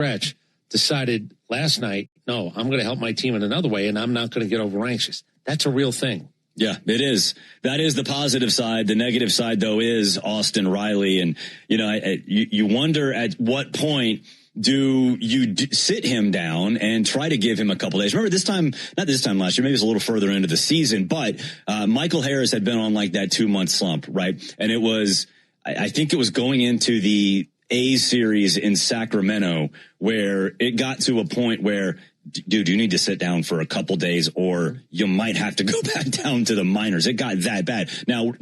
stretch, decided last night, no, I'm going to help my team in another way, and I'm not going to get over anxious. That's a real thing. Yeah, it is. That is the positive side. The negative side, though, is Austin Riley. And, you wonder at what point do you sit him down and try to give him a couple days? Remember not this time last year, maybe it's a little further into the season, but Michael Harris had been on like that 2-month slump, right? And it was, I think it was going into the A's series in Sacramento where it got to a point where, dude, you need to sit down for a couple days or you might have to go back down to the minors. It got that bad. Now,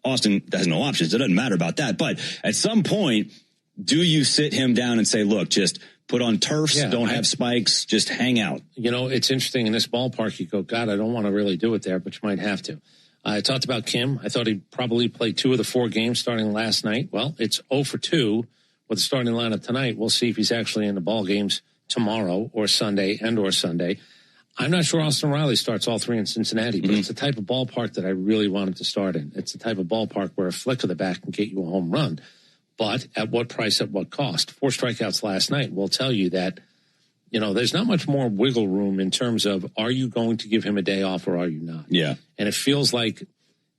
Austin has no options. It doesn't matter about that. But at some point, do you sit him down and say, look, just put on turfs, don't have spikes, just hang out? It's interesting in this ballpark. You go, God, I don't want to really do it there, but you might have to. I talked about Kim. I thought he'd probably play 2 of the 4 games starting last night. Well, it's 0 for 2 with the starting lineup tonight. We'll see if he's actually in the ball games tomorrow or Sunday. I'm not sure Austin Riley starts all 3 in Cincinnati, but it's the type of ballpark that I really want him to start in. It's the type of ballpark where a flick of the bat can get you a home run. But at what price, at what cost? 4 strikeouts last night will tell you that, there's not much more wiggle room in terms of, are you going to give him a day off or are you not? Yeah. And it feels like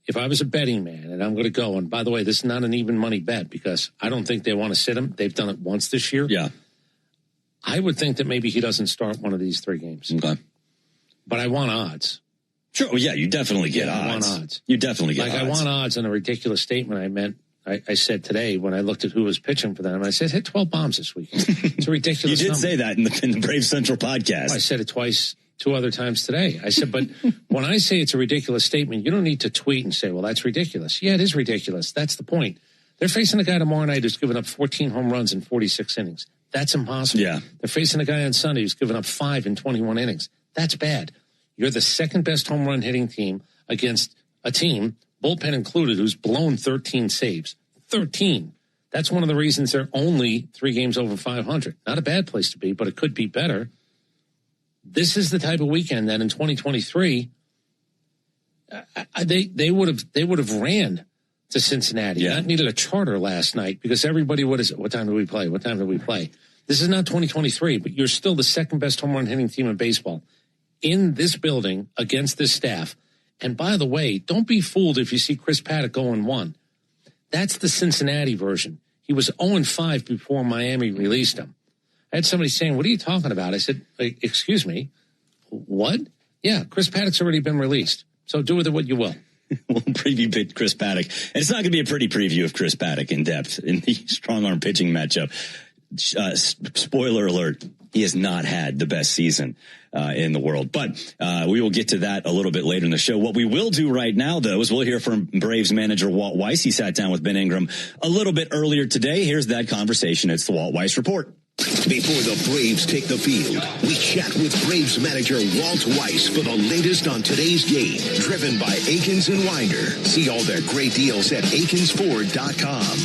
if I was a betting man and I'm going to go, and by the way, this is not an even money bet because I don't think they want to sit him. They've done it once this year. Yeah. I would think that maybe he doesn't start one of these 3 games. Okay. But I want odds. Sure. Well, yeah, you definitely get odds. I want odds. You definitely get odds. I want odds on a ridiculous statement I said today when I looked at who was pitching for them. I said, hit 12 bombs this week. It's a ridiculous You did number. say that in the Brave Central podcast. I said it twice, 2 other times today. I said, but when I say it's a ridiculous statement, you don't need to tweet and say, well, that's ridiculous. Yeah, it is ridiculous. That's the point. They're facing a guy tomorrow night who's given up 14 home runs in 46 innings. That's impossible. Yeah. They're facing a guy on Sunday who's given up 5 in 21 innings. That's bad. You're the second best home run hitting team against a team, bullpen included, who's blown 13 saves. 13. That's one of the reasons they're only 3 games over 500. Not a bad place to be, but it could be better. This is the type of weekend that in 2023, they would have ran to Cincinnati. Yeah. Not needed a charter last night because everybody what time do we play? What time do we play? This is not 2023, but you're still the second best home run hitting team in baseball in this building against this staff. And by the way, don't be fooled if you see Chris Paddock 0-1. That's the Cincinnati version. He was 0-5 before Miami released him. I had somebody saying, what are you talking about? I said, excuse me, what? Yeah, Chris Paddock's already been released. So do with it what you will. We'll preview Chris Paddock. And it's not going to be a pretty preview of Chris Paddock in depth in the strong arm pitching matchup. Spoiler alert, he has not had the best season in the world. But we will get to that a little bit later in the show. What we will do right now, though, is we'll hear from Braves manager Walt Weiss. He sat down with Ben Ingram a little bit earlier today. Here's that conversation. It's the Walt Weiss Report. Before the Braves take the field, we chat with Braves manager Walt Weiss for the latest on today's game. Driven by Akins and Winder. See all their great deals at akinsford.com.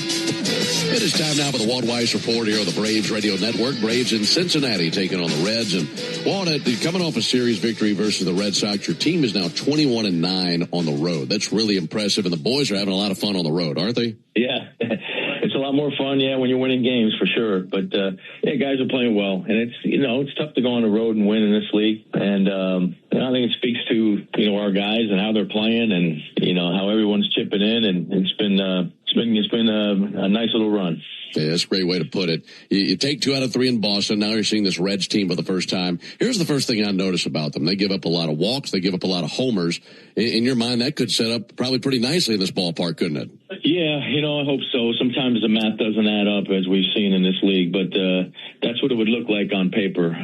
It is time now for the Walt Weiss Report here on the Braves Radio Network. Braves in Cincinnati taking on the Reds. And Walt, coming off a series victory versus the Red Sox, your team is now 21-9 on the road. That's really impressive. And the boys are having a lot of fun on the road, aren't they? Yeah. It's a lot more fun, when you're winning games for sure. But guys are playing well, and it's tough to go on the road and win in this league. And I think it speaks to our guys and how they're playing, and how everyone's chipping in, and it's been a nice little run. Yeah, that's a great way to put it. You take 2 out of 3 in Boston. Now you're seeing this Reds team for the first time. Here's the first thing I notice about them. They give up a lot of walks. They give up a lot of homers. In your mind, that could set up probably pretty nicely in this ballpark, couldn't it? Yeah, I hope so. Sometimes the math doesn't add up, as we've seen in this league, but that's what it would look like on paper.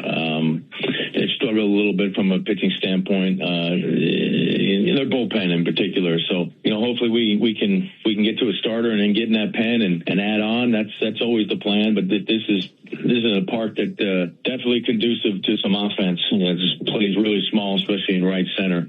They've struggled a little bit from a pitching standpoint, in their bullpen in particular. So, hopefully we can get to a starter and then get in that pen and add on. That's always the plan. But this is a park that definitely conducive to some offense. It just plays really small, especially in right center.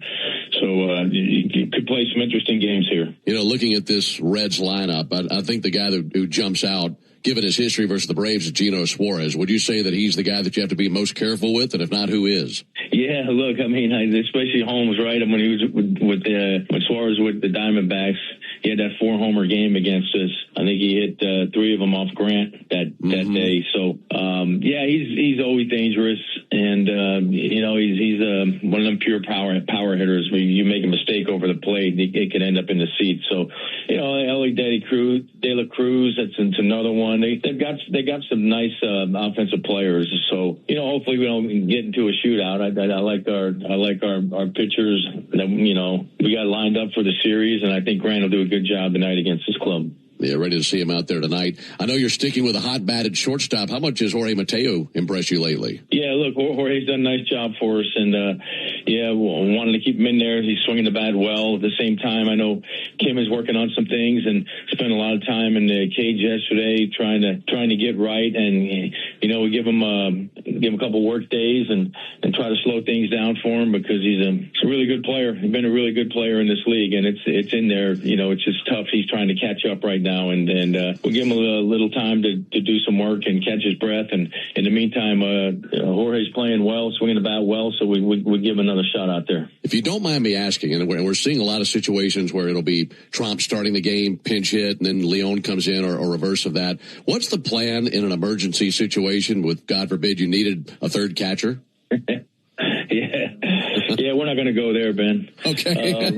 So you could play some interesting games here. Looking at this Reds lineup, I think the guy who jumps out, given his history versus the Braves, is Geno Suarez. Would you say that he's the guy that you have to be most careful with? And if not, who is? Yeah, look, especially Holmes, right? When he was with Suarez with the Diamondbacks, he had that 4-homer game against us. I think he hit 3 of them off Grant that day. So, yeah, he's always dangerous. And, he's one of them pure power hitters. Where you make a mistake over the plate, it could end up in the seat. So, Ellie De La Cruz, that's another one. They got some nice offensive players. So, hopefully we don't get into a shootout. I like our pitchers that, we got lined up for the series, and I think Grant will do a good job tonight against this club. Yeah, ready to see him out there tonight. I know you're sticking with a hot-batted shortstop. How much has Jorge Mateo impressed you lately? Yeah, look, Jorge's done a nice job for us, and wanted to keep him in there. He's swinging the bat well. At the same time, I know Kim is working on some things and spent a lot of time in the cage yesterday trying to get right. And we give him a couple work days and try to slow things down for him, because he's a really good player. He's been a really good player in this league, and it's in there. It's just tough. He's trying to catch up right now. And we'll give him a little time to do some work and catch his breath. And in the meantime, Jorge's playing well, swinging the bat well, so we give him another shot out there. If you don't mind me asking, and we're seeing a lot of situations where it'll be Trump starting the game, pinch hit, and then Leon comes in, or reverse of that. What's the plan in an emergency situation with, God forbid, you needed a third catcher? Yeah, we're not going to go there, Ben. Okay. I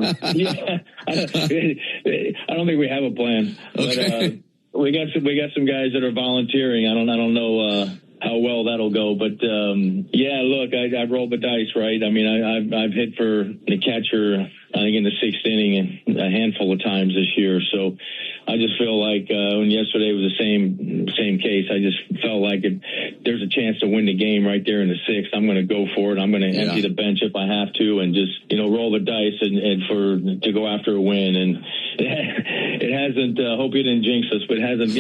don't think we have a plan. Okay. But we got some guys that are volunteering. I don't know how well that'll go, but look, I rolled the dice, right? I mean, I've hit for the catcher, I think, in the 6th inning a handful of times this year. So I just feel like when yesterday was the same case, I just felt like there's a chance to win the game right there in the 6th. I'm going to go for it. I'm going to empty the bench if I have to, and just roll the dice and to go after a win. And it hasn't. Hope you didn't jinx us, but hasn't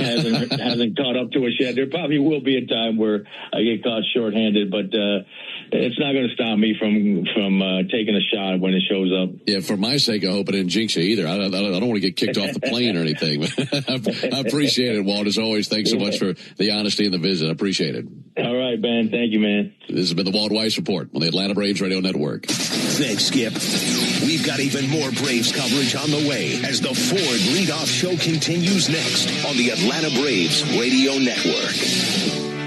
caught up to us yet. There probably will be a time where I get caught shorthanded, but it's not going to stop me from taking a shot when it shows up. Yeah, for my sake, I hope it didn't jinx you either. I don't want to get kicked off the plane or anything. I appreciate it, Walt. As always, thanks so much for the honesty and the visit. I appreciate it. All right, Ben. Thank you, man. This has been the Walt Weiss Report on the Atlanta Braves Radio Network. Thanks, Skip. We've got even more Braves coverage on the way as the Ford Leadoff Show continues next on the Atlanta Braves Radio Network.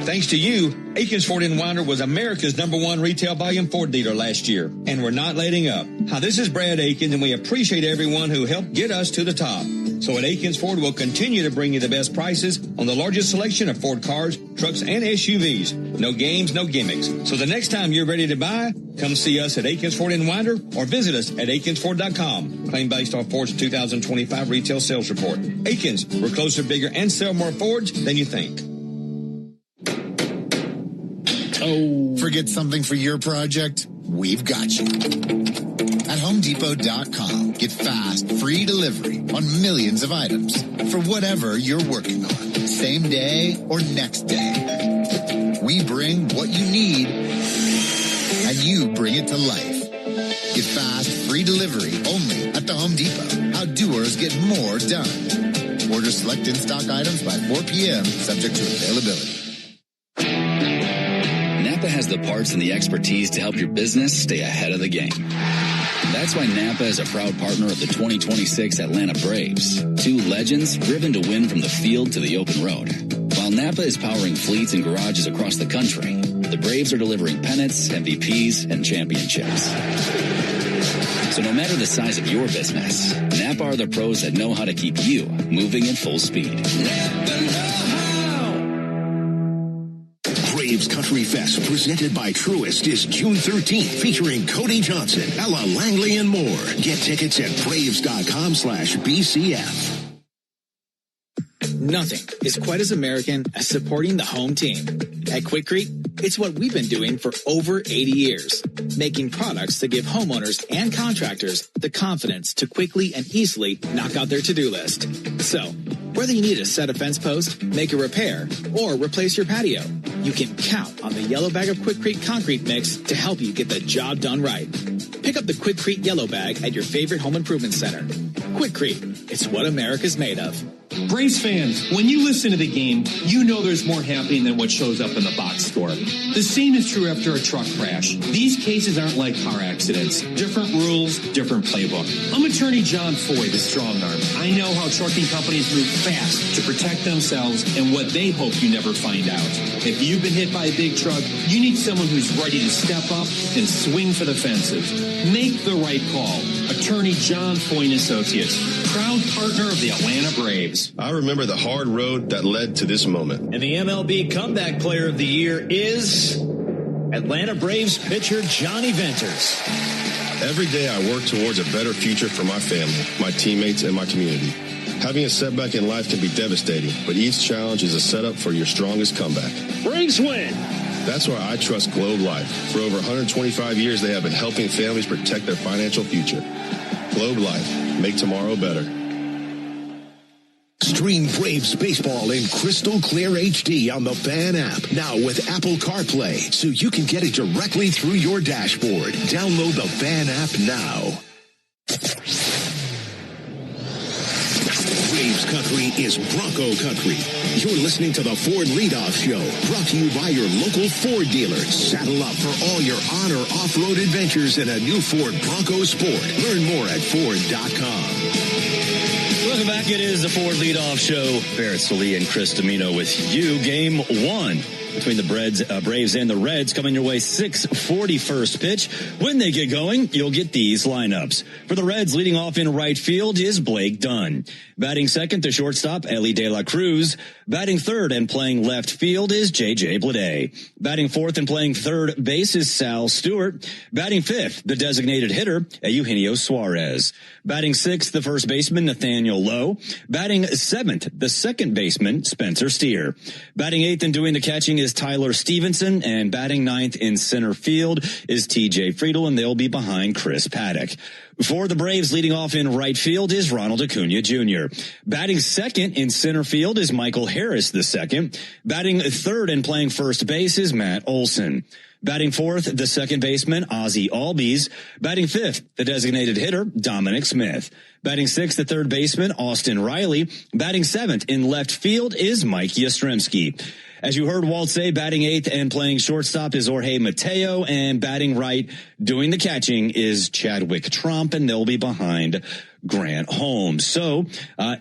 Thanks to you, Akins Ford in Winder was America's #1 retail volume Ford dealer last year, and we're not letting up. Hi, this is Brad Akins, and we appreciate everyone who helped get us to the top. So at Akins Ford, we'll continue to bring you the best prices on the largest selection of Ford cars, trucks, and SUVs. No games, no gimmicks. So the next time you're ready to buy, come see us at Akins Ford in Winder or visit us at AkinsFord.com. Claim based off Ford's 2025 retail sales report. Akins, we're closer, bigger, and sell more Fords than you think. Forget something for your project? We've got you. At HomeDepot.com, get fast, free delivery on millions of items for whatever you're working on, same day or next day. We bring what you need, and you bring it to life. Get fast, free delivery only at the Home Depot. How doers get more done. Order select in-stock items by 4 p.m., subject to availability. Napa has the parts and the expertise to help your business stay ahead of the game. That's why Napa is a proud partner of the 2026 Atlanta Braves, two legends driven to win from the field to the open road. While Napa is powering fleets and garages across the country, the Braves are delivering pennants, MVPs, and championships. So no matter the size of your business, Napa are the pros that know how to keep you moving at full speed. Napa know-how. Braves Country Fest, presented by Truist, is June 13th, featuring Cody Johnson, Ella Langley, and more. Get tickets at Braves.com/BCF. Nothing is quite as American as supporting the home team. At Quikrete, it's what we've been doing for over 80 years, making products that give homeowners and contractors the confidence to quickly and easily knock out their to-do list. So, whether you need to set a fence post, make a repair, or replace your patio, you can count on the yellow bag of Quikrete concrete mix to help you get the job done right. Pick up the Quikrete yellow bag at your favorite home improvement center. Quikrete, it's what America's made of. Braves fans, when you listen to the game, you know there's more happening than what shows up in the box score. The same is true after a truck crash. These cases aren't like car accidents. Different rules, different playbook. I'm attorney John Foy, the strong arm. I know how trucking companies move fast to protect themselves and what they hope you never find out. If you've been hit by a big truck, you need someone who's ready to step up and swing for the fences. Make the right call. Attorney John Foy and Associates, proud partner of the Atlanta Braves. I remember the hard road that led to this moment. And the MLB Comeback Player of the Year is Atlanta Braves pitcher Johnny Venters. Every day I work towards a better future for my family, my teammates, and my community. Having a setback in life can be devastating, but each challenge is a setup for your strongest comeback. Braves win. That's why I trust Globe Life. For over 125 years, they have been helping families protect their financial future. Globe Life. Make tomorrow better. Stream Braves baseball in crystal clear HD on the Fan app. Now with Apple CarPlay, so you can get it directly through your dashboard. Download the Fan app now. Braves country is Bronco country. You're listening to the Ford Leadoff Show, brought to you by your local Ford dealer. Saddle up for all your on or off-road adventures in a new Ford Bronco Sport. Learn more at Ford.com. Welcome back. It is the Ford Leadoff Show. Barrett Salee and Chris Domino with you. Game one between the Braves and the Reds coming your way. 6:40 first pitch. When they get going, you'll get these lineups. For the Reds, leading off in right field is Blake Dunn. Batting second, the shortstop, Elly De La Cruz. Batting third and playing left field is J.J. Bleday. Batting fourth and playing third base is Sal Stewart. Batting fifth, the designated hitter, Eugenio Suarez. Batting sixth, the first baseman, Nathaniel Lowe. Batting seventh, the second baseman, Spencer Steer. Batting eighth and doing the catching is Tyler Stevenson. And batting ninth in center field is T.J. Friedel, and they'll be behind Chris Paddock. For the Braves, leading off in right field is Ronald Acuna Jr. Batting second in center field is Michael Harris II. Batting third and playing first base is Matt Olson. Batting fourth, the second baseman, Ozzie Albies. Batting fifth, the designated hitter, Dominic Smith. Batting sixth, the third baseman, Austin Riley. Batting seventh in left field is Mike Yastrzemski. As you heard Walt say, batting eighth and playing shortstop is Jorge Mateo, and batting right, doing the catching, is Chadwick Tromp, and they'll be behind Grant Holmes. So,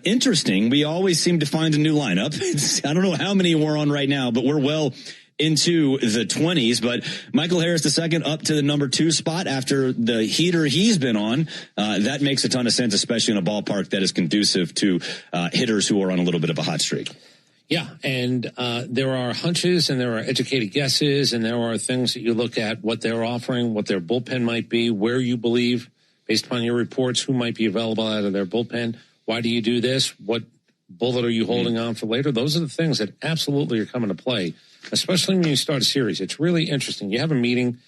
interesting. We always seem to find a new lineup. I don't know how many we're on right now, but we're well into the 20s. But Michael Harris II up to the number 2 spot after the heater he's been on. That makes a ton of sense, especially in a ballpark that is conducive to hitters who are on a little bit of a hot streak. Yeah, and there are hunches and there are educated guesses and there are things that you look at, what they're offering, what their bullpen might be, where you believe, based upon your reports, who might be available out of their bullpen. Why do you do this? What bullet are you holding on for later? Those are the things that absolutely are coming to play, especially when you start a series. It's really interesting. You have a meeting.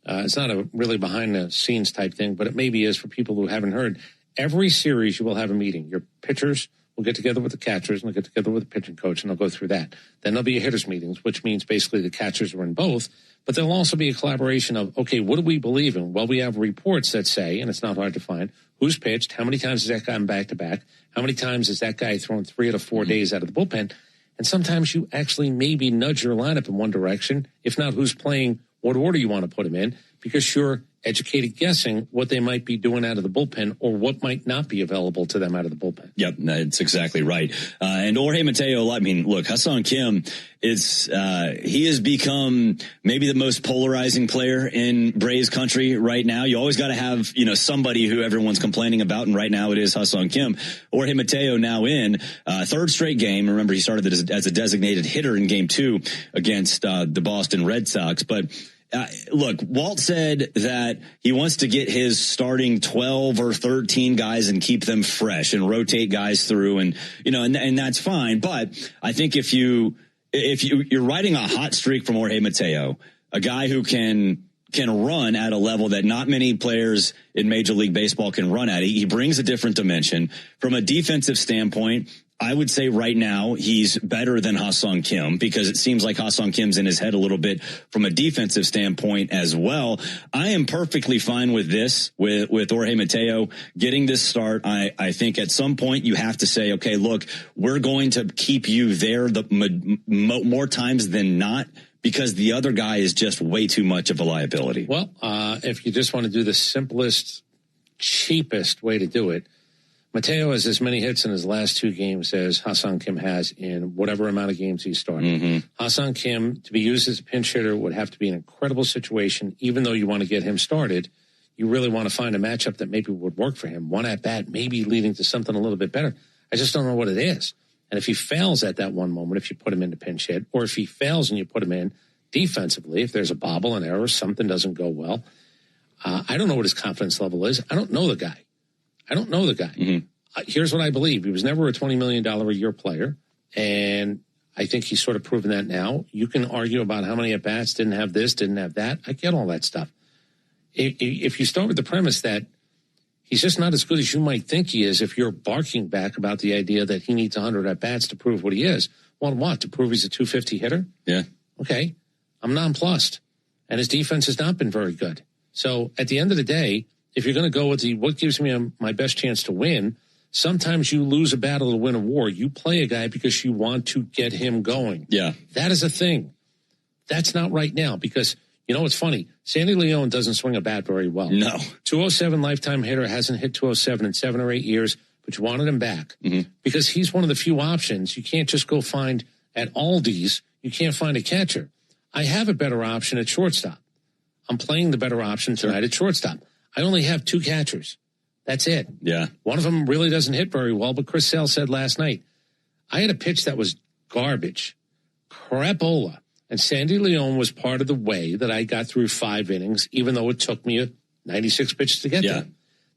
It's not a really behind-the-scenes type thing, but it maybe is for people who haven't heard. Every series you will have a meeting. Your pitchers will get together with the catchers, and they'll get together with the pitching coach, and they'll go through that. Then there'll be a hitters meetings, which means basically the catchers are in both. But there'll also be a collaboration of, okay, what do we believe in? Well, we have reports that say, and it's not hard to find, who's pitched, how many times has that guy back-to-back, how many times has that guy thrown 3 out of 4 days out of the bullpen. And sometimes you actually maybe nudge your lineup in one direction, if not who's playing, what order you want to put them in, because you're educated guessing what they might be doing out of the bullpen or what might not be available to them out of the bullpen. Yep, that's exactly right. And Jorge Mateo, I mean, look, Ha-Seong Kim he has become maybe the most polarizing player in Braves country right now. You always got to have, somebody who everyone's complaining about. And right now it is Ha-Seong Kim. Jorge Mateo now in third straight game. Remember, he started as a designated hitter in game 2 against the Boston Red Sox. But look, Walt said that he wants to get his starting 12 or 13 guys and keep them fresh and rotate guys through, and that's fine. But I think if you're riding a hot streak from Jorge Mateo, a guy who can run at a level that not many players in Major League Baseball can run at. He brings a different dimension from a defensive standpoint. I would say right now he's better than Ha-Seong Kim because it seems like Ha-Seong Kim's in his head a little bit from a defensive standpoint as well. I am perfectly fine with this, with Jorge Mateo getting this start. I think at some point you have to say, okay, look, we're going to keep you there more times than not because the other guy is just way too much of a liability. Well, if you just want to do the simplest, cheapest way to do it, Mateo has as many hits in his last 2 games as Ha-Seong Kim has in whatever amount of games he's started. Mm-hmm. Ha-Seong Kim, to be used as a pinch hitter, would have to be an incredible situation. Even though you want to get him started, you really want to find a matchup that maybe would work for him. One at bat, maybe leading to something a little bit better. I just don't know what it is. And if he fails at that one moment, if you put him into pinch hit, or if he fails and you put him in defensively, if there's a bobble, an error, something doesn't go well, I don't know what his confidence level is. I don't know the guy. Mm-hmm. Here's what I believe. He was never a $20 million a year player, and I think he's sort of proven that now. You can argue about how many at-bats, didn't have this, didn't have that. I get all that stuff. If you start with the premise that he's just not as good as you might think he is, if you're barking back about the idea that he needs 100 at-bats to prove what he is, well, what, to prove he's a 250 hitter? Yeah. Okay, I'm nonplussed, and his defense has not been very good. So at the end of the day, if you're going to go with what gives me my best chance to win, sometimes you lose a battle to win a war. You play a guy because you want to get him going. Yeah. That is a thing. That's not right now because, you know, it's funny. Sandy Leon doesn't swing a bat very well. No. 207 lifetime hitter, hasn't hit 207 in 7 or 8 years, but you wanted him back because he's one of the few options. You can't just go find at Aldi's. You can't find a catcher. I have a better option at shortstop. I'm playing the better option tonight at shortstop. I only have 2 catchers. That's it. Yeah. One of them really doesn't hit very well, but Chris Sale said last night, I had a pitch that was garbage, crapola, and Sandy Leon was part of the way that I got through 5 innings, even though it took me 96 pitches to get there.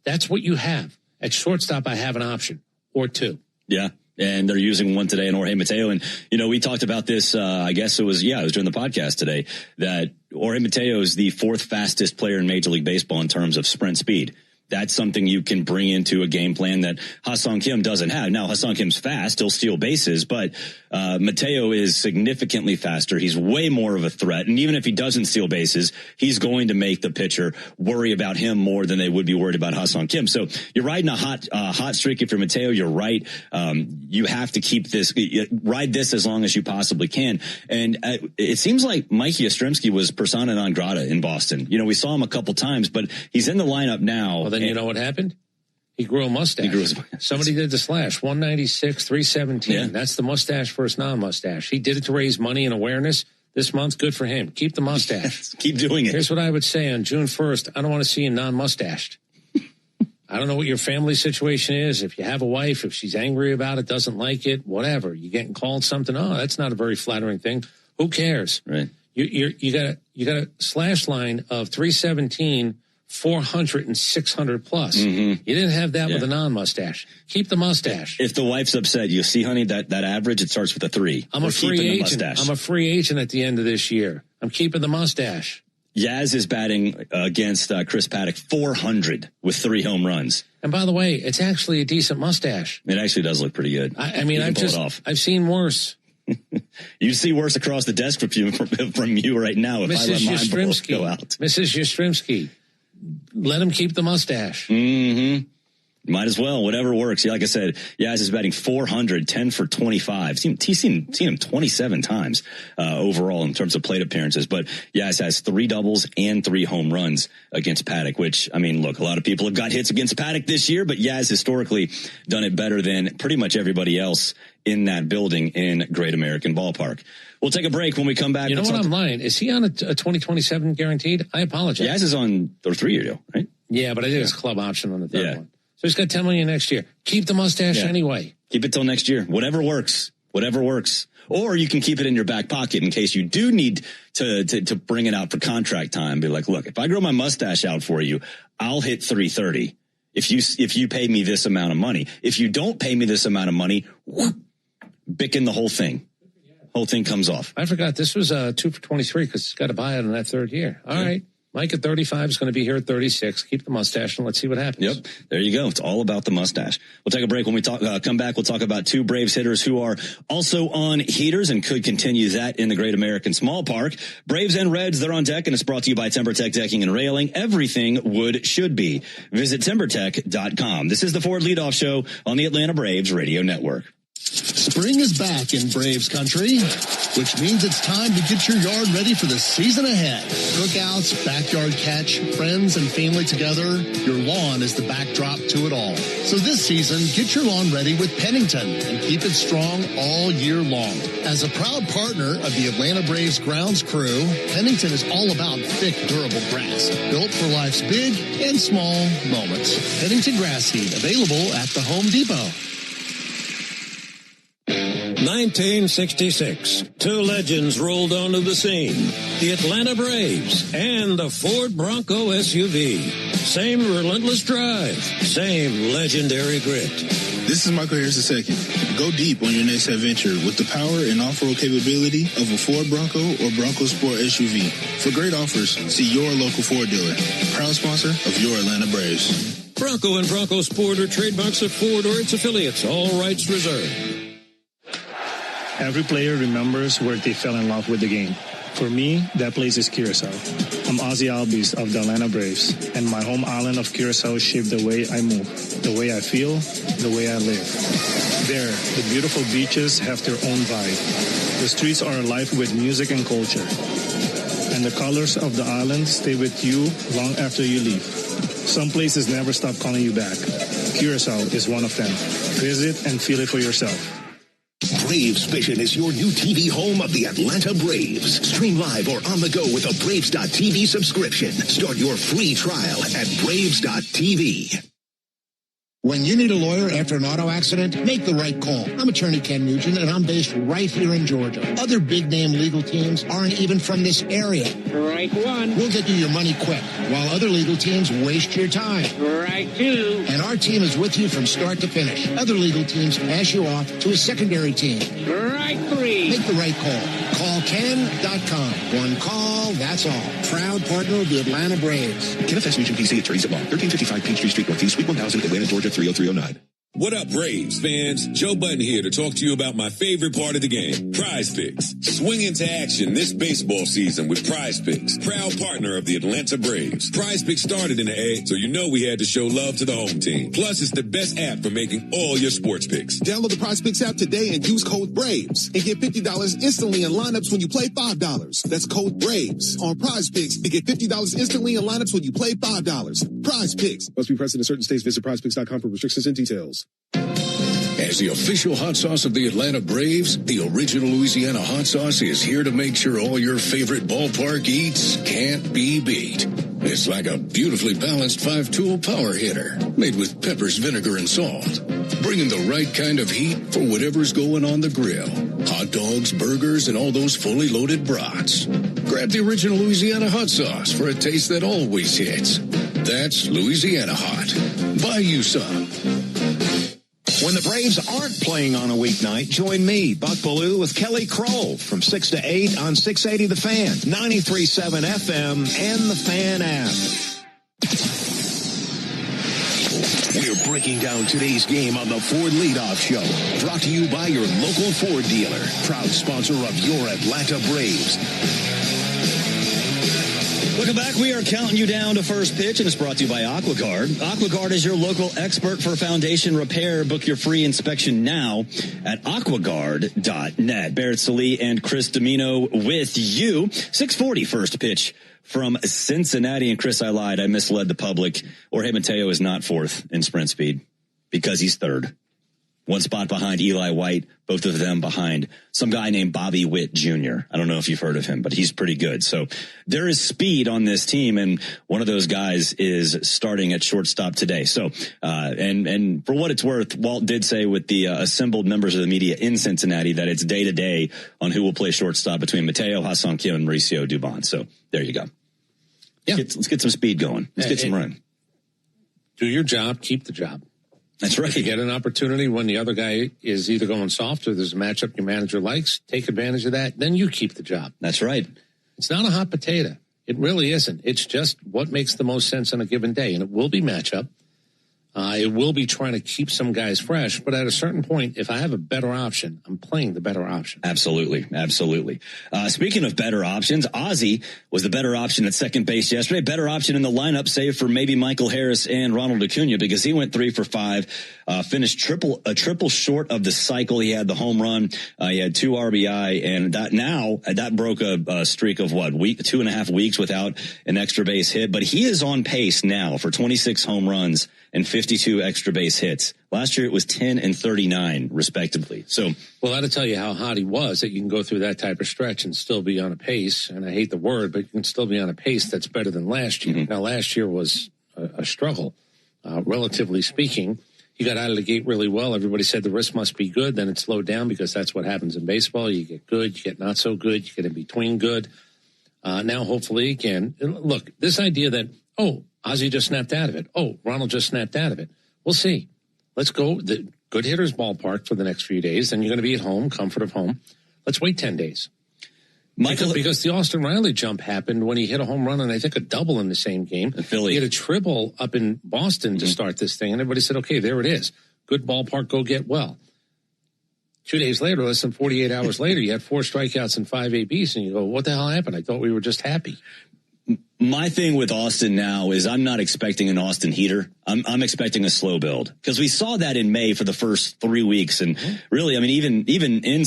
That's what you have. At shortstop, I have an option or 2. Yeah. And they're using one today in Jorge Mateo. And, you know, we talked about this, I guess it was during the podcast today, that Jorge Mateo is the 4th fastest player in Major League Baseball in terms of sprint speed. That's something you can bring into a game plan that Ha-Seong Kim doesn't have. Now, Ha-Seong Kim's fast, he'll steal bases, but Mateo is significantly faster. He's way more of a threat. And even if he doesn't steal bases, he's going to make the pitcher worry about him more than they would be worried about Ha-Seong Kim. So you're riding a hot streak if you're Mateo. You're right. You have to keep this, ride this as long as you possibly can. And it seems like Mikey Yastrzemski was persona non grata in Boston. You know, we saw him a couple times, but he's in the lineup now. Well, then you know what happened? He grew a mustache. Somebody did the slash, 196, 317. Yeah. That's the mustache versus non-mustache. He did it to raise money and awareness this month. Good for him. Keep the mustache. Keep doing it. Here's what I would say on June 1st. I don't want to see you non-mustached. I don't know what your family situation is. If you have a wife, if she's angry about it, doesn't like it, whatever. You're getting called something. Oh, that's not a very flattering thing. Who cares? Right. You got a slash line of 317, 400 and 600 plus. You didn't have that with a non-mustache. Keep the mustache. If the wife's upset, you see, honey, that average, it starts with a 3. I'm a free agent. I'm a free agent at the end of this year. I'm keeping the mustache. Yaz is batting against Chris Paddock 400 with 3 home runs. And by the way, it's actually a decent mustache. It actually does look pretty good. I mean, I've seen worse. You see worse across the desk from you right now. If Mrs. I let mine go out. Mrs. Yastrzemski, let him keep the mustache. Might as well, whatever works. Like I said, Yaz is batting 400, 10 for 25. He's seen him 27 times overall in terms of plate appearances. But Yaz has 3 doubles and 3 home runs against Paddock, which, I mean, look, a lot of people have got hits against Paddock this year, but Yaz historically done it better than pretty much everybody else in that building in Great American Ballpark. We'll take a break. When we come back. You know what? I'm lying. Is he on a 2027 guaranteed? I apologize. Yaz is on a 3-year deal, right? Yeah, but I think it's club option on the 3rd one. So he's got $10 million next year. Keep the mustache anyway. Keep it till next year. Whatever works. Or you can keep it in your back pocket in case you do need to bring it out for contract time. Be like, look, if I grow my mustache out for you, I'll hit 330. If you pay me this amount of money. If you don't pay me this amount of money, bicking the whole thing. Whole thing comes off. I forgot this was 2 for 23 because he's got to buy it in that 3rd year. All right. Mike at 35 is going to be here at 36. Keep the mustache and let's see what happens. Yep. There you go. It's all about the mustache. We'll take a break. When we come back, we'll talk about two Braves hitters who are also on heaters and could continue that in the Great American Small Park. Braves and Reds, they're on deck, and it's brought to you by TimberTech Decking and Railing. Everything wood should be. Visit TimberTech.com. This is the Ford Leadoff Show on the Atlanta Braves Radio Network. Spring is back in Braves country, which means it's time to get your yard ready for the season ahead. Cookouts, backyard catch, friends and family together, your lawn is the backdrop to it all. So this season, get your lawn ready with Pennington and keep it strong all year long. As a proud partner of the Atlanta Braves grounds crew, Pennington is all about thick, durable grass, built for life's big and small moments. Pennington Grass Seed, available at the Home Depot. 1966, two legends rolled onto the scene. The Atlanta Braves and the Ford Bronco SUV. Same relentless drive, same legendary grit. This is Michael Harris II. Go deep on your next adventure with the power and off-road capability of a Ford Bronco or Bronco Sport SUV. For great offers, see your local Ford dealer. Proud sponsor of your Atlanta Braves. Bronco and Bronco Sport are trademarks of Ford or its affiliates. All rights reserved. Every player remembers where they fell in love with the game. For me, that place is Curacao. I'm Ozzy Albies of the Atlanta Braves, and my home island of Curacao shaped the way I move, the way I feel, the way I live. There, the beautiful beaches have their own vibe. The streets are alive with music and culture. And the colors of the island stay with you long after you leave. Some places never stop calling you back. Curacao is one of them. Visit and feel it for yourself. Braves Vision is your new TV home of the Atlanta Braves. Stream live or on the go with a Braves.tv subscription. Start your free trial at Braves.tv. When you need a lawyer after an auto accident, make the right call. I'm attorney Ken Nugent, and I'm based right here in Georgia. Other big-name legal teams aren't even from this area. Right one. We'll get you your money quick, while other legal teams waste your time. Right two. And our team is with you from start to finish. Other legal teams pass you off to a secondary team. Right three. Make the right call. Call Ken.com. One call, that's all. Proud partner of the Atlanta Braves. Kenneth S. Nugent, PC, attorneys at law. 1355 Peachtree Street Northeast, Suite 1000, Atlanta, Georgia, 30309. What up, Braves fans? Joe Button here to talk to you about my favorite part of the game, Prize Picks. Swing into action this baseball season with Prize Picks, proud partner of the Atlanta Braves. Prize Picks started in the A, so you know we had to show love to the home team. Plus, it's the best app for making all your sports picks. Download the Prize Picks app today and use code BRAVES and get $50 instantly in lineups when you play $5. That's code BRAVES on Prize Picks to get $50 instantly in lineups when you play $5. Prize Picks. Must be present in certain states. Visit prizepicks.com for restrictions and details. As the official hot sauce of the Atlanta Braves, the original Louisiana hot sauce is here to make sure all your favorite ballpark eats can't be beat. It's like a beautifully balanced 5-tool power hitter made with peppers, vinegar, and salt, bringing the right kind of heat for whatever's going on the grill. Hot dogs, burgers, and all those fully loaded brats. Grab the original Louisiana hot sauce for a taste that always hits. That's Louisiana Hot. Buy you some. When the Braves aren't playing on a weeknight, join me, Buck Bellew, with Kelly Kroll from 6 to 8 on 680 The Fan, 93.7 FM, and the Fan app. We're breaking down today's game on the Ford Leadoff Show. Brought to you by your local Ford dealer. Proud sponsor of your Atlanta Braves. Welcome back. We are counting you down to first pitch, and it's brought to you by AquaGuard. AquaGuard is your local expert for foundation repair. Book your free inspection now at aquaguard.net. Barrett Sallee and Chris Domino with you. 6:40 first pitch from Cincinnati. And Chris, I lied. I misled the public. Jorge Mateo is not fourth in sprint speed because he's third. One spot behind Eli White, both of them behind some guy named Bobby Witt Jr. I don't know if you've heard of him, but he's pretty good. So there is speed on this team, and one of those guys is starting at shortstop today. So, and for what it's worth, Walt did say with the assembled members of the media in Cincinnati that it's day to day on who will play shortstop between Mateo, Ha-Seong Kim, and Mauricio Dubon. So there you go. Yeah. Let's get some speed going. Let's get some run. Do your job, keep the job. That's right. If you get an opportunity when the other guy is either going soft or there's a matchup your manager likes, take advantage of that. Then you keep the job. That's right. It's not a hot potato. It really isn't. It's just what makes the most sense on a given day. And it will be matchup. It will be trying to keep some guys fresh. But at a certain point, if I have a better option, I'm playing the better option. Absolutely. Absolutely. Speaking of better options, Ozzie was the better option at second base yesterday. Better option in the lineup, save for maybe Michael Harris and Ronald Acuna, because he went 3 for 5, finished triple short of the cycle. He had the home run. He had 2 RBI, and that broke a streak of 2.5 weeks without an extra base hit. But he is on pace now for 26 home runs and 52 extra base hits. Last year it was 10 and 39 respectively. So, well, that'll tell you how hot he was, that you can go through that type of stretch and still be on a pace. And I hate the word, but you can still be on a pace that's better than last year. Now, last year was a struggle, relatively speaking. He got out of the gate really well. Everybody said the wrist must be good. Then it slowed down because that's what happens in baseball. You get good, you get not so good, you get in between good. Now, hopefully, again, look, this idea that, Ozzie just snapped out of it. Ronald just snapped out of it. We'll see. Let's go the good hitters ballpark for the next few days. Then you're going to be at home, comfort of home. Let's wait 10 days. Because the Austin Riley jump happened when he hit a home run and I think a double in the same game. In Philly. He had a triple up in Boston to start this thing, and everybody said, okay, there it is. Good ballpark, go get well. 2 days later, less than 48 hours later, you had 4 strikeouts and 5 ABs, and you go, what the hell happened? I thought we were just happy. My thing with Austin now is I'm not expecting an Austin heater. I'm expecting a slow build, because we saw that in May for the first 3 weeks. And really, I mean, even in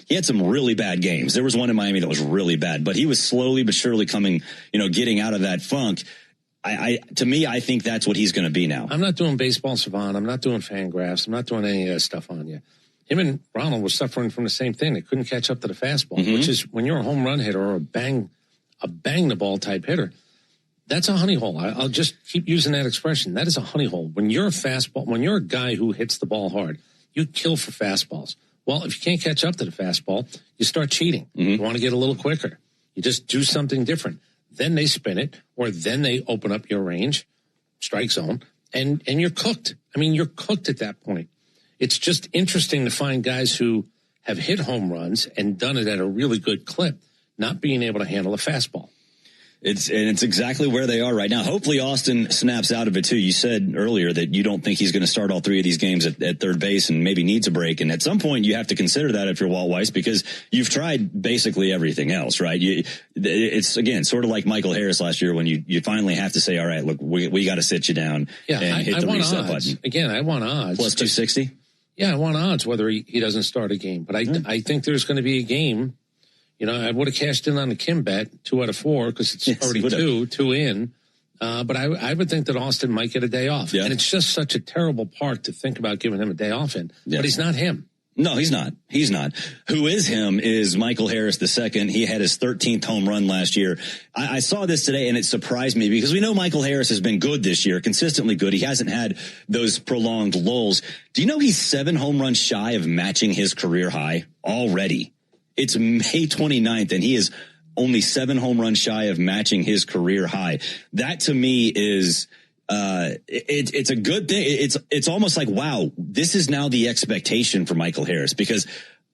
he had some really bad games. There was one in Miami that was really bad, but he was slowly but surely getting out of that funk. To me, I think that's what he's going to be now. I'm not doing Baseball Savant. I'm not doing Fangraphs. I'm not doing any of that stuff on you. Him and Ronald were suffering from the same thing. They couldn't catch up to the fastball, which is when you're a home run hitter or a bang the ball type hitter. That's a honey hole. I'll just keep using that expression. That is a honey hole. When you're a guy who hits the ball hard, you kill for fastballs. Well, if you can't catch up to the fastball, you start cheating. You want to get a little quicker. You just do something different. Then they spin it, or then they open up your range, strike zone, and you're cooked. I mean, you're cooked at that point. It's just interesting to find guys who have hit home runs and done it at a really good clip, not being able to handle a fastball. It's exactly where they are right now. Hopefully Austin snaps out of it too. You said earlier that you don't think he's going to start all 3 of these games at third base and maybe needs a break. And at some point you have to consider that if you're Walt Weiss, because you've tried basically everything else, right? It's again, sort of like Michael Harris last year when you finally have to say, all right, look, we got to sit you down and hit the reset button. Again, I want odds. Plus 260? Yeah, I want odds whether he doesn't start a game. But I think there's going to be a game. I would have cashed in on the Kim bet 2 out of 4 because it's already 2 in. But I would think that Austin might get a day off. Yeah. And it's just such a terrible part to think about giving him a day off in. Yeah. But he's not him. No, he's not. He's not. Who is him is Michael Harris II. He had his 13th home run last year. I saw this today and it surprised me because we know Michael Harris has been good this year, consistently good. He hasn't had those prolonged lulls. Do you know he's 7 home runs shy of matching his career high already? It's May 29th, and he is only 7 home runs shy of matching his career high. That to me is it's a good thing. It's almost like, wow, this is now the expectation for Michael Harris, because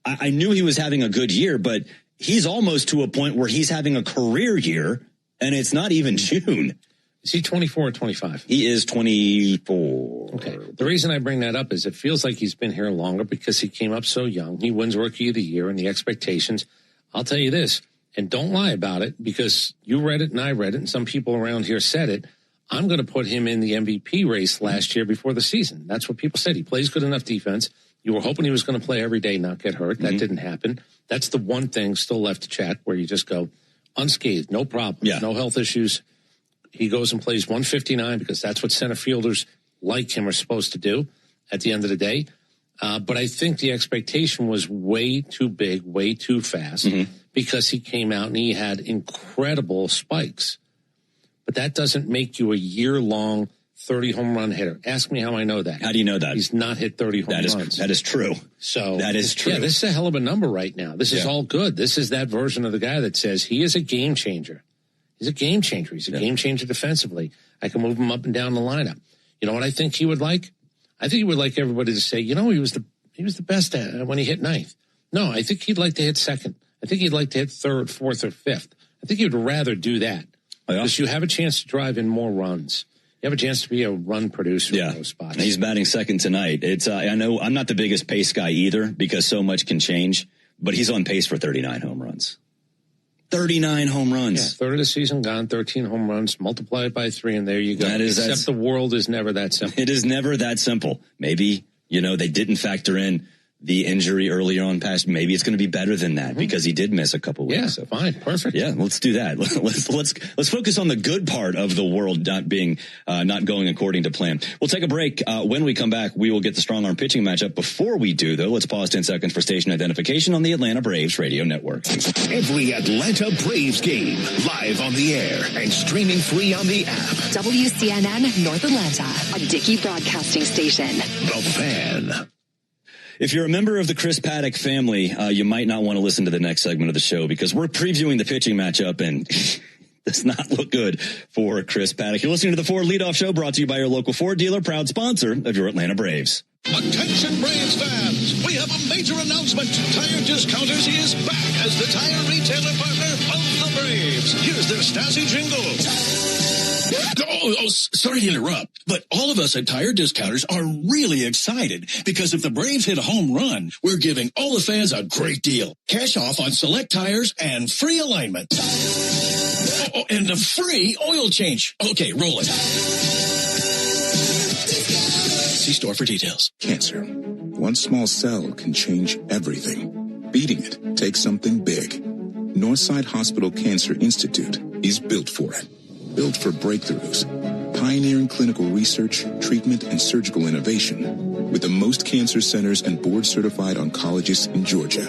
I knew he was having a good year, but he's almost to a point where he's having a career year, and it's not even June. Is he 24 or 25? He is 24. Okay. The reason I bring that up is it feels like he's been here longer because he came up so young. He wins Rookie of the Year and the expectations. I'll tell you this, and don't lie about it, because you read it and I read it and some people around here said it. I'm going to put him in the MVP race last year before the season. That's what people said. He plays good enough defense. You were hoping he was going to play every day, not get hurt. That didn't happen. That's the one thing still left to check, where you just go unscathed, no problems, no health issues. He goes and plays 159 because that's what center fielders like him are supposed to do at the end of the day. But I think the expectation was way too big, way too fast, because he came out and he had incredible spikes. But that doesn't make you a year-long 30 home run hitter. Ask me how I know that. How do you know that? He's not hit 30 home runs. That is true. So that is true. Yeah, this is a hell of a number right now. This is all good. This is that version of the guy that says he is a game changer. He's a game changer. He's a game changer defensively. I can move him up and down the lineup. You know what I think he would like? I think he would like everybody to say, he was the best when he hit 9th. No, I think he'd like to hit 2nd. I think he'd like to hit 3rd, 4th, or 5th. I think he'd rather do that. Because you have a chance to drive in more runs. You have a chance to be a run producer in those spots. He's batting second tonight. It's I know I'm not the biggest pace guy either because so much can change, but he's on pace for 39 home runs. 39 home runs. Yeah, third of the season gone, 13 home runs, multiply it by 3, and there you go. Except the world is never that simple. It is never that simple. Maybe, they didn't factor in the injury earlier on past. Maybe it's going to be better than that because he did miss a couple weeks. Yeah, so fine. Perfect. Yeah, let's do that. Let's focus on the good part of the world not going according to plan. We'll take a break. When we come back, we will get the strong arm pitching matchup. Before we do, though, let's pause 10 seconds for station identification on the Atlanta Braves Radio Network. Every Atlanta Braves game live on the air and streaming free on the app. WCNN North Atlanta, a Dickey broadcasting station. The Fan. If you're a member of the Chris Paddock family, you might not want to listen to the next segment of the show because we're previewing the pitching matchup and does not look good for Chris Paddock. You're listening to the Ford Leadoff Show, brought to you by your local Ford dealer, proud sponsor of your Atlanta Braves. Attention Braves fans, we have a major announcement. Tire Discounters is back as the tire retailer partner of the Braves. Here's their Stasi jingle. Sorry to interrupt, but all of us at Tire Discounters are really excited because if the Braves hit a home run, we're giving all the fans a great deal. Cash off on select tires and free alignment. And a free oil change. Okay, roll it. See store for details. Cancer. One small cell can change everything. Beating it takes something big. Northside Hospital Cancer Institute is built for it. Built for breakthroughs, pioneering clinical research, treatment, and surgical innovation with the most cancer centers and board-certified oncologists in Georgia.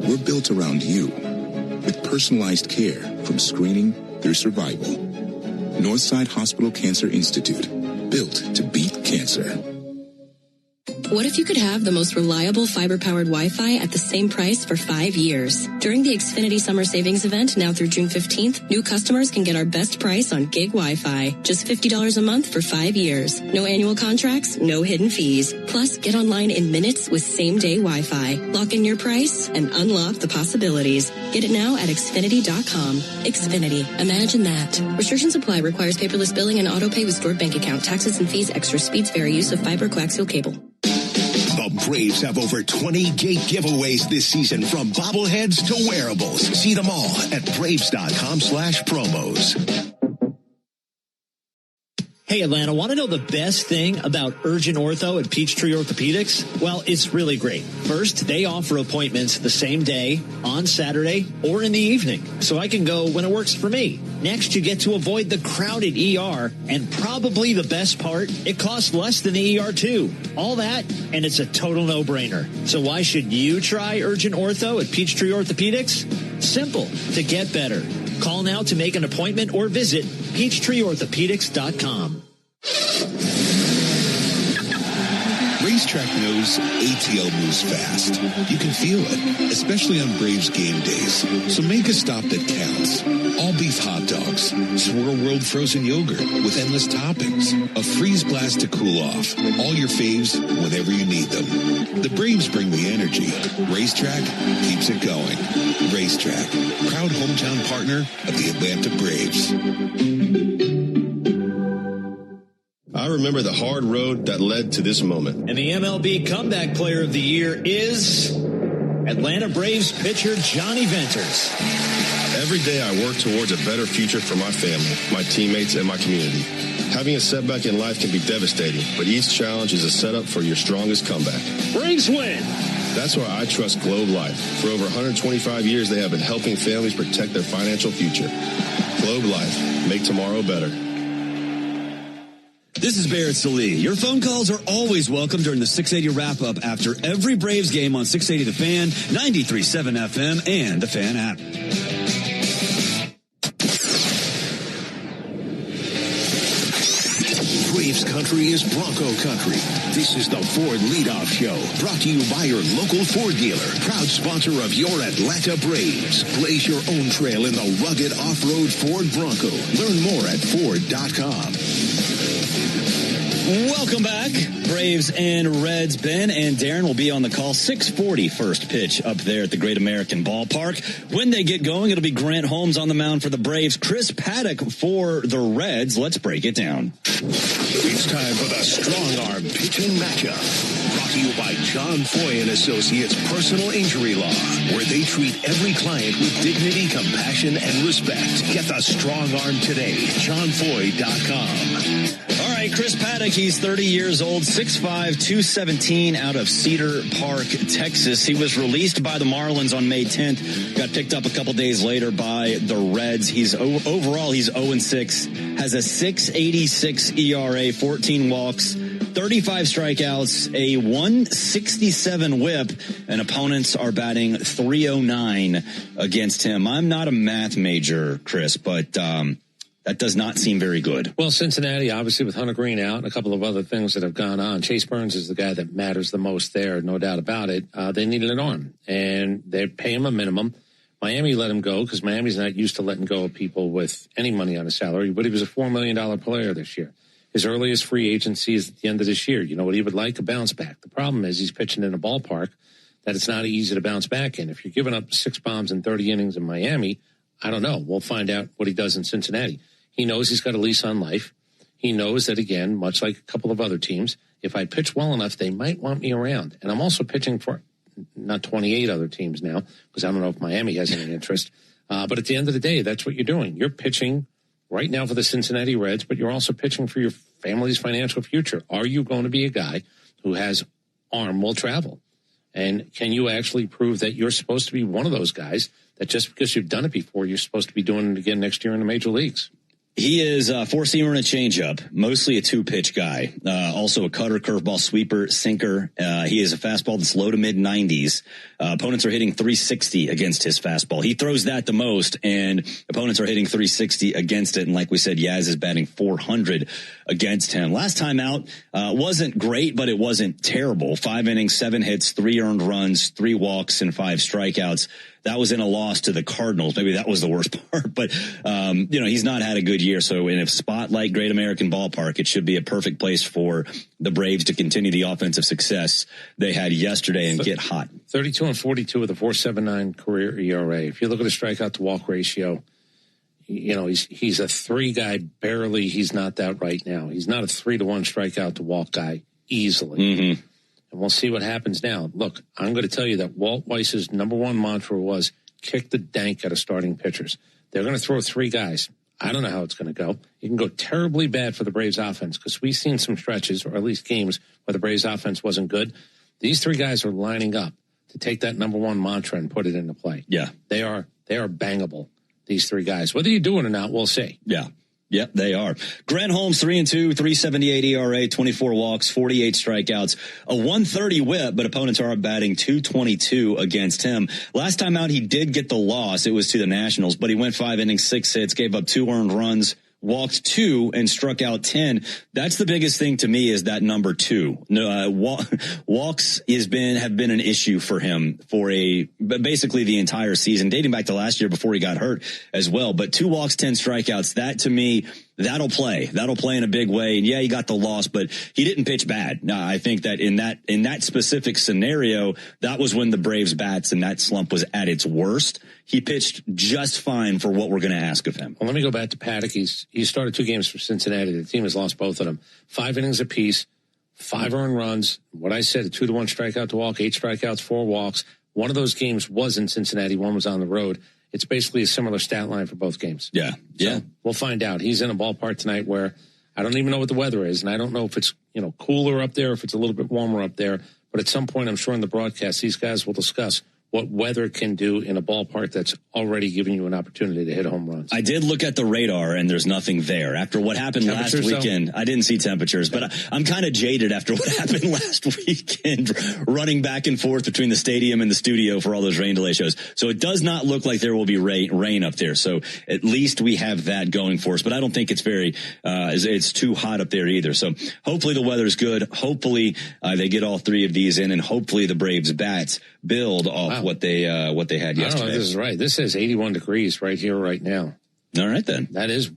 We're built around you with personalized care from screening through survival. Northside Hospital Cancer Institute, built to beat cancer. What if you could have the most reliable fiber-powered Wi-Fi at the same price for 5 years? During the Xfinity Summer Savings Event, now through June 15th, new customers can get our best price on gig Wi-Fi. Just $50 a month for 5 years. No annual contracts, no hidden fees. Plus, get online in minutes with same-day Wi-Fi. Lock in your price and unlock the possibilities. Get it now at Xfinity.com. Xfinity. Imagine that. Restrictions apply. Requires paperless billing and auto pay with stored bank account. Taxes and fees. Extra speeds vary. Use of fiber coaxial cable. The Braves have over 20 gate giveaways this season, from bobbleheads to wearables. See them all at Braves.com/promos. Hey, Atlanta, want to know the best thing about Urgent Ortho at Peachtree Orthopedics? Well, it's really great. First, they offer appointments the same day, on Saturday, or in the evening, so I can go when it works for me. Next, you get to avoid the crowded ER, and probably the best part, it costs less than the ER too. All that, and it's a total no-brainer. So why should you try Urgent Ortho at Peachtree Orthopedics? Simple. To get better. Call now to make an appointment or visit PeachtreeOrthopedics.com. Racetrack knows ATL moves fast. You can feel it, especially on Braves game days. So make a stop that counts. All beef hot dogs, Swirl World frozen yogurt with endless toppings, a freeze blast to cool off. All your faves whenever you need them. The Braves bring the energy. Racetrack keeps it going. Racetrack, proud hometown partner of the Atlanta Braves. I remember the hard road that led to this moment. And the MLB Comeback Player of the Year is Atlanta Braves pitcher Johnny Venters. Every day I work towards a better future for my family, my teammates, and my community. Having a setback in life can be devastating, but each challenge is a setup for your strongest comeback. Braves win! That's why I trust Globe Life. For over 125 years, they have been helping families protect their financial future. Globe Life. Make tomorrow better. This is Barrett Salee. Your phone calls are always welcome during the 680 wrap-up after every Braves game on 680 The Fan, 93.7 FM, and the Fan app. Braves country is Bronco country. This is the Ford Leadoff Show, brought to you by your local Ford dealer, proud sponsor of your Atlanta Braves. Blaze your own trail in the rugged off-road Ford Bronco. Learn more at Ford.com. Welcome back. Braves and Reds. Ben and Darren will be on the call. 6:40 first pitch up there at the Great American Ballpark. When they get going, it'll be Grant Holmes on the mound for the Braves, Chris Paddock for the Reds. Let's break it down. It's time for the Strong Arm Pitching Matchup. Brought to you by John Foy and Associates Personal Injury Law, where they treat every client with dignity, compassion, and respect. Get the Strong Arm today. JohnFoy.com. All right, Chris Paddock, he's 30 years old, 6'5", 217 out of Cedar Park, Texas. He was released by the Marlins on May 10th, got picked up a couple days later by the Reds. Overall, he's 0-6, has a 6.86 ERA, 14 walks, 35 strikeouts, a 167 whip, and opponents are batting .309 against him. I'm not a math major, Chris, but that does not seem very good. Well, Cincinnati, obviously, with Hunter Green out and a couple of other things that have gone on. Chase Burns is the guy that matters the most there, no doubt about it. They needed an arm, and they pay him a minimum. Miami let him go because Miami's not used to letting go of people with any money on his salary, but he was a $4 million player this year. His earliest free agency is at the end of this year. You know what he would like? A bounce back. The problem is he's pitching in a ballpark that it's not easy to bounce back in. If you're giving up 6 bombs in 30 innings in Miami, I don't know. We'll find out what he does in Cincinnati. He knows he's got a lease on life. He knows that, again, much like a couple of other teams, if I pitch well enough, they might want me around. And I'm also pitching for not 28 other teams now because I don't know if Miami has any interest. But at the end of the day, that's what you're doing. You're pitching right now for the Cincinnati Reds, but you're also pitching for your family's financial future. Are you going to be a guy who has arm will travel? And can you actually prove that you're supposed to be one of those guys that just because you've done it before, you're supposed to be doing it again next year in the major leagues? He is a four-seamer and a changeup, mostly a two-pitch guy. Also a cutter, curveball, sweeper, sinker. He is a fastball that's low to mid-90s. Opponents are hitting 360 against his fastball. He throws that the most, and opponents are hitting 360 against it. And like we said, Yaz is batting 400 against him. Last time out wasn't great, but it wasn't terrible. 5 innings, 7 hits, 3 earned runs, 3 walks, and 5 strikeouts. That was in a loss to the Cardinals. Maybe that was the worst part, but, he's not had a good year. So in a spot like Great American Ballpark, it should be a perfect place for the Braves to continue the offensive success they had yesterday and get hot. 32 and 42 with a 4.79 career ERA. If you look at the strikeout to walk ratio, he's a 3 guy barely. He's not that right now. He's not a 3-to-1 strikeout to walk guy easily. Mm-hmm. And we'll see what happens now. Look, I'm going to tell you that Walt Weiss's number one mantra was kick the dank out of starting pitchers. They're going to throw 3 guys. I don't know how it's going to go. It can go terribly bad for the Braves offense because we've seen some stretches, or at least games, where the Braves offense wasn't good. These 3 guys are lining up to take that number one mantra and put it into play. Yeah. They are bangable, these 3 guys. Whether you do it or not, we'll see. Yeah. Yep, they are. Grant Holmes, 3-2, 3.78 ERA, 24 walks, 48 strikeouts, a 130 whip, but opponents are batting .222 against him. Last time out, he did get the loss. It was to the Nationals, but he went 5 innings, 6 hits, gave up 2 earned runs, walked 2, and struck out 10. That's the biggest thing to me is that number 2. Walks have been an issue for him for basically the entire season, dating back to last year before he got hurt as well. But 2 walks, 10 strikeouts, that to me, that'll play in a big way. And yeah, he got the loss, but he didn't pitch bad. No, I think that in that specific scenario, that was when the Braves bats and that slump was at its worst. He pitched just fine for what we're going to ask of him. Well, let me go back to Paddock. He started 2 games for Cincinnati. The team has lost both of them. 5 innings apiece, 5 earned runs. What I said, a 2-to-1 strikeout to walk, 8 strikeouts, 4 walks. One of those games was in Cincinnati. One was on the road. It's basically a similar stat line for both games. Yeah. Yeah. So we'll find out. He's in a ballpark tonight where I don't even know what the weather is. And I don't know if it's, cooler up there, if it's a little bit warmer up there. But at some point, I'm sure in the broadcast, these guys will discuss what weather can do in a ballpark that's already giving you an opportunity to hit home runs. I did look at the radar, and there's nothing there. After what happened last weekend, I didn't see temperatures, but I'm kind of jaded after what happened last weekend, running back and forth between the stadium and the studio for all those rain delay shows. So it does not look like there will be rain up there. So at least we have that going for us, but I don't think it's it's too hot up there either. So hopefully the weather's good. Hopefully they get all 3 of these in, and hopefully the Braves bats build off what they had yesterday. I don't know if this is right. This says 81 degrees right here, right now. All right, then. That is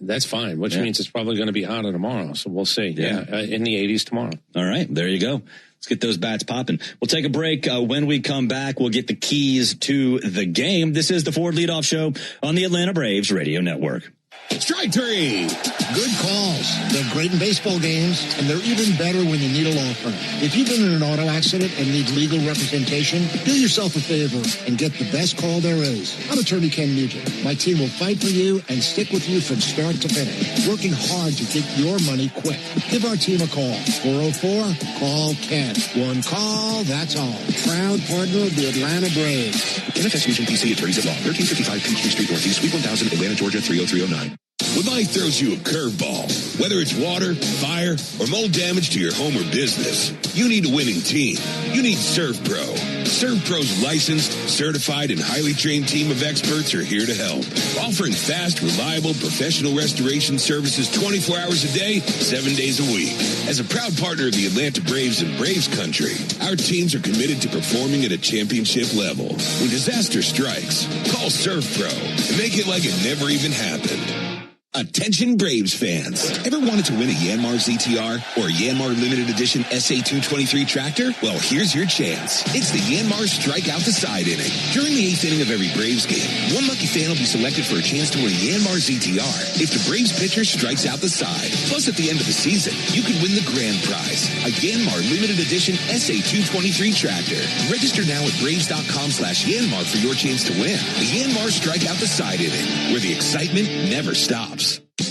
that's fine, which means it's probably going to be hotter tomorrow. So we'll see. In the 80s tomorrow. All right, there you go. Let's get those bats popping. We'll take a break. When we come back, we'll get the keys to the game. This is the Ford Leadoff Show on the Atlanta Braves Radio Network. Strike three. Good calls. They're great in baseball games, and they're even better when you need a law firm. If you've been in an auto accident and need legal representation, do yourself a favor and get the best call there is. I'm attorney Ken Nugent. My team will fight for you and stick with you from start to finish, working hard to get your money quick. Give our team a call. 404-CALL-KEN. One call, that's all. Proud partner of the Atlanta Braves. NFS Nugent PC, attorneys at law. 1355 Peachtree Street Northeast, Suite 1000, Atlanta, Georgia 30309. When life throws you a curveball, whether it's water, fire, or mold damage to your home or business, you need a winning team. You need ServPro. ServPro's licensed, certified, and highly trained team of experts are here to help, offering fast, reliable, professional restoration services 24 hours a day, 7 days a week. As a proud partner of the Atlanta Braves and Braves Country, our teams are committed to performing at a championship level. When disaster strikes, call ServPro and make it like it never even happened. Attention Braves fans. Ever wanted to win a Yanmar ZTR or a Yanmar Limited Edition SA223 tractor? Well, here's your chance. It's the Yanmar Strike Out the Side inning. During the 8th inning of every Braves game, one lucky fan will be selected for a chance to win a Yanmar ZTR if the Braves pitcher strikes out the side. Plus, at the end of the season, you can win the grand prize, a Yanmar Limited Edition SA223 tractor. Register now at Braves.com/Yanmar for your chance to win. The Yanmar Strike Out the Side inning, where the excitement never stops.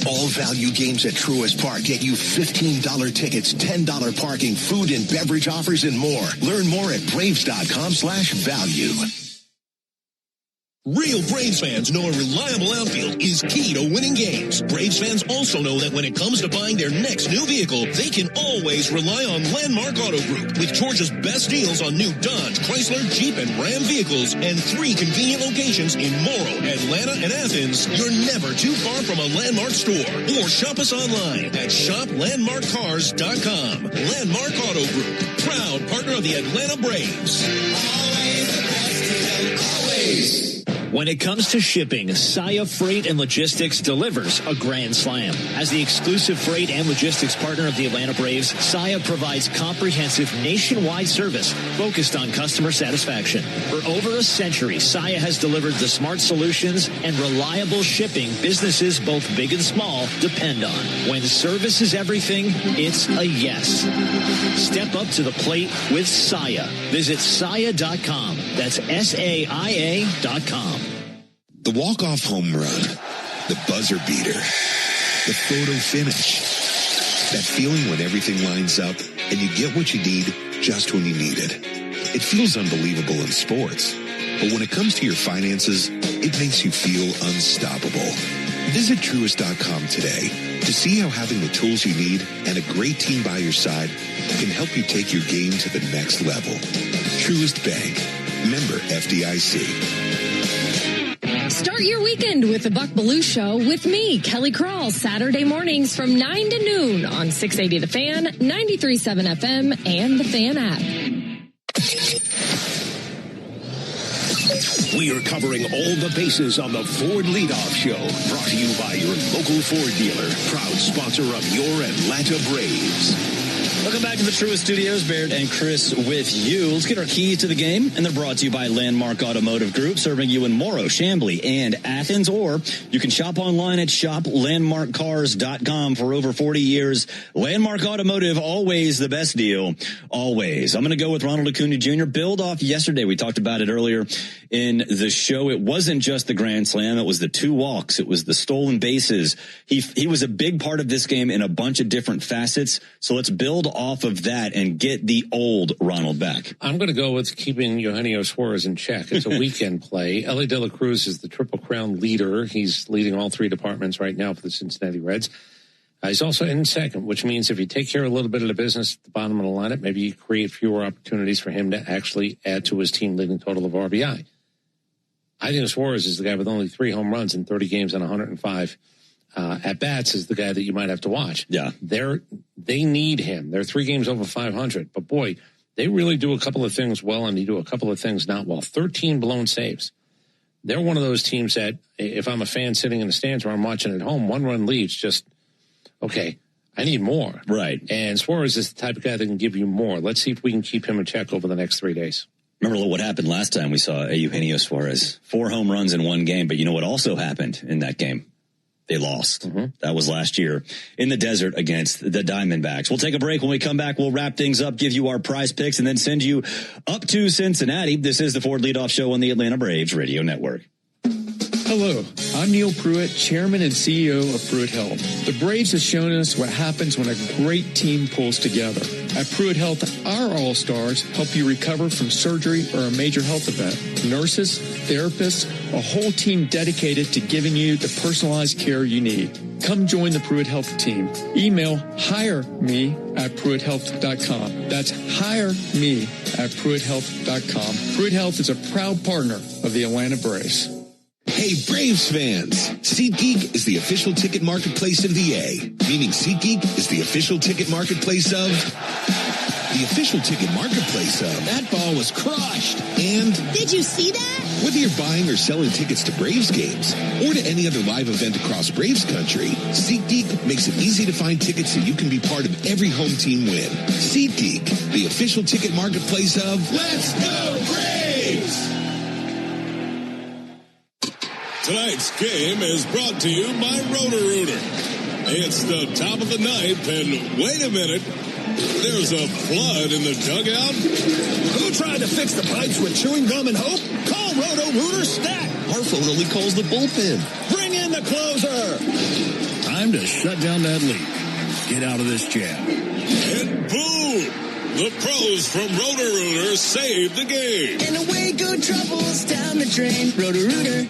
All value games at Truist Park get you $15 tickets, $10 parking, food and beverage offers, and more. Learn more at Braves.com/value. Real Braves fans know a reliable outfield is key to winning games. Braves fans also know that when it comes to buying their next new vehicle, they can always rely on Landmark Auto Group. With Georgia's best deals on new Dodge, Chrysler, Jeep, and Ram vehicles, and 3 convenient locations in Morrow, Atlanta, and Athens, you're never too far from a Landmark store. Or shop us online at shoplandmarkcars.com. Landmark Auto Group, proud partner of the Atlanta Braves. Always the best deal, always. When it comes to shipping, Saia Freight and Logistics delivers a grand slam. As the exclusive freight and logistics partner of the Atlanta Braves, Saia provides comprehensive nationwide service focused on customer satisfaction. For over a century, Saia has delivered the smart solutions and reliable shipping businesses both big and small depend on. When service is everything, it's a yes. Step up to the plate with Saia. Visit Saia.com. That's SAIA.com. The walk-off home run, the buzzer beater, the photo finish. That feeling when everything lines up and you get what you need just when you need it. It feels unbelievable in sports, but when it comes to your finances, it makes you feel unstoppable. Visit Truist.com today to see how having the tools you need and a great team by your side can help you take your game to the next level. Truist Bank, member FDIC. Start your weekend with the Buck Belue Show with me, Kelly Krall, Saturday mornings from 9 to noon on 680 The Fan, 93.7 FM, and the Fan app. We are covering all the bases on the Ford Leadoff Show, brought to you by your local Ford dealer, proud sponsor of your Atlanta Braves. Welcome back to the Truist Studios. Baird and Chris with you. Let's get our keys to the game, and they're brought to you by Landmark Automotive Group, serving you in Morrow, Chamblee, and Athens. Or you can shop online at shoplandmarkcars.com. For over 40 years. Landmark Automotive, always the best deal, always. I'm going to go with Ronald Acuna Jr. Build off yesterday. We talked about it earlier in the show. It wasn't just the grand slam. It was the 2 walks. It was the stolen bases. He was a big part of this game in a bunch of different facets. So let's build off of that and get the old Ronald back. I'm going to go with keeping Eugenio Suarez in check. It's a weekend play. Ellie De La Cruz is the Triple Crown leader. He's leading all 3 departments right now for the Cincinnati Reds. He's also in second, which means if you take care of a little bit of the business at the bottom of the lineup, maybe you create fewer opportunities for him to actually add to his team leading total of RBI. I think Suarez is the guy with only 3 home runs in 30 games and 105 at-bats is the guy that you might have to watch. Yeah. They need him. They're 3 games over 500. But, boy, they really do a couple of things well, and they do a couple of things not well. 13 blown saves. they're one of those teams that if I'm a fan sitting in the stands or I'm watching at home, 1 run leads just, okay, I need more. Right. And Suarez is the type of guy that can give you more. Let's see if we can keep him in check over the next 3 days. Remember what happened last time we saw Eugenio Suarez? 4 home runs in 1 game, but you know what also happened in that game? They lost. That was last year in the desert against the Diamondbacks. We'll take a break. When we come back, we'll wrap things up, give you our prize picks, and then send you up to Cincinnati. This is the Ford Leadoff Show on the Atlanta Braves Radio Network. Hello, I'm Neil Pruitt, Chairman and CEO of Pruitt Health. The Braves have shown us what happens when a great team pulls together. At Pruitt Health, our All-Stars help you recover from surgery or a major health event. Nurses, therapists, a whole team dedicated to giving you the personalized care you need. Come join the Pruitt Health team. Email hireme@pruitthealth.com. That's hireme@pruitthealth.com. Pruitt Health is a proud partner of the Atlanta Braves. Hey, Braves fans! SeatGeek is the official ticket marketplace of the A, meaning SeatGeek is the official ticket marketplace of... the official ticket marketplace of... That ball was crushed. And... Did you see that? Whether you're buying or selling tickets to Braves games or to any other live event across Braves country, SeatGeek makes it easy to find tickets so you can be part of every home team win. SeatGeek, the official ticket marketplace of... Let's go Braves! Tonight's game is brought to you by Roto-Rooter. It's the top of the ninth, and wait a minute, there's a flood in the dugout. Who tried to fix the pipes with chewing gum and hope? Call Roto-Rooter Stat. Our phone only calls the bullpen. Bring in the closer. Time to shut down that leak. Get out of this jam. And boom! The pros from Roto-Rooter saved the game. And away go troubles down the drain. Roto-Rooter.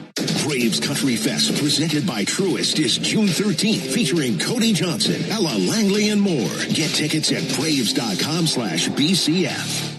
Braves Country Fest, presented by Truist, is June 13th, featuring Cody Johnson, Ella Langley, and more. Get tickets at braves.com/BCF.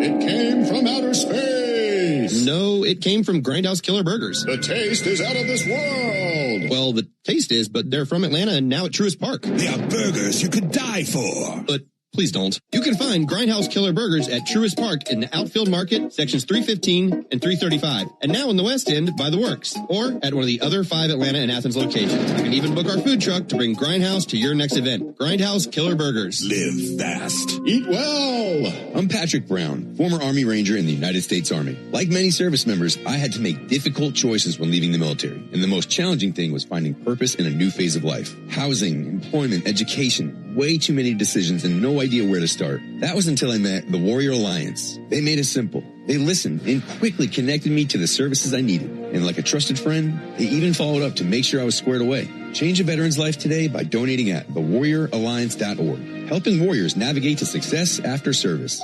It came from outer space. No, it came from Grindhouse Killer Burgers. The taste is out of this world. Well, the taste is, but they're from Atlanta and now at Truist Park. They are burgers you could die for. But please don't. You can find Grindhouse Killer Burgers at Truist Park in the Outfield Market, sections 315 and 335. And now in the West End by the Works, or at one of the other 5 Atlanta and Athens locations. You can even book our food truck to bring Grindhouse to your next event. Grindhouse Killer Burgers. Live fast. Eat well. I'm Patrick Brown, former Army Ranger in the United States Army. Like many service members, I had to make difficult choices when leaving the military. And the most challenging thing was finding purpose in a new phase of life. Housing, employment, education, way too many decisions and no idea where to start. That was until I met the Warrior Alliance. They made it simple. They listened and quickly connected me to the services I needed. And like a trusted friend, they even followed up to make sure I was squared away. Change a veteran's life today by donating at thewarrioralliance.org. Helping warriors navigate to success after service.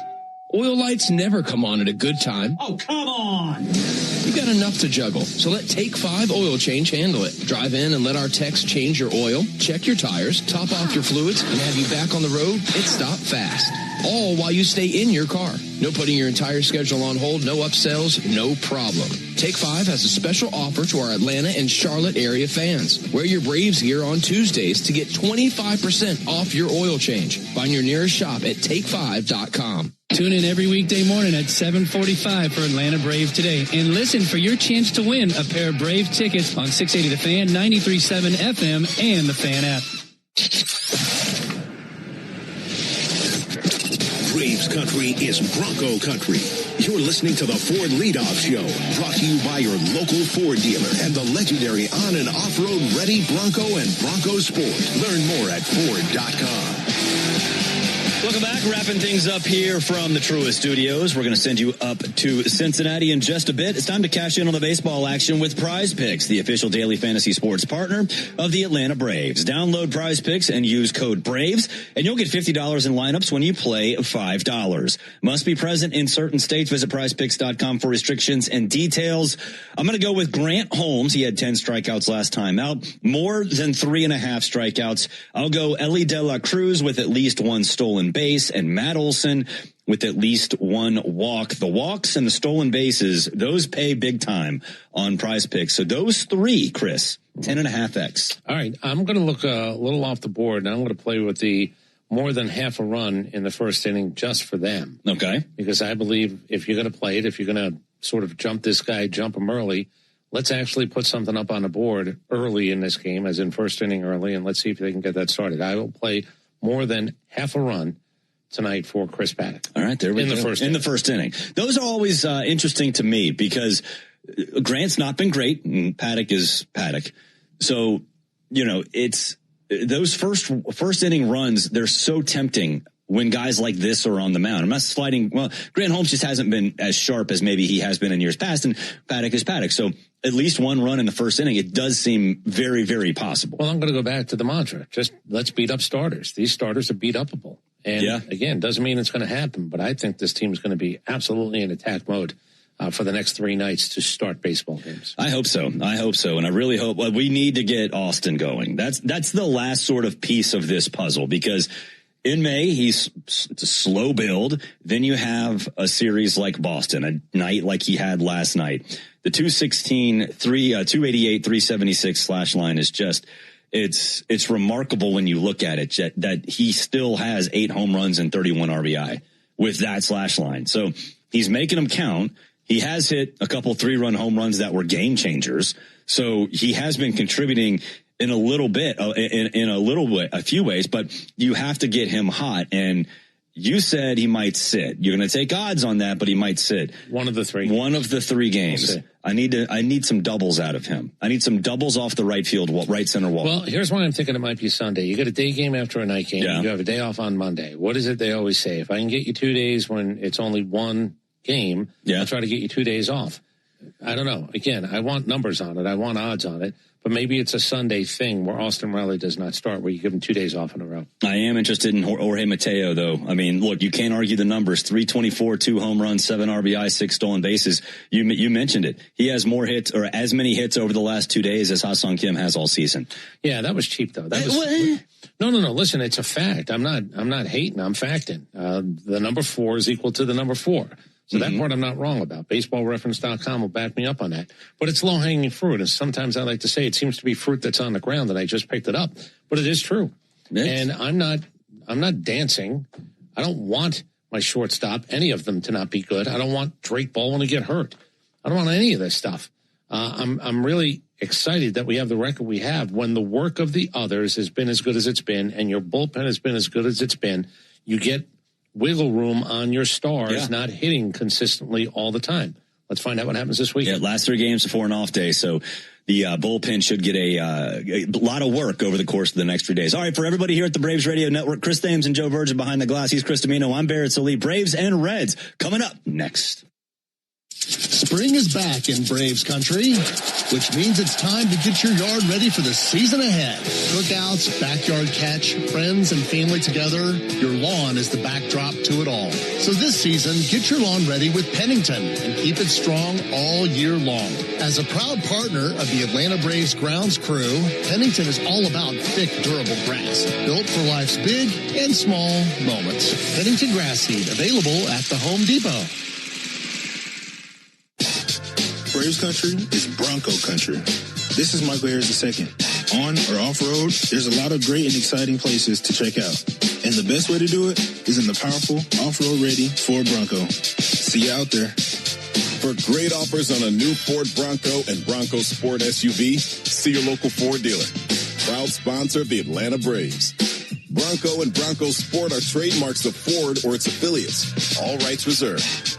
Oil lights never come on at a good time. Oh, come on. You got enough to juggle, so let Take 5 Oil Change handle it. Drive in and let our techs change your oil, check your tires, top off your fluids, and have you back on the road and stop fast. All while you stay in your car. No putting your entire schedule on hold, no upsells, no problem. Take 5 has a special offer to our Atlanta and Charlotte area fans. Wear your Braves gear on Tuesdays to get 25% off your oil change. Find your nearest shop at take5.com. Tune in every weekday morning at 7:45 for Atlanta Brave Today. And listen for your chance to win a pair of Brave tickets on 680 The Fan, 93.7 FM, and the Fan app. Braves country is Bronco country. You're listening to the Ford Leadoff Show, brought to you by your local Ford dealer and the legendary on- and off-road ready Bronco and Bronco Sport. Learn more at Ford.com. Welcome back. Wrapping things up here from the Truist Studios. We're going to send you up to Cincinnati in just a bit. It's time to cash in on the baseball action with Prize Picks, the official daily fantasy sports partner of the Atlanta Braves. Download Prize Picks and use code BRAVES, and you'll get $50 in lineups when you play $5. Must be present in certain states. Visit prizepicks.com for restrictions and details. I'm going to go with Grant Holmes. He had 10 strikeouts last time out. More than 3.5 strikeouts. I'll go Ellie De La Cruz with at least 1 stolen base, and Matt Olson with at least 1 walk. The walks and the stolen bases, those pay big time on Prize Picks. So those 3, Chris, 10.5x. All right. I'm going to look a little off the board, and I'm going to play with the more than half a run in the first inning just for them. Okay. Because I believe if you're going to play it, if you're going to sort of jump this guy, jump him early. Let's actually put something up on the board early in this game, as in first inning early, and let's see if they can get that started. I will play more than half a run tonight for Chris Paddack. All right, there we go. In the first inning. Those are always interesting to me because Grant's not been great, and Paddack is Paddack. So, it's those first inning runs, they're so tempting when guys like this are on the mound. I'm not sliding. Well, Grant Holmes just hasn't been as sharp as maybe he has been in years past, and Paddack is Paddack. So at least one run in the first inning, it does seem very, very possible. Well, I'm going to go back to the mantra. Just let's beat up starters. These starters are beat upable. And again, doesn't mean it's going to happen, but I think this team is going to be absolutely in attack mode for the next 3 nights to start baseball games. I hope so. And I really hope we need to get Austin going. That's the last sort of piece of this puzzle, because in May, it's a slow build. Then you have a series like Boston, a night like he had last night. The 288, 376 slash line is just, it's remarkable when you look at it that he still has 8 home runs and 31 RBI with that slash line. So he's making them count. He has hit a couple 3-run home runs that were game changers. So he has been contributing in a little bit, a few ways, but you have to get him hot. And you said he might sit. You're going to take odds on that, but he might sit. One of the 3 games. We'll I need some doubles out of him. I need some doubles off the right center wall. Well, here's why I'm thinking it might be Sunday. You get a day game after a night game. Yeah. You have a day off on Monday. What is it they always say? If I can get you 2 days when it's only one game, I'll try to get you 2 days off. I don't know. Again, I want numbers on it. I want odds on it. But maybe it's a Sunday thing where Austin Riley does not start, where you give him 2 days off in a row. I am interested in Jorge Mateo, though. I mean, look, you can't argue the numbers. 324, 2 home runs, 7 RBI, 6 stolen bases. You mentioned it. He has more hits, or as many hits over the last 2 days as Ha-Seong Kim has all season. Yeah, that was cheap, though. No. Listen, it's a fact. I'm not hating. I'm facting. The number 4 is equal to the number 4. So that part I'm not wrong about. BaseballReference.com will back me up on that. But it's low-hanging fruit. And sometimes I like to say it seems to be fruit that's on the ground and I just picked it up. But it is true. And I'm not dancing. I don't want my shortstop, any of them, to not be good. I don't want Drake Baldwin to get hurt. I don't want any of this stuff. I'm really excited that we have the record we have when the work of the others has been as good as it's been and your bullpen has been as good as it's been. You get wiggle room on your stars not hitting consistently all the time. Let's find out what happens this week. Yeah, last 3 games before an off day, so the bullpen should get a lot of work over the course of the next few days. All right, for everybody here at the Braves Radio Network, Chris Thames and Joe Virgin behind the glass. He's Chris Domino. I'm Barrett Sallee. Braves and Reds coming up next. Spring is back in Braves country, which means it's time to get your yard ready for the season ahead. Cookouts, backyard catch, friends and family together, your lawn is the backdrop to it all. So this season, get your lawn ready with Pennington and keep it strong all year long. As a proud partner of the Atlanta Braves grounds crew, Pennington is all about thick, durable grass, built for life's big and small moments. Pennington grass seed, available at the Home Depot. Braves country is Bronco country. This is Michael Harris II. On or off-road, there's a lot of great and exciting places to check out. And the best way to do it is in the powerful off-road ready Ford Bronco. See you out there. For great offers on a new Ford Bronco and Bronco Sport SUV, see your local Ford dealer. Proud sponsor of the Atlanta Braves. Bronco and Bronco Sport are trademarks of Ford or its affiliates. All rights reserved.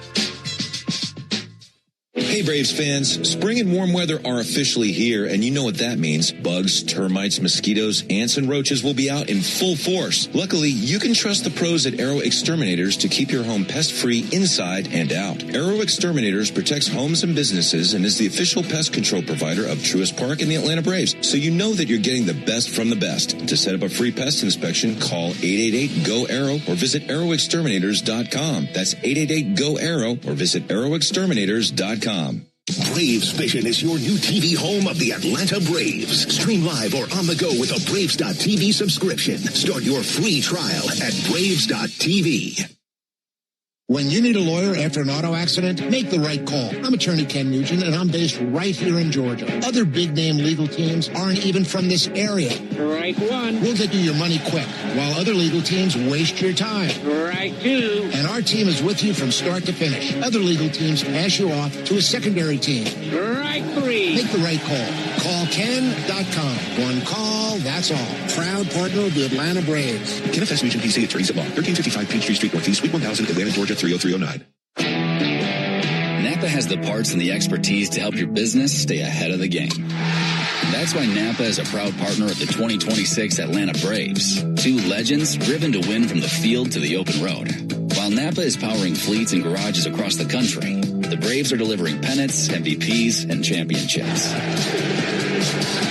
Hey Braves fans, spring and warm weather are officially here, and you know what that means. Bugs, termites, mosquitoes, ants, and roaches will be out in full force. Luckily, you can trust the pros at Arrow Exterminators to keep your home pest-free inside and out. Arrow Exterminators protects homes and businesses and is the official pest control provider of Truist Park and the Atlanta Braves, so you know that you're getting the best from the best. To set up a free pest inspection, call 888-GO-ARROW or visit arrowexterminators.com. That's 888-GO-ARROW or visit arrowexterminators.com. Braves Vision is your new TV home of the Atlanta Braves. Stream live or on the go with a Braves.TV subscription. Start your free trial at Braves.TV. When you need a lawyer after an auto accident, make the right call. I'm attorney Ken Nugent, and I'm based right here in Georgia. Other big-name legal teams aren't even from this area. Right one. We'll get you your money quick, while other legal teams waste your time. Right two. And our team is with you from start to finish. Other legal teams pass you off to a secondary team. Right three. Make the right call. Call Ken.com. One call, that's all. Proud partner of the Atlanta Braves. Kenneth S. Nugent, PC, Attorneys at Law, 1355 Peachtree Street Northeast, Suite 1000, Atlanta, Georgia, 30309. Napa has the parts and the expertise to help your business stay ahead of the game. That's why Napa is a proud partner of the 2026 Atlanta Braves. Two legends driven to win from the field to the open road. While Napa is powering fleets and garages across the country, the Braves are delivering pennants, MVPs, and championships.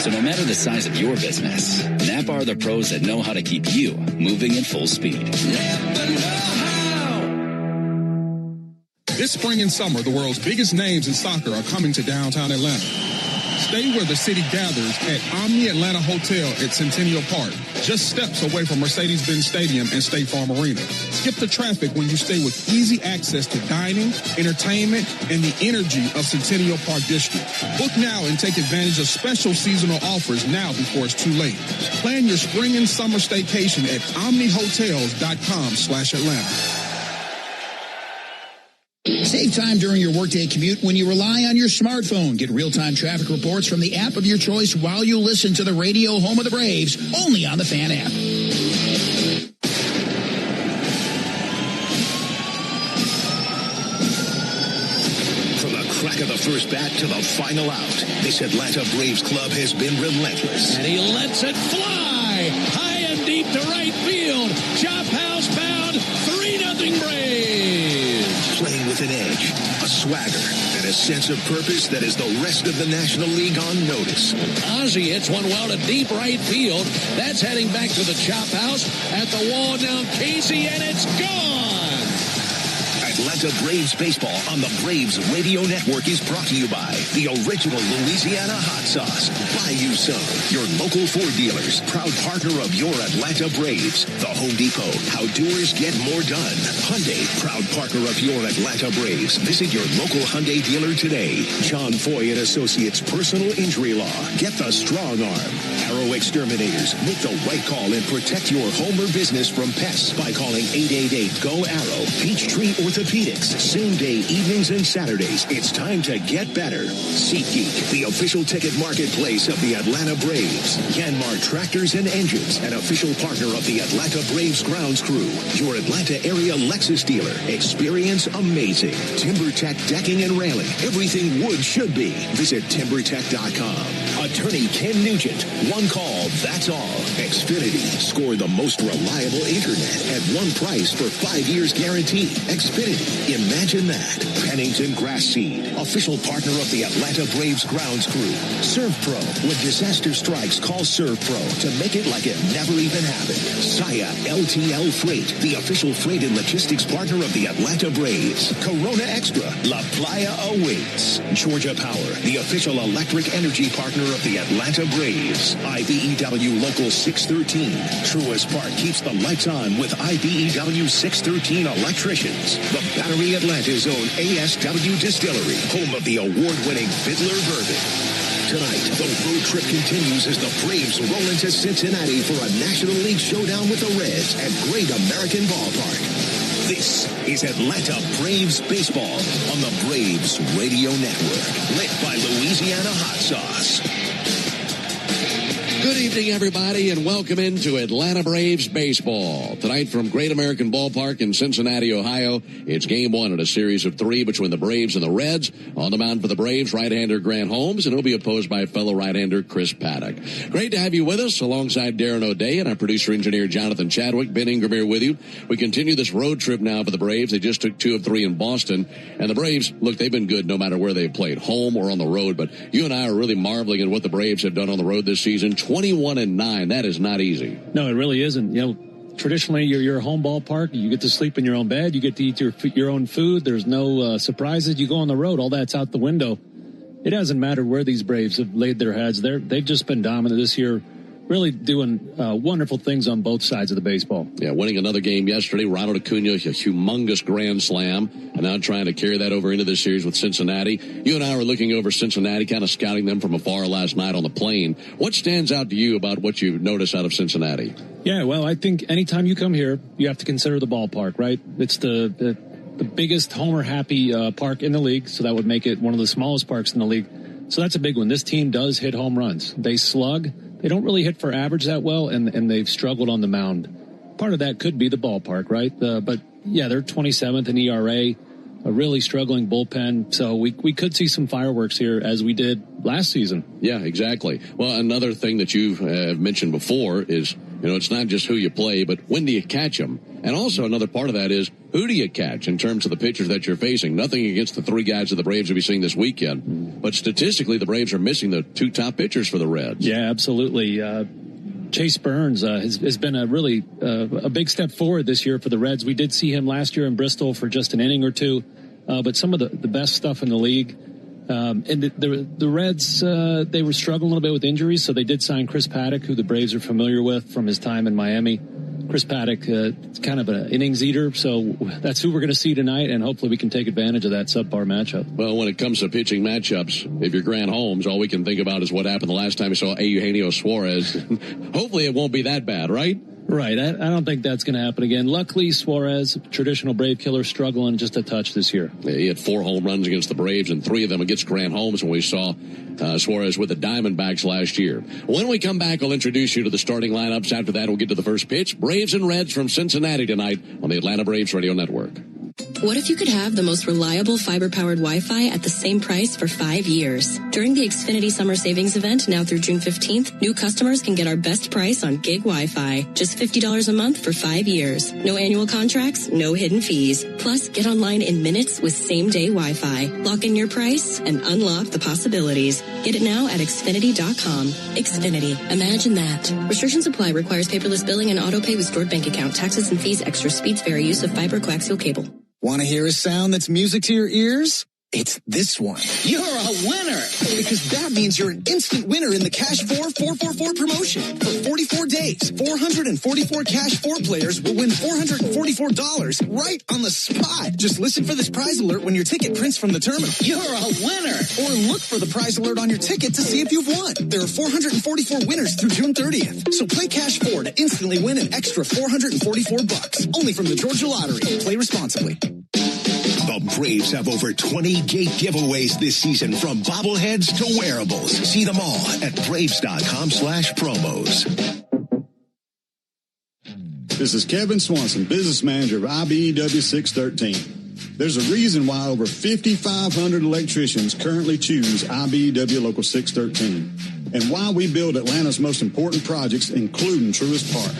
So no matter the size of your business, Napa are the pros that know how to keep you moving at full speed. Napa know-how. This spring and summer, the world's biggest names in soccer are coming to downtown Atlanta. Stay where the city gathers at Omni Atlanta Hotel at Centennial Park, just steps away from Mercedes-Benz Stadium and State Farm Arena. Skip the traffic when you stay with easy access to dining, entertainment, and the energy of Centennial Park District. Book now and take advantage of special seasonal offers now before it's too late. Plan your spring and summer staycation at omnihotels.com/Atlanta. Save time during your workday commute when you rely on your smartphone. Get real-time traffic reports from the app of your choice while you listen to the radio home of the Braves, only on the Fan app. From the crack of the first bat to the final out, this Atlanta Braves club has been relentless. And he lets it fly high and deep to right field. Chop house bound, 3-0 Braves. Playing with an edge, a swagger, and a sense of purpose that is the rest of the National League on notice. Ozzie hits one well to deep right field. That's heading back to the chop house. At the wall now, Casey, and it's gone. Atlanta Braves baseball on the Braves Radio Network is brought to you by the original Louisiana hot sauce. Buy you some. Your local Ford dealers, proud partner of your Atlanta Braves. The Home Depot, how doers get more done. Hyundai, proud partner of your Atlanta Braves. Visit your local Hyundai dealer today. John Foy and Associates Personal Injury Law. Get the strong arm. Arrow Exterminators. Make the right call and protect your home or business from pests by calling 888-GO-ARROW. Peachtree Orthopedics. Same day evenings and Saturdays. It's time to get better. SeatGeek, the official ticket marketplace of the Atlanta Braves. Yanmar Tractors and Engines, an official partner of the Atlanta Braves grounds crew. Your Atlanta area Lexus dealer. Experience amazing. TimberTech decking and railing. Everything wood should be. Visit TimberTech.com. Attorney Ken Nugent. One call, that's all. Xfinity. Score the most reliable internet at one price for 5 years guaranteed. Xfinity. Imagine that. Pennington Grass Seed. Official partner of the Atlanta Braves grounds crew. ServPro. When disaster strikes, call ServPro to make it like it never even happened. Saya LTL Freight. The official freight and logistics partner of the Atlanta Braves. Corona Extra. La Playa awaits. Georgia Power. The official electric energy partner of the Atlanta Braves. IBEW Local 613. Truist Park keeps the lights on with IBEW 613 electricians. The Battery Atlanta's own ASW Distillery, home of the award-winning Fiddler Bourbon. Tonight, the road trip continues as the Braves roll into Cincinnati for a National League showdown with the Reds at Great American Ballpark. This is Atlanta Braves baseball on the Braves Radio Network, lit by Louisiana Hot Sauce. Good evening, everybody, and welcome into Atlanta Braves baseball. Tonight from Great American Ballpark in Cincinnati, Ohio, it's game one in a series of three between the Braves and the Reds. On the mound for the Braves, right-hander Grant Holmes, and he'll be opposed by fellow right-hander Chris Paddock. Great to have you with us, alongside Darren O'Day and our producer-engineer Jonathan Chadwick. Ben Ingram here with you. We continue this road trip now for the Braves. They just took 2 of 3 in Boston, and the Braves, look, they've been good no matter where they've played, home or on the road, but you and I are really marveling at what the Braves have done on the road this season. 21-9. That is not easy. No, it really isn't. You know, traditionally, you're a home ballpark. You get to sleep in your own bed. You get to eat your own food. There's no surprises. You go on the road. All that's out the window. It doesn't matter where these Braves have laid their heads. They've just been dominant this year. really doing wonderful things on both sides of the baseball. Yeah, winning another game yesterday. Ronald Acuna, a humongous grand slam, and now trying to carry that over into this series with Cincinnati. You and I were looking over Cincinnati, kind of scouting them from afar last night on the plane. What stands out to you about what you've noticed out of Cincinnati? Yeah, well, I think anytime you come here, you have to consider the ballpark, right? It's the biggest homer-happy park in the league, so that would make it one of the smallest parks in the league. So that's a big one. This team does hit home runs. They slug. They don't really hit for average that well, and they've struggled on the mound. Part of that could be the ballpark, right? But, yeah, they're 27th in ERA, a really struggling bullpen. So we could see some fireworks here as we did last season. Yeah, exactly. Well, another thing that you've mentioned before is, it's not just who you play, but when do you catch them? And also another part of that is, who do you catch in terms of the pitchers that you're facing? Nothing against the three guys that the Braves will be seeing this weekend. But statistically, the Braves are missing the two top pitchers for the Reds. Yeah, absolutely. Chase Burns has been a really a big step forward this year for the Reds. We did see him last year in Bristol for just an inning or two, but some of the best stuff in the league. And the Reds, they were struggling a little bit with injuries, so they did sign Chris Paddock, who the Braves are familiar with from his time in Miami. Chris Paddock, kind of an innings eater, so that's who we're going to see tonight, and hopefully we can take advantage of that subpar matchup. Well, when it comes to pitching matchups, if you're Grant Holmes, all we can think about is what happened the last time we saw Eugenio Suarez. Hopefully it won't be that bad, right? Right. I don't think that's going to happen again. Luckily, Suarez, traditional Brave killer, struggling just a touch this year. Yeah, he had 4 home runs against the Braves and 3 of them against Grant Holmes when we saw Suarez with the Diamondbacks last year. When we come back, I'll introduce you to the starting lineups. After that, we'll get to the first pitch. Braves and Reds from Cincinnati tonight on the Atlanta Braves Radio Network. What if you could have the most reliable fiber-powered Wi-Fi at the same price for 5 years? During the Xfinity Summer Savings Event, now through June 15th, new customers can get our best price on gig Wi-Fi. Just $50 a month for 5 years. No annual contracts, no hidden fees. Plus, get online in minutes with same-day Wi-Fi. Lock in your price and unlock the possibilities. Get it now at Xfinity.com. Xfinity. Imagine that. Restrictions apply. Requires paperless billing and auto-pay with stored bank account. Taxes and fees. Extra speeds vary. Use of fiber coaxial cable. Want to hear a sound that's music to your ears? It's this one. You're a winner! Because that means you're an instant winner in the Cash 4 444 promotion. For 44 days, 444 Cash 4 players will win $444 right on the spot. Just listen for this prize alert when your ticket prints from the terminal. You're a winner! Or look for the prize alert on your ticket to see if you've won. There are 444 winners through June 30th. So play Cash 4 to instantly win an extra $444. Only from the Georgia Lottery. Play responsibly. The Braves have over 20 gate giveaways this season, from bobbleheads to wearables. See them all at Braves.com/promos. This is Kevin Swanson, business manager of IBEW 613. There's a reason why over 5,500 electricians currently choose IBEW Local 613, and why we build Atlanta's most important projects, including Truist Park.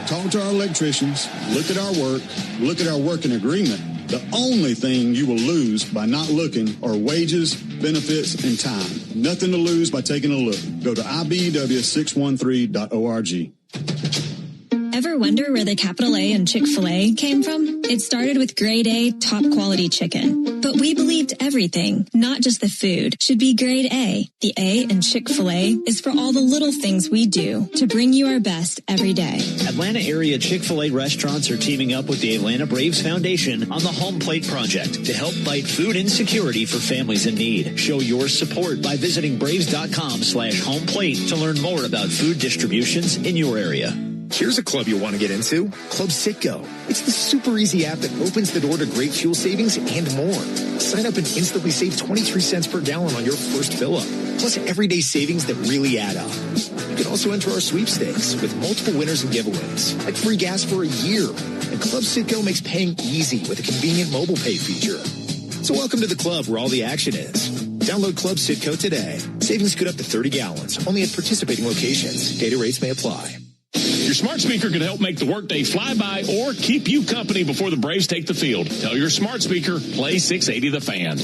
Talk to our electricians, look at our work, look at our working agreement. The only thing you will lose by not looking are wages, benefits, and time. Nothing to lose by taking a look. Go to IBEW613.org. Ever wonder where the capital A in Chick-fil-A came from? It started with grade A, top quality chicken. But we believed everything, not just the food, should be grade A. The A in Chick-fil-A is for all the little things we do to bring you our best every day. Atlanta area Chick-fil-A restaurants are teaming up with the Atlanta Braves Foundation on the Home Plate Project to help fight food insecurity for families in need. Show your support by visiting Braves.com/homeplate to learn more about food distributions in your area. Here's a club you'll want to get into, Club Citgo. It's the super easy app that opens the door to great fuel savings and more. Sign up and instantly save 23 cents per gallon on your first fill up, plus everyday savings that really add up. You can also enter our sweepstakes with multiple winners and giveaways, like free gas for a year. And Club Citgo makes paying easy with a convenient mobile pay feature. So welcome to the club where all the action is. Download Club Citgo today. Savings could up to 30 gallons, only at participating locations. Data rates may apply. Your smart speaker can help make the workday fly by or keep you company before the Braves take the field. Tell your smart speaker, play 680 The Fan.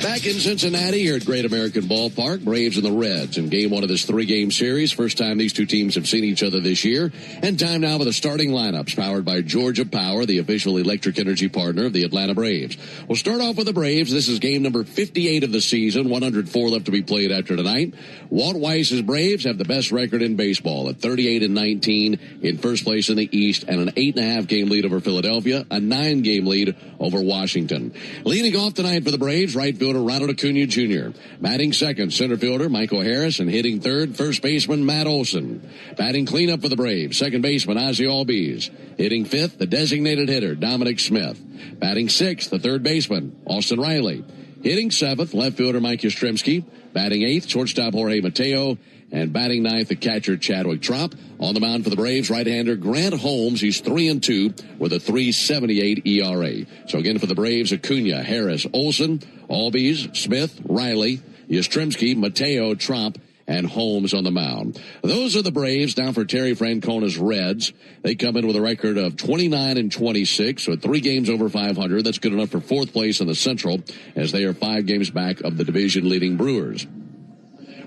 Back back in Cincinnati here at Great American Ballpark. Braves and the Reds in game one of this 3-game series. First time these two teams have seen each other this year. And time now for the starting lineups powered by Georgia Power, the official electric energy partner of the Atlanta Braves. We'll start off with the Braves. This is game number 58 of the season. 104 left to be played after tonight. Walt Weiss's Braves have the best record in baseball at 38-19 in first place in the East and an 8.5-game lead over Philadelphia, a 9-game lead over Washington. Leading off tonight for the Braves, right fielder Ronald Acuna Jr. Batting second, center fielder Michael Harris, and hitting third, first baseman Matt Olson. Batting cleanup for the Braves, second baseman Ozzie Albies. Hitting fifth, the designated hitter Dominic Smith. Batting sixth, the third baseman Austin Riley. Hitting seventh, left fielder Mike Yastrzemski. Batting eighth, shortstop Jorge Mateo. And batting ninth, the catcher Chadwick Trop. On the mound for the Braves, right-hander Grant Holmes. He's 3-2 with a 3.78 ERA. So again for the Braves, Acuna, Harris, Olson, Albies, Smith, Riley, Yastrzemski, Mateo, Trop, and Holmes on the mound. Those are the Braves. Now for Terry Francona's Reds. They come in with a record of 29-26, so 3 games over 500. That's good enough for 4th place in the Central, as they are 5 games back of the division-leading Brewers.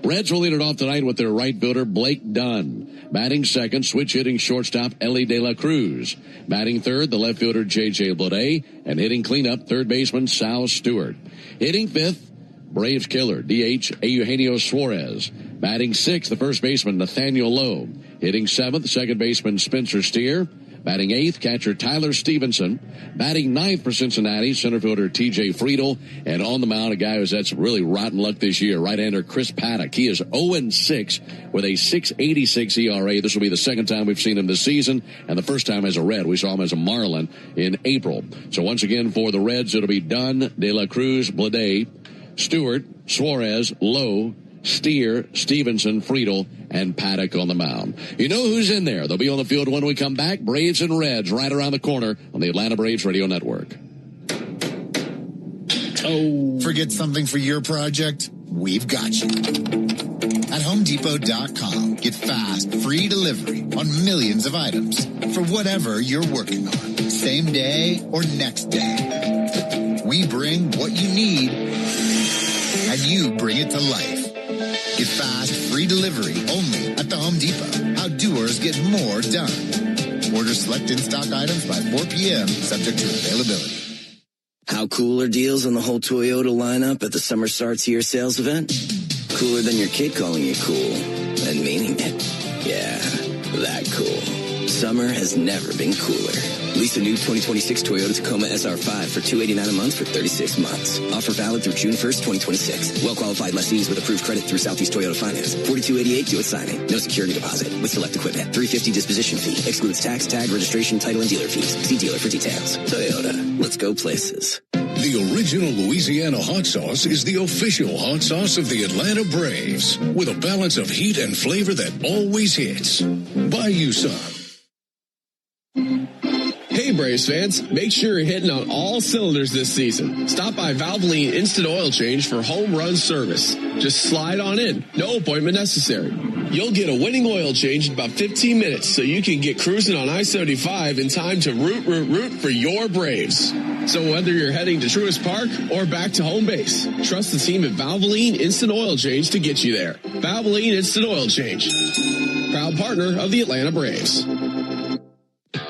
Reds will lead it off tonight with their right fielder, Blake Dunn. Batting second, switch hitting shortstop, Ellie De La Cruz. Batting third, the left fielder, J.J. Bleday. And hitting cleanup, third baseman, Sal Stewart. Hitting fifth, Braves killer, DH, Eugenio Suarez. Batting sixth, the first baseman, Nathaniel Lowe. Hitting seventh, second baseman, Spencer Steer. Batting eighth, catcher Tyler Stevenson. Batting ninth for Cincinnati, center fielder T.J. Friedel. And on the mound, a guy who's had some really rotten luck this year, right-hander Chris Paddock. He is 0-6 with a 6.86 ERA. This will be the second time we've seen him this season, and the first time as a Red. We saw him as a Marlin in April. So once again for the Reds, it'll be Dunn, De La Cruz, Bleday, Stewart, Suarez, Lowe, Steer, Stevenson, Friedel, and Paddock on the mound. You know who's in there. They'll be on the field when we come back. Braves and Reds right around the corner on the Atlanta Braves Radio Network. Oh. Forget something for your project? We've got you. At HomeDepot.com, get fast, free delivery on millions of items for whatever you're working on. Same day or next day. We bring what you need, and you bring it to life. Get fast, free delivery only at the Home Depot. How doers get more done. Order select in-stock items by 4 p.m., subject to availability. How cool are deals on the whole Toyota lineup at the Summer Starts Here sales event? Cooler than your kid calling you cool and meaning it. Yeah, that cool. Summer has never been cooler. Lease a new 2026 Toyota Tacoma SR5 for $289 a month for 36 months. Offer valid through June 1st, 2026. Well-qualified lessees with approved credit through Southeast Toyota Finance. $42.88 due at signing. No security deposit with select equipment. $350 disposition fee. Excludes tax, tag, registration, title, and dealer fees. See dealer for details. Toyota. Let's go places. The original Louisiana hot sauce is the official hot sauce of the Atlanta Braves, with a balance of heat and flavor that always hits. Buy you some. Hey Braves fans, make sure you're hitting on all cylinders this season. Stop by Valvoline Instant Oil Change for home run service. Just slide on in, no appointment necessary. You'll get a winning oil change in about 15 minutes so you can get cruising on I-75 in time to root for your Braves. So whether you're heading to Truist Park or back to home base, trust the team at Valvoline Instant Oil Change to get you there. Valvoline Instant Oil Change, proud partner of the Atlanta Braves.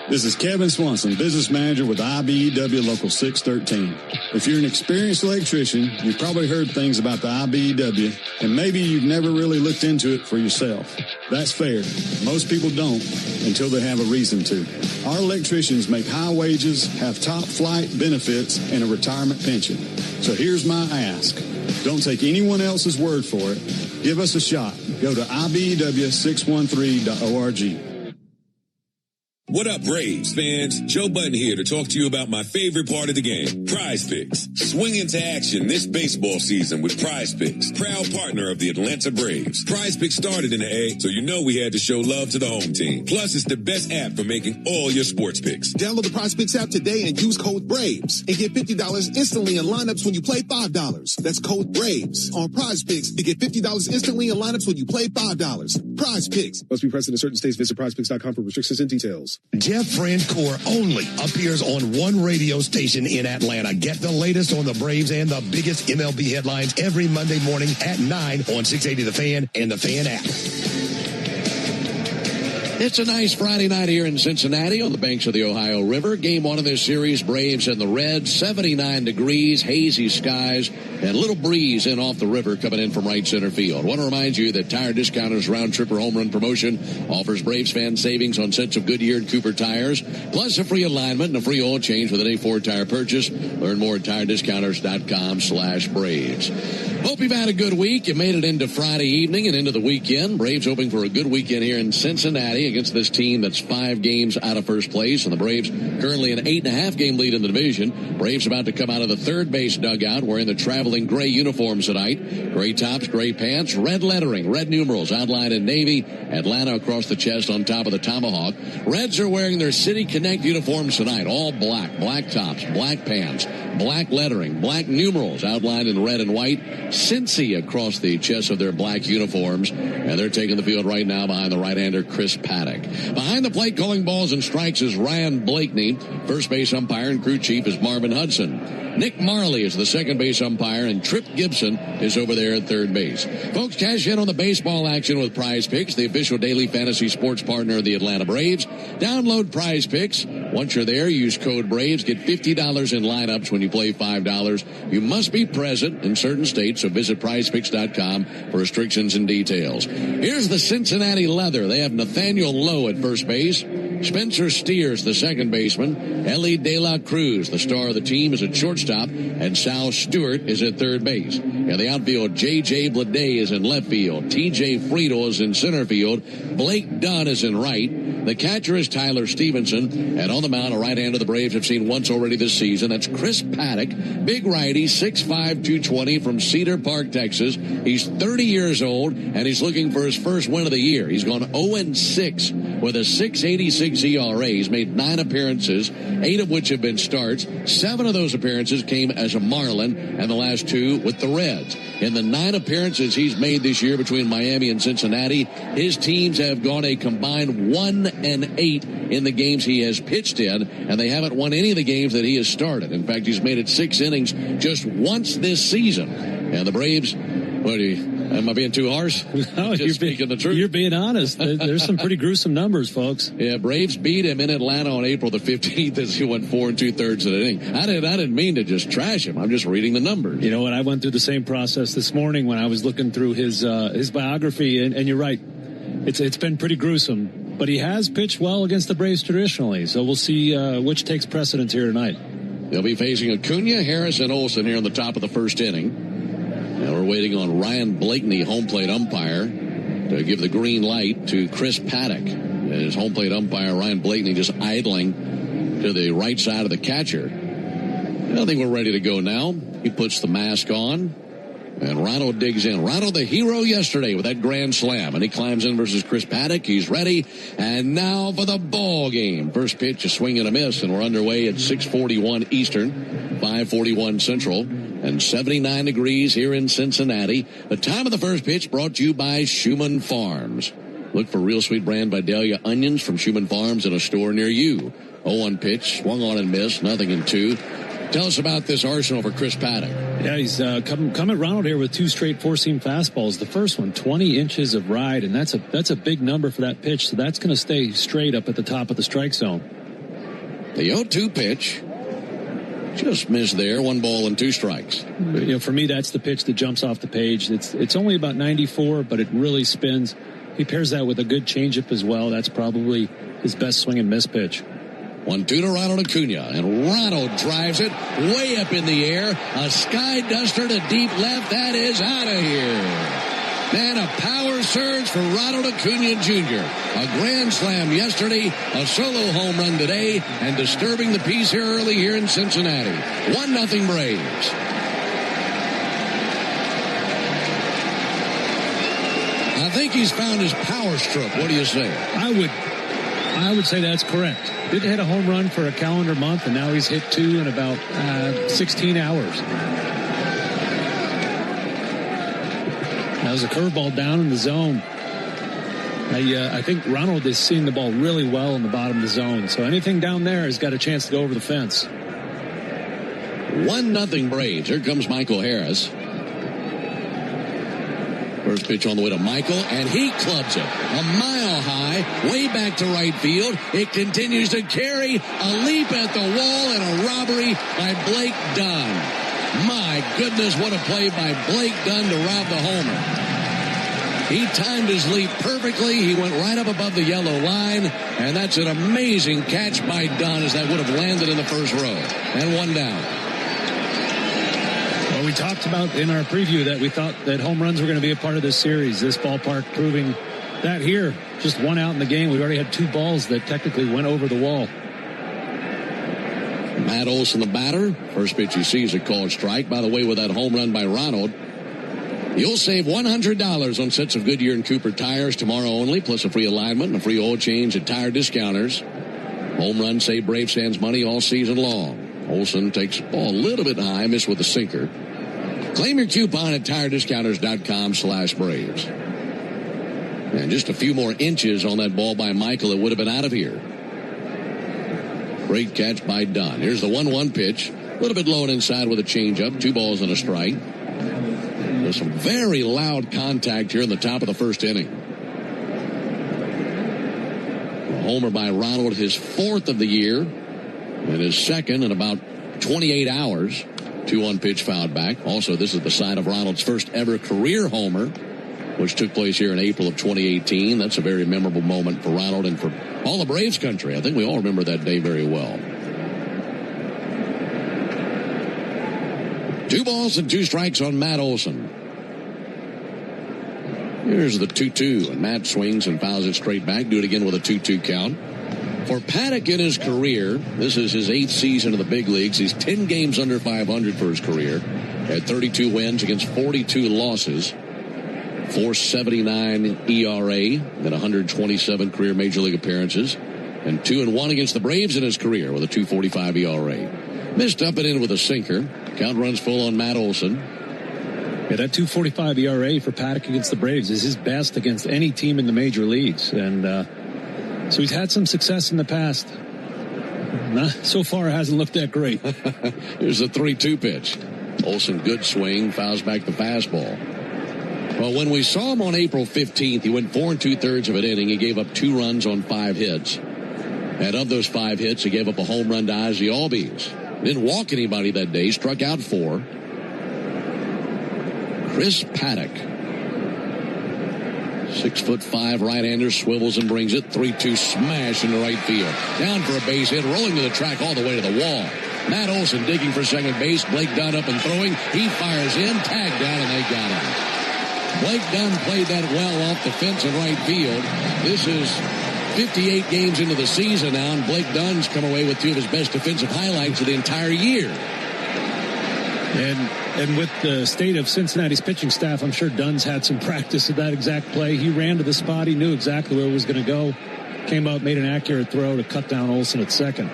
This is Kevin Swanson, business manager with IBEW Local 613. If you're an experienced electrician, you've probably heard things about the IBEW, and maybe you've never really looked into it for yourself. That's fair. Most people don't until they have a reason to. Our electricians make high wages, have top flight benefits, and a retirement pension. So here's my ask. Don't take anyone else's word for it. Give us a shot. Go to IBEW613.org. What up, Braves fans? Joe Budden here to talk to you about my favorite part of the game, Prize Picks. Swing into action this baseball season with Prize Picks, proud partner of the Atlanta Braves. Prize Picks started in the A, so you know we had to show love to the home team. Plus, it's the best app for making all your sports picks. Download the Prize Picks app today and use code BRAVES and get $50 instantly in lineups when you play $5. That's code BRAVES on Prize Picks to get $50 instantly in lineups when you play $5. Prize Picks. Must be present in certain states. Visit prizepicks.com for restrictions and details. Jeff Francoeur only appears on one radio station in Atlanta. Get the latest on the Braves and the biggest MLB headlines every Monday morning at 9 on 680 The Fan and the Fan app. It's a nice Friday night here in Cincinnati on the banks of the Ohio River. Game one of this series, Braves and the Reds, 79 degrees, hazy skies, and a little breeze in off the river coming in from right center field. I want to remind you that Tire Discounters Round Trip or Home Run promotion offers Braves fan savings on sets of Goodyear and Cooper tires, plus a free alignment and a free oil change with any Ford tire purchase. Learn more at tirediscounters.com/Braves. Hope you've had a good week. You made it into Friday evening and into the weekend. Braves hoping for a good weekend here in Cincinnati against this team that's 5 games out of first place, and the Braves currently an 8.5 game lead in the division. Braves about to come out of the third base dugout wearing the traveling gray uniforms tonight. Gray tops, gray pants, red lettering, red numerals outlined in navy. Atlanta across the chest on top of the tomahawk. Reds are wearing their City Connect uniforms tonight, all black, black tops, black pants, black lettering, black numerals outlined in red and white. Cincy across the chest of their black uniforms, and they're taking the field right now behind the right-hander Chris Paddock. Behind the plate calling balls and strikes is Ryan Blakeney. First base umpire and crew chief is Marvin Hudson. Nick Marley is the second base umpire, and Trip Gibson is over there at third base. Folks, cash in on the baseball action with Prize Picks, the official daily fantasy sports partner of the Atlanta Braves. Download Prize Picks. Once you're there, use code BRAVES. Get $50 in lineups when you play $5. You must be present in certain states, so visit prizepicks.com for restrictions and details. Here's the Cincinnati Leather. They have Nathaniel Lowe at first base. Spencer Steers, the second baseman. Ellie De La Cruz, the star of the team, is at shortstop, and Sal Stewart is at third base. In the outfield, J.J. Bleday is in left field. T.J. Friedel is in center field. Blake Dunn is in right. The catcher is Tyler Stevenson, and on the mound, a right-hander the Braves have seen once already this season. That's Chris Paddock, big righty, 6'5", 220 from Cedar Park, Texas. He's 30 years old, and he's looking for his first win of the year. He's gone 0-6 with a 6.86 ERA. He's made 9 appearances, 8 of which have been starts. 7 of those appearances came as a Marlin, and the last 2 with the Reds. In the 9 appearances he's made this year between Miami and Cincinnati, his teams have gone a combined 1-8 in the games he has pitched in, and they haven't won any of the games that he has started. In fact, he's made it 6 innings just once this season. And the Braves, am I being too harsh? No, just speaking the truth. You're being honest. There's some pretty gruesome numbers, folks. Yeah, Braves beat him in Atlanta on April the 15th as he went 4 2/3 of the inning. I didn't mean to just trash him. I'm just reading the numbers. You know what? I went through the same process this morning when I was looking through his biography, and you're right. It's been pretty gruesome, but he has pitched well against the Braves traditionally. So we'll see which takes precedence here tonight. They'll be facing Acuna, Harris, and Olsen here on the top of the first inning. Now we're waiting on Ryan Blakeney, home plate umpire, to give the green light to Chris Paddock. His home plate umpire, Ryan Blakeney, just idling to the right side of the catcher. I think we're ready to go now. He puts the mask on, and Ronald digs in. Ronald, the hero yesterday with that grand slam, and he climbs in versus Chris Paddock. He's ready, and now for the ball game. First pitch, a swing and a miss, and we're underway at 6:41 Eastern, 5:41 Central. And 79 degrees here in Cincinnati. The time of the first pitch brought to you by Schumann Farms. Look for Real Sweet brand Vidalia onions from Schumann Farms in a store near you. 0-1 pitch, swung on and missed, nothing in 2. Tell us about this arsenal for Chris Paddock. Yeah, he's come at Ronald here with 2 straight four-seam fastballs. The first one, 20 inches of ride, and that's a big number for that pitch, so that's going to stay straight up at the top of the strike zone. The 0-2 pitch. Just missed there, 1 ball and 2 strikes. You know, for me, that's the pitch that jumps off the page. It's only about 94, but it really spins. He pairs that with a good changeup as well. That's probably his best swing and miss pitch. 1-2 to Ronald Acuna, and Ronald drives it way up in the air. A sky duster to deep left. That is out of here. And a power surge for Ronald Acuna Jr. A grand slam yesterday, a solo home run today, and disturbing the peace here early here in Cincinnati. 1-0 Braves. I think he's found his power stroke. What do you say? I would say that's correct. Did hit a home run for a calendar month, and now he's hit 2 in about 16 hours. That was a curveball down in the zone. I think Ronald is seeing the ball really well in the bottom of the zone. So anything down there has got a chance to go over the fence. 1-0 Braves. Here comes Michael Harris. First pitch on the way to Michael, and he clubs it a mile high, way back to right field. It continues to carry a leap at the wall and a robbery by Blake Dunn. My goodness, what a play by Blake Dunn to rob the homer. He timed his leap perfectly. He went right up above the yellow line, and that's an amazing catch by Dunn, as that would have landed in the first row. And 1 down. Well, we talked about in our preview that we thought that home runs were going to be a part of this series. This ballpark proving that here. Just 1 out in the game. We've already had 2 balls that technically went over the wall. Matt Olson, the batter. First pitch you see is a called strike. By the way, with that home run by Ronald, you'll save $100 on sets of Goodyear and Cooper tires tomorrow only, plus a free alignment and a free oil change at Tire Discounters. Home run save Braves fans money all season long. Olson takes the ball a little bit high, missed with a sinker. Claim your coupon at tirediscounters.com/Braves. And just a few more inches on that ball by Michael, it would have been out of here. Great catch by Dunn. Here's the 1-1 pitch. A little bit low and inside with a changeup. 2 balls and a strike. There's some very loud contact here in the top of the first inning. A homer by Ronald, his 4th of the year, and his 2nd in about 28 hours. 2-1 pitch fouled back. Also, this is the site of Ronald's first ever career homer, which took place here in April of 2018. That's a very memorable moment for Ronald and for all of Braves country. I think we all remember that day very well. 2 balls and 2 strikes on Matt Olson. Here's the 2-2, and Matt swings and fouls it straight back. Do it again with a 2-2 count. For Paddock in his career, this is his 8th season in the big leagues. He's 10 games under 500 for his career. Had 32 wins against 42 losses. 4.79 ERA, then 127 career major league appearances, and 2-1 against the Braves in his career with a 2.45 ERA. Missed up and in with a sinker. Count runs full on Matt Olson. Yeah, that 2.45 ERA for Paddock against the Braves is his best against any team in the major leagues, and so he's had some success in the past. So far, it hasn't looked that great. Here's a 3-2 pitch. Olson, good swing, fouls back the fastball. Well, when we saw him on April 15th, he went 4 2/3 of an inning. He gave up 2 runs on 5 hits. And of those 5 hits, he gave up a home run to Ozzie Albies. Didn't walk anybody that day, struck out 4. Chris Paddock. 6'5" right-hander, swivels and brings it. 3-2 smash into right field. Down for a base hit, rolling to the track all the way to the wall. Matt Olson digging for second base. Blake Dunn up and throwing. He fires in, tagged down, and they got him. Blake Dunn played that well off the fence in right field. This is 58 games into the season now, and Blake Dunn's come away with 2 of his best defensive highlights of the entire year. And with the state of Cincinnati's pitching staff, I'm sure Dunn's had some practice of that exact play. He ran to the spot. He knew exactly where it was going to go. Came up, made an accurate throw to cut down Olson at second.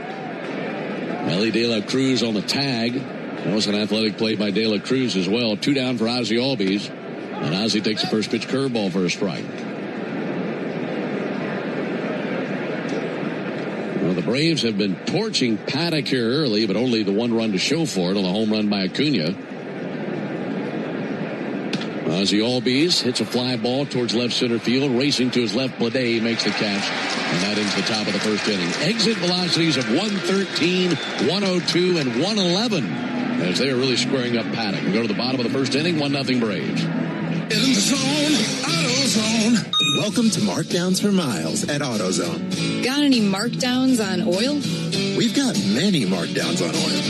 Ellie De La Cruz on the tag. That was an athletic play by De La Cruz as well. 2 down for Ozzie Albies. And Ozzie takes the first pitch curveball for a strike. Well, the Braves have been torching Paddock here early, but only the 1 run to show for it on the home run by Acuna. Ozzie Albies hits a fly ball towards left center field. Racing to his left, Bleday makes the catch. And that ends the top of the first inning. Exit velocities of 113, 102, and 111 as they are really squaring up Paddock. We go to the bottom of the first inning, 1-0 Braves. In the zone, AutoZone. Welcome to Markdowns for Miles at AutoZone. Got any markdowns on oil? We've got many markdowns on oil.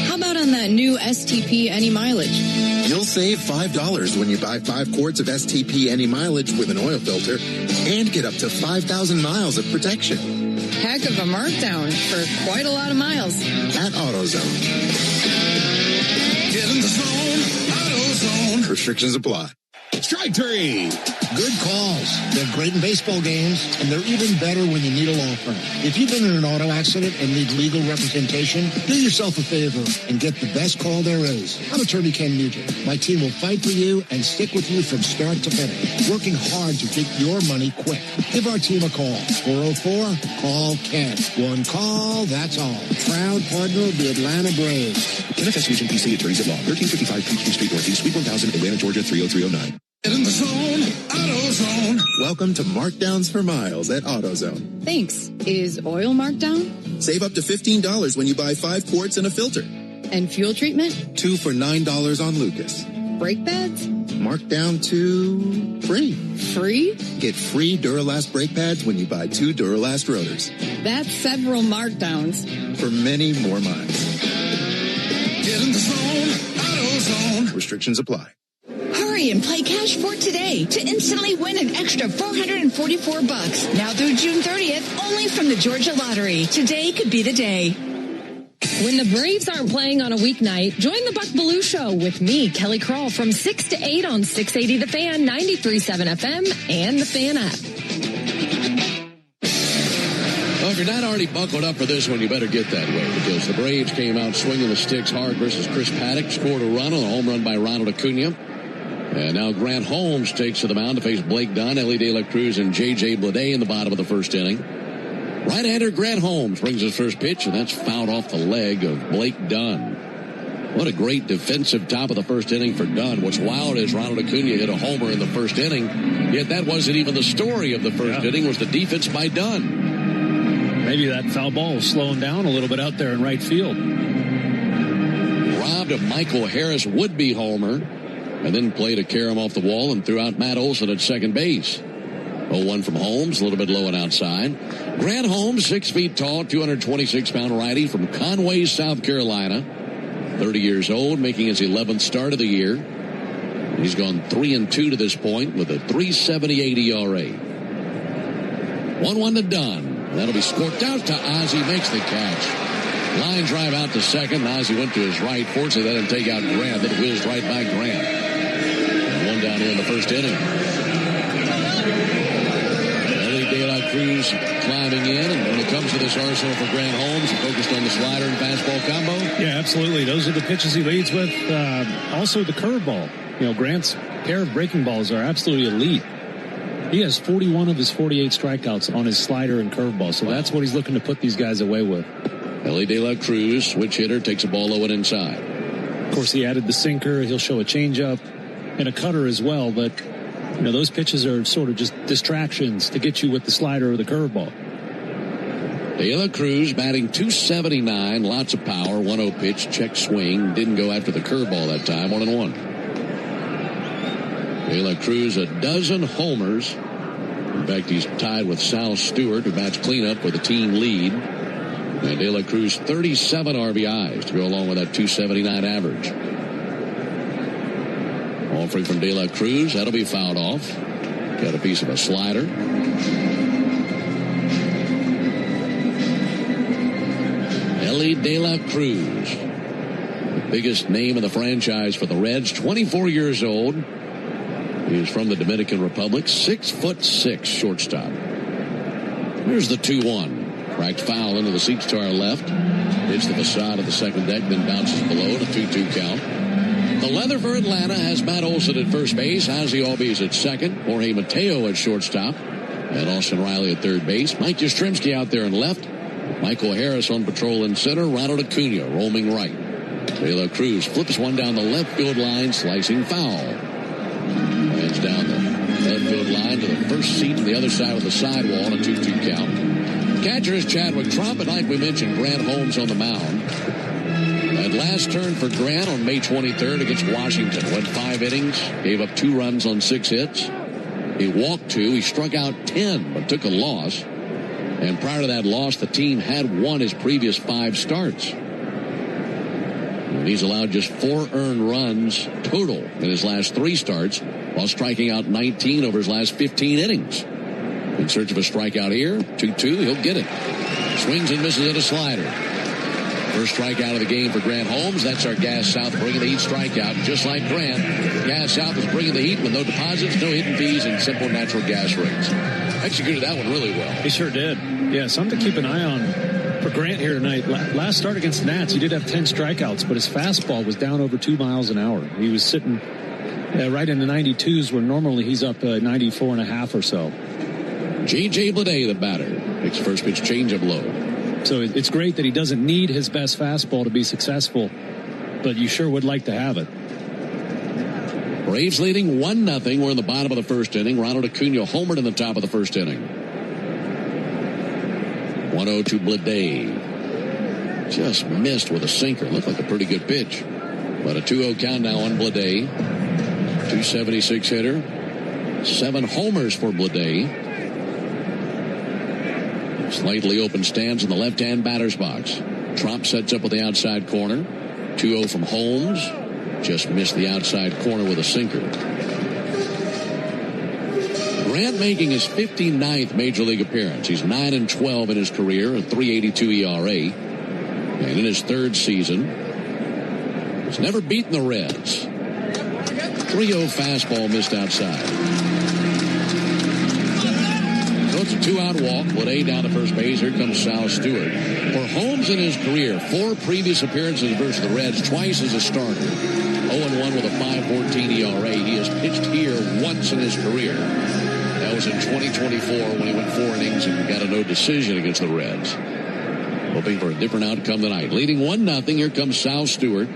How about on that new STP Any Mileage? You'll save $5 when you buy 5 quarts of STP Any Mileage with an oil filter and get up to 5,000 miles of protection. Heck of a markdown for quite a lot of miles. At AutoZone. Get in the zone, AutoZone. Restrictions apply. Strike 3. Good calls. They're great in baseball games, and they're even better when you need a law firm. If you've been in an auto accident and need legal representation, do yourself a favor and get the best call there is. I'm attorney Ken Nugent. My team will fight for you and stick with you from start to finish, working hard to get your money quick. Give our team a call. 404-CALL-KEN. One call, that's all. Proud partner of the Atlanta Braves. Kenneth S. Nugent, PC, attorneys at law. 1355 Peachtree Street Northeast, Suite 1000, Atlanta, Georgia, 30309. In the zone, AutoZone. Welcome to Markdowns for Miles at AutoZone. Thanks. Is oil marked down? Save up to $15 when you buy 5 quarts and a filter. And fuel treatment? 2 for $9 on Lucas. Brake pads? Marked down to free. Free? Get free Duralast brake pads when you buy 2 Duralast rotors. That's several markdowns. For many more miles. Get in the zone, AutoZone. Restrictions apply. Hurry and play Cash for today to instantly win an extra $444. Now through June 30th, only from the Georgia Lottery. Today could be the day. When the Braves aren't playing on a weeknight, join the Buck Belue Show with me, Kelly Crawl, from 6 to 8 on 680 The Fan, 93.7 FM, and the Fan app. Well, if you're not already buckled up for this one, you better get that way, because the Braves came out swinging the sticks hard versus Chris Paddock, scored a run on a home run by Ronald Acuna. And now Grant Holmes takes to the mound to face Blake Dunn, Ellie De La Cruz, and J.J. Bleday in the bottom of the first inning. Right-hander Grant Holmes brings his first pitch, and that's fouled off the leg of Blake Dunn. What a great defensive top of the first inning for Dunn. What's wild is Ronald Acuna hit a homer in the first inning, yet that wasn't even the story of the first inning, was the defense by Dunn. Maybe that foul ball was slowing down a little bit out there in right field. Robbed of Michael Harris' would-be homer, and then played a carom off the wall and threw out Matt Olson at second base. 0-1 from Holmes, a little bit low and outside. Grant Holmes, 6 feet tall, 226-pound righty from Conway, South Carolina. 30 years old, making his 11th start of the year. He's gone 3-2 to this point with a 3.78 ERA. 1-1 to Dunn. That'll be scored out to Ozzie, makes the catch. Line drive out to second. Ozzie went to his right. Fortunately, that didn't take out Grant. That whizzed right by Grant. And 1 down here in the first inning. Ellie De La Cruz climbing in, and when it comes to this arsenal for Grant Holmes, focused on the slider and fastball combo. Yeah, absolutely. Those are the pitches he leads with. Also the curveball. You know, Grant's pair of breaking balls are absolutely elite. He has 41 of his 48 strikeouts on his slider and curveball, so that's what he's looking to put these guys away with. Ellie De La Cruz, switch hitter, takes a ball low and inside. Of course, he added the sinker. He'll show a changeup and a cutter as well, but you know, those pitches are sort of just distractions to get you with the slider or the curveball. De La Cruz batting .279, lots of power, 1-0 pitch, check swing, didn't go after the curveball that time, 1-1. De La Cruz, a dozen homers. In fact, he's tied with Sal Stewart, who bats cleanup for the team lead. And De La Cruz, 37 RBIs to go along with that .279 average. Offering from De La Cruz, that'll be fouled off. Got a piece of a slider. Ellie De La Cruz, the biggest name in the franchise for the Reds, 24 years old. He is from the Dominican Republic, 6'6" shortstop. Here's the 2-1. Cracked foul into the seats to our left. Hits the facade of the second deck, then bounces below to 2-2 count. The leather for Atlanta has Matt Olson at first base, Ozzie Albies at second, Jorge Mateo at shortstop, and Austin Riley at third base. Mike Yastrzemski out there in left. Michael Harris on patrol in center. Ronald Acuna roaming right. De La Cruz flips one down the left field line, slicing foul. Heads down the left field line to the first seat to the other side of the sidewall on a 2-2 count. Catcher is Chadwick Trump, and like we mentioned, Grant Holmes on the mound. That last turn for Grant on May 23rd against Washington. Went 5 innings, gave up 2 runs on 6 hits. He walked 2. He struck out 10, but took a loss. And prior to that loss, the team had won his previous 5 starts. And he's allowed just 4 earned runs total in his last 3 starts, while striking out 19 over his last 15 innings. In search of a strikeout here, 2-2, he'll get it. Swings and misses at a slider. First strikeout of the game for Grant Holmes. That's our Gas South bringing the heat strikeout. Just like Grant, Gas South is bringing the heat with no deposits, no hidden fees, and simple natural gas rates. Executed that one really well. He sure did. Yeah, something to keep an eye on for Grant here tonight. Last start against the Nats, he did have 10 strikeouts, but his fastball was down over 2 miles an hour. He was sitting right in the 92s where normally he's up 94 and a half or so. J.J. Bleday, the batter. Makes first pitch changeup low. So it's great that he doesn't need his best fastball to be successful, but you sure would like to have it. Braves leading 1-0. We're in the bottom of the first inning. Ronald Acuna homered in the top of the first inning. 1-0 to Bleday. Just missed with a sinker. Looked like a pretty good pitch. But a 2-0 count now on Bleday. 276 hitter. 7 homers for Bleday. Slightly open stands in the left-hand batter's box. Trump sets up with the outside corner. 2-0 from Holmes. Just missed the outside corner with a sinker. Grant making his 59th Major League appearance. He's 9-12 in his career, a 3.82 ERA. And in his third season, he's never beaten the Reds. 3-0 fastball missed outside. It's a 2-out walk. Bleday down to first base. Here comes Sal Stewart. For Holmes in his career, 4 previous appearances versus the Reds, twice as a starter. 0-1 with a 5.14 ERA. He has pitched here once in his career. That was in 2024 when he went 4 innings and got a no decision against the Reds. Hoping for a different outcome tonight. Leading 1-0. Here comes Sal Stewart.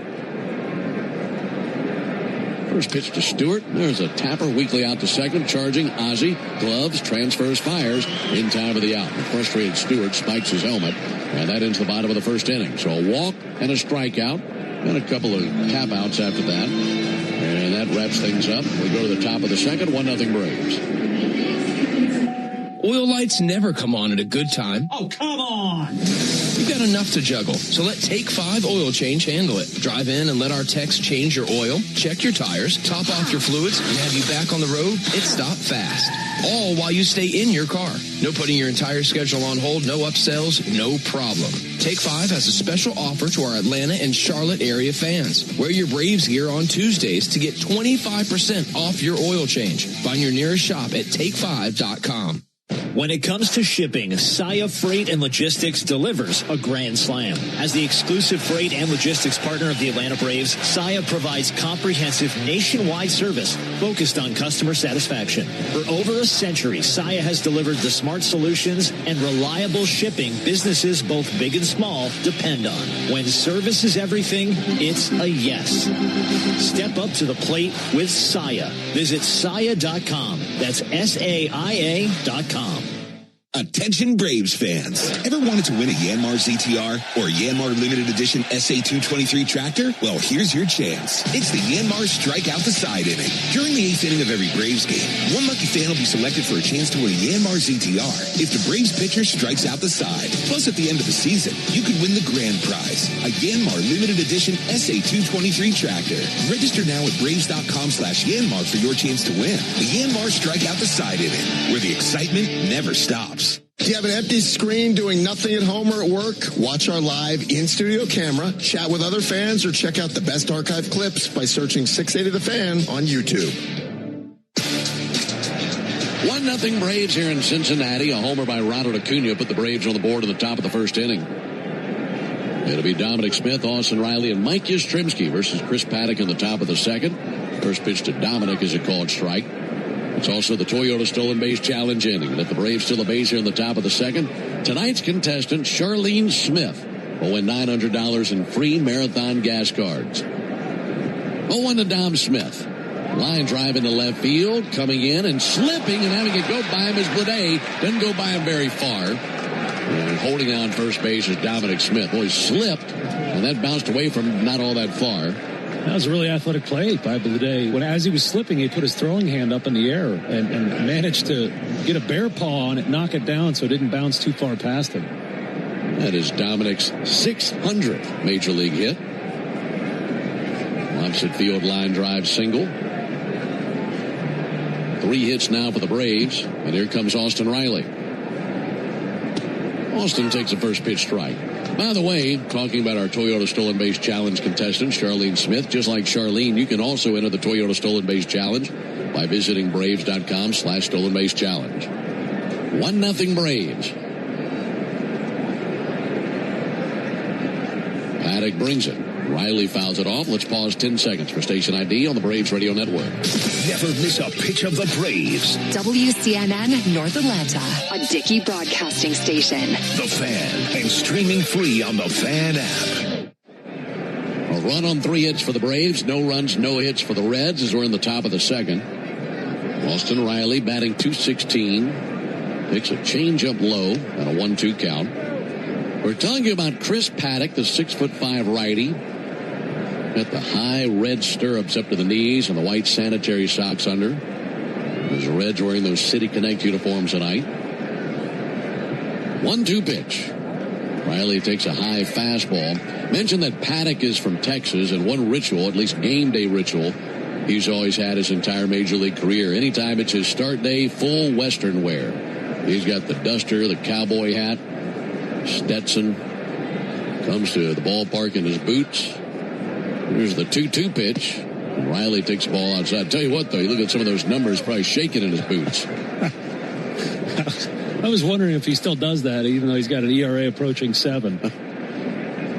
First pitch to Stewart. There's a tapper. Weekly out to second. Charging Ozzie. Gloves. Transfers. Fires. In time of the out. The frustrated Stewart spikes his helmet. And that ends the bottom of the first inning. So a walk and a strikeout. And a couple of tap outs after that. And that wraps things up. We go to the top of the second. 1-0 Braves. Oil lights never come on at a good time. Oh, come on! You've got enough to juggle, so let Take 5 Oil Change handle it. Drive in and let our techs change your oil, check your tires, top off your fluids, and have you back on the road. It's stop fast. All while you stay in your car. No putting your entire schedule on hold, no upsells, no problem. Take 5 has a special offer to our Atlanta and Charlotte area fans. Wear your Braves gear on Tuesdays to get 25% off your oil change. Find your nearest shop at take5.com. When it comes to shipping, Saia Freight and Logistics delivers a grand slam. As the exclusive freight and logistics partner of the Atlanta Braves, Saia provides comprehensive nationwide service focused on customer satisfaction. For over a century, Saia has delivered the smart solutions and reliable shipping businesses both big and small depend on. When service is everything, it's a yes. Step up to the plate with Saia. Visit Saia.com. That's SAIA.com. Attention Braves fans. Ever wanted to win a Yanmar ZTR or Yanmar Limited Edition SA223 tractor? Well, here's your chance. It's the Yanmar Strike Out the Side inning. During the 8th inning of every Braves game, one lucky fan will be selected for a chance to win a Yanmar ZTR if the Braves pitcher strikes out the side. Plus, at the end of the season, you could win the grand prize, a Yanmar Limited Edition SA223 tractor. Register now at Braves.com/Yanmar for your chance to win. The Yanmar Strike Out the Side inning, where the excitement never stops. Do you have an empty screen doing nothing at home or at work? Watch our live in-studio camera, chat with other fans, or check out the best archive clips by searching 680 The Fan on YouTube. 1-0 Braves here in Cincinnati. A homer by Ronald Acuna put the Braves on the board in the top of the first inning. It'll be Dominic Smith, Austin Riley, and Mike Yastrzemski versus Chris Paddock in the top of the second. First pitch to Dominic is a called strike. It's also the Toyota Stolen Base Challenge inning. Let the Braves steal a base here in the top of the second. Tonight's contestant, Charlene Smith, will win $900 in free marathon gas cards. 0-1 to Dom Smith. Line drive into left field, coming in and slipping and having it go by him is Bleday. Doesn't go by him very far. And holding on first base is Dominic Smith. Well, he slipped, and that bounced away from not all that far. That was a really athletic play by Bleday. As he was slipping, he put his throwing hand up in the air and managed to get a bear paw on it, knock it down so it didn't bounce too far past him. That is Dominic's 600th Major League hit. Opposite field line drive single. 3 hits now for the Braves. And here comes Austin Riley. Austin takes a first pitch strike. By the way, talking about our Toyota Stolen Base Challenge contestant, Charlene Smith, just like Charlene, you can also enter the Toyota Stolen Base Challenge by visiting Braves.com/Stolen Base Challenge. 1-0 Braves. Paddock brings it. Riley fouls it off. Let's pause 10 seconds for station ID on the Braves Radio Network. Never miss a pitch of the Braves. WCNN North Atlanta, a Dickey broadcasting station. The Fan, and streaming free on the Fan app. A run on 3 hits for the Braves. No runs, no hits for the Reds as we're in the top of the second. Austin Riley batting .216. Takes a changeup low and a 1-2 count. We're telling you about Chris Paddack, the 6'5" righty. Got the high red stirrups up to the knees and the white sanitary socks under. There's the Reds wearing those City Connect uniforms tonight. 1-2 pitch. Riley takes a high fastball. Mentioned that Paddack is from Texas, and one ritual, at least game day ritual, he's always had his entire major league career. Anytime it's his start day, full Western wear. He's got the duster, the cowboy hat, Stetson. Comes to the ballpark in his boots. Here's the 2-2 pitch. And Riley takes the ball outside. Tell you what, though, you look at some of those numbers, probably shaking in his boots. I was wondering if he still does that, even though he's got an ERA approaching 7.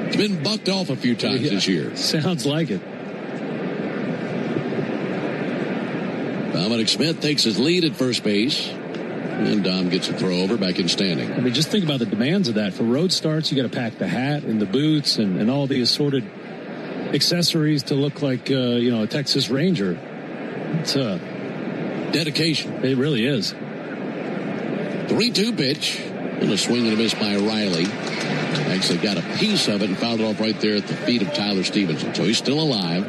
It's been bucked off a few times this year. Sounds like it. Dominic Smith takes his lead at first base. And Dom gets a throw over back in standing. I mean, just think about the demands of that. For road starts, you got to pack the hat and the boots and all the assorted accessories to look like, a Texas Ranger. It's dedication. It really is. 3-2 pitch. And a swing and a miss by Riley. Actually got a piece of it and fouled it off right there at the feet of Tyler Stevenson. So he's still alive.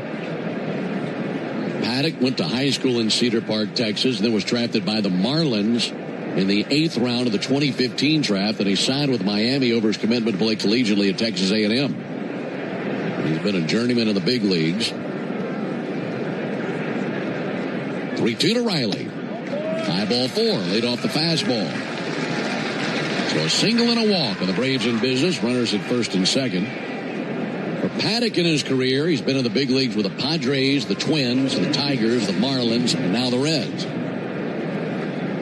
Paddack went to high school in Cedar Park, Texas, and then was drafted by the Marlins in the 8th round of the 2015 draft, and he signed with Miami over his commitment to play collegiately at Texas A&M. He's been a journeyman in the big leagues. 3-2 to Riley. High ball 4, laid off the fastball. So a single and a walk, and the Braves in business. Runners at first and second. For Paddack in his career, he's been in the big leagues with the Padres, the Twins, the Tigers, the Marlins, and now the Reds.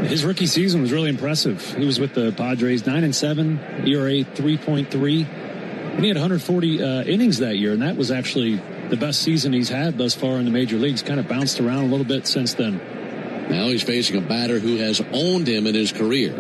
His rookie season was really impressive. He was with the Padres 9-7, ERA 3.3, and he had 140 innings that year, and that was actually the best season he's had thus far in the major leagues. Kind of bounced around a little bit since then. Now he's facing a batter who has owned him in his career.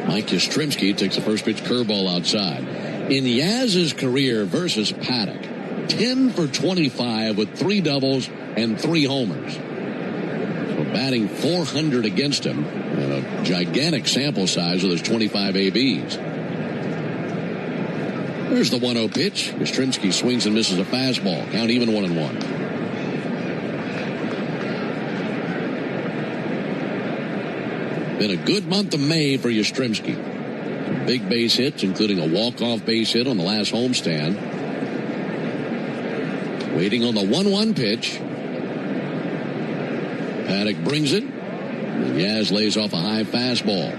Mike Yastrzemski takes the first pitch curveball outside. In Yaz's career versus Paddack, 10 for 25 with 3 doubles and 3 homers. So batting .400 against him, and a gigantic sample size with his 25 ABs. There's the 1-0 pitch. Yastrzemski swings and misses a fastball. Count even 1-1. Been a good month of May for Yastrzemski. Big base hits, including a walk-off base hit on the last homestand. Waiting on the 1-1 pitch. Paddack brings it. And Yaz lays off a high fastball.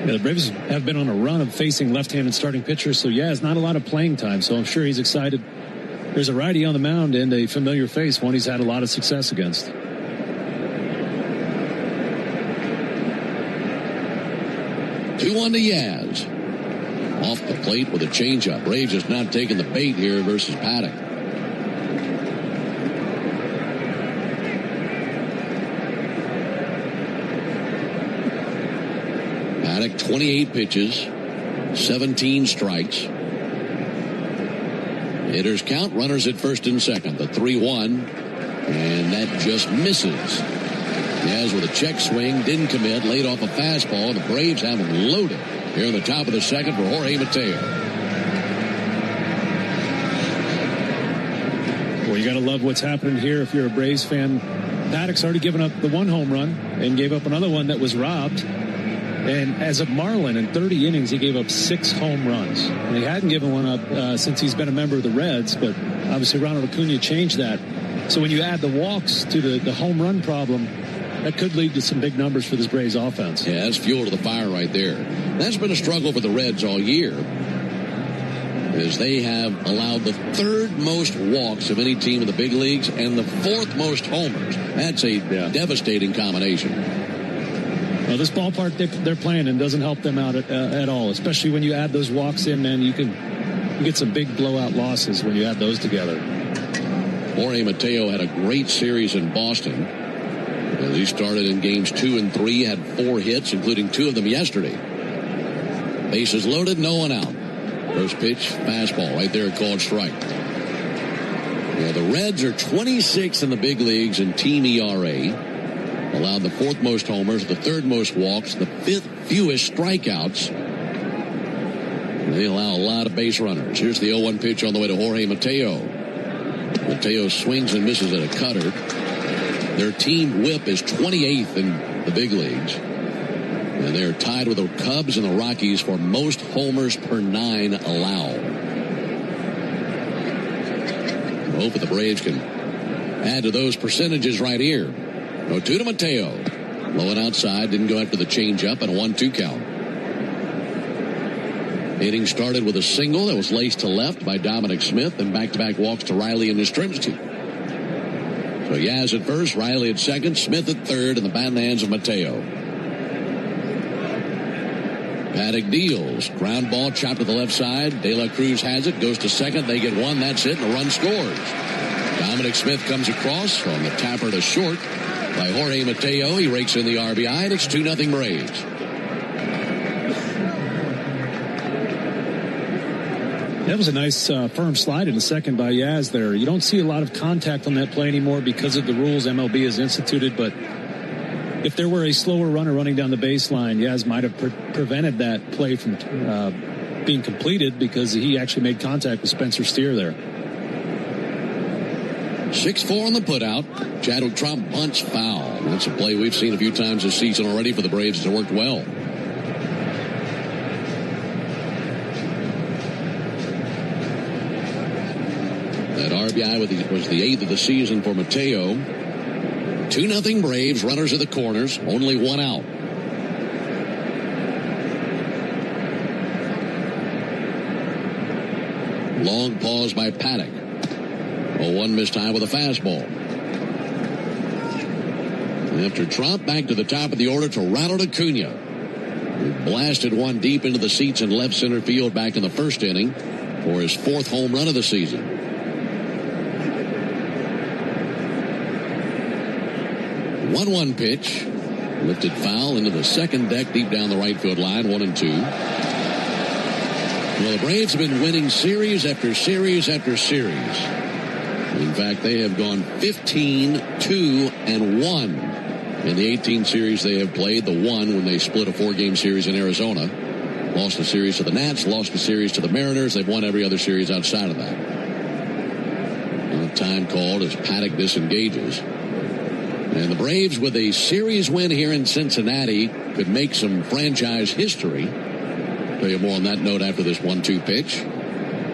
Yeah, the Braves have been on a run of facing left-handed starting pitchers, so Yaz not a lot of playing time, so I'm sure he's excited. There's a righty on the mound and a familiar face, one he's had a lot of success against. 2-1 to Yaz. Off the plate with a changeup. Braves just not taking the bait here versus Paddack. Paddack 28 pitches, 17 strikes. Hitters count, runners at first and second. The 3-1, and that just misses. Yaz with a check swing, didn't commit, laid off a fastball. The Braves have him loaded here in the top of the second for Jorge Mateo. Well, you got to love what's happening here if you're a Braves fan. Paddack's already given up the 1 home run and gave up another one that was robbed. And as a Marlin, in 30 innings, he gave up 6 home runs. And he hadn't given one up since he's been a member of the Reds, but obviously Ronald Acuna changed that. So when you add the walks to the home run problem, that could lead to some big numbers for this Braves offense. Yeah, that's fuel to the fire right there. That's been a struggle for the Reds all year. as they have allowed the third most walks of any team in the big leagues and the fourth most homers. That's a devastating combination. Well, this ballpark they're playing in doesn't help them out at all, especially when you add those walks in, man. You get some big blowout losses when you add those together. Jorge Mateo had a great series in Boston. As he started in games 2 and 3, had 4 hits, including 2 of them yesterday. Bases loaded, no one out. First pitch, fastball, right there, called strike. Well, the Reds are 26 in the big leagues in team ERA. Allowed the 4th most homers, the 3rd most walks, the 5th fewest strikeouts. They allow a lot of base runners. Here's the 0-1 pitch on the way to Jorge Mateo. Mateo swings and misses at a cutter. Their team whip is 28th in the big leagues. And they're tied with the Cubs and the Rockies for most homers per 9 allowed. I hope the Braves can add to those percentages right here. 0-2 to Mateo. Low and outside, didn't go after the changeup, and a 1-2 count. Inning started with a single that was laced to left by Dominic Smith, and back-to-back walks to Riley and Yastrzemski. So Yaz at first, Riley at second, Smith at third, and the bat in the hands of Mateo. Paddock deals. Ground ball chopped to the left side. De La Cruz has it, goes to second. They get one, that's it, and a run scores. Dominic Smith comes across on the tapper to short by Jorge Mateo. He rakes in the RBI, and it's 2-0 Braves. That was a nice firm slide in the second by Yaz there. You don't see a lot of contact on that play anymore because of the rules MLB has instituted, but if there were a slower runner running down the baseline, Yaz might have prevented that play from being completed because he actually made contact with Spencer Steer there. 6-4 on the putout. Chadwick Tromp bunts foul. That's a play we've seen a few times this season already for the Braves. It's worked well. That RBI was the 8th of the season for Mateo. 2-0 Braves. Runners at the corners. Only one out. Long pause by Paddock. 0-1 missed time with a fastball. After Trump, back to the top of the order to Ronald Acuna, who blasted one deep into the seats in left center field back in the first inning for his 4th home run of the season. 1-1 pitch. Lifted foul into the second deck deep down the right field line, 1-2. Well, the Braves have been winning series after series after series. In fact, they have gone 15-2-1 in the 18 series they have played. The one when they split a 4-game series in Arizona. Lost the series to the Nats, lost the series to the Mariners. They've won every other series outside of that. And a time called as Paddock disengages. And the Braves, with a series win here in Cincinnati, could make some franchise history. Tell you more on that note after this 1-2 pitch.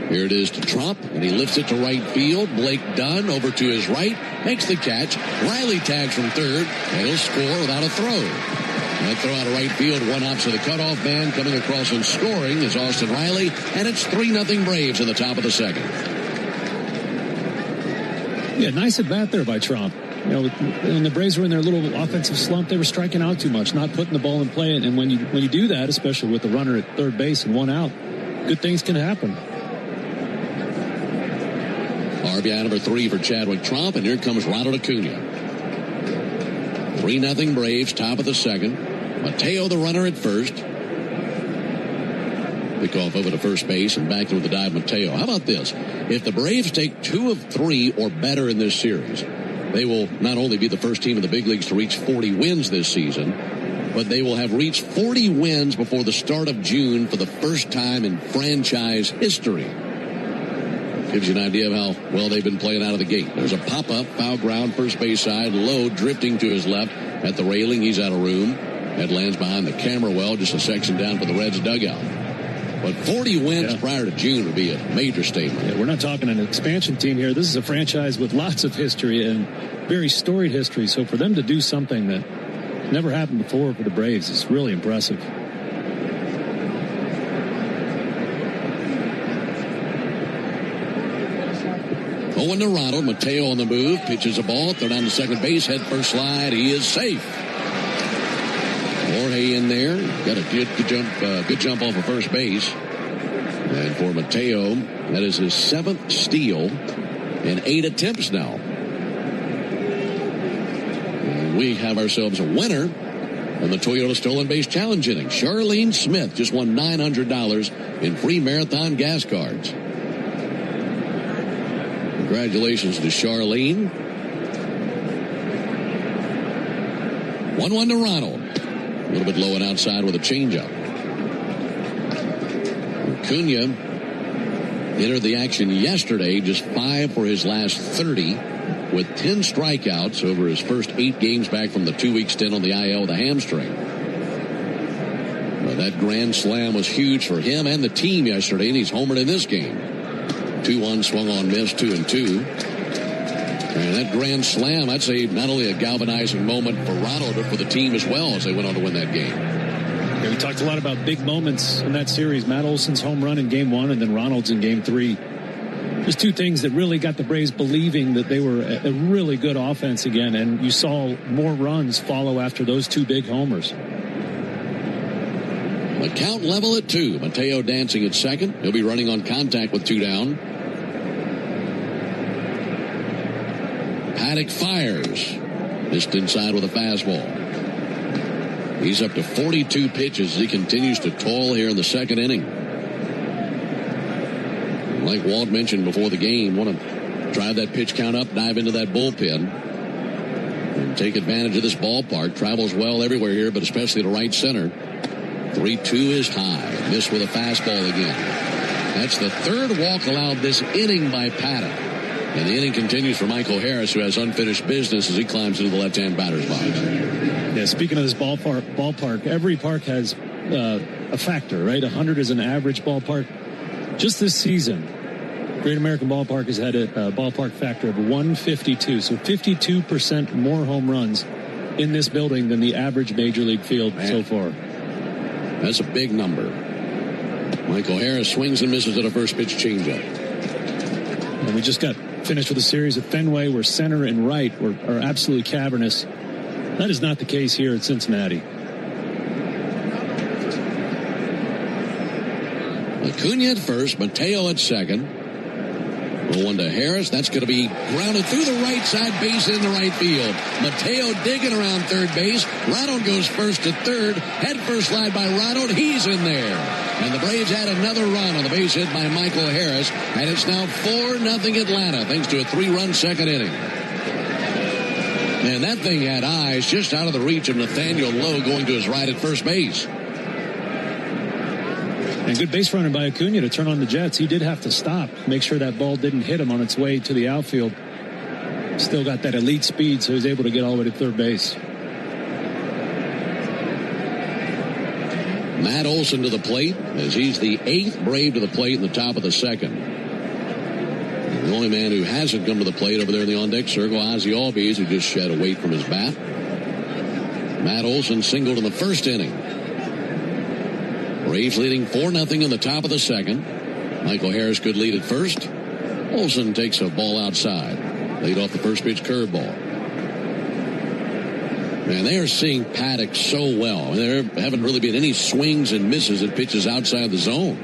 Here it is to Trump, and he lifts it to right field. Blake Dunn over to his right, makes the catch. Riley tags from third, and he'll score without a throw. That throw out of right field, one hops to the cutoff man. Coming across and scoring is Austin Riley, and it's 3-0 Braves in the top of the second. Yeah, nice at bat there by Trump. You know, when the Braves were in their little offensive slump, they were striking out too much, not putting the ball in play. And when you do that, especially with the runner at third base and one out, good things can happen. RBI number 3 for Chadwick Tromp, and here comes Ronald Acuna. 3-0 Braves, top of the second. Mateo, the runner at first. Pick off over to first base and back into the dive, Mateo. How about this? If the Braves take 2 of 3 or better in this series, they will not only be the first team in the big leagues to reach 40 wins this season, but they will have reached 40 wins before the start of June for the first time in franchise history. Gives you an idea of how well they've been playing out of the gate. There's a pop-up, foul ground, first base side, low, drifting to his left at the railing. He's out of room. That lands behind the camera well, just a section down for the Reds dugout. But 40 wins prior to June would be a major statement. Yeah, we're not talking an expansion team here. This is a franchise with lots of history and very storied history. So for them to do something that never happened before for the Braves is really impressive. 0-1 to Ronald. Mateo on the move. Pitches a ball. Throw down to second base. Head first slide. He is safe. Jorge in there. Got a good jump off of first base. And for Mateo, that is his 7th steal in 8 attempts now. And we have ourselves a winner in the Toyota Stolen Base Challenge inning. Charlene Smith just won $900 in free Marathon gas cards. Congratulations to Charlene. 1-1 to Ronald. A little bit low and outside with a changeup. Acuna entered the action yesterday, just 5 for his last 30, with 10 strikeouts over his first 8 games back from the 2-week stint on the IL with a hamstring. Well, that grand slam was huge for him and the team yesterday, and he's homered in this game. 2-1 swung on, missed, 2-2. And that grand slam, I'd say not only a galvanizing moment for Ronald, but for the team as well as they went on to win that game. Yeah, we talked a lot about big moments in that series. Matt Olson's home run in Game 1 and then Ronald's in Game 3. Just 2 things that really got the Braves believing that they were a really good offense again, and you saw more runs follow after those 2 big homers. The count level at 2. Mateo dancing at second. He'll be running on contact with 2 down. Paddock fires. Missed inside with a fastball. He's up to 42 pitches as he continues to toil here in the 2nd inning. Like Walt mentioned before the game, want to drive that pitch count up, dive into that bullpen, and take advantage of this ballpark. Travels well everywhere here, but especially to right center. 3-2 is high. Missed with a fastball again. That's the 3rd walk allowed this inning by Paddock. And the inning continues for Michael Harris, who has unfinished business as he climbs into the left-hand batter's box. Yeah, speaking of this ballpark, every park has a factor, right? 100 is an average ballpark. Just this season, Great American Ballpark has had a ballpark factor of 152. So 52% more home runs in this building than the average major league field so far. That's a big number. Michael Harris swings and misses at a first pitch changeup. And we just got finished with a series at Fenway where center and right are absolutely cavernous. That is not the case here at Cincinnati. Acuna at first, Mateo at second. 0-1 to Harris. That's going to be grounded through the right side base in the right field. Mateo digging around third base. Ronald goes first to third. Head first slide by Ronald. He's in there. And the Braves had another run on the base hit by Michael Harris. And it's now 4-0 Atlanta thanks to a 3-run 2nd inning. Man, that thing had eyes just out of the reach of Nathaniel Lowe going to his right at first base. And good base running by Acuna to turn on the Jets. He did have to stop, make sure that ball didn't hit him on its way to the outfield. Still got that elite speed, so he's able to get all the way to third base. Matt Olson to the plate as he's the 8th Brave to the plate in the top of the 2nd. The only man who hasn't come to the plate over there in the on-deck circle, Ozzie Albies, who just shed a weight from his bat. Matt Olson singled in the 1st inning. Braves leading 4-0 in the top of the 2nd. Michael Harris could lead at first. Olson takes a ball outside. Laid off the first pitch curveball. Man, they are seeing Paddock so well. There haven't really been any swings and misses at pitches outside the zone.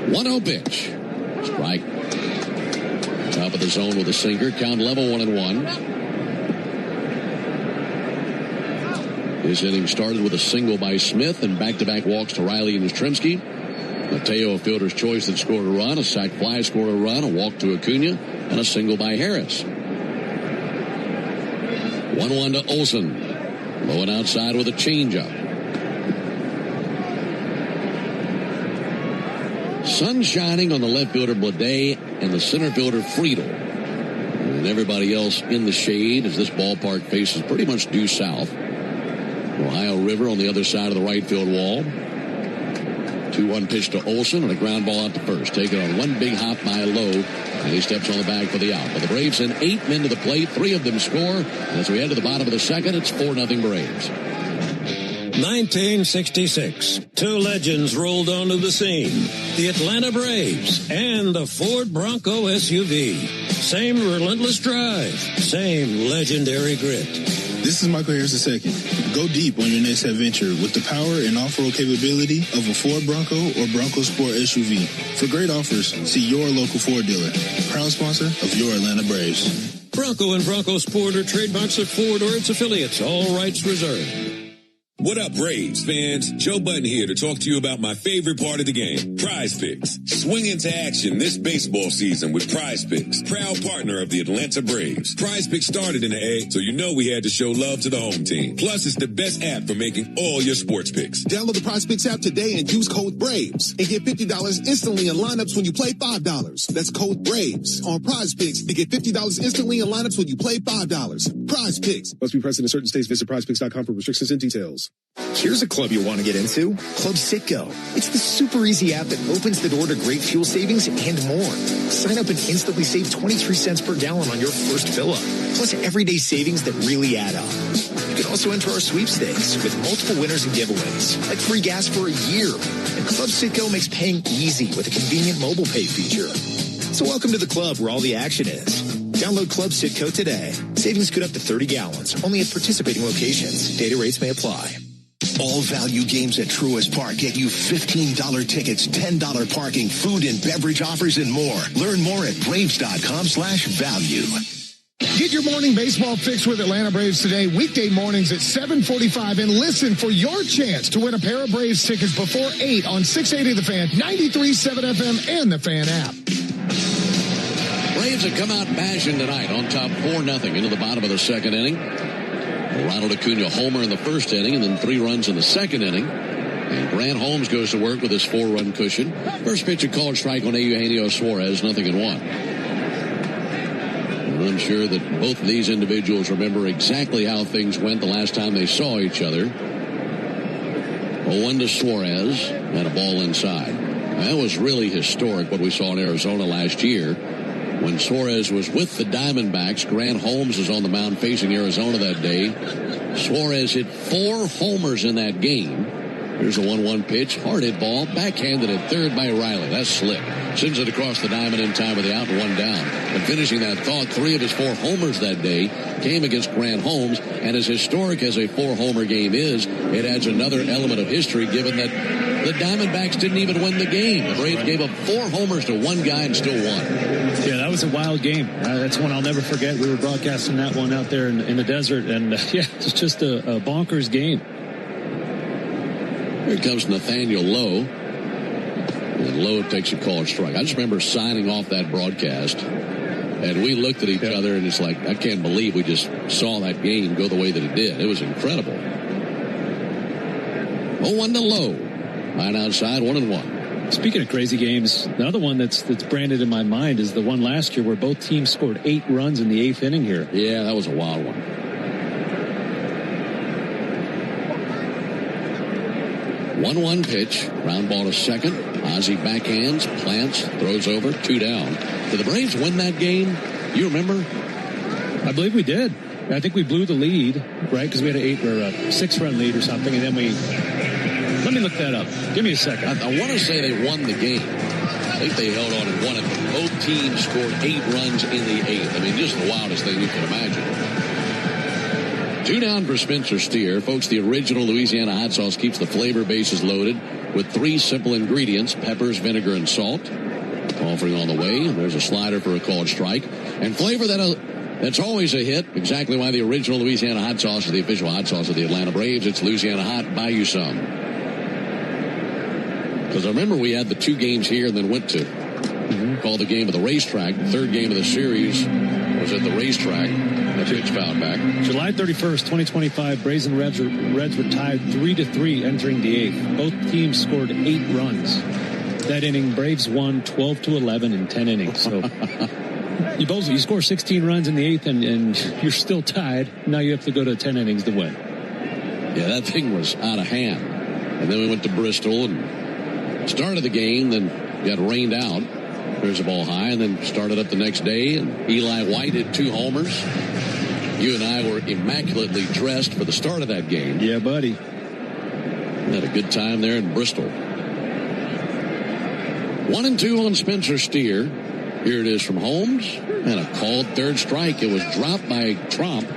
1-0 pitch. Strike. Top of the zone with a sinker. Count level 1-1. This inning started with a single by Smith and back-to-back walks to Riley and Yastrzemski. Mateo, a fielder's choice, that scored a run. A sac fly scored a run. A walk to Acuna. And a single by Harris. 1-1 to Olson. Low and outside with a changeup. Sun shining on the left fielder Bleday and the center fielder Friedel. And everybody else in the shade as this ballpark faces pretty much due south. Ohio River on the other side of the right field wall. 2-1 pitch to Olson and a ground ball out to first. Taken on one big hop by Lowe, and he steps on the bag for the out. But the Braves send 8 men to the plate. 3 of them score. And as we head to the bottom of the 2nd, it's 4-0 Braves. 1966. Two legends rolled onto the scene. The Atlanta Braves and the Ford Bronco SUV. Same relentless drive. Same legendary grit. This is Michael Harris II. Go deep on your next adventure with the power and off-road capability of a Ford Bronco or Bronco Sport SUV. For great offers, see your local Ford dealer. Proud sponsor of your Atlanta Braves. Bronco and Bronco Sport are trademarks of Ford or its affiliates. All rights reserved. What up, Braves fans? Joe Budden here to talk to you about my favorite part of the game, Prize Picks. Swing into action this baseball season with Prize Picks, proud partner of the Atlanta Braves. Prize Picks started in the A, so you know we had to show love to the home team. Plus, it's the best app for making all your sports picks. Download the Prize Picks app today and use code BRAVES and get $50 instantly in lineups when you play $5. That's code BRAVES on Prize Picks to get $50 instantly in lineups when you play $5. Prize Picks. Must be present in certain states. Visit prizepicks.com for restrictions and details. Here's a club you want to get into. Club Citgo. It's the super easy app that opens the door to great fuel savings and more. Sign up and instantly save 23 cents per gallon on your first fill-up. Plus everyday savings that really add up. You can also enter our sweepstakes with multiple winners and giveaways, like free gas for a year. And Club Citgo makes paying easy with a convenient mobile pay feature. So welcome to the club where all the action is. Download Club Citgo today. Savings good up to 30 gallons, only at participating locations. Data rates may apply. All value games at Truist Park get you $15 tickets, $10 parking, food and beverage offers, and more. Learn more at Braves.com/value. Get your morning baseball fix with Atlanta Braves today, weekday mornings at 7:45, and listen for your chance to win a pair of Braves tickets before 8 on 680 The Fan, 93.7 FM, and the Fan app. Braves have come out bashing tonight on top 4-0 into the bottom of the second inning. Ronald Acuna homer in the first inning and then 3 runs in the second inning. And Grant Holmes goes to work with his 4-run cushion. First pitch, a called strike on Eugenio Suarez, 0-1. And I'm sure that both of these individuals remember exactly how things went the last time they saw each other. 0-1 to Suarez and a ball inside. That was really historic what we saw in Arizona last year. When Suarez was with the Diamondbacks, Grant Holmes was on the mound facing Arizona that day. Suarez hit 4 homers in that game. Here's a 1-1 pitch. Hard hit ball. Backhanded at third by Riley. That's slick. Sends it across the diamond in time with the out and 1 down. And finishing that thought, 3 of his 4 homers that day came against Grant Holmes. And as historic as a 4-homer game is, it adds another element of history given that the Diamondbacks didn't even win the game. The Braves gave up 4 homers to 1 guy and still won. Yeah, that was a wild game. That's one I'll never forget. We were broadcasting that one out there in the desert, and yeah, it's just a bonkers game. Here comes Nathaniel Lowe. And Lowe takes a called strike. I just remember signing off that broadcast, and we looked at each other, and it's like, I can't believe we just saw that game go the way that it did. It was incredible. 0-1 to Lowe. Line outside, 1-1. Speaking of crazy games, another one that's branded in my mind is the one last year where both teams scored 8 runs in the 8th inning here. Yeah, that was a wild one. 1-1 pitch, ground ball to second. Ozzie backhands, plants, throws over, 2 down. Did the Braves win that game? You remember? I believe we did. I think we blew the lead, right? Because we had a 6-run lead or something, and then we... Let me look that up. Give me a second. I want to say they won the game. I think they held on and won it. Both teams scored 8 runs in the 8th. I mean, just the wildest thing you can imagine. 2 down for Spencer Steer. Folks, the original Louisiana hot sauce keeps the flavor bases loaded with 3 simple ingredients, peppers, vinegar, and salt. Offering on the way. There's a slider for a called strike. And flavor that's always a hit. Exactly why the original Louisiana hot sauce is the official hot sauce of the Atlanta Braves. It's Louisiana Hot. Buy you some. Because I remember we had the 2 games here and then went to call the game of the racetrack. The 3rd game of the series was at the racetrack. The pitch fouled back. July 31st, 2025, Braves and Reds were tied 3-3 entering the 8th. Both teams scored 8 runs. That inning, Braves won 12-11 in 10 innings. So you score 16 runs in the 8th and you're still tied. Now you have to go to 10 innings to win. Yeah, that thing was out of hand. And then we went to Bristol and started the game, then got rained out. There's a ball high, and then started up the next day, and Eli White hit 2 homers. You and I were immaculately dressed for the start of that game. Yeah, buddy. Had a good time there in Bristol. 1-2 on Spencer Steer. Here it is from Holmes. And a called third strike. It was dropped by Tromp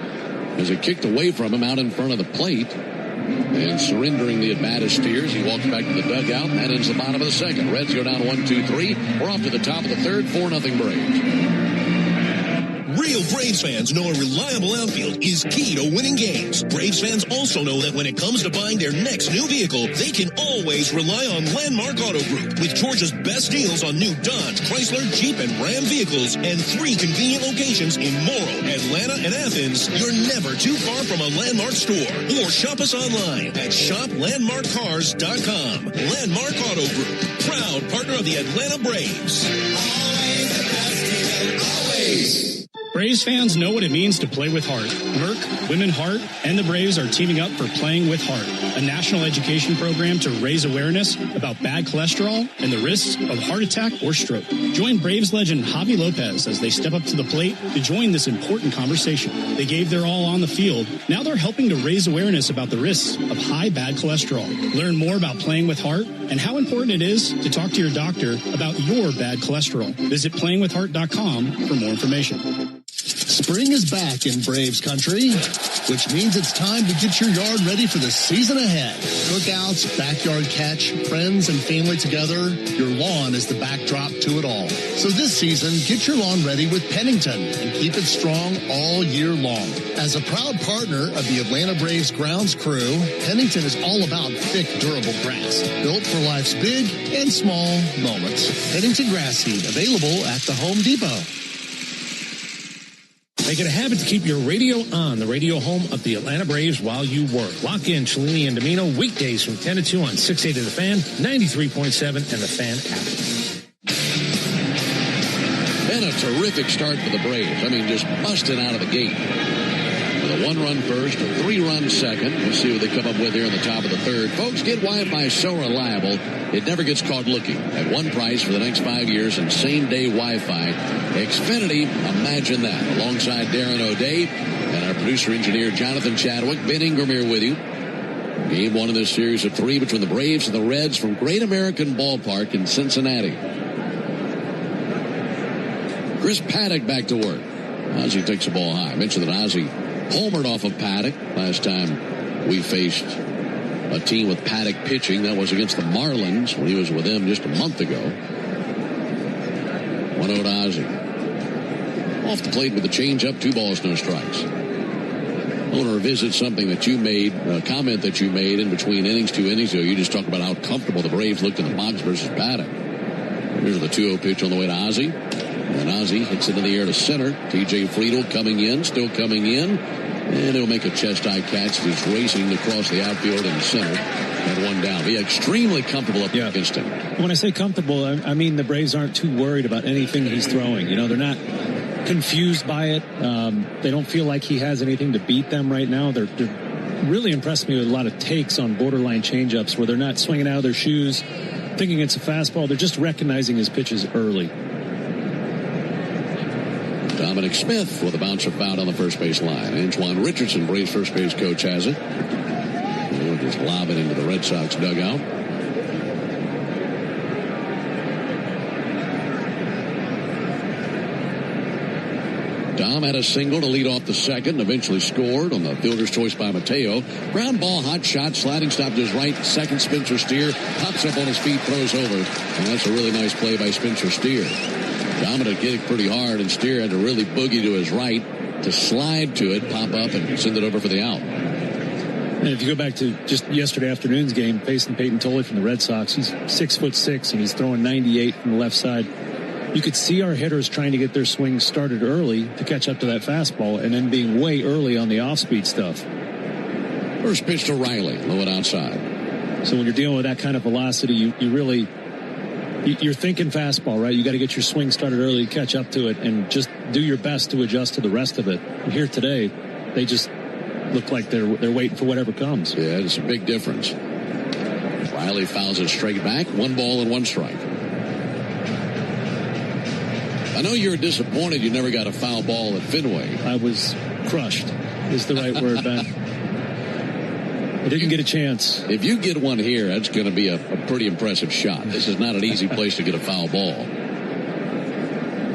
as it kicked away from him out in front of the plate. And surrendering the at-bat is Steers. He walks back to the dugout, and that ends the bottom of the second. Reds go down 1-2-3. We're off to the top of the third, 4-0 Braves. Real Braves fans know a reliable outfield is key to winning games. Braves fans also know that when it comes to buying their next new vehicle, they can always rely on Landmark Auto Group. With Georgia's best deals on new Dodge, Chrysler, Jeep, and Ram vehicles, and 3 convenient locations in Morrow, Atlanta, and Athens, you're never too far from a Landmark store. Or shop us online at shoplandmarkcars.com. Landmark Auto Group, proud partner of the Atlanta Braves. Always the best team, always. Braves fans know what it means to play with heart. Merck, Women Heart, and the Braves are teaming up for Playing with Heart, a national education program to raise awareness about bad cholesterol and the risks of heart attack or stroke. Join Braves legend Javi Lopez as they step up to the plate to join this important conversation. They gave their all on the field. Now they're helping to raise awareness about the risks of high bad cholesterol. Learn more about Playing with Heart and how important it is to talk to your doctor about your bad cholesterol. Visit playingwithheart.com for more information. Spring is back in Braves country, which means it's time to get your yard ready for the season ahead. Cookouts, backyard catch, friends and family together, your lawn is the backdrop to it all. So this season, get your lawn ready with Pennington and keep it strong all year long. As a proud partner of the Atlanta Braves grounds crew, Pennington is all about thick, durable grass, built for life's big and small moments. Pennington grass seed, available at the Home Depot. Make it a habit to keep your radio on, the radio home of the Atlanta Braves while you work. Lock in Cellini and Domino weekdays from 10 to 2 on 680 The Fan, 93.7, and The Fan app. And a terrific start for the Braves. I mean, just busting out of the gate. With a 1-run first, a 3-run second. We'll see what they come up with here in the top of the third. Folks, get Wi-Fi so reliable, it never gets caught looking. At one price for the next 5 years and same-day Wi-Fi. Xfinity, imagine that. Alongside Darren O'Day and our producer-engineer Jonathan Chadwick, Ben Ingram here with you. Game 1 of this series of 3 between the Braves and the Reds from Great American Ballpark in Cincinnati. Chris Paddock back to work. Ozzie takes the ball high. I mentioned that Ozzie homered off of Paddock last time we faced a team with Paddock pitching. That was against the Marlins when he was with them just a month ago. 1-0 to Ozzie. Off the plate with the changeup, 2 balls, no strikes. I want to revisit something that you made, a comment that you made in between innings, 2 innings ago. You just talked about how comfortable the Braves looked in the box versus Paddock. Here's the 2-0 pitch on the way to Ozzie. And Ozzie hits it in the air to center. T.J. Friedl coming in, still coming in. And he'll make a chest-high catch. He's racing across the outfield and center. Had one down. Be extremely comfortable up against him. When I say comfortable, I mean the Braves aren't too worried about anything he's throwing. You know, they're not confused by it. They don't feel like he has anything to beat them right now. They're really impressed me with a lot of takes on borderline changeups where they're not swinging out of their shoes, thinking it's a fastball. They're just recognizing his pitches early. Dominic Smith with a bouncer foul on the first base line. Antoine Richardson, Braves first base coach, has it. We'll just lob it into the Red Sox dugout. Dom had a single to lead off the second, eventually scored on the fielder's choice by Mateo. Ground ball, hot shot, sliding stop to his right. Second, Spencer Steer pops up on his feet, throws over. And that's a really nice play by Spencer Steer. Dominic hit it pretty hard, and Steer had to really boogie to his right to slide to it, pop up, and send it over for the out. And if you go back to just yesterday afternoon's game, facing Peyton Tolley from the Red Sox, he's 6'6", and he's throwing 98 from the left side. You could see our hitters trying to get their swings started early to catch up to that fastball, and then being way early on the off-speed stuff. First pitch to Riley, low and outside. So when you're dealing with that kind of velocity, you're thinking fastball, right? You got to get your swing started early, catch up to it, and just do your best to adjust to the rest of it. Here today, they just look like they're waiting for whatever comes. Yeah, it's a big difference. Riley fouls it straight back. 1 ball and 1 strike. I know you're disappointed you never got a foul ball at Fenway. I was crushed, is the right word, Ben. I didn't get a chance. If you get one here, that's going to be a pretty impressive shot. This is not an easy place to get a foul ball.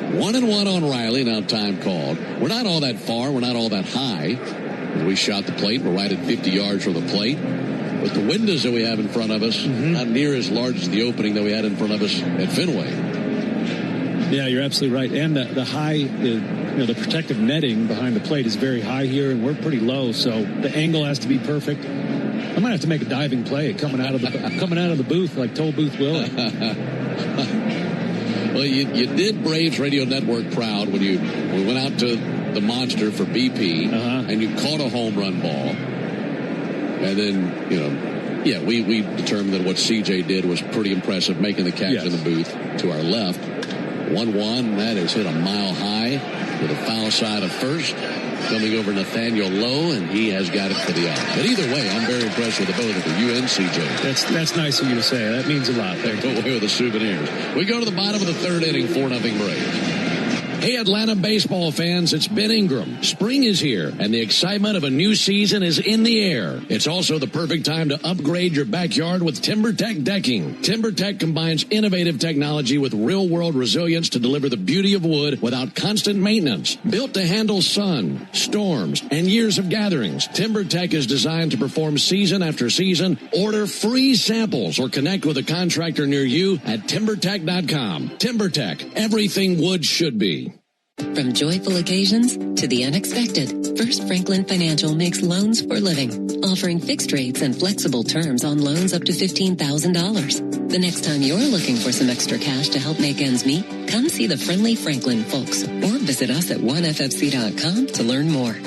1-1 on Riley, now time called. We're not all that far. We're not all that high. As we shot the plate, we're right at 50 yards from the plate. But the windows that we have in front of us, not near as large as the opening that we had in front of us at Fenway. Yeah, you're absolutely right. And the high, the protective netting behind the plate is very high here, and we're pretty low, so the angle has to be perfect. I might have to make a diving play coming out of the booth like Toll Booth Will. Well, you did Braves Radio Network proud when we went out to the Monster for BP, and you caught a home run ball. And then, we determined that what CJ did was pretty impressive, making the catch in the booth to our left. 1-1, that is hit a mile high to the foul side of first. Coming over Nathaniel Lowe, and he has got it for the out. But either way, I'm very impressed with the both of you and CJ. That's nice of you to say. That means a lot. Go away with the souvenirs. We go to the bottom of the third inning, 4-0 Braves. Hey, Atlanta baseball fans, it's Ben Ingram. Spring is here, and the excitement of a new season is in the air. It's also the perfect time to upgrade your backyard with TimberTech decking. TimberTech combines innovative technology with real-world resilience to deliver the beauty of wood without constant maintenance. Built to handle sun, storms, and years of gatherings, TimberTech is designed to perform season after season. Order free samples or connect with a contractor near you at TimberTech.com. TimberTech, everything wood should be. From joyful occasions to the unexpected, First Franklin Financial makes loans for living, offering fixed rates and flexible terms on loans up to $15,000. The next time you're looking for some extra cash to help make ends meet, come see the friendly Franklin folks or visit us at oneffc.com to learn more.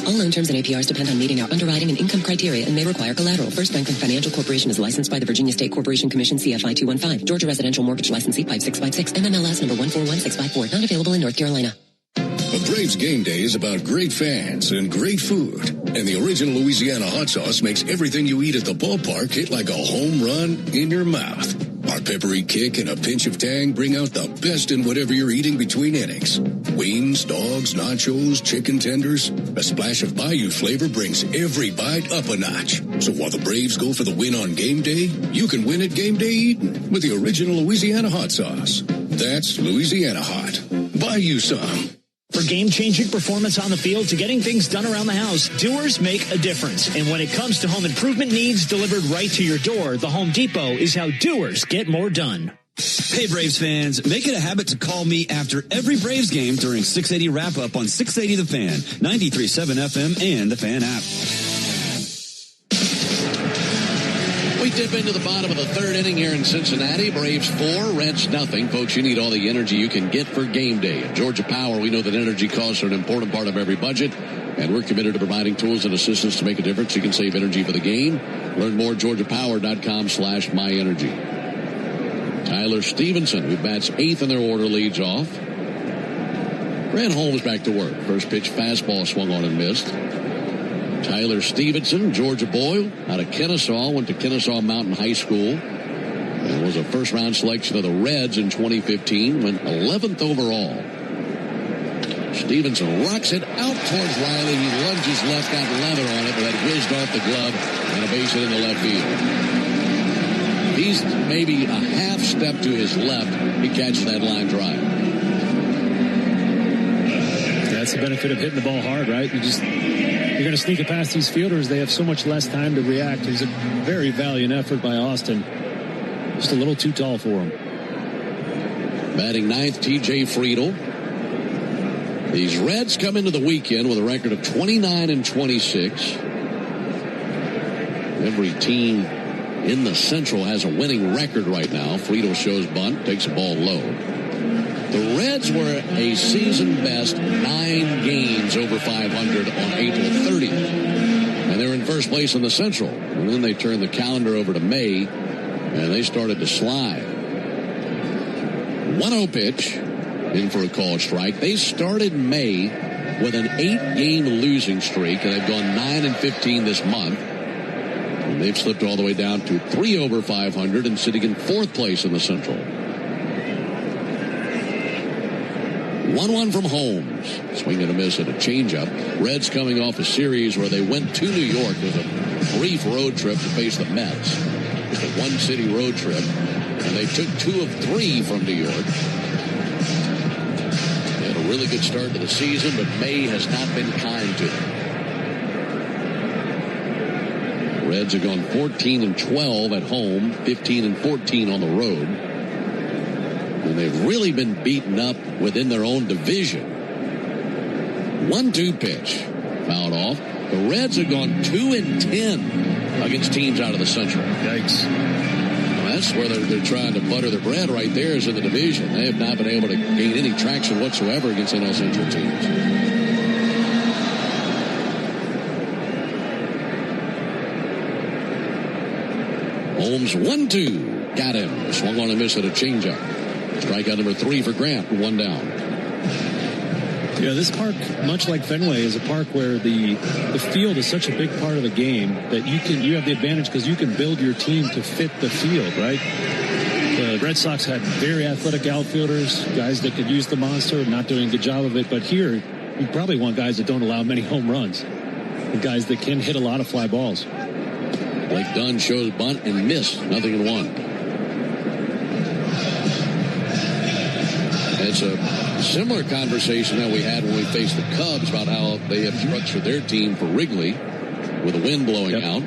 All loan terms and APRs depend on meeting our underwriting and income criteria and may require collateral. First Franklin Financial Corporation is licensed by the Virginia State Corporation Commission, CFI 215. Georgia Residential Mortgage Licensee 5656. MMLS number 141654. Not available in North Carolina. A Braves game day is about great fans and great food. And the original Louisiana hot sauce makes everything you eat at the ballpark hit like a home run in your mouth. Our peppery kick and a pinch of tang bring out the best in whatever you're eating between innings. Wings, dogs, nachos, chicken tenders. A splash of Bayou flavor brings every bite up a notch. So while the Braves go for the win on game day, you can win at game day eating with the original Louisiana hot sauce. That's Louisiana hot. Buy you some. For game-changing performance on the field to getting things done around the house, Doers make a difference. And when it comes to home improvement needs delivered right to your door, the Home Depot is how Doers get more done. Hey, Braves fans, make it a habit to call me after every Braves game during 680 wrap-up on 680 The Fan, 93.7 FM, and the Fan app. We dip into the bottom of the third inning here in Cincinnati. Braves 4, Reds nothing. Folks, you need all the energy you can get for game day. At Georgia Power, we know that energy costs are an important part of every budget, and we're committed to providing tools and assistance to make a difference. You can save energy for the game. Learn more at georgiapower.com/myenergy. Tyler Stevenson, who bats 8th in their order, leads off. Grant Holmes back to work. First pitch fastball swung on and missed. Tyler Stevenson, Georgia boy, out of Kennesaw, went to Kennesaw Mountain High School, and was a first-round selection of the Reds in 2015, went 11th overall. Stevenson rocks it out towards Riley. He lunges left, got leather on it, but that whizzed off the glove, and a base hit in the left field. He's maybe a half step to his left. He catches that line drive. That's the benefit of hitting the ball hard, right? You're going to sneak it past these fielders. They have so much less time to react. It was a very valiant effort by Austin. Just a little too tall for him. Batting 9th, TJ Friedel. These Reds come into the weekend with a record of 29-26. Every team in the Central has a winning record right now. Friedel shows bunt, takes a ball low. The Reds were a season-best 9 games over 500 on April 30th. And they're in first place in the Central. And then they turned the calendar over to May, and they started to slide. 1-0 pitch, in for a called strike. They started May with an 8-game losing streak, and they've gone 9-15 this month. And they've slipped all the way down to 3 over 500 and sitting in 4th place in the Central. 1-1 from Holmes. Swing and a miss at a changeup. Reds coming off a series where they went to New York with a brief road trip to face the Mets. It's a one-city road trip, and they took 2 of 3 from New York. They had a really good start to the season, but May has not been kind to them. The Reds have gone 14-12 at home, 15-14 on the road. And they've really been beaten up within their own division. 1-2 pitch. Fouled off. The Reds have gone 2-10 against teams out of the Central. Yikes. Well, that's where they're trying to butter their bread right there is in the division. They have not been able to gain any traction whatsoever against NL Central teams. Holmes 1-2. Got him. Swung on and missed at a changeup. Strikeout number 3 for Grant. 1 down. Yeah, this park, much like Fenway, is a park where the field is such a big part of the game that you have the advantage because you can build your team to fit the field, right? The Red Sox had very athletic outfielders, guys that could use the monster, not doing a good job of it. But here, you probably want guys that don't allow many home runs, and guys that can hit a lot of fly balls. Blake Dunn shows bunt and miss, 0-1. It's a similar conversation that we had when we faced the Cubs about how they have structured their team for Wrigley with the wind blowing out.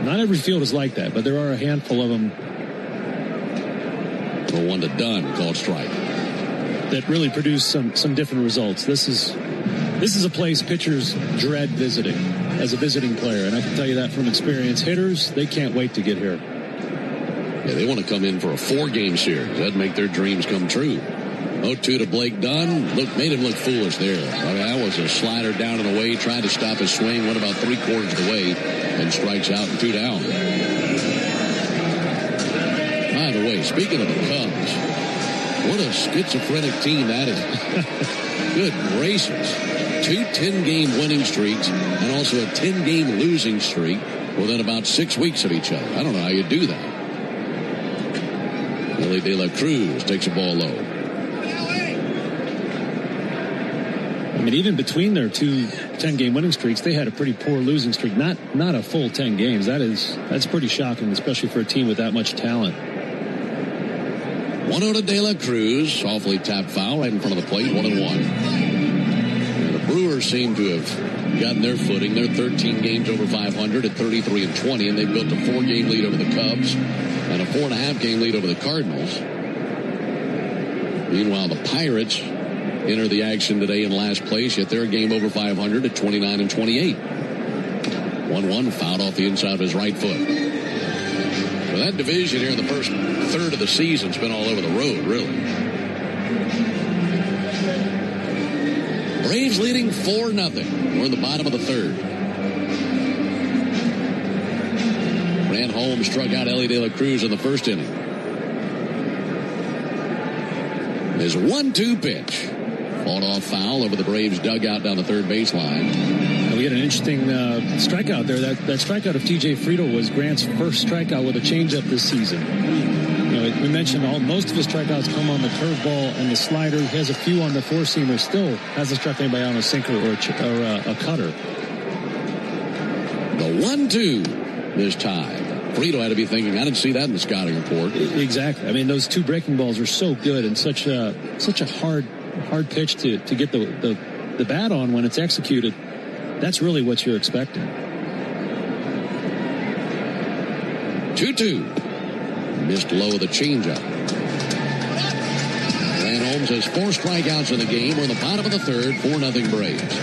Not every field is like that, but there are a handful of them. The 1 to Dunn, called strike. That really produce some different results. This is a place pitchers dread visiting as a visiting player, and I can tell you that from experience. Hitters, they can't wait to get here. Yeah, they want to come in for a 4-game series. That'd make their dreams come true. 0-2 to Blake Dunn. Made him look foolish there. I mean, that was a slider down and away. Tried to stop his swing. Went about 3/4 of the way and strikes out and 2 down. By the way, speaking of the Cubs, what a schizophrenic team that is. Good gracious. 2 10-game winning streaks and also a 10-game losing streak within about 6 weeks of each other. I don't know how you do that. Ellie De La Cruz takes a ball low. I mean, even between their 2 10-game winning streaks, they had a pretty poor losing streak. Not a full 10 games. That's pretty shocking, especially for a team with that much talent. 1-0 to De La Cruz. Softly tapped foul right in front of the plate. 1-1. And the Brewers seem to have gotten their footing. They're 13 games over 500 at 33-20, and they built a 4-game lead over the Cubs and a 4.5-game lead over the Cardinals. Meanwhile, the Pirates enter the action today in last place, yet they're a game over 500 at 29-28. 1-1 fouled off the inside of his right foot. So that division here in the first third of the season's been all over the road, really. Braves leading 4-0. We're in the bottom of the third. Grant Holmes struck out Ellie De La Cruz in the first inning. There's a 1-2 pitch. Fought off foul over the Braves dugout down the third baseline. We had an interesting strikeout there. That strikeout of TJ Friedl was Grant's first strikeout with a changeup this season. We mentioned most of his strikeouts come on the curveball and the slider. He has a few on the four-seamer. Still hasn't struck anybody on a sinker or a cutter. The 1-2 this time. Friedl had to be thinking, I didn't see that in the scouting report. Exactly. I mean, those 2 breaking balls are so good and such a hard pitch to get the bat on when it's executed. That's really what you're expecting. 2-2. Missed low of the changeup. Grant Holmes has 4 strikeouts in the game. We're in the bottom of the third. 4-0 Braves.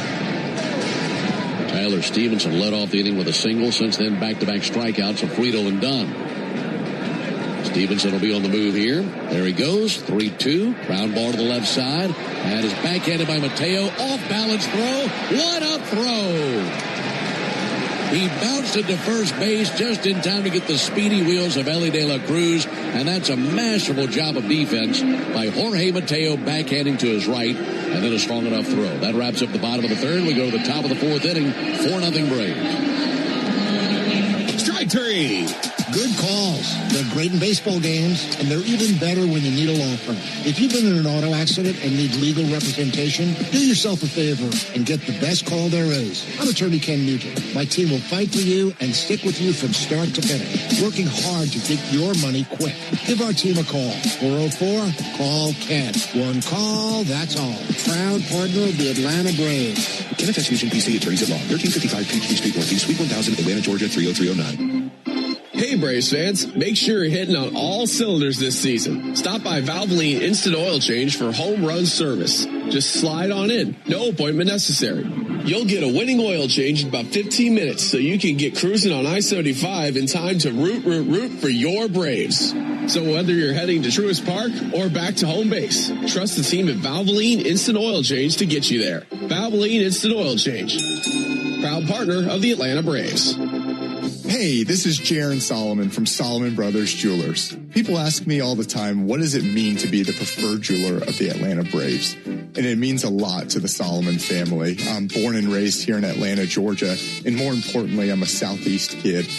Tyler Stevenson led off the inning with a single. Since then, back-to-back strikeouts of Friedl and Dunn. Stevenson will be on the move here. There he goes. 3-2. Ground ball to the left side. And is backhanded by Mateo. Off-balance throw. What a throw! He bounced it to first base just in time to get the speedy wheels of Ellie De La Cruz. And that's a masterful job of defense by Jorge Mateo, backhanding to his right. And then a strong enough throw. That wraps up the bottom of the third. We go to the top of the fourth inning. 4-0 Braves. Strike 3. Good calls. They're great in baseball games, and they're even better when you need a law firm. If you've been in an auto accident and need legal representation, do yourself a favor and get the best call there is. I'm attorney Ken Nugent. My team will fight for you and stick with you from start to finish, working hard to get your money quick. Give our team a call. 404-CALL-KEN. One call, that's all. Proud partner of the Atlanta Braves. Kenneth S. Nugent, PC, Attorneys at Law, 1355 Peachtree Street Northeast, Suite 1000, Atlanta, Georgia, 30309. Hey Braves fans, make sure you're hitting on all cylinders this season. Stop by Valvoline Instant Oil Change for home run service. Just slide on in, no appointment necessary. You'll get a winning oil change in about 15 minutes so you can get cruising on I-75 in time to root for your Braves. So whether you're heading to Truist Park or back to home base, trust the team at Valvoline Instant Oil Change to get you there. Valvoline Instant Oil Change, proud partner of the Atlanta Braves. Hey, this is Jaron Solomon from Solomon Brothers Jewelers. People ask me all the time, what does it mean to be the preferred jeweler of the Atlanta Braves? And it means a lot to the Solomon family. I'm born and raised here in Atlanta, Georgia, and more importantly, I'm a Southeast kid.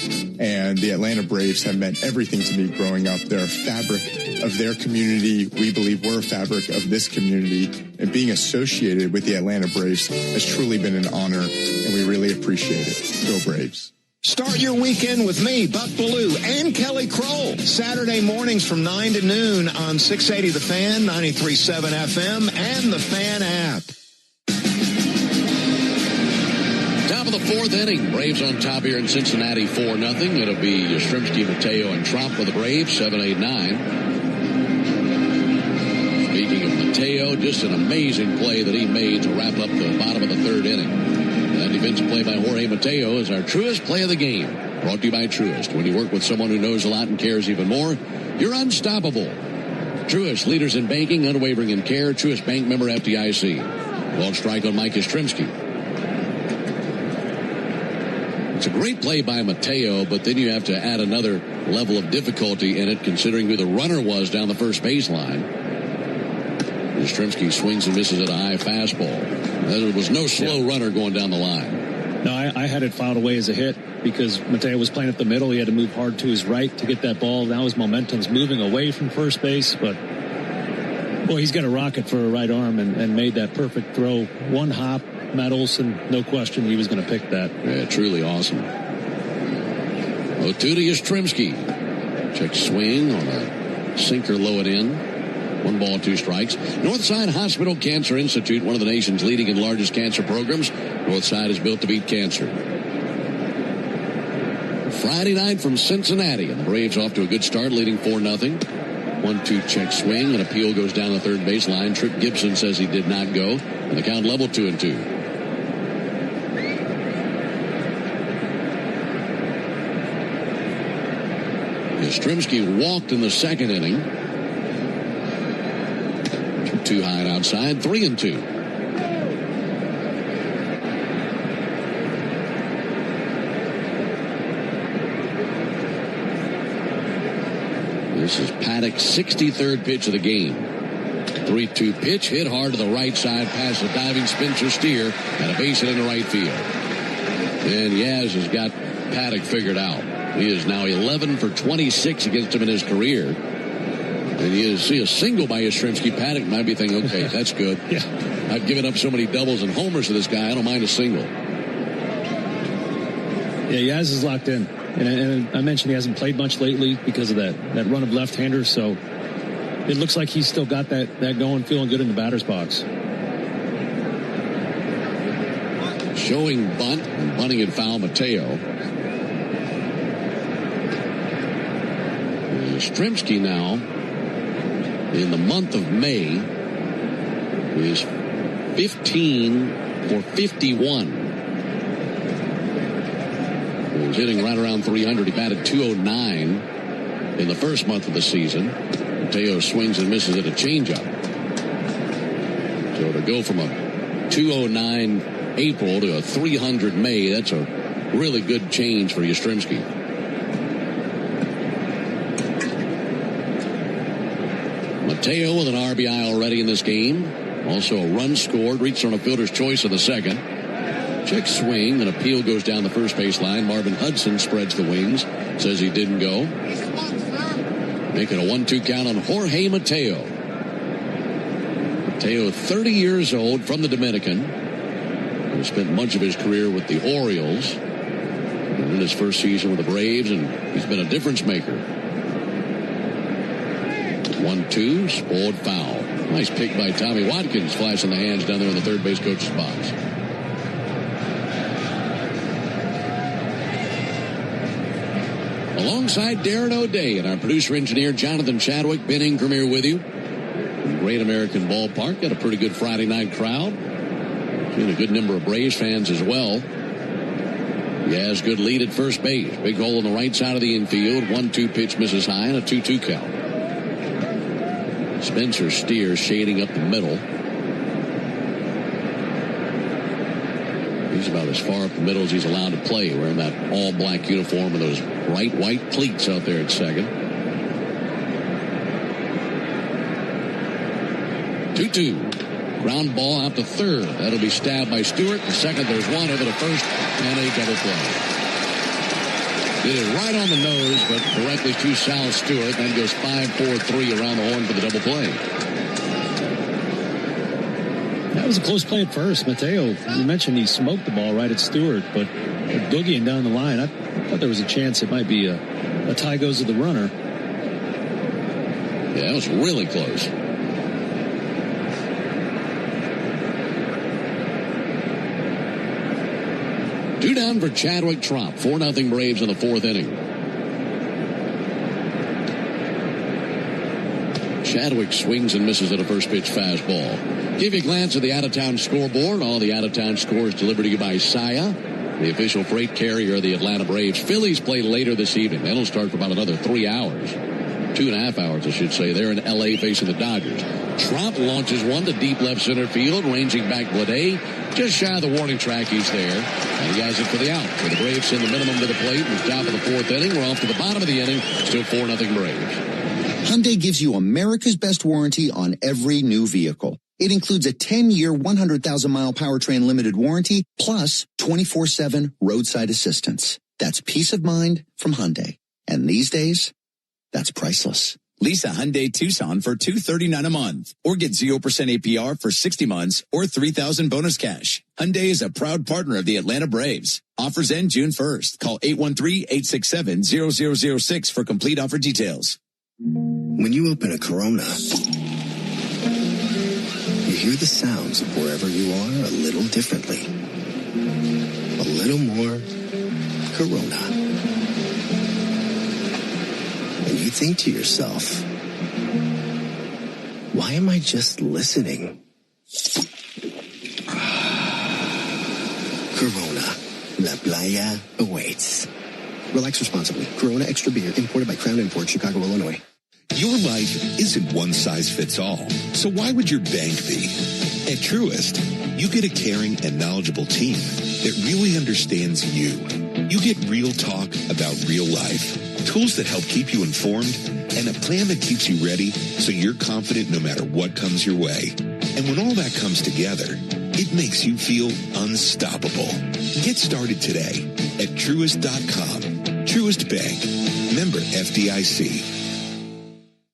And the Atlanta Braves have meant everything to me growing up. They're a fabric of their community. We believe we're a fabric of this community. And being associated with the Atlanta Braves has truly been an honor, and we really appreciate it. Go Braves. Start your weekend with me, Buck Bellew, and Kelly Kroll. Saturday mornings from 9 to noon on 680 The Fan, 93.7 FM, and the Fan app. Top of the fourth inning. Braves on top here in Cincinnati, 4-0. It'll be Yastrzemski, Mateo, and Trump for the Braves, 7, 8, 9. Speaking of Mateo, just an amazing play that he made to wrap up the bottom of the third inning. That defensive play by Jorge Mateo is our Truist play of the game. Brought to you by Truist. When you work with someone who knows a lot and cares even more, you're unstoppable. Truist, leaders in banking, unwavering in care. Truist Bank, member FDIC. Ball strike on Mike Yastrzemski. It's a great play by Mateo, but then you have to add another level of difficulty in it, considering who the runner was down the first baseline. Yastrzemski swings and misses at a high fastball. There was no slow runner going down the line. No, I had it fouled away as a hit because Mateo was playing up the middle. He had to move hard to his right to get that ball. Now his momentum's moving away from first base, but boy, he's got a rocket for a right arm and made that perfect throw. One hop, Matt Olson, no question he was going to pick that. Yeah, truly awesome. 0-2 to Yastrzemski. Check swing on a sinker low and in. 1 ball, 2 strikes. Northside Hospital Cancer Institute, one of the nation's leading and largest cancer programs. Northside is built to beat cancer. Friday night from Cincinnati, and the Braves off to a good start, leading 4-0. 1-2 check swing. An appeal goes down the third baseline. Tripp Gibson says he did not go, and the count level 2-2. Yastrzemski walked in the second inning. 2 high and outside, 3-2. This is Paddock's 63rd pitch of the game. 3-2 pitch, hit hard to the right side past the diving Spencer Steer and a base hit in the right field. And Yaz has got Paddock figured out. He is now 11 for 26 against him in his career. And you see a single by Yastrzemski. Paddock might be thinking, okay, that's good. Yeah. I've given up so many doubles and homers to this guy. I don't mind a single. Yeah, Yaz is locked in. And I mentioned he hasn't played much lately because of that run of left-handers. So it looks like he's still got that going, feeling good in the batter's box. Showing bunt and bunting and foul Mateo. Yastrzemski now, in the month of May, is 15 for 51. He was hitting right around 300. He batted .209 in the first month of the season. Mateo swings and misses at a changeup. So to go from a .209 April to a .300 May, that's a really good change for Yastrzemski. Mateo with an RBI already in this game. Also a run scored, reached on a fielder's choice in the second. Check swing. An appeal goes down the first base line. Marvin Hudson spreads the wings. Says he didn't go. Making a 1-2 count on Jorge Mateo. Mateo, 30 years old, from the Dominican. He spent much of his career with the Orioles. And in his first season with the Braves, and he's been a difference maker. 1-2, spoiled foul. Nice pick by Tommy Watkins, flashing the hands down there in the third base coach's box. Alongside Darren O'Day and our producer-engineer Jonathan Chadwick, Ben Ingram here with you. From Great American Ballpark, got a pretty good Friday night crowd. Seen a good number of Braves fans as well. He has good lead at first base. Big hole on the right side of the infield. 1-2 pitch misses high and a 2-2 count. Spencer Steer shading up the middle. He's about as far up the middle as he's allowed to play, wearing that all-black uniform and those bright white cleats out there at second. 2-2. Ground ball out to third. That'll be stabbed by Stewart. The second, there's one over to first, and a double play. Did it right on the nose, but directly to Sal Stewart. Then goes 5-4-3 around the horn for the double play. That was a close play at first. Mateo, you mentioned he smoked the ball right at Stewart, but boogieing down the line, I thought there was a chance it might be a tie goes to the runner. Yeah, it was really close. Two down for Chadwick Trop. 4-0 Braves in the fourth inning. Chadwick swings and misses at a first pitch fastball. Give you a glance at the out-of-town scoreboard. All the out-of-town scores delivered to you by Saia, the official freight carrier of the Atlanta Braves. Phillies play later this evening. That'll start for about another 3 hours. 2.5 hours, I should say. They're in L.A. facing the Dodgers. Trump launches one to deep left center field, ranging back Bleday. Just shy of the warning track, he's there. And he has it for the out. So the Braves send the minimum to the plate in the top of the fourth inning. We're off to the bottom of the inning. Still 4-0 Braves. Hyundai gives you America's best warranty on every new vehicle. It includes a 10-year, 100,000-mile powertrain limited warranty, plus 24/7 roadside assistance. That's peace of mind from Hyundai. And these days, that's priceless. Lease a Hyundai Tucson for $239 a month, or get 0% APR for 60 months or $3,000 bonus cash. Hyundai is a proud partner of the Atlanta Braves. Offers end June 1st. Call 813-867-0006 for complete offer details. When you open a Corona, you hear the sounds of wherever you are a little differently. A little more Corona. And you think to yourself, why am I just listening? Corona, La Playa awaits. Relax responsibly. Corona Extra Beer, imported by Crown Imports, Chicago, Illinois. Your life isn't one size fits all. So why would your bank be? At Truist, you get a caring and knowledgeable team that really understands you. You get real talk about real life, tools that help keep you informed, and a plan that keeps you ready so you're confident no matter what comes your way. And when all that comes together, it makes you feel unstoppable. Get started today at Truist.com. Truist Bank. Member FDIC.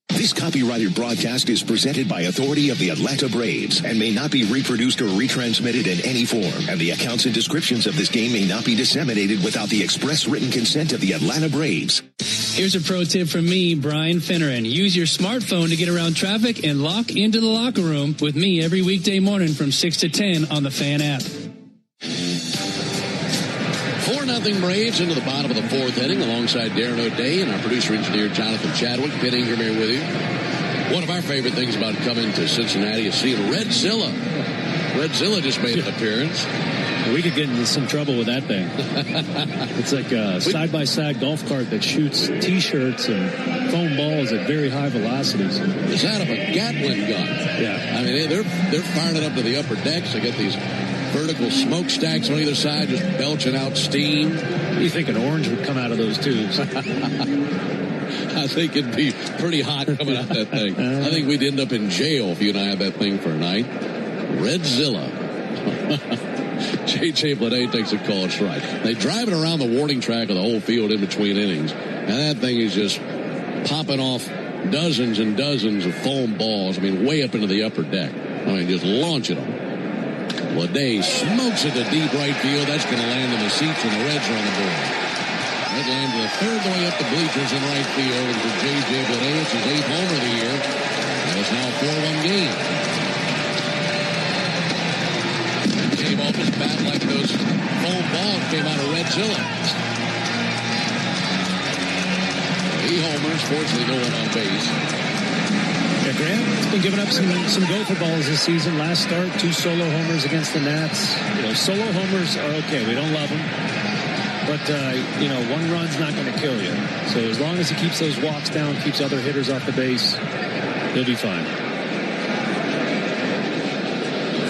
This copyrighted broadcast is presented by authority of the Atlanta Braves and may not be reproduced or retransmitted in any form. And the accounts and descriptions of this game may not be disseminated without the express written consent of the Atlanta Braves. Here's a pro tip from me, Brian Finneran. Use your smartphone to get around traffic and lock into the locker room with me every weekday morning from 6 to 10 on the Fan app. 4-0 Braves into the bottom of the fourth inning alongside Darren O'Day and our producer-engineer Jonathan Chadwick. Ben Ingram here with you. One of our favorite things about coming to Cincinnati is seeing Redzilla. Redzilla just made an appearance. We could get into some trouble with that thing. It's like a side-by-side golf cart that shoots T-shirts and foam balls at very high velocities. It's out of a Gatling gun. Yeah. I mean, they're firing it up to the upper decks. They got these vertical smokestacks on either side just belching out steam. You think an orange would come out of those tubes? I think it'd be pretty hot coming out that thing. I think we'd end up in jail if you and I had that thing for a night. Redzilla. J.J. Bleday takes a called strike. They drive it around the warning track of the whole field in between innings, and that thing is just popping off dozens and dozens of foam balls. I mean, way up into the upper deck. I mean, just launching them. Bleday smokes it to deep right field. That's going to land in the seats, and the Reds are on the board. That lands the third way up the bleachers in right field, and for J.J. Bleday, it's his 8th homer of the year. And it's now a 4-1 game. That came off his bat like those foam balls came out of Redzilla. He homers, fortunately no one on base. Yeah, Grant's been giving up some gopher balls this season. Last start, 2 solo homers against the Nats. You know, solo homers are okay. We don't love them. But, you know, 1 run's not going to kill you. So as long as he keeps those walks down, keeps other hitters off the base, he'll be fine.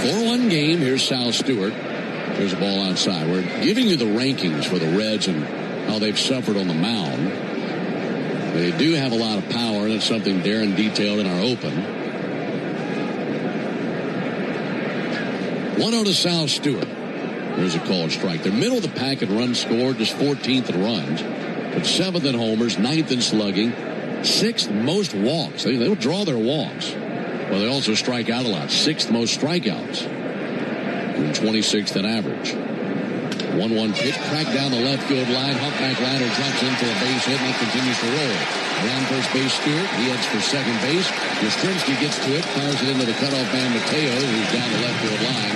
4-1 game. Here's Sal Stewart. There's a ball outside. We're giving you the rankings for the Reds and how they've suffered on the mound. They do have a lot of power, and it's something Darren detailed in our open. 1-0 to Sal Stewart. There's a called strike. They're middle of the pack in runs scored, just 14th in runs, but 7th in homers, 9th in slugging, 6th most walks. They will draw their walks. Well, they also strike out a lot. 6th most strikeouts, and 26th in average. 1-1 pitch, cracked down the left field line. Humpback liner drops in for a base hit, and it continues to roll. Around first base, Stewart. He heads for second base. Yastrzemski gets to it, fires it into the cutoff man, Mateo, who's down the left field line.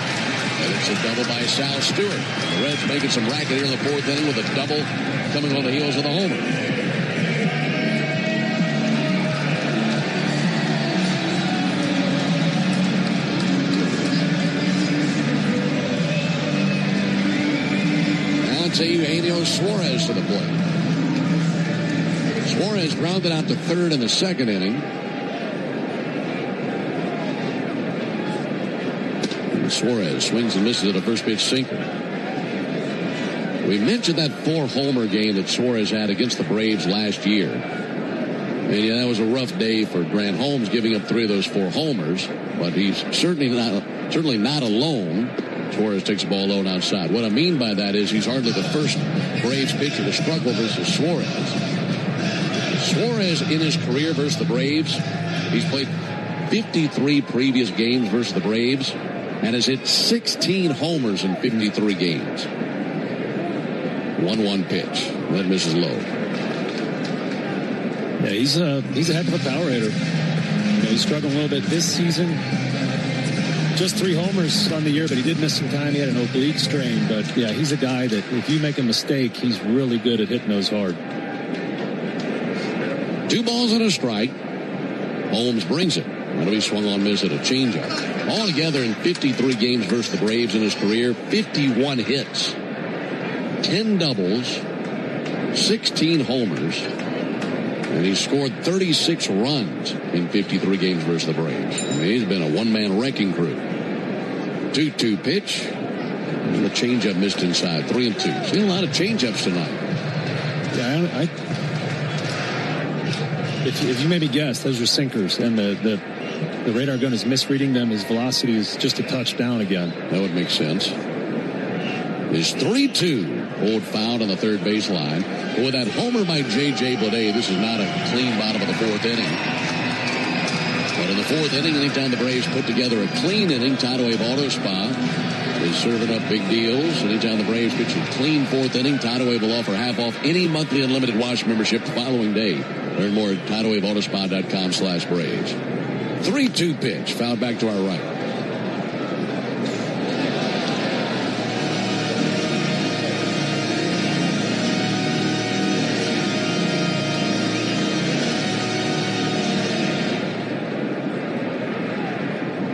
And it's a double by Sal Stewart. The Reds making some racket here in the 4th inning with a double coming on the heels of the homer. Eugenio Suarez to the plate. Suarez grounded out to third in the 2nd inning. And Suarez swings and misses at a first pitch sinker. We mentioned that 4-homer game that Suarez had against the Braves last year. And yeah, that was a rough day for Grant Holmes, giving up 3 of those 4 homers. But he's certainly not alone. Suarez takes the ball low and outside. What I mean by that is he's hardly the first Braves pitcher to struggle versus Suarez. Suarez in his career versus the Braves, he's played 53 previous games versus the Braves and has hit 16 homers in 53 games. 1-1 pitch. That misses low. Yeah, he's a heck of a power hitter. You know, he's struggling a little bit this season. Just 3 homers on the year, but he did miss some time. He had an oblique strain. But, yeah, he's a guy that if you make a mistake, he's really good at hitting those hard. 2 balls and a strike. Holmes brings it. That'll be swung on, miss at a changeup. Altogether in 53 games versus the Braves in his career, 51 hits, 10 doubles, 16 homers, and he's scored 36 runs in 53 games versus the Braves. I mean, he's been a one-man wrecking crew. 2-2 pitch. And the changeup missed inside. 3-2. Seen a lot of changeups tonight. Yeah, if you maybe guess, those are sinkers, and the radar gun is misreading them. His velocity is just a touch down again. That would make sense. It's 3-2. Pulled foul on the third baseline. With that homer by J.J. Bleday, this is not a clean bottom of the 4th inning. But in the 4th inning, anytime the Braves put together a clean inning, Tidal Wave Auto Spa is serving up big deals. Anytime the Braves pitch a clean 4th inning, Tidal Wave will offer half off any monthly unlimited wash membership the following day. Learn more at TidalWaveAutoSpa.com/Braves. 3-2 pitch, fouled back to our right.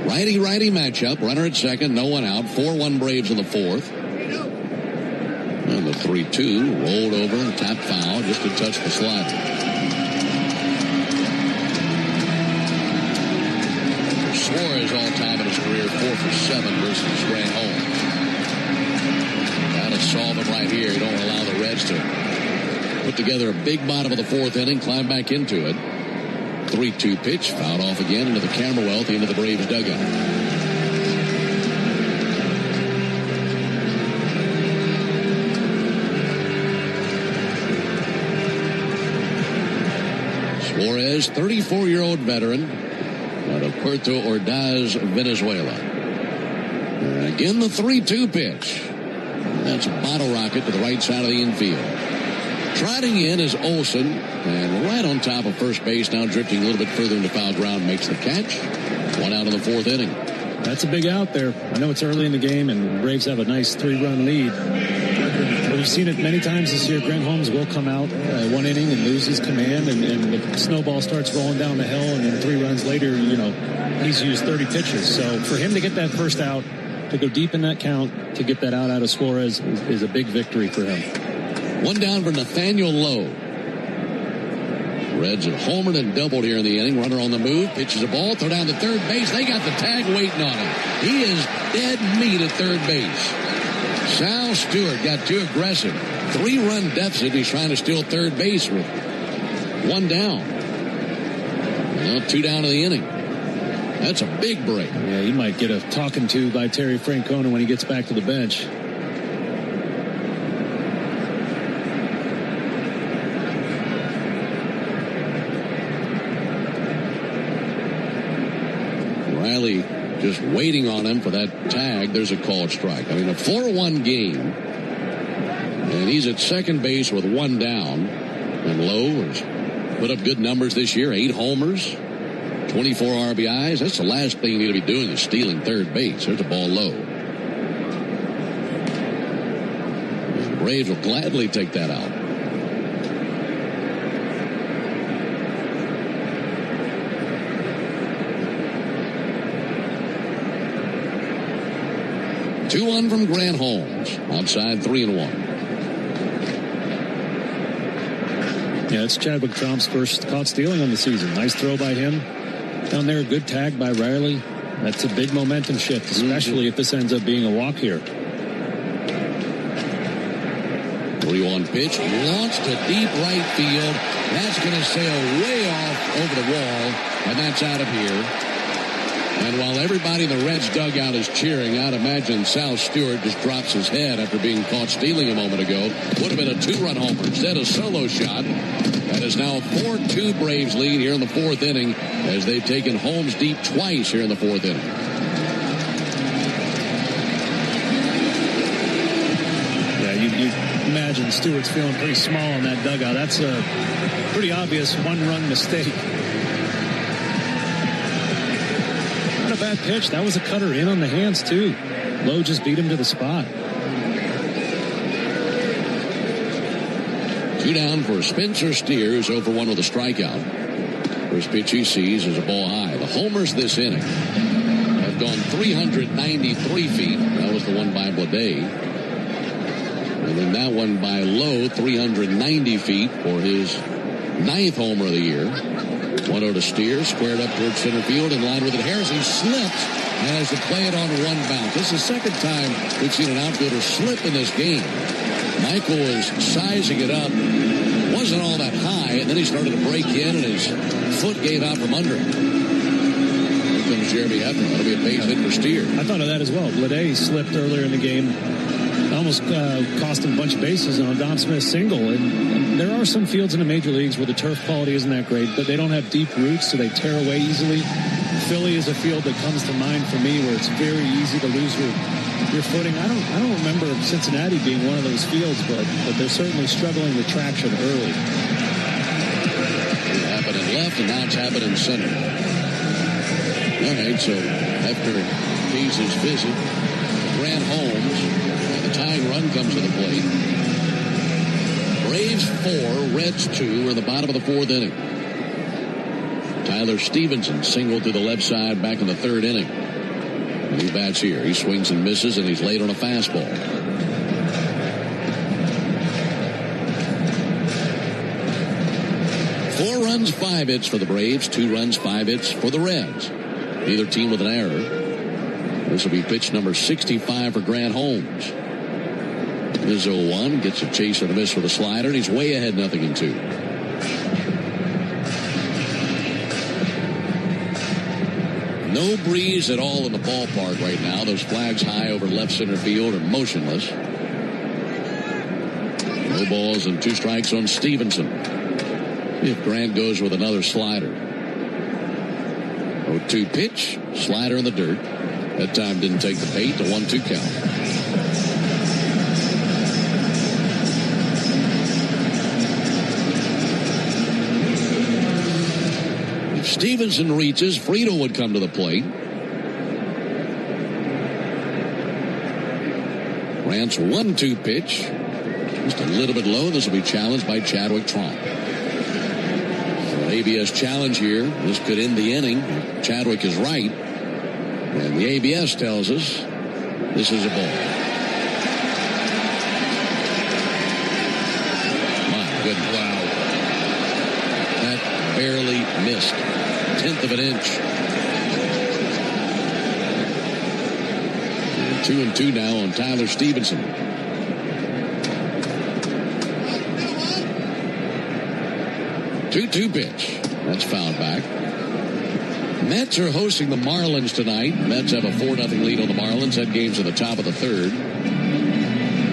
Righty-righty matchup. Runner at second, no one out. 4-1 Braves in the 4th. And the 3-2 rolled over and tapped foul just to touch the slider. Suarez all-time in his career, 4 for 7 versus Grant Holmes. Gotta solve him right here. You don't allow the Reds to put together a big bottom of the 4th inning, climb back into it. 3-2 pitch, fouled off again into the camera well at the end of the Braves dugout. Suarez, 34-year-old veteran out of Puerto Ordaz, Venezuela. And again, the 3-2 pitch. That's a bottle rocket to the right side of the infield. Trotting in is Olsen, and right on top of first base, now drifting a little bit further into foul ground, makes the catch. One out in the fourth inning. That's a big out there. I know it's early in the game, and the Braves have a nice 3-run lead. But we've seen it many times this year. Grant Holmes will come out one inning and lose his command, and the snowball starts rolling down the hill, and then 3 runs later, he's used 30 pitches. So for him to get that first out, to go deep in that count, to get that out of Suarez is a big victory for him. One down for Nathaniel Lowe. Reds have homered and doubled here in the inning. Runner on the move, pitches a ball, throw down to third base. They got the tag waiting on him. He is dead meat at third base. Sal Stewart got too aggressive. 3-run deficit. He's trying to steal third base with 1 down. 2 down to the inning. That's a big break. Yeah, he might get a talking to by Terry Francona when he gets back to the bench. Riley just waiting on him for that tag. There's a called strike. I mean, a 4-1 game. And he's at second base with 1 down. And Lowe has put up good numbers this year. 8 homers, 24 RBIs. That's the last thing you need to be doing is stealing third base. There's a ball low. The Braves will gladly take that out. Two-1 from Grant Holmes. Outside 3-1. Yeah, it's Chadwick Trump's first caught stealing on the season. Nice throw by him. Down there, good tag by Riley. That's a big momentum shift, especially if this ends up being a walk here. 3-1 pitch. Launched to deep right field. That's going to sail way off over the wall. And that's out of here. And while everybody in the Reds dugout is cheering, I'd imagine Sal Stewart just drops his head after being caught stealing a moment ago. Would have been a 2-run homer. Instead, a solo shot. That is now a 4-2 Braves lead here in the fourth inning as they've taken Holmes deep twice here in the fourth inning. Yeah, you imagine Stewart's feeling pretty small in that dugout. That's a pretty obvious 1-run mistake. A bad pitch. That was a cutter in on the hands too. Lowe just beat him to the spot. 2 down for Spencer Steers, 0-for-1 with a strikeout. First pitch he sees is a ball high. The homers this inning have gone 393 feet. That was the one by Bleday. And then that one by Lowe, 390 feet for his 9th homer of the year. 1-0 to Steers, squared up towards center field, in line with it. Harrison slipped and has to play it on 1 bounce. This is the second time we've seen an outfielder slip in this game. Michael was sizing it up, wasn't all that high, and then he started to break in, and his foot gave out from under him. Here comes Jeremy Hefner. That'll be a base hit for Steers. I thought of that as well. Bleday slipped earlier in the game. Almost cost him a bunch of bases on a Don Smith single. And there are some fields in the major leagues where the turf quality isn't that great, but they don't have deep roots, so they tear away easily. Philly is a field that comes to mind for me where it's very easy to lose your footing. I don't remember Cincinnati being one of those fields, but they're certainly struggling with traction early. It happened in left, and now it's happened in center. All right, so after pays his visit, Grant Holmes, tying run comes to the plate. Braves 4, Reds 2. We're in the bottom of the fourth inning. Tyler Stevenson singled to the left side back in the third inning. And he bats here. He swings and misses, and he's late on a fastball. Four runs, 5 hits for the Braves. 2 runs, 5 hits for the Reds. Neither team with an error. This will be pitch number 65 for Grant Holmes. This 0-1, gets a chase and a miss with a slider, and he's way ahead 0-2. No breeze at all in the ballpark right now. Those flags high over left center field are motionless. No balls and 2 strikes on Stevenson. if Grant goes with another slider. 0-2 pitch, slider in the dirt. That time didn't take the bait, the 1-2 count. If Stevenson reaches, Friedel would come to the plate. Grant's 1-2 pitch. Just a little bit low. This will be challenged by Chadwick Tromp. So ABS challenge here. This could end the inning. Chadwick is right. And the ABS tells us this is a ball. My goodness. Wow. That barely missed. 1/10 of an inch. 2-2 now on Tyler Stevenson. 2-2 pitch. That's fouled back. Mets are hosting the Marlins tonight. Mets have a 4-0 lead on the Marlins. That game's at the top of the third.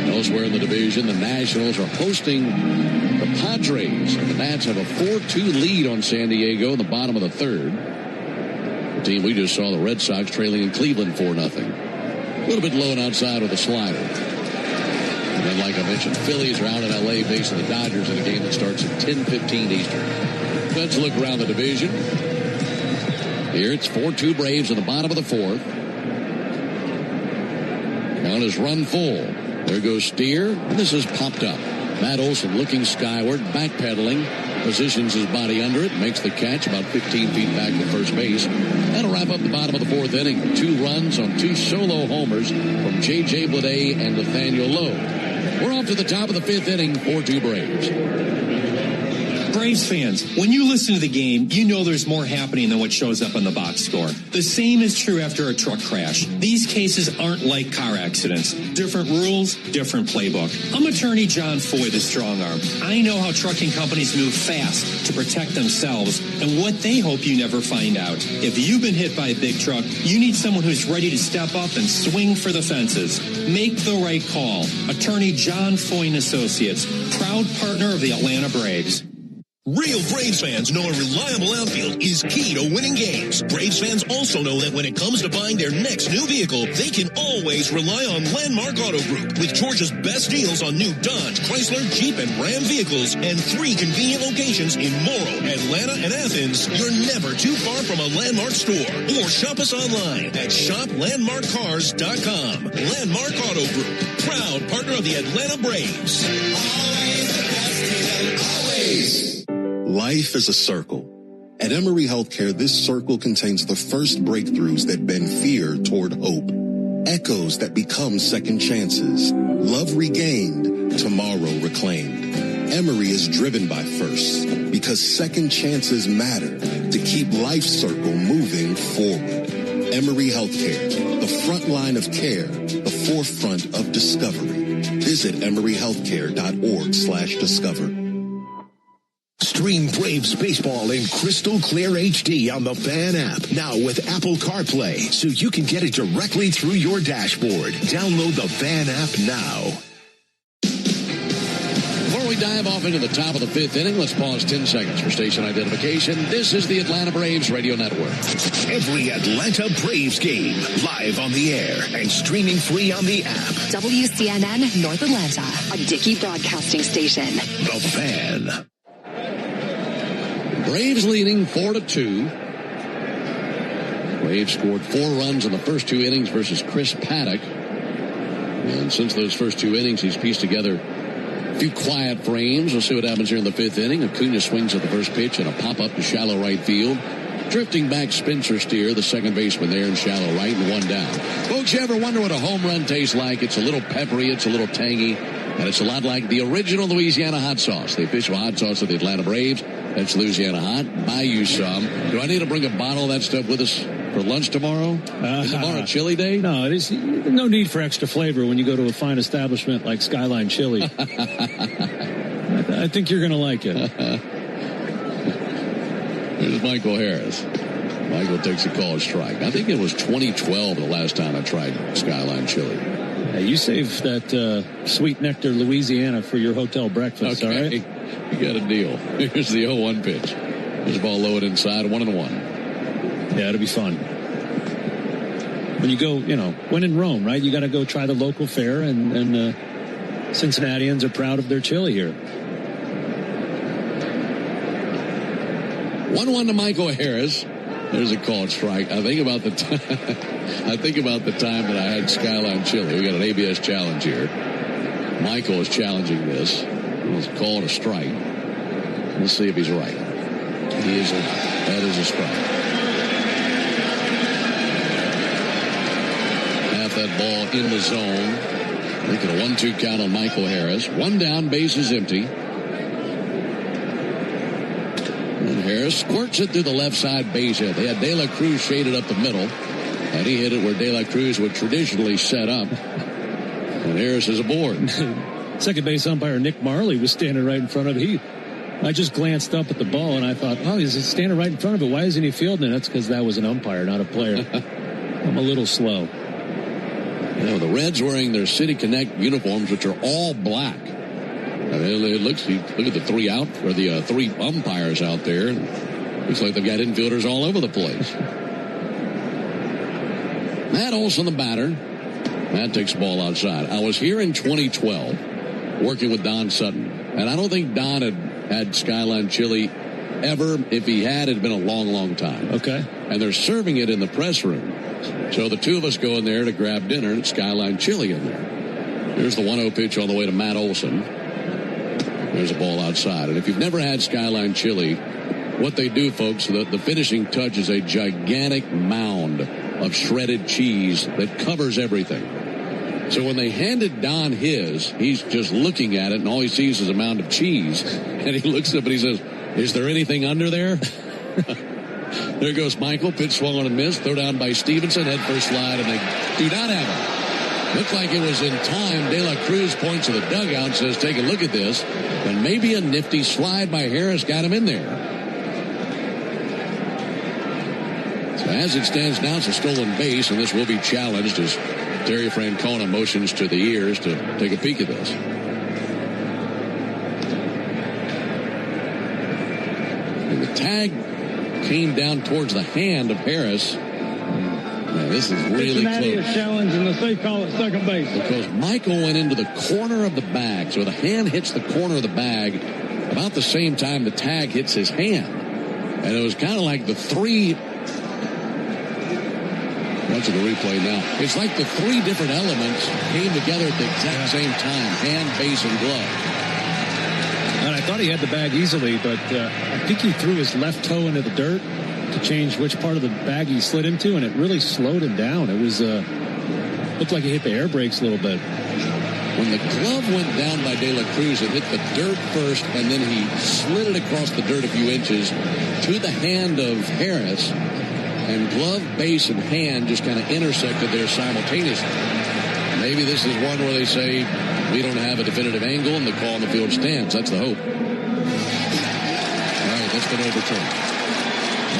Elsewhere in the division, the Nationals are hosting the Padres. And the Nats have a 4-2 lead on San Diego in the bottom of the third. The team we just saw, the Red Sox, trailing in Cleveland 4-0. A little bit low and outside with a slider. And then, like I mentioned, Phillies are out in L.A. facing the Dodgers in a game that starts at 10:15 Eastern. Let's look around the division. Here it's 4-2 Braves in the bottom of the fourth. Count is run full. There goes Steer. And this is popped up. Matt Olson looking skyward, backpedaling. Positions his body under it, makes the catch about 15 feet back to first base. That'll wrap up the bottom of the fourth inning. 2 runs on 2 solo homers from J.J. Bleday and Nathaniel Lowe. We're off to the top of the 5th inning, 4-2 Braves. Braves fans, when you listen to the game, you know there's more happening than what shows up on the box score. The same is true after a truck crash. These cases aren't like car accidents. Different rules, different playbook. I'm attorney John Foy, the strong arm. I know how trucking companies move fast to protect themselves and what they hope you never find out. If you've been hit by a big truck, you need someone who's ready to step up and swing for the fences. Make the right call. Attorney John Foy and Associates, proud partner of the Atlanta Braves. Real Braves fans know a reliable outfield is key to winning games. Braves fans also know that when it comes to buying their next new vehicle, they can always rely on Landmark Auto Group. With Georgia's best deals on new Dodge, Chrysler, Jeep, and Ram vehicles, and 3 convenient locations in Morrow, Atlanta, and Athens, you're never too far from a Landmark store. Or shop us online at shoplandmarkcars.com. Landmark Auto Group, proud partner of the Atlanta Braves. Always the best deal, always. Life is a circle. At Emory Healthcare, this circle contains the first breakthroughs that bend fear toward hope. Echoes that become second chances. Love regained, tomorrow reclaimed. Emory is driven by firsts because second chances matter to keep life's circle moving forward. Emory Healthcare, the front line of care, the forefront of discovery. Visit emoryhealthcare.org/discover. Stream Braves baseball in crystal clear HD on the Fan app. Now with Apple CarPlay, so you can get it directly through your dashboard. Download the Fan app now. Before we dive off into the top of the 5th inning, let's pause 10 seconds for station identification. This is the Atlanta Braves Radio Network. Every Atlanta Braves game, live on the air and streaming free on the app. WCNN North Atlanta, a Dickey broadcasting station. The Fan. Braves leading 4-2. Braves scored 4 runs in the first 2 innings versus Chris Paddock. And since those first 2 innings, he's pieced together a few quiet frames. We'll see what happens here in the 5th inning. Acuna swings at the first pitch and a pop-up to shallow right field. Drifting back, Spencer Steer, the second baseman there in shallow right, and 1 down. Folks, you ever wonder what a home run tastes like? It's a little peppery, it's a little tangy, and it's a lot like the original Louisiana hot sauce, the official hot sauce of the Atlanta Braves. That's Louisiana Hot. Buy you some. Do I need to bring a bottle of that stuff with us for lunch tomorrow? Is tomorrow chili day? No, it is no need for extra flavor when you go to a fine establishment like Skyline Chili. I think you're going to like it. Here's Michael Harris. Michael takes a called strike. I think it was 2012 the last time I tried Skyline Chili. Hey, you save that sweet nectar Louisiana for your hotel breakfast, okay. All right? You got a deal. Here's the 0-1 pitch. This ball lowered inside, 1-1. Yeah, it'll be fun. When you go, when in Rome, right? You got to go try the local fare, and Cincinnatians are proud of their chili here. 1-1 to Michael Harris. There's a called strike. I think about the time that I had Skyline Chili. We got an ABS challenge here. Michael is challenging this. It was called a strike. Let's see if he's right. That is a strike. Half that ball in the zone. Look at a 1-2 count on Michael Harris. One down, base is empty. And Harris squirts it through the left side base hit. They had De La Cruz shaded up the middle, and he hit it where De La Cruz would traditionally set up. And Harris is aboard. Second base umpire Nick Marley was standing right in front of it. I just glanced up at the ball, and I thought, he's standing right in front of it. Why isn't he fielding it? That's because that was an umpire, not a player. I'm a little slow. The Reds wearing their City Connect uniforms, which are all black. It looks, look at the three umpires out there. And looks like they've got infielders all over the place. Matt Olson, the batter. Matt takes the ball outside. I was here in 2012 working with Don Sutton, and I don't think Don had Skyline Chili ever. If he had, it had been a long, long time. Okay. And they're serving it in the press room. So the two of us go in there to grab dinner, and it's Skyline Chili in there. Here's the 1-0 pitch on the way to Matt Olson. There's a ball outside. And if you've never had Skyline Chili, what they do, folks, the finishing touch is a gigantic mound of shredded cheese that covers everything. So when they handed Don his, he's just looking at it, and all he sees is a mound of cheese. And he looks up and he says, "Is there anything under there?" There goes Michael. Pitch swung on and missed. Throw down by Stevenson. Head first slide, and they do not have it. Looked like it was in time. De La Cruz points to the dugout and says, "Take a look at this." And maybe a nifty slide by Harris got him in there. So as it stands now, it's a stolen base, and this will be challenged as Terry Francona motions to the ears to take a peek at this. And the tag came down towards the hand of Harris. Man, this is really Cincinnati close. is challenging the safe call at second base. Because Michael went into the corner of the bag. So the hand hits the corner of the bag about the same time the tag hits his hand. And it was kind of like the three... Watching the replay now. It's like the three different elements came together at the exact same time. Hand, base, and glove. And I thought he had the bag easily, but I think he threw his left toe into the dirt to change which part of the bag he slid into, and it really slowed him down. It was looked like he hit the air brakes a little bit. When the glove went down by De La Cruz, it hit the dirt first, and then he slid it across the dirt a few inches to the hand of Harris, and glove, base, and hand just kind of intersected there simultaneously. Maybe this is one where they say, we don't have a definitive angle, and the call on the field stands. That's the hope. All right, that's been overturned.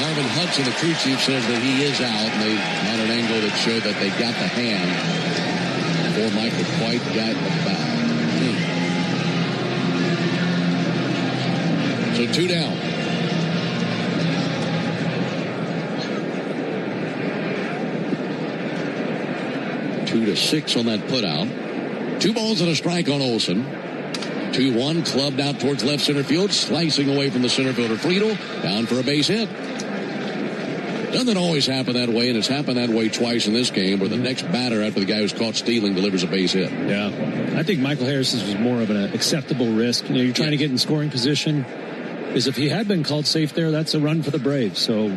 Marvin Hudson, the crew chief, says that he is out, and they had an angle that showed that they got the hand before Michael quite got the bag. So 2 down. Two to 6 on that putout. 2 balls and a strike on Olson. 2-1, clubbed out towards left center field, slicing away from the center fielder Friedel, down for a base hit. Doesn't always happen that way, and it's happened that way twice in this game, where the next batter after the guy who's caught stealing delivers a base hit. Yeah, I think Michael Harris's was more of an acceptable risk. You're trying to get in scoring position. Because if he had been called safe there, that's a run for the Braves. So,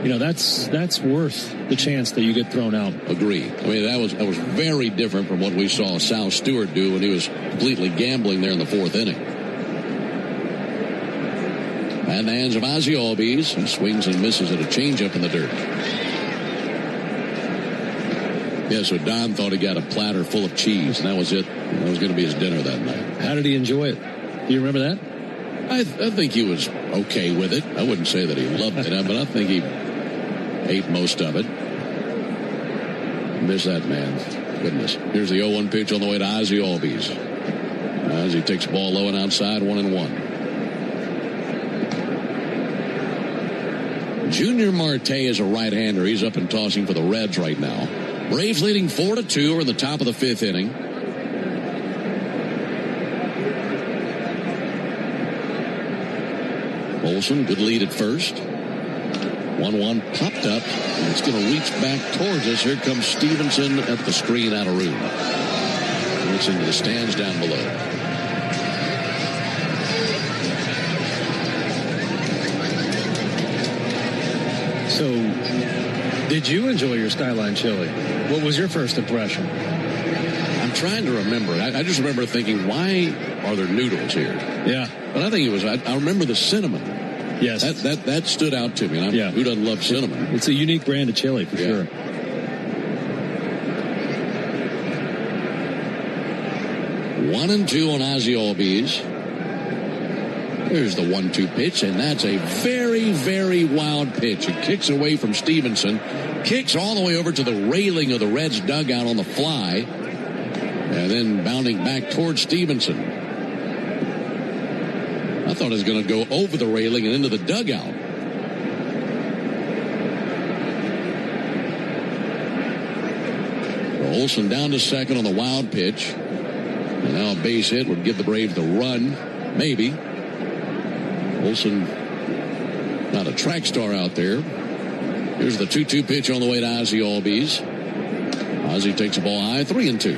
that's worth the chance that you get thrown out. Agree. I mean, that was very different from what we saw Sal Stewart do when he was completely gambling there in the 4th inning. And the hands of Ozzie Albies. He swings and misses at a changeup in the dirt. Yeah, so Don thought he got a platter full of cheese, and that was it. That was going to be his dinner that night. How did he enjoy it? Do you remember that? I think he was okay with it. I wouldn't say that he loved it, but I think he ate most of it. Miss that man. Goodness. Here's the 0-1 pitch on the way to Ozzie Albies. As he takes the ball low and outside, 1-1. Junior Marte is a right-hander. He's up and tossing for the Reds right now. Braves leading 4-2 are in the top of the 5th inning. Olson, good lead at first. 1-1 popped up, and it's going to reach back towards us. Here comes Stevenson at the screen out of room. It's into the stands down below. So, did you enjoy your Skyline chili? What was your first impression? I'm trying to remember. I just remember thinking, why are there noodles here? Yeah. But I think it was, I remember the cinnamon. Yes. That stood out to me. And who doesn't love cinnamon? It's a unique brand of chili, for sure. 1-2 on Ozzie Albies. There's the 1-2 pitch, and that's a very, very wild pitch. It kicks away from Stevenson, kicks all the way over to the railing of the Reds dugout on the fly, and then bounding back towards Stevenson. I thought it was going to go over the railing and into the dugout. Olson down to second on the wild pitch. And now a base hit would give the Braves the run, maybe. Olson, not a track star out there. Here's the 2-2 pitch on the way to Ozzie Albies. Ozzie takes the ball high, 3-2.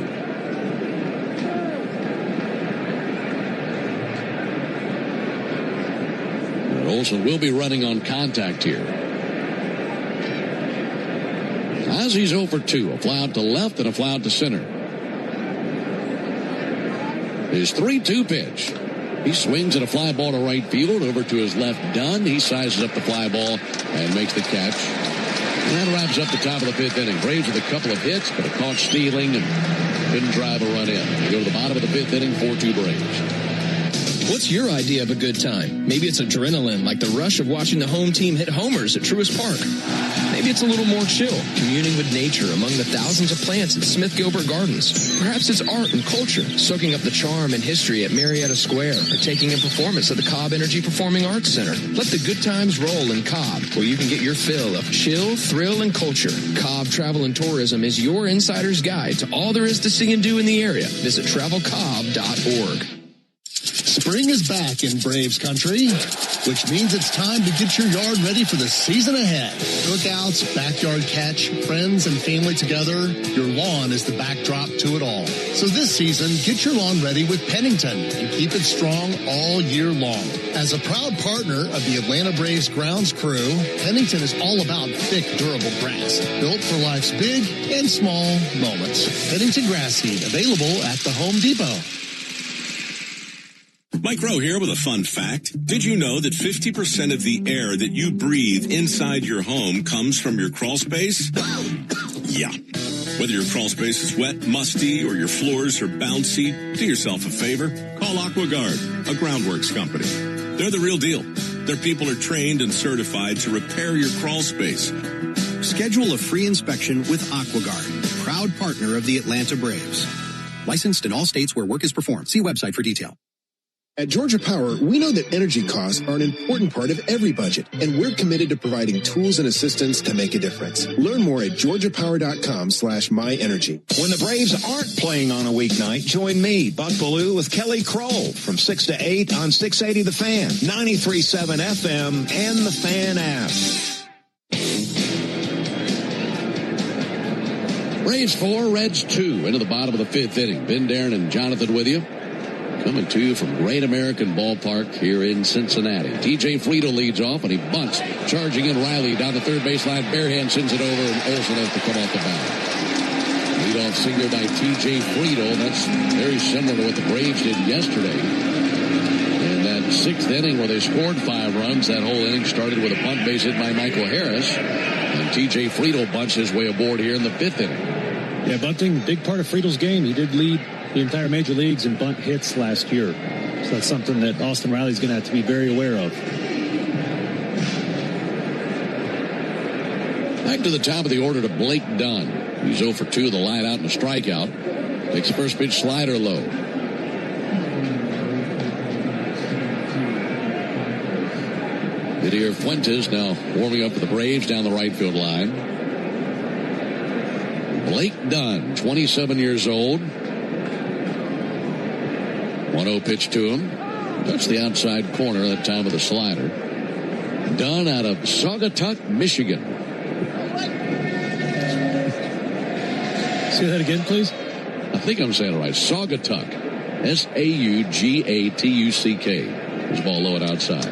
And Olson will be running on contact here. Ozzie's 0 for 2. A fly out to left and a fly out to center. His 3-2 pitch. He swings at a fly ball to right field, over to his left Dunn. He sizes up the fly ball and makes the catch. And that wraps up the top of the 5th inning. Braves with a couple of hits, but a caught stealing and didn't drive a run in. They go to the bottom of the 5th inning, 4-2 Braves. What's your idea of a good time? Maybe it's adrenaline, like the rush of watching the home team hit homers at Truist Park. Maybe it's a little more chill, communing with nature among the thousands of plants at Smith Gilbert Gardens. Perhaps it's art and culture, soaking up the charm and history at Marietta Square, or taking in performance at the Cobb Energy Performing Arts Center. Let the good times roll in Cobb, where you can get your fill of chill, thrill, and culture. Cobb Travel and Tourism is your insider's guide to all there is to see and do in the area. Visit travelcobb.org. Spring is back in Braves country, which means it's time to get your yard ready for the season ahead. Cookouts, backyard catch, friends and family together, your lawn is the backdrop to it all. So this season, get your lawn ready with Pennington and keep it strong all year long. As a proud partner of the Atlanta Braves grounds crew, Pennington is all about thick, durable grass, built for life's big and small moments. Pennington Grass Seed, available at the Home Depot. Mike Rowe here with a fun fact. Did you know that 50% of the air that you breathe inside your home comes from your crawl space? Yeah. Whether your crawl space is wet, musty, or your floors are bouncy, do yourself a favor. Call AquaGuard, a groundworks company. They're the real deal. Their people are trained and certified to repair your crawl space. Schedule a free inspection with AquaGuard, proud partner of the Atlanta Braves. Licensed in all states where work is performed. See website for detail. At Georgia Power, we know that energy costs are an important part of every budget, and we're committed to providing tools and assistance to make a difference. Learn more at georgiapower.com/myenergy. When the Braves aren't playing on a weeknight, join me, Buck Bellew, with Kelly Kroll from 6 to 8 on 680 The Fan, 93.7 FM, and the Fan app. Braves 4, Reds 2 into the bottom of the 5th inning. Ben Darren and Jonathan with you. Coming to you from Great American Ballpark here in Cincinnati. TJ Friedl leads off, and he bunts. Charging in Riley down the third baseline. Barehand sends it over, and Olson has to come off the mound. Leadoff single by TJ Friedl. That's very similar to what the Braves did yesterday. In that 6th inning where they scored 5 runs, that whole inning started with a bunt base hit by Michael Harris. And TJ Friedl bunts his way aboard here in the 5th inning. Yeah, bunting, big part of Friedel's game. He did lead the entire major leagues in bunt hits last year. So that's something that Austin Riley's going to have to be very aware of. Back to the top of the order to Blake Dunn. He's 0 for 2 of the line out and a strikeout. Takes the first pitch slider low. Didier Fuentes now warming up for the Braves down the right field line. Blake Dunn, 27 years old. 1-0 pitch to him. Touched the outside corner that time with a slider. Dunn out of Saugatuck, Michigan. Say that again, please. I think I'm saying it right. Saugatuck. Saugatuck. There's a ball low and outside.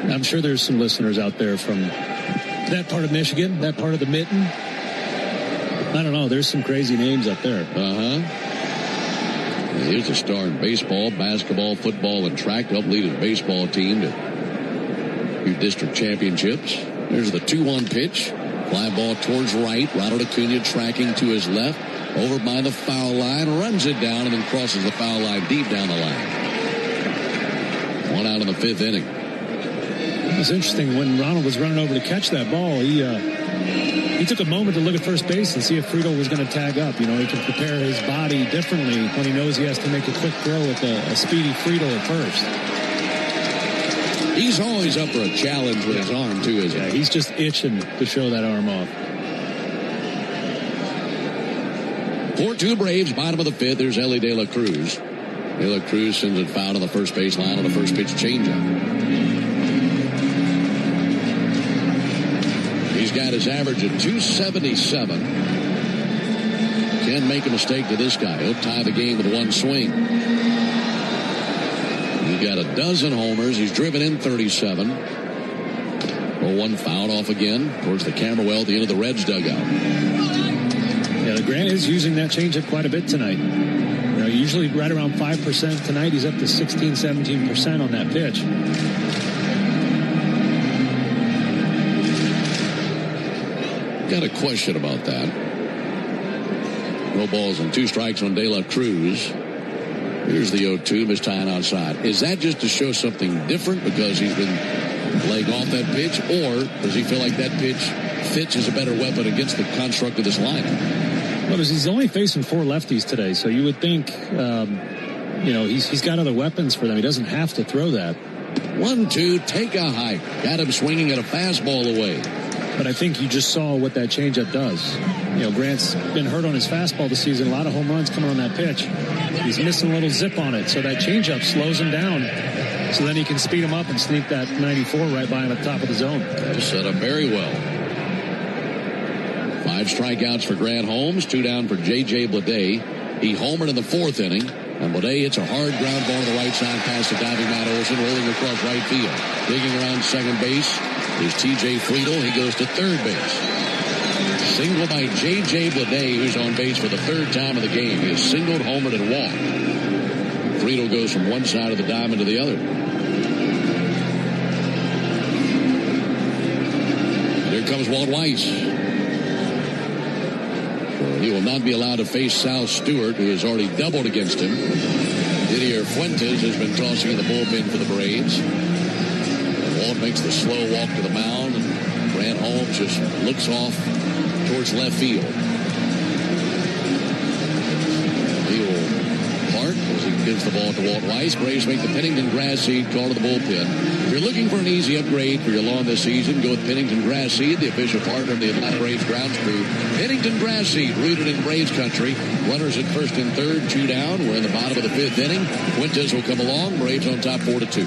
I'm sure there's some listeners out there from that part of Michigan, that part of the Mitten. I don't know. There's some crazy names up there. Here's a star in baseball, basketball, football, and track to help lead his baseball team to few district championships. There's the 2-1 pitch. Fly ball towards right. Ronald Acuna tracking to his left. Over by the foul line. Runs it down and then crosses the foul line deep down the line. 1 out in the 5th inning. It was interesting when Ronald was running over to catch that ball. He took a moment to look at first base and see if Friedel was going to tag up. You know, he can prepare his body differently when he knows he has to make a quick throw with a speedy Friedel at first. He's always up for a challenge with his arm, too, isn't he? Yeah, he's just itching to show that arm off. 4-2 Braves, bottom of the 5th. There's Ellie De La Cruz. De La Cruz sends it foul to the first base line on the first pitch changeup. He's got his average at 277. Can't make a mistake to this guy. He'll tie the game with one swing. He's got a dozen homers. He's driven in 37. 0-1 fouled off again towards the camera well at the end of the Reds dugout. Yeah, Grant is using that changeup quite a bit tonight. You know, usually right around 5%. Tonight he's up to 16, 17% on that pitch. Got a question about that. No balls and 2 strikes on De La Cruz. Here's the 0-2, mistying outside. Is that just to show something different because he's been laying off that pitch, or does he feel like that pitch fits as a better weapon against the construct of this lineup? Well, he's only facing 4 lefties today, so you would think, he's got other weapons for them. He doesn't have to throw that. 1-2, take a hike. Got him swinging at a fastball away. But I think you just saw what that changeup does. You know, Grant's been hurt on his fastball this season. A lot of home runs coming on that pitch. He's missing a little zip on it, so that changeup slows him down. So then he can speed him up and sneak that 94 right by him at the top of the zone. Set up very well. 5 strikeouts for Grant Holmes, 2 down for J.J. Bleday. He homered in the 4th inning. And Bleday hits a hard ground ball to the right side past the diving Matt Olson, rolling across right field. Digging around second base is T.J. Friedel. He goes to third base. Single by J.J. Bleday, who's on base for the 3rd time of the game. He has singled, homered, and walked. Friedel goes from one side of the diamond to the other. Here comes Walt Weiss. He will not be allowed to face Sal Stewart, who has already doubled against him. Didier Fuentes has been tossing in the bullpen for the Braves. And Walt makes the slow walk to the mound, and Grant Holmes just looks off towards left field. He will park as he gives the ball to Walt Weiss. Braves make the Pennington grass seed call to the bullpen. If you're looking for an easy upgrade for your lawn this season, go with Pennington Grass Seed, the official partner of the Atlanta Braves grounds crew. Pennington Grass Seed, rooted in Braves country. Runners at first and third, 2 down. We're in the bottom of the 5th inning. Fuentes will come along. Braves on top 4-2.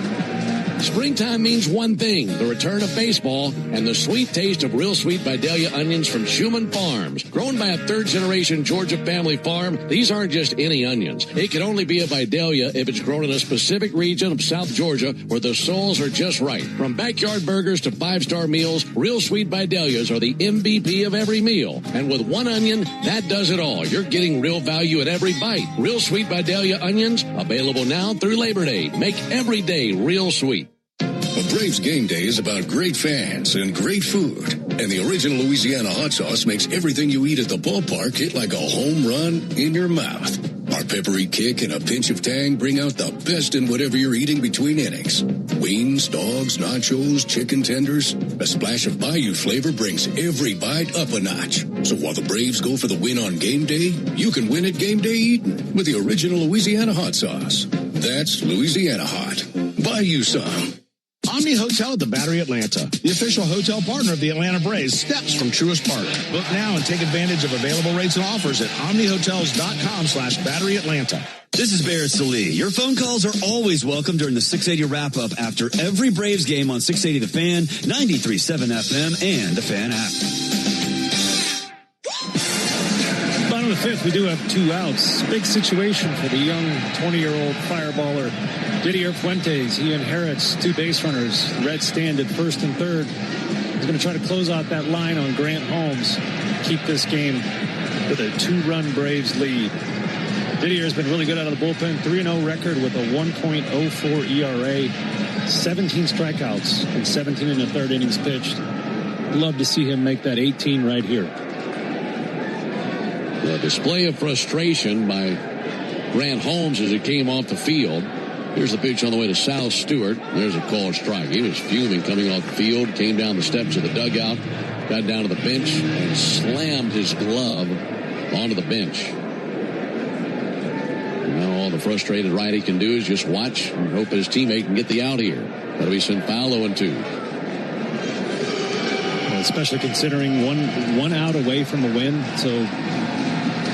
Springtime means one thing, the return of baseball and the sweet taste of Real Sweet Vidalia onions from Schumann Farms. Grown by a 3rd-generation Georgia family farm, these aren't just any onions. It can only be a Vidalia if it's grown in a specific region of South Georgia where the soils are just right. From backyard burgers to 5-star meals, Real Sweet Vidalias are the MVP of every meal. And with one onion, that does it all. You're getting real value at every bite. Real Sweet Vidalia onions, available now through Labor Day. Make every day real sweet. A Braves game day is about great fans and great food. And the original Louisiana hot sauce makes everything you eat at the ballpark hit like a home run in your mouth. Our peppery kick and a pinch of tang bring out the best in whatever you're eating between innings. Wings, dogs, nachos, chicken tenders. A splash of Bayou flavor brings every bite up a notch. So while the Braves go for the win on game day, you can win at game day eating with the original Louisiana hot sauce. That's Louisiana hot. Buy you some. Omni Hotel at the Battery Atlanta, the official hotel partner of the Atlanta Braves, steps from Truist Park. Book now and take advantage of available rates and offers at omnihotels.com/Battery Atlanta. This is Barrett Salee. Your phone calls are always welcome during the 680 wrap-up after every Braves game on 680 The Fan, 93.7 FM, and the Fan app. Bottom of the fifth, we do have 2 outs. Big situation for the young 20-year-old fireballer Didier Fuentes. He inherits 2 base runners. Reds stand at first and third. He's going to try to close out that line on Grant Holmes, keep this game with a 2-run Braves lead. Didier has been really good out of the bullpen. 3-0 record with a 1.04 ERA. 17 strikeouts and 17 in the third innings pitched. Love to see him make that 18 right here. The display of frustration by Grant Holmes as he came off the field. Here's the pitch on the way to Sal Stewart. There's a called strike. He was fuming coming off the field, came down the steps of the dugout, got down to the bench, and slammed his glove onto the bench. Now all the frustrated righty can do is just watch and hope his teammate can get the out here. That'll be sent foul 0-2. Well, especially considering one out away from a win. So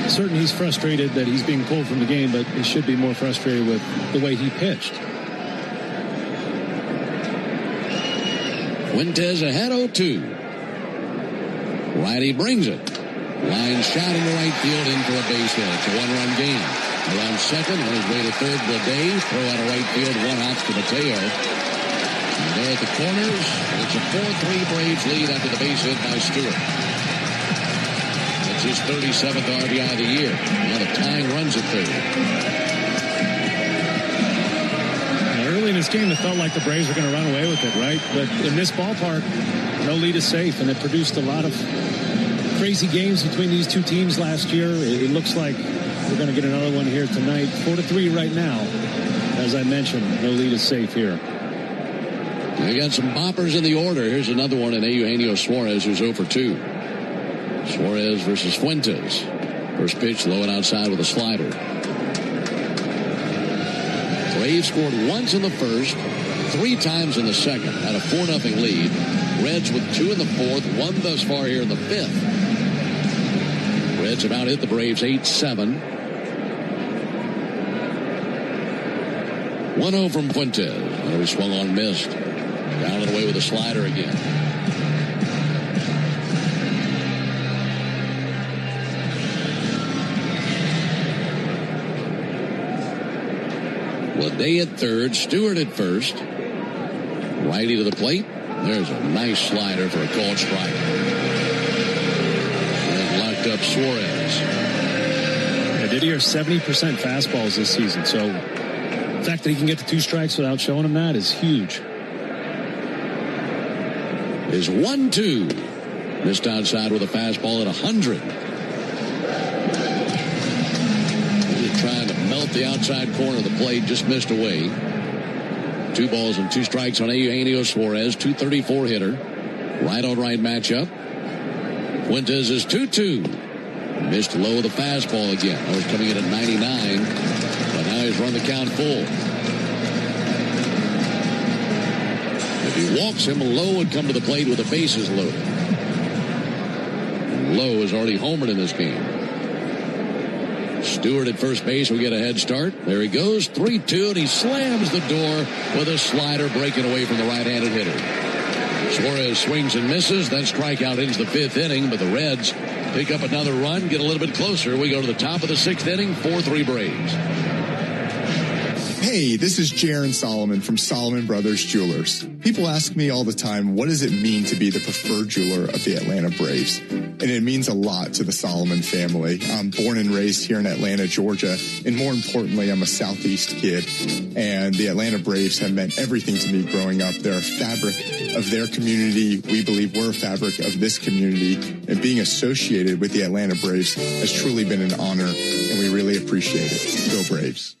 certain he's frustrated that he's being pulled from the game, but he should be more frustrated with the way he pitched. Fuentes ahead 0-2. Righty brings it. Line shot into right field in for a base hit. It's a 1-run game. Around second, on his way to third, Bleday. Throw out of right field, 1 hops to Mateo. And there at the corners, it's a 4-3 Braves lead after the base hit by Stewart. That's his 37th RBI of the year. Now the tying runs at third. Now, early in this game, it felt like the Braves were going to run away with it, right? But in this ballpark, no lead is safe, and it produced a lot of crazy games between these two teams last year. It looks like we're going to get another one here tonight. 4-3 right now. As I mentioned, no lead is safe here. We got some boppers in the order. Here's another one in Eugenio Suarez, who's 0-2. Suarez versus Fuentes. First pitch, low and outside with a slider. Braves scored once in the first, 3 times in the second. Had a 4-0 lead. Reds with 2 in the fourth, 1 thus far here in the fifth. Reds have out hit the Braves 8-7. 1-0 from Fuentes. There he swung on, missed. Down and away with a slider again. Bleday at third, Stewart at first. Righty to the plate. There's a nice slider for a called strike. And locked up Suarez. Yeah, Didier 70% fastballs this season, so the fact that he can get to 2 strikes without showing him that is huge. Is 1-2. Missed outside with a fastball at 100. He's trying to melt the outside corner of the plate, just missed away. 2 balls and 2 strikes on Eugenio Suarez, 234 hitter. Right on right matchup. Fuentes is 2-2. Missed low of the fastball again. That was coming in at 99, but now he's run the count full. If he walks him, Lowe would come to the plate with the bases loaded. And Lowe has already homered in this game. Stewart at first base will get a head start. There he goes, 3-2, and he slams the door with a slider breaking away from the right-handed hitter. Suarez swings and misses, then strikeout ends the 5th inning, but the Reds pick up another run, get a little bit closer. We go to the top of the 6th inning, 4-3 Braves. Hey, this is Jaron Solomon from Solomon Brothers Jewelers. People ask me all the time, what does it mean to be the preferred jeweler of the Atlanta Braves? And it means a lot to the Solomon family. I'm born and raised here in Atlanta, Georgia, and more importantly, I'm a Southeast kid. And the Atlanta Braves have meant everything to me growing up. They're a fabric of their community. We believe we're a fabric of this community. And being associated with the Atlanta Braves has truly been an honor, and we really appreciate it. Go Braves.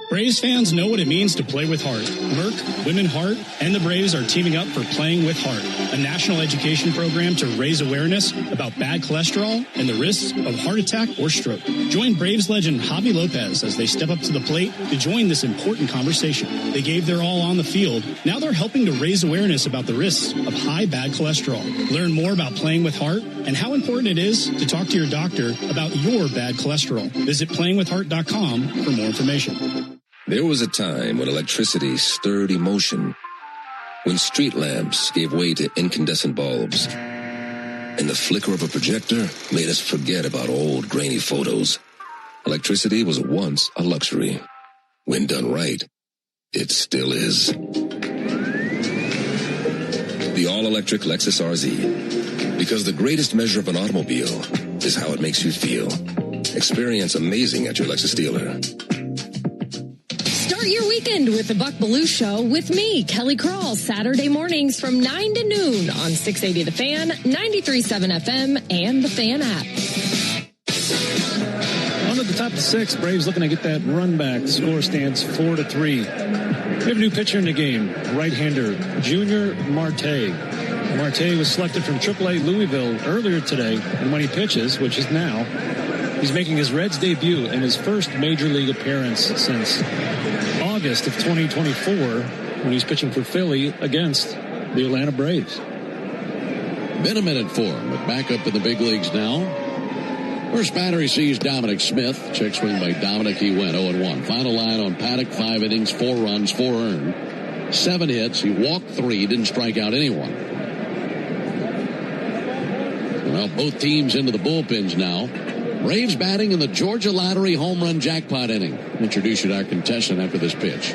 Braves fans know what it means to play with heart. Merck, Women Heart, and the Braves are teaming up for Playing with Heart, a national education program to raise awareness about bad cholesterol and the risks of heart attack or stroke. Join Braves legend Javi Lopez as they step up to the plate to join this important conversation. They gave their all on the field. Now they're helping to raise awareness about the risks of high bad cholesterol. Learn more about Playing with Heart and how important it is to talk to your doctor about your bad cholesterol. Visit playingwithheart.com for more information. There was a time when electricity stirred emotion, when street lamps gave way to incandescent bulbs, and the flicker of a projector made us forget about old grainy photos. Electricity was once a luxury. When done right, it still is. The all-electric Lexus RZ. Because the greatest measure of an automobile is how it makes you feel. Experience amazing at your Lexus dealer. Start your weekend with the Buck Belue Show with me, Kelly Krall, Saturday mornings from 9 to noon on 680 The Fan, 93.7 FM, and the Fan app. On to the top of the six, Braves looking to get that run back. Score stands 4-3. We have a new pitcher in the game, right-hander Junior Marte. Marte was selected from AAA Louisville earlier today, and when he pitches, which is now, he's making his Reds debut and his first major league appearance since August of 2024 when he's pitching for Philly against the Atlanta Braves. Been a minute for him, but back up in the big leagues now. First batter he sees Dominic Smith. Check swing by Dominic. He went 0-1. Final line on Paddock, 5 innings, 4 runs, 4 earned, 7 hits. He walked 3, didn't strike out anyone. Well, both teams into the bullpens now. Braves batting in the Georgia Lottery home run jackpot inning. Introduce you to our contestant after this pitch.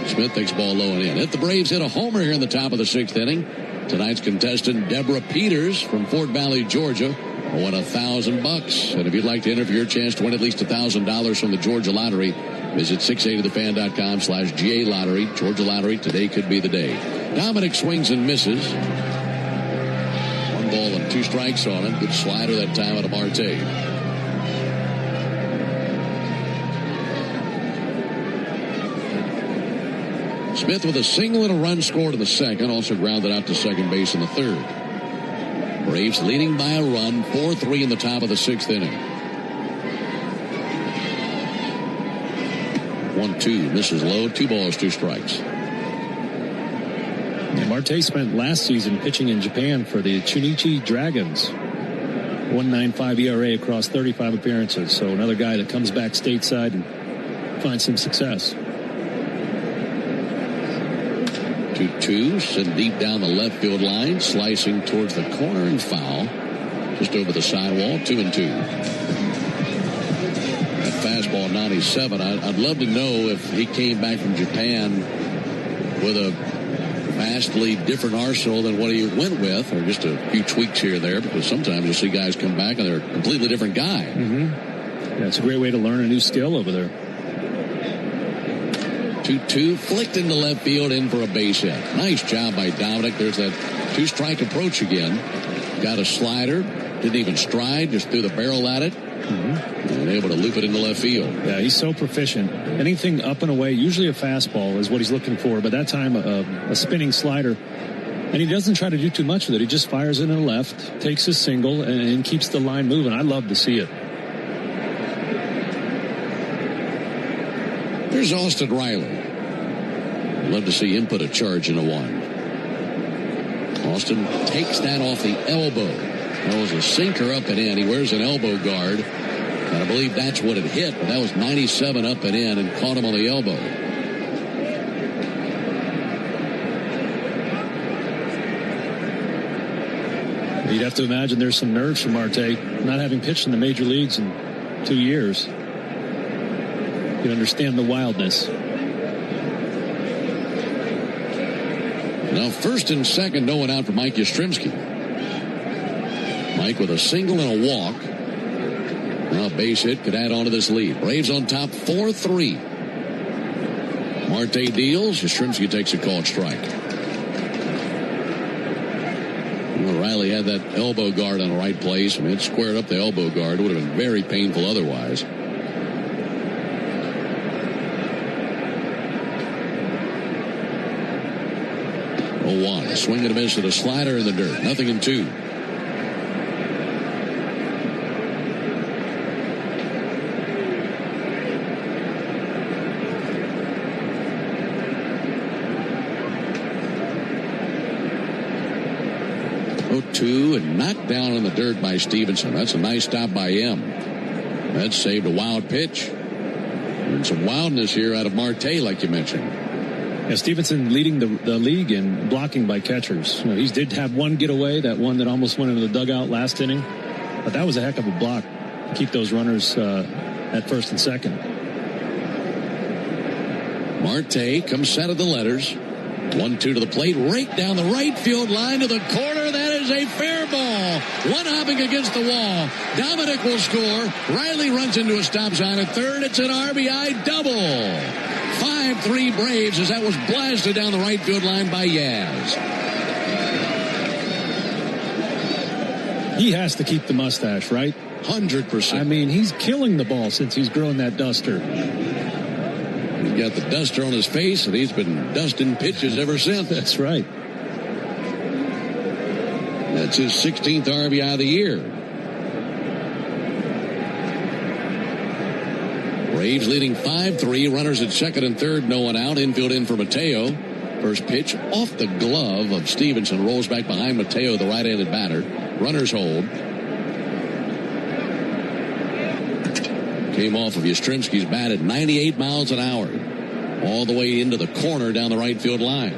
Smith takes ball low and in. If the Braves hit a homer here in the top of the 6th inning, tonight's contestant, Deborah Peters from Fort Valley, Georgia, will win $1,000. And if you'd like to enter for your chance to win at least $1,000 from the Georgia Lottery, visit 680thefan.com/GA Lottery. Georgia Lottery, today could be the day. Dominic swings and misses. 1 ball and 2 strikes on him. Good slider that time out of Marte. Smith with a single and a run scored in the second, also grounded out to second base in the third. Braves leading by a run, 4-3 in the top of the 6th inning. 1-2, misses low, 2 balls, 2 strikes. And Marte spent last season pitching in Japan for the Chunichi Dragons. 1.95 ERA across 35 appearances. So another guy that comes back stateside and finds some success. 2-2, sent deep down the left field line, slicing towards the corner and foul. Just over the sidewall, 2-2. That fastball 97. I'd love to know if he came back from Japan with a vastly different arsenal than what he went with, or just a few tweaks here or there, because sometimes you'll see guys come back and they're a completely different guy. Mm-hmm. Yeah, it's a great way to learn a new skill over there. 2-2, flicked into left field, in for a base hit. Nice job by Dominic. There's that 2-strike approach again. Got a slider, didn't even stride, just threw the barrel at it, and able to loop it into left field. Yeah, he's so proficient. Anything up and away, usually a fastball is what he's looking for, but that time a spinning slider. And he doesn't try to do too much with it. He just fires it in the left, takes his single, and keeps the line moving. I love to see it. Here's Austin Riley. Love to see him put a charge into 1. Austin takes that off the elbow. That was a sinker up and in. He wears an elbow guard. And I believe that's what it hit, but that was 97 up and in and caught him on the elbow. You'd have to imagine there's some nerves from Marte, not having pitched in the major leagues in 2 years. You can understand the wildness. Now first and second, no one out for Mike Yastrzemski. Mike with a single and a walk. Now a base hit could add on to this lead. Braves on top 4-3. Marte deals. Yastrzemski takes a called strike. Well, Riley had that elbow guard on the right place. I mean, it squared up the elbow guard. It would have been very painful otherwise. 1. Swing and a miss with a slider in the dirt. 0-2. And knocked down in the dirt by Stevenson. That's a nice stop by him. That saved a wild pitch. And some wildness here out of Marte, like you mentioned. Yeah, Stevenson leading the league in blocking by catchers. You know, he did have one getaway, that one that almost went into the dugout last inning. But that was a heck of a block to keep those runners at first and second. Marte comes set of the letters. 1-2 to the plate, right down the right field line to the corner. That is a fair ball. One hopping against the wall. Dominic will score. Riley runs into a stop sign at third. It's an RBI double. 5-3 Braves as that was blasted down the right field line by Yaz. He has to keep the mustache, right? 100%. I mean, he's killing the ball since he's grown that duster. He's got the duster on his face, and he's been dusting pitches ever since. That's right. That's his 16th RBI of the year. Braves leading 5-3. Runners at second and third. No one out. Infield in for Mateo. First pitch off the glove of Stevenson. Rolls back behind Mateo, the right-handed batter. Runners hold. Came off of Yastrzemski's bat at 98 miles an hour. All the way into the corner down the right field line.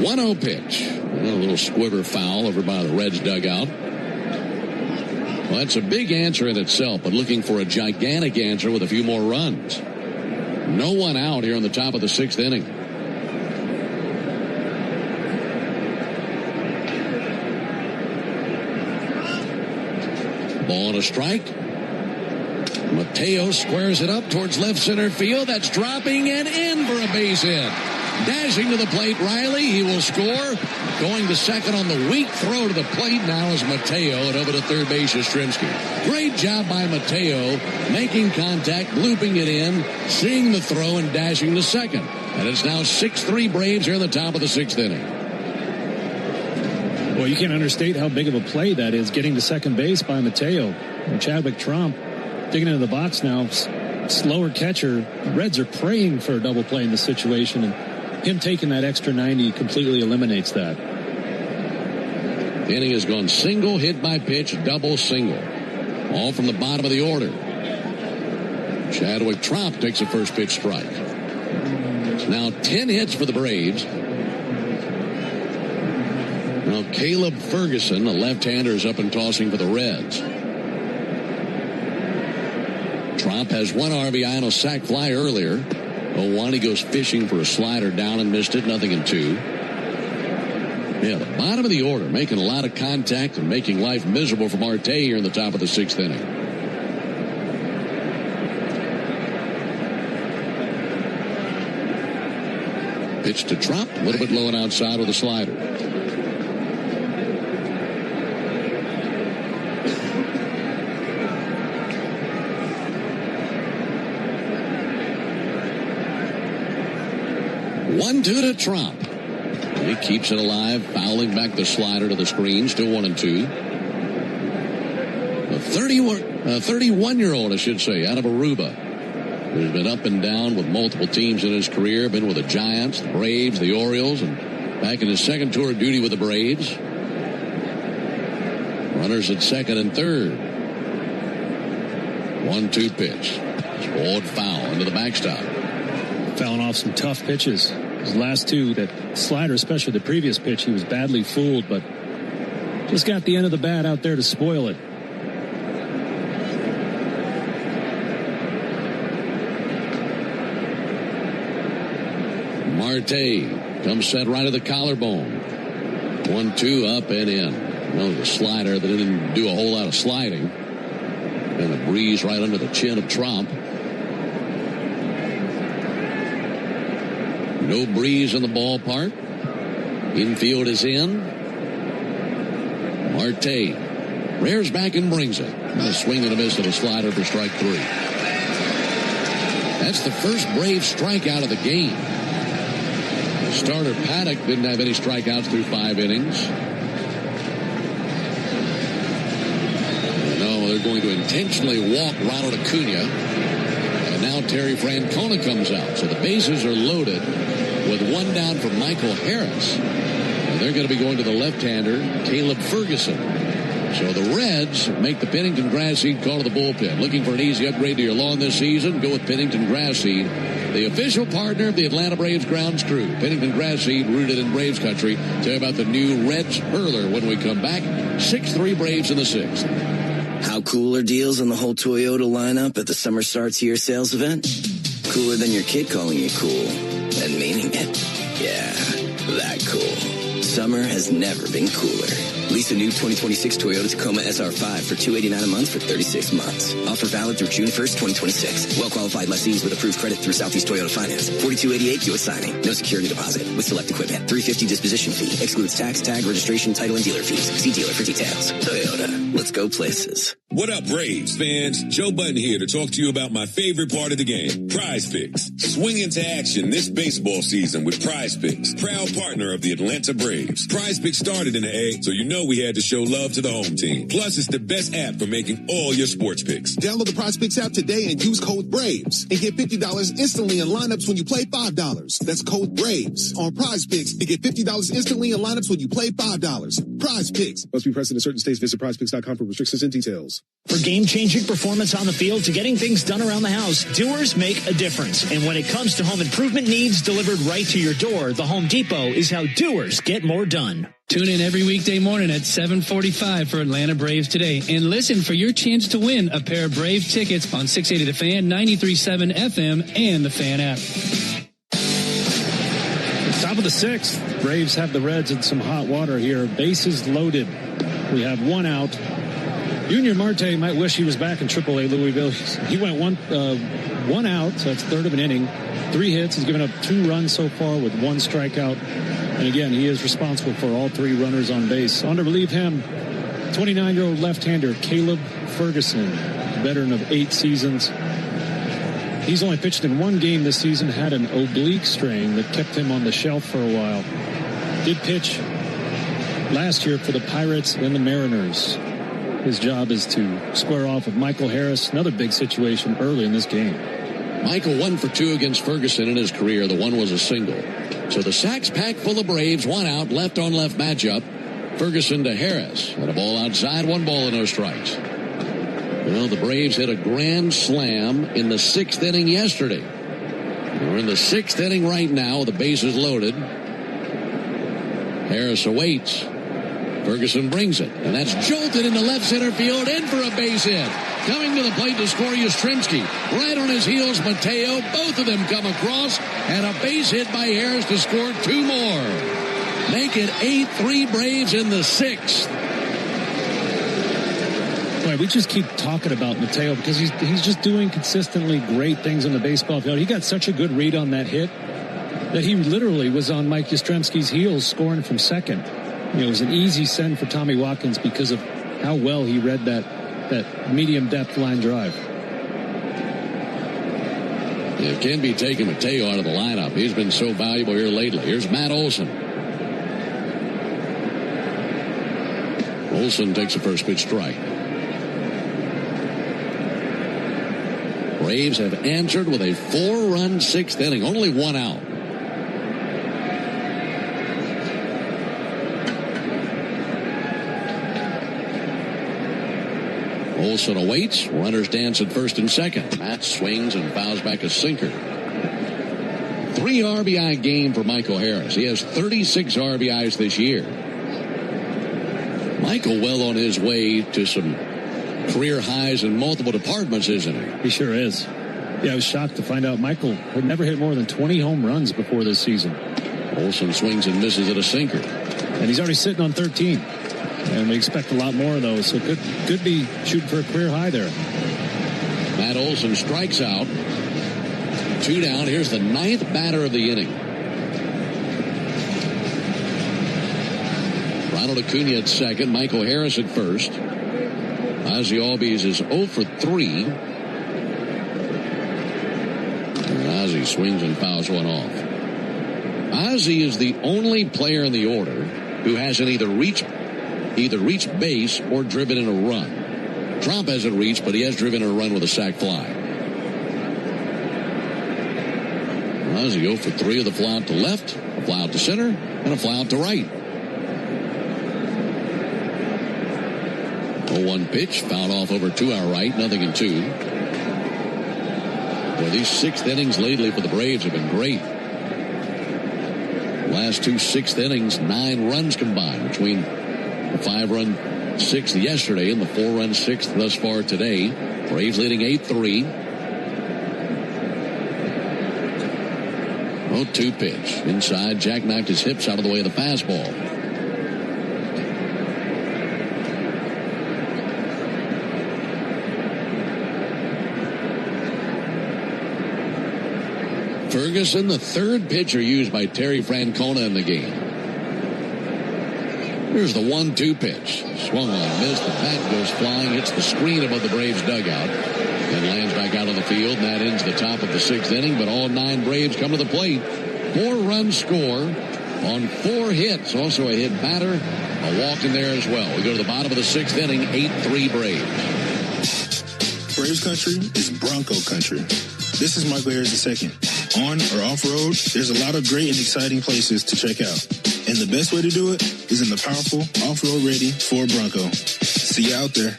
1-0 pitch. A little squiver foul over by the Reds dugout. Well, that's a big answer in itself, but looking for a gigantic answer with a few more runs. No one out here on the top of the 6th inning. Ball and a strike. Mateo squares it up towards left center field. That's dropping and in for a base hit. Dashing to the plate, Riley. He will score. Going to second on the weak throw to the plate now is Mateo, and over to third base is Yastrzemski. Great job by Mateo, making contact, looping it in, seeing the throw, and dashing to second. And it's now 6-3 Braves here in the top of the 6th inning. Well, you can't understate how big of a play that is, getting to second base by Mateo. And Chadwick Tromp digging into the box now. Slower catcher. The Reds are praying for a double play in this situation, and him taking that extra 90 completely eliminates that. The inning has gone single, hit by pitch, double, single. All from the bottom of the order. Chadwick Tromp takes a first pitch strike. It's now 10 hits for the Braves. Now Caleb Ferguson, a left-hander, is up and tossing for the Reds. Tromp has one RBI and a sac fly earlier. 0-1, he goes fishing for a slider down and missed it. 0-2. Yeah, the bottom of the order, making a lot of contact and making life miserable for Marte here in the top of the 6th inning. Pitch to Tromp, a little bit low and outside with a slider. One-two to Tromp. He keeps it alive, fouling back the slider to the screen. Still 1-2. A 31-year-old, I should say, out of Aruba, who's been up and down with multiple teams in his career. Been with the Giants, the Braves, the Orioles, and back in his second tour of duty with the Braves. Runners at second and third. 1-2 pitch. Balled foul into the backstop. Fouling off some tough pitches. His last two, that slider, especially the previous pitch, he was badly fooled, but just got the end of the bat out there to spoil it. Marte comes set right of the collarbone. 1-2 up and in. No, the slider that didn't do a whole lot of sliding. And a breeze right under the chin of Tromp. No breeze in the ballpark. Infield is in. Marte rears back and brings it. A swing and a miss of a slider for strike 3. That's the first Braves strikeout of the game. Starter Paddock didn't have any strikeouts through 5 innings. No, they're going to intentionally walk Ronald Acuna. And now Terry Francona comes out. So the bases are loaded with 1 down for Michael Harris. And they're going to be going to the left-hander, Caleb Ferguson. So the Reds make the Pennington Grass Seed call to the bullpen. Looking for an easy upgrade to your lawn this season? Go with Pennington Grass Seed, the official partner of the Atlanta Braves grounds crew. Pennington Grass Seed, rooted in Braves country. Tell you about the new Reds hurler when we come back. 6-3 Braves in the 6th. How cool are deals on the whole Toyota lineup at the Summer Starts Here sales event? Cooler than your kid calling you cool and meaning it. Yeah, that cool. Summer has never been cooler. Lease a new 2026 Toyota Tacoma SR5 for $289 a month for 36 months. Offer valid through June 1st, 2026. Well-qualified lessees with approved credit through Southeast Toyota Finance. $42.88 due at signing. No security deposit with select equipment. $350 disposition fee. Excludes tax, tag, registration, title, and dealer fees. See dealer for details. Toyota. Let's go places. What up, Braves fans? Joe Button here to talk to you about my favorite part of the game, Prize Picks. Swing into action this baseball season with Prize Picks, proud partner of the Atlanta Braves. Prize Picks started in the A, so you know we had to show love to the home team. Plus, it's the best app for making all your sports picks. Download the Prize Picks app today and use code BRAVES and get $50 instantly in lineups when you play $5. That's code BRAVES on Prize Picks to get $50 instantly in lineups when you play $5. Prize Picks. Must be present in certain states. Visit prizepicks.com for restrictions and details. For game-changing performance on the field to getting things done around the house, Doers make a difference. And when it comes to home improvement needs delivered right to your door, the Home Depot is how Doers get more done. Tune in every weekday morning at 7:45 for Atlanta Braves Today. And listen for your chance to win a pair of Brave tickets on 680 The Fan, 93.7 FM, and the Fan app. Top of the 6th, Braves have the Reds in some hot water here. Bases loaded. We have 1 out. Junior Marte might wish he was back in AAA Louisville. He went 1 out, so that's third of an inning. 3 hits. He's given up 2 runs so far with 1 strikeout. And again, he is responsible for all 3 runners on base. On to relieve him, 29-year-old left-hander Caleb Ferguson, veteran of 8 seasons. He's only pitched in 1 game this season, had an oblique strain that kept him on the shelf for a while. Did pitch last year for the Pirates and the Mariners. His job is to square off with Michael Harris, another big situation early in this game. Michael 1 for 2 against Ferguson in his career. The one was a single. So the sacks packed full of Braves, 1 out, left-on-left matchup. Ferguson to Harris. And a ball outside, 1 ball and no strikes. Well, the Braves hit a grand slam in the 6th inning yesterday. We're in the 6th inning right now. The bases loaded. Harris awaits. Ferguson brings it, and that's jolted into left center field, in for a base hit. Coming to the plate to score Yastrzemski. Right on his heels, Mateo. Both of them come across, and a base hit by Harris to score 2 more. Make it 8-3 Braves in the 6th. Boy, we just keep talking about Mateo because he's just doing consistently great things on the baseball field. He got such a good read on that hit that he literally was on Mike Yastrzemski's heels scoring from second. It was an easy send for Tommy Watkins because of how well he read that medium depth line drive. It can be taking Mateo out of the lineup. He's been so valuable here lately. Here's Matt Olson. Olson takes a first pitch strike. Braves have answered with a 4-run 6th inning. Only 1 out. Olson awaits. Runners dance at first and second. Matt swings and fouls back a sinker. 3 RBI game for Michael Harris. He has 36 RBIs this year. Michael well on his way to some career highs in multiple departments, isn't he? He sure is. Yeah, I was shocked to find out Michael had never hit more than 20 home runs before this season. Olson swings and misses at a sinker. And he's already sitting on 13. And we expect a lot more of those. So could be shooting for a career high there. Matt Olson strikes out. 2 down. Here's the 9th batter of the inning. Ronald Acuna at second. Michael Harris at first. Ozzie Albies is 0 for 3. he swings and fouls one off. Ozzie is the only player in the order who hasn't either reached base or driven in a run. Trump hasn't reached, but he has driven in a run with a sac fly. Ozzie 0 for 3 of the fly out to left, a fly out to center, and a fly out to right. 0-1 pitch, fouled off over to our right, 0-2. Well, these sixth innings lately for the Braves have been great. Last 2 sixth innings, 9 runs combined between the 5-run sixth yesterday and the 4-run sixth thus far today. Braves leading 8-3. 0-2 pitch. Inside, jackknifed his hips out of the way of the fastball. Ferguson, the third pitcher used by Terry Francona in the game. Here's the 1-2 pitch. Swung on, missed. The bat goes flying, hits the screen above the Braves dugout, and lands back out on the field. And that ends the top of the 6th inning, but all 9 Braves come to the plate. 4-run score on 4 hits. Also a hit batter, a walk in there as well. We go to the bottom of the 6th inning, 8-3 Braves. Braves country is Bronco country. This is Michael Harris II. On or off-road, there's a lot of great and exciting places to check out. And the best way to do it is in the powerful, off-road ready Ford Bronco. See you out there.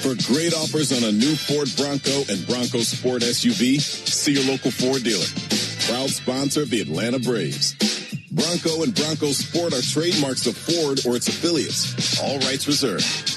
For great offers on a new Ford Bronco and Bronco Sport SUV, see your local Ford dealer. Proud sponsor of the Atlanta Braves. Bronco and Bronco Sport are trademarks of Ford or its affiliates. All rights reserved.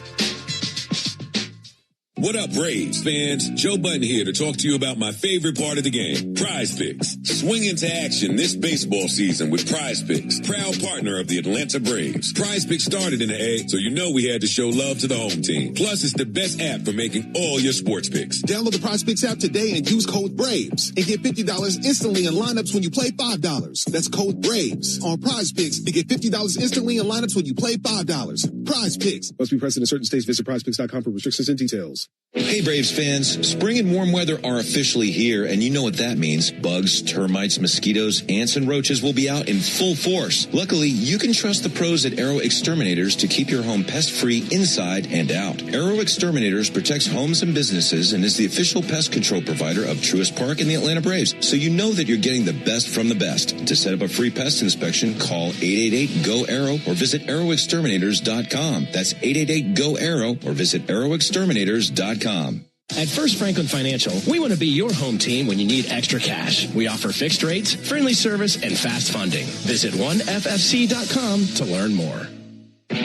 What up, Braves fans? Joe Budden here to talk to you about my favorite part of the game, Prize Picks. Swing into action this baseball season with Prize Picks, proud partner of the Atlanta Braves. Prize Picks started in the A, so you know we had to show love to the home team. Plus, it's the best app for making all your sports picks. Download the Prize Picks app today and use code BRAVES and get $50 instantly in lineups when you play $5. That's code BRAVES on Prize Picks to get $50 instantly in lineups when you play $5. Prize Picks. Must be present in certain states. Visit prizepicks.com for restrictions and details. Hey, Braves fans. Spring and warm weather are officially here, and you know what that means. Bugs, termites, mosquitoes, ants, and roaches will be out in full force. Luckily, you can trust the pros at Arrow Exterminators to keep your home pest-free inside and out. Arrow Exterminators protects homes and businesses and is the official pest control provider of Truist Park and the Atlanta Braves, so you know that you're getting the best from the best. To set up a free pest inspection, call 888-GO-ARROW or visit arrowexterminators.com. That's 888-GO-ARROW or visit arrowexterminators.com. At First Franklin Financial, we want to be your home team when you need extra cash. We offer fixed rates, friendly service, and fast funding. Visit oneffc.com to learn more.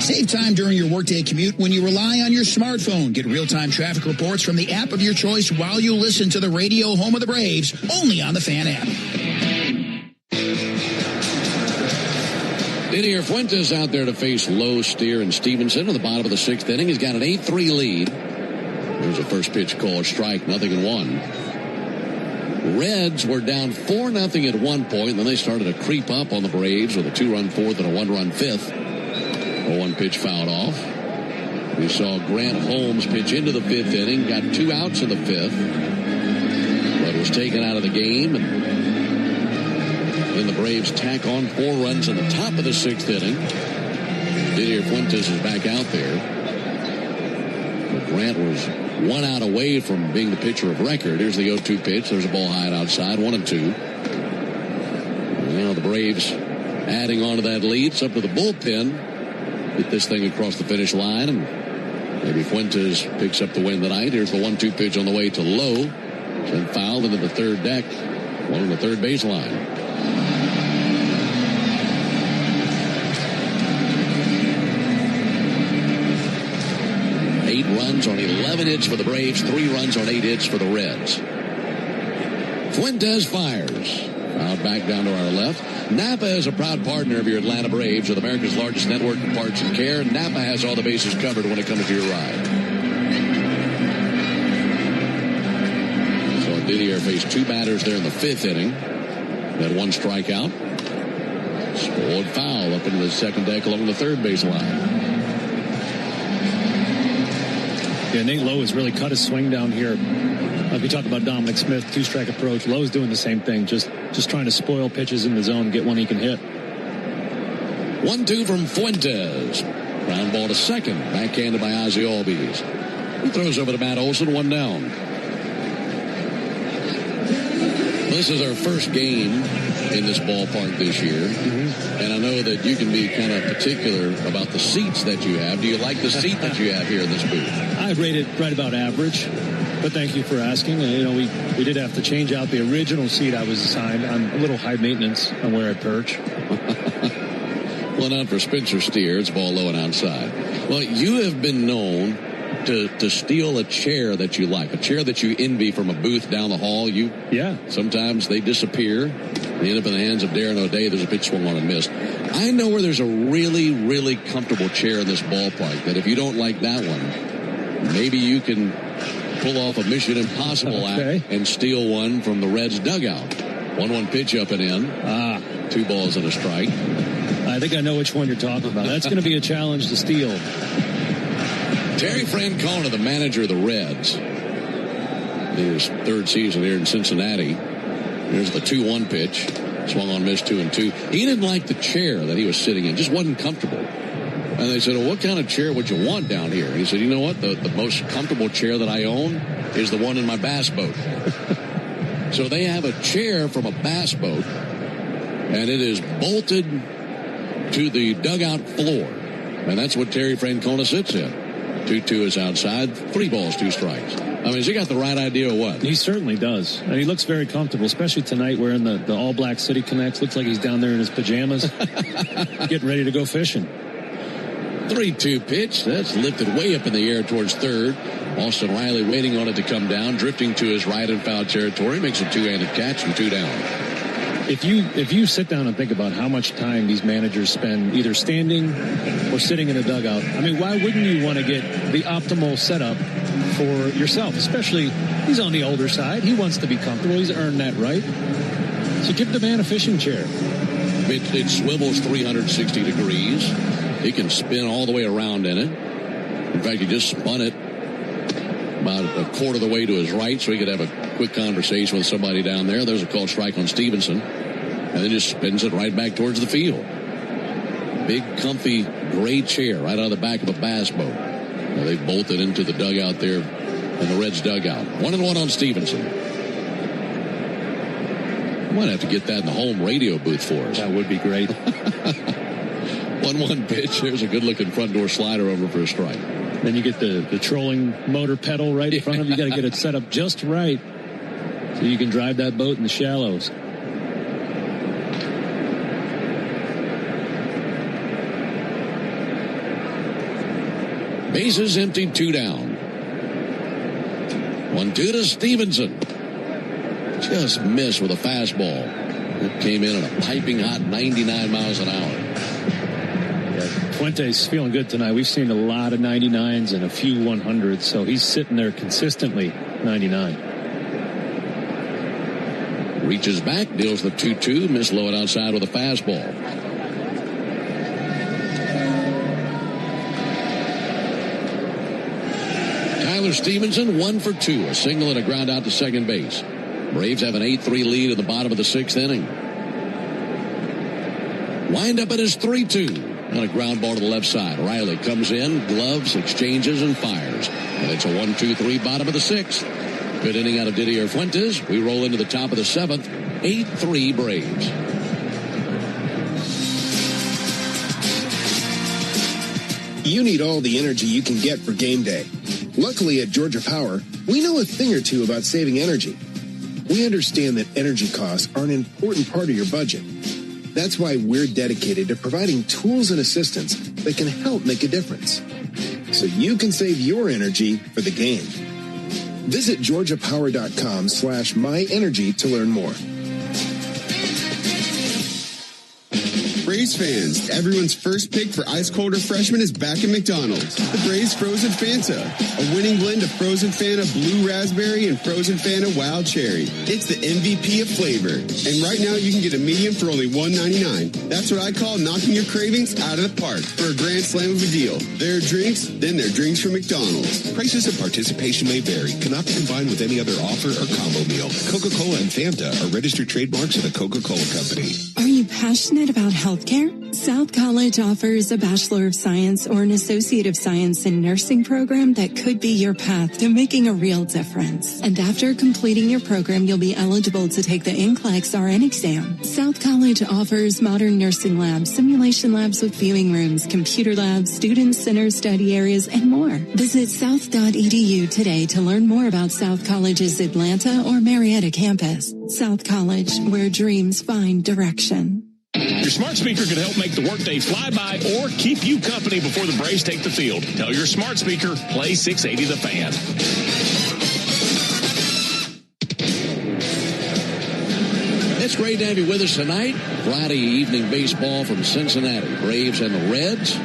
Save time during your workday commute when you rely on your smartphone. Get real-time traffic reports from the app of your choice while you listen to the radio home of the Braves, only on the Fan app. Didier Fuentes out there to face Lowe, Steer, and Stevenson at the bottom of the 6th inning. He's got an 8-3 lead. There's a first pitch called strike, 0-1. Reds were down 4-0 at one point, and then they started to creep up on the Braves with a 2-run 4th and a 1-run 5th. A 1 pitch fouled off. We saw Grant Holmes pitch into the 5th inning, got 2 outs in the 5th, but was taken out of the game. And then the Braves tack on 4 runs in the top of the 6th inning. Didier Fuentes is back out there. But Grant was 1 out away from being the pitcher of record. Here's the 0-2 pitch. There's a ball high outside, 1-2. Now the Braves adding on to that lead. It's up to the bullpen. Get this thing across the finish line, and maybe Fuentes picks up the win tonight. Here's the 1-2 pitch on the way to Lowe. Then fouled into the third deck, along the third baseline. Runs on 11 hits for the Braves, 3 runs on 8 hits for the Reds. Fuentes fires. Fouled back down to our left. Napa is a proud partner of your Atlanta Braves with America's largest network of parts and care. Napa has all the bases covered when it comes to your ride. So Didier faced 2 batters there in the 5th inning. Had 1 strikeout. Scored foul up into the second deck along the third baseline. Yeah, Nate Lowe has really cut his swing down here. If you talk about Dominic Smith, two-strike approach, Lowe's doing the same thing, just trying to spoil pitches in the zone, get one he can hit. 1-2 from Fuentes. Ground ball to second, backhanded by Ozzie Albies. He throws over to Matt Olson, one down. This is our first game in this ballpark this year, and I know that you can be kind of particular about the seats that you have. Do you like the seat that you have here in this booth? I rate it right about average, but thank you for asking. We did have to change out the original seat I was assigned. I'm a little high maintenance on where I perch. One out for Spencer Steer. It's ball low and outside. Well, you have been known to steal a chair that you like, a chair that you envy from a booth down the hall. Sometimes they disappear. They end up in the hands of Darren O'Day. There's a pitch swung on and missed. I know where there's a really, really comfortable chair in this ballpark that if you don't like that one, maybe you can pull off a Mission Impossible act and steal one from the Reds dugout. 1-1 pitch up and in. 2 balls and a strike. I think I know which one you're talking about. That's going to be a challenge to steal. Terry Francona, the manager of the Reds, his third season here in Cincinnati. Here's the 2-1 pitch. Swung on, missed 2-2. He didn't like the chair that he was sitting in. Just wasn't comfortable. And they said, well, what kind of chair would you want down here? And he said, you know what? The most comfortable chair that I own is the one in my bass boat. So they have a chair from a bass boat, and it is bolted to the dugout floor. And that's what Terry Francona sits in. 2-2 is outside. 3 balls, 2 strikes. I mean, has he got the right idea or what? He certainly does. And he looks very comfortable, especially tonight wearing the all-black City Connects. Looks like he's down there in his pajamas, getting ready to go fishing. 3-2 pitch. That's lifted way up in the air towards third. Austin Riley waiting on it to come down, drifting to his right in foul territory. Makes a two-handed catch and 2 down. If you sit down and think about how much time these managers spend either standing or sitting in a dugout, I mean, why wouldn't you want to get the optimal setup for yourself? Especially, he's on the older side. He wants to be comfortable. He's earned that right. So give the man a fishing chair. It swivels 360 degrees. He can spin all the way around in it. In fact, he just spun it about a quarter of the way to his right so he could have a quick conversation with somebody down there. There's a called strike on Stevenson. And then just spins it right back towards the field. Big, comfy, gray chair right out of the back of a bass boat. Well, they bolted into the dugout there in the Reds dugout. 1-1 on Stevenson. Might have to get that in the home radio booth for us. That would be great. 1-1 pitch. There's a good-looking front door slider over for a strike. Then you get the trolling motor pedal right in front of you. You got to get it set up just right so you can drive that boat in the shallows. Bases empty, 2 down. 1-2 to Stevenson. Just missed with a fastball. It came in at a piping hot 99 miles an hour. Fuentes feeling good tonight. We've seen a lot of 99s and a few 100s, so he's sitting there consistently 99. Reaches back, deals the 2-2, missed low and outside with a fastball. Tyler Stevenson, 1 for 2, a single and a ground out to second base. Braves have an 8-3 lead in the bottom of the 6th inning. Wind up at his 3-2. On a ground ball to the left side. Riley comes in, gloves, exchanges, and fires. And it's a 1-2-3 bottom of the 6th. Good inning out of Didier Fuentes. We roll into the top of the 7th. 8-3 Braves. You need all the energy you can get for game day. Luckily at Georgia Power, we know a thing or two about saving energy. We understand that energy costs are an important part of your budget. That's why we're dedicated to providing tools and assistance that can help make a difference. So you can save your energy for the game. Visit GeorgiaPower.com/myenergy to learn more. Braves fans, everyone's first pick for ice cold refreshment is back at McDonald's. The Braves Frozen Fanta, a winning blend of Frozen Fanta Blue Raspberry and Frozen Fanta Wild Cherry. It's the MVP of flavor. And right now you can get a medium for only $1.99. That's what I call knocking your cravings out of the park for a grand slam of a deal. There are drinks, then there are drinks from McDonald's. Prices and participation may vary. Cannot be combined with any other offer or combo meal. Coca-Cola and Fanta are registered trademarks of the Coca-Cola Company. Are you passionate about healthcare? South College offers a Bachelor of Science or an Associate of Science in Nursing program that could be your path to making a real difference. And after completing your program, you'll be eligible to take the NCLEX RN exam. South College offers modern nursing labs, simulation labs with viewing rooms, computer labs, student center study areas, and more. Visit south.edu today to learn more about South College's Atlanta or Marietta campus. South College, where dreams find direction. Your smart speaker could help make the workday fly by or keep you company before the Braves take the field. Tell your smart speaker, play 680 The Fan. It's great to have you with us tonight. Friday evening baseball from Cincinnati. Braves and the Reds.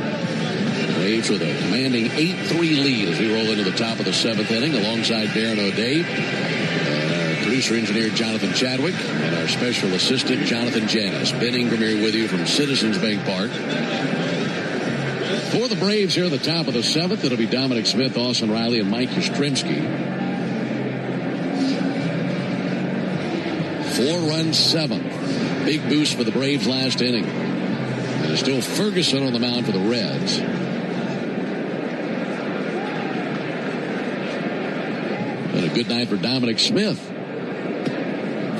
Braves with a commanding 8-3 lead as we roll into the top of the 7th inning alongside Darren O'Day. Producer engineer Jonathan Chadwick and our special assistant Jonathan Janis. Ben Ingram here with you from Citizens Bank Park. For the Braves here at the top of the 7th, it'll be Dominic Smith, Austin Riley, and Mike Yastrzemski. 4-run 7th. Big boost for the Braves last inning. And it's still Ferguson on the mound for the Reds. And a good night for Dominic Smith.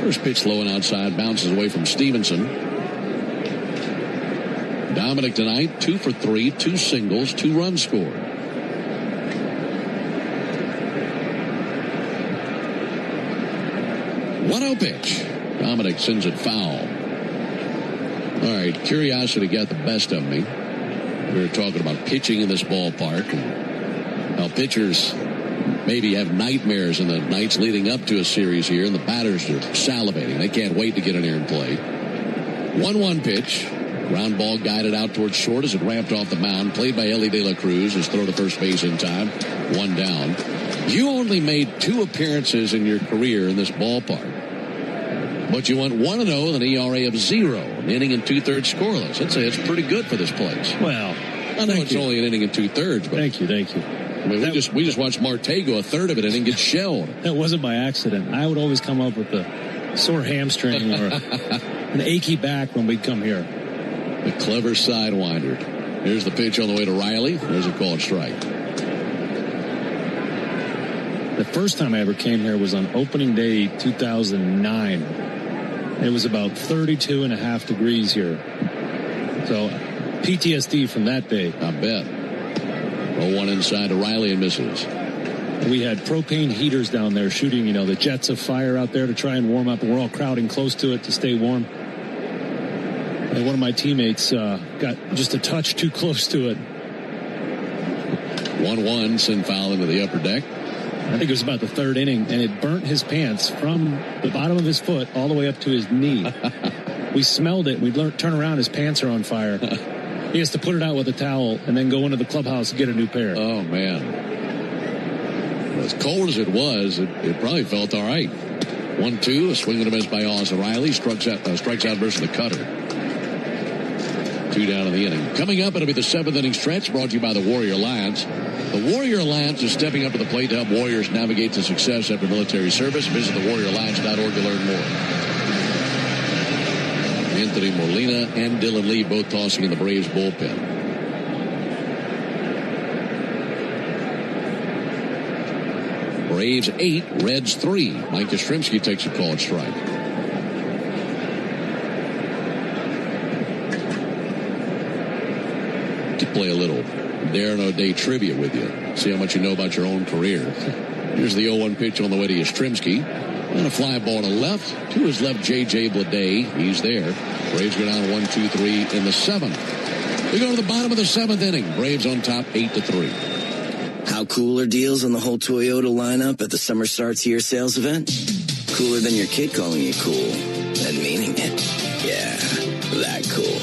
First pitch low and outside, bounces away from Stevenson. Dominic tonight, 2 for 3, 2 singles, 2 runs scored. 1-0 pitch. Dominic sends it foul. All right, curiosity got the best of me. We were talking about pitching in this ballpark and how pitchers maybe have nightmares in the nights leading up to a series here, and the batters are salivating. They can't wait to get in here and play. 1-1 pitch. Ground ball guided out towards short as it ramped off the mound. Played by Ellie De La Cruz. His throw to first base in time. 1 down. You only made 2 appearances in your career in this ballpark. But you went 1-0 with an ERA of 0. An inning and 2/3 scoreless. I'd say it's pretty good for this place. Well, I know it's only an inning and 2/3, but thank you. I mean, we just watched Marte go a third of it and get shelled. That wasn't by accident. I would always come up with a sore hamstring or an achy back when we'd come here. The clever sidewinder. Here's the pitch on the way to Riley. There's a called strike. The first time I ever came here was on opening day 2009. It was about 32.5 degrees here. So PTSD from that day. I bet. 0-1 inside to Riley and misses. We had propane heaters down there shooting, the jets of fire out there to try and warm up, and we're all crowding close to it to stay warm. And one of my teammates got just a touch too close to it. 1-1, send foul into the upper deck. I think it was about the 3rd inning, and it burnt his pants from the bottom of his foot all the way up to his knee. We smelled it. We turn around, his pants are on fire. He has to put it out with a towel and then go into the clubhouse and get a new pair. Oh, man. As cold as it was, it probably felt all right. 1-2, a swing and a miss by Austin Riley. Strikes out versus the cutter. 2 down in the inning. Coming up, it'll be the 7th inning stretch brought to you by the Warrior Alliance. The Warrior Alliance is stepping up to the plate to help warriors navigate to success after military service. Visit thewarrioralliance.org to learn more. Anthony Molina and Dylan Lee both tossing in the Braves bullpen. Braves 8, Reds 3. Mike Yastrzemski takes a called strike. To play a little Darren O'Day trivia with you. See how much you know about your own career. Here's the 0-1 pitch on the way to Yastrzemski. And a fly ball to left. To his left, J.J. Bleday. He's there. Braves go down 1-2-3 in the 7th. We go to the bottom of the 7th inning. Braves on top 8-3. How cool are deals on the whole Toyota lineup at the Summer Starts Here sales event? Cooler than your kid calling you cool and meaning it. Yeah, that cool.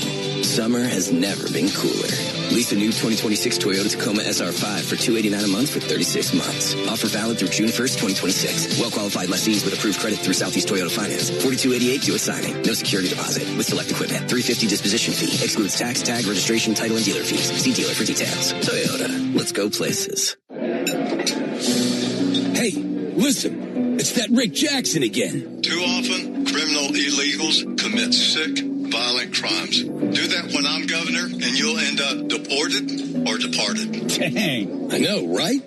Summer has never been cooler. Lease a new 2026 Toyota Tacoma SR5 for $289 a month for 36 months. Offer valid through June 1st, 2026. Well-qualified lessees with approved credit through Southeast Toyota Finance. $42.88 due at signing. No security deposit. With select equipment. $350 disposition fee. Excludes tax, tag, registration, title, and dealer fees. See dealer for details. Toyota. Let's go places. Hey, listen. It's that Rick Jackson again. Too often, criminal illegals commit sick, violent crimes. Do that when I'm governor, and you'll end up deported or departed. Dang. I know, right?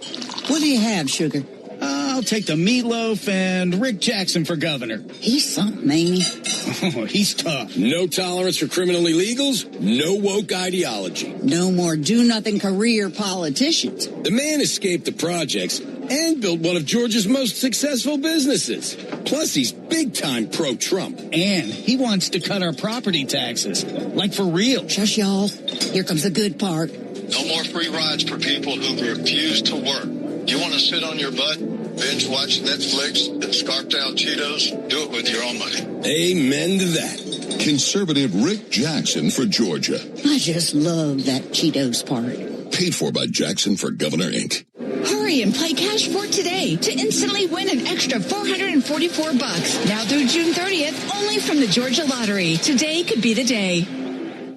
What do you have, Sugar? I'll take the meatloaf and Rick Jackson for governor. He's something, ain't he? Oh, he's tough. No tolerance for criminal illegals, no woke ideology. No more do-nothing career politicians. The man escaped the projects and built one of Georgia's most successful businesses. Plus, he's big-time pro-Trump. And he wants to cut our property taxes. Like for real. Shush, y'all. Here comes the good part. No more free rides for people who refuse to work. You want to sit on your butt, binge watch Netflix, and scarf down Cheetos? Do it with your own money. Amen to that. Conservative Rick Jackson for Georgia. I just love that Cheetos part. Paid for by Jackson for Governor, Inc. Hurry and play Cash for today to instantly win an extra $444. Now through June 30th, only from the Georgia Lottery. Today could be the day.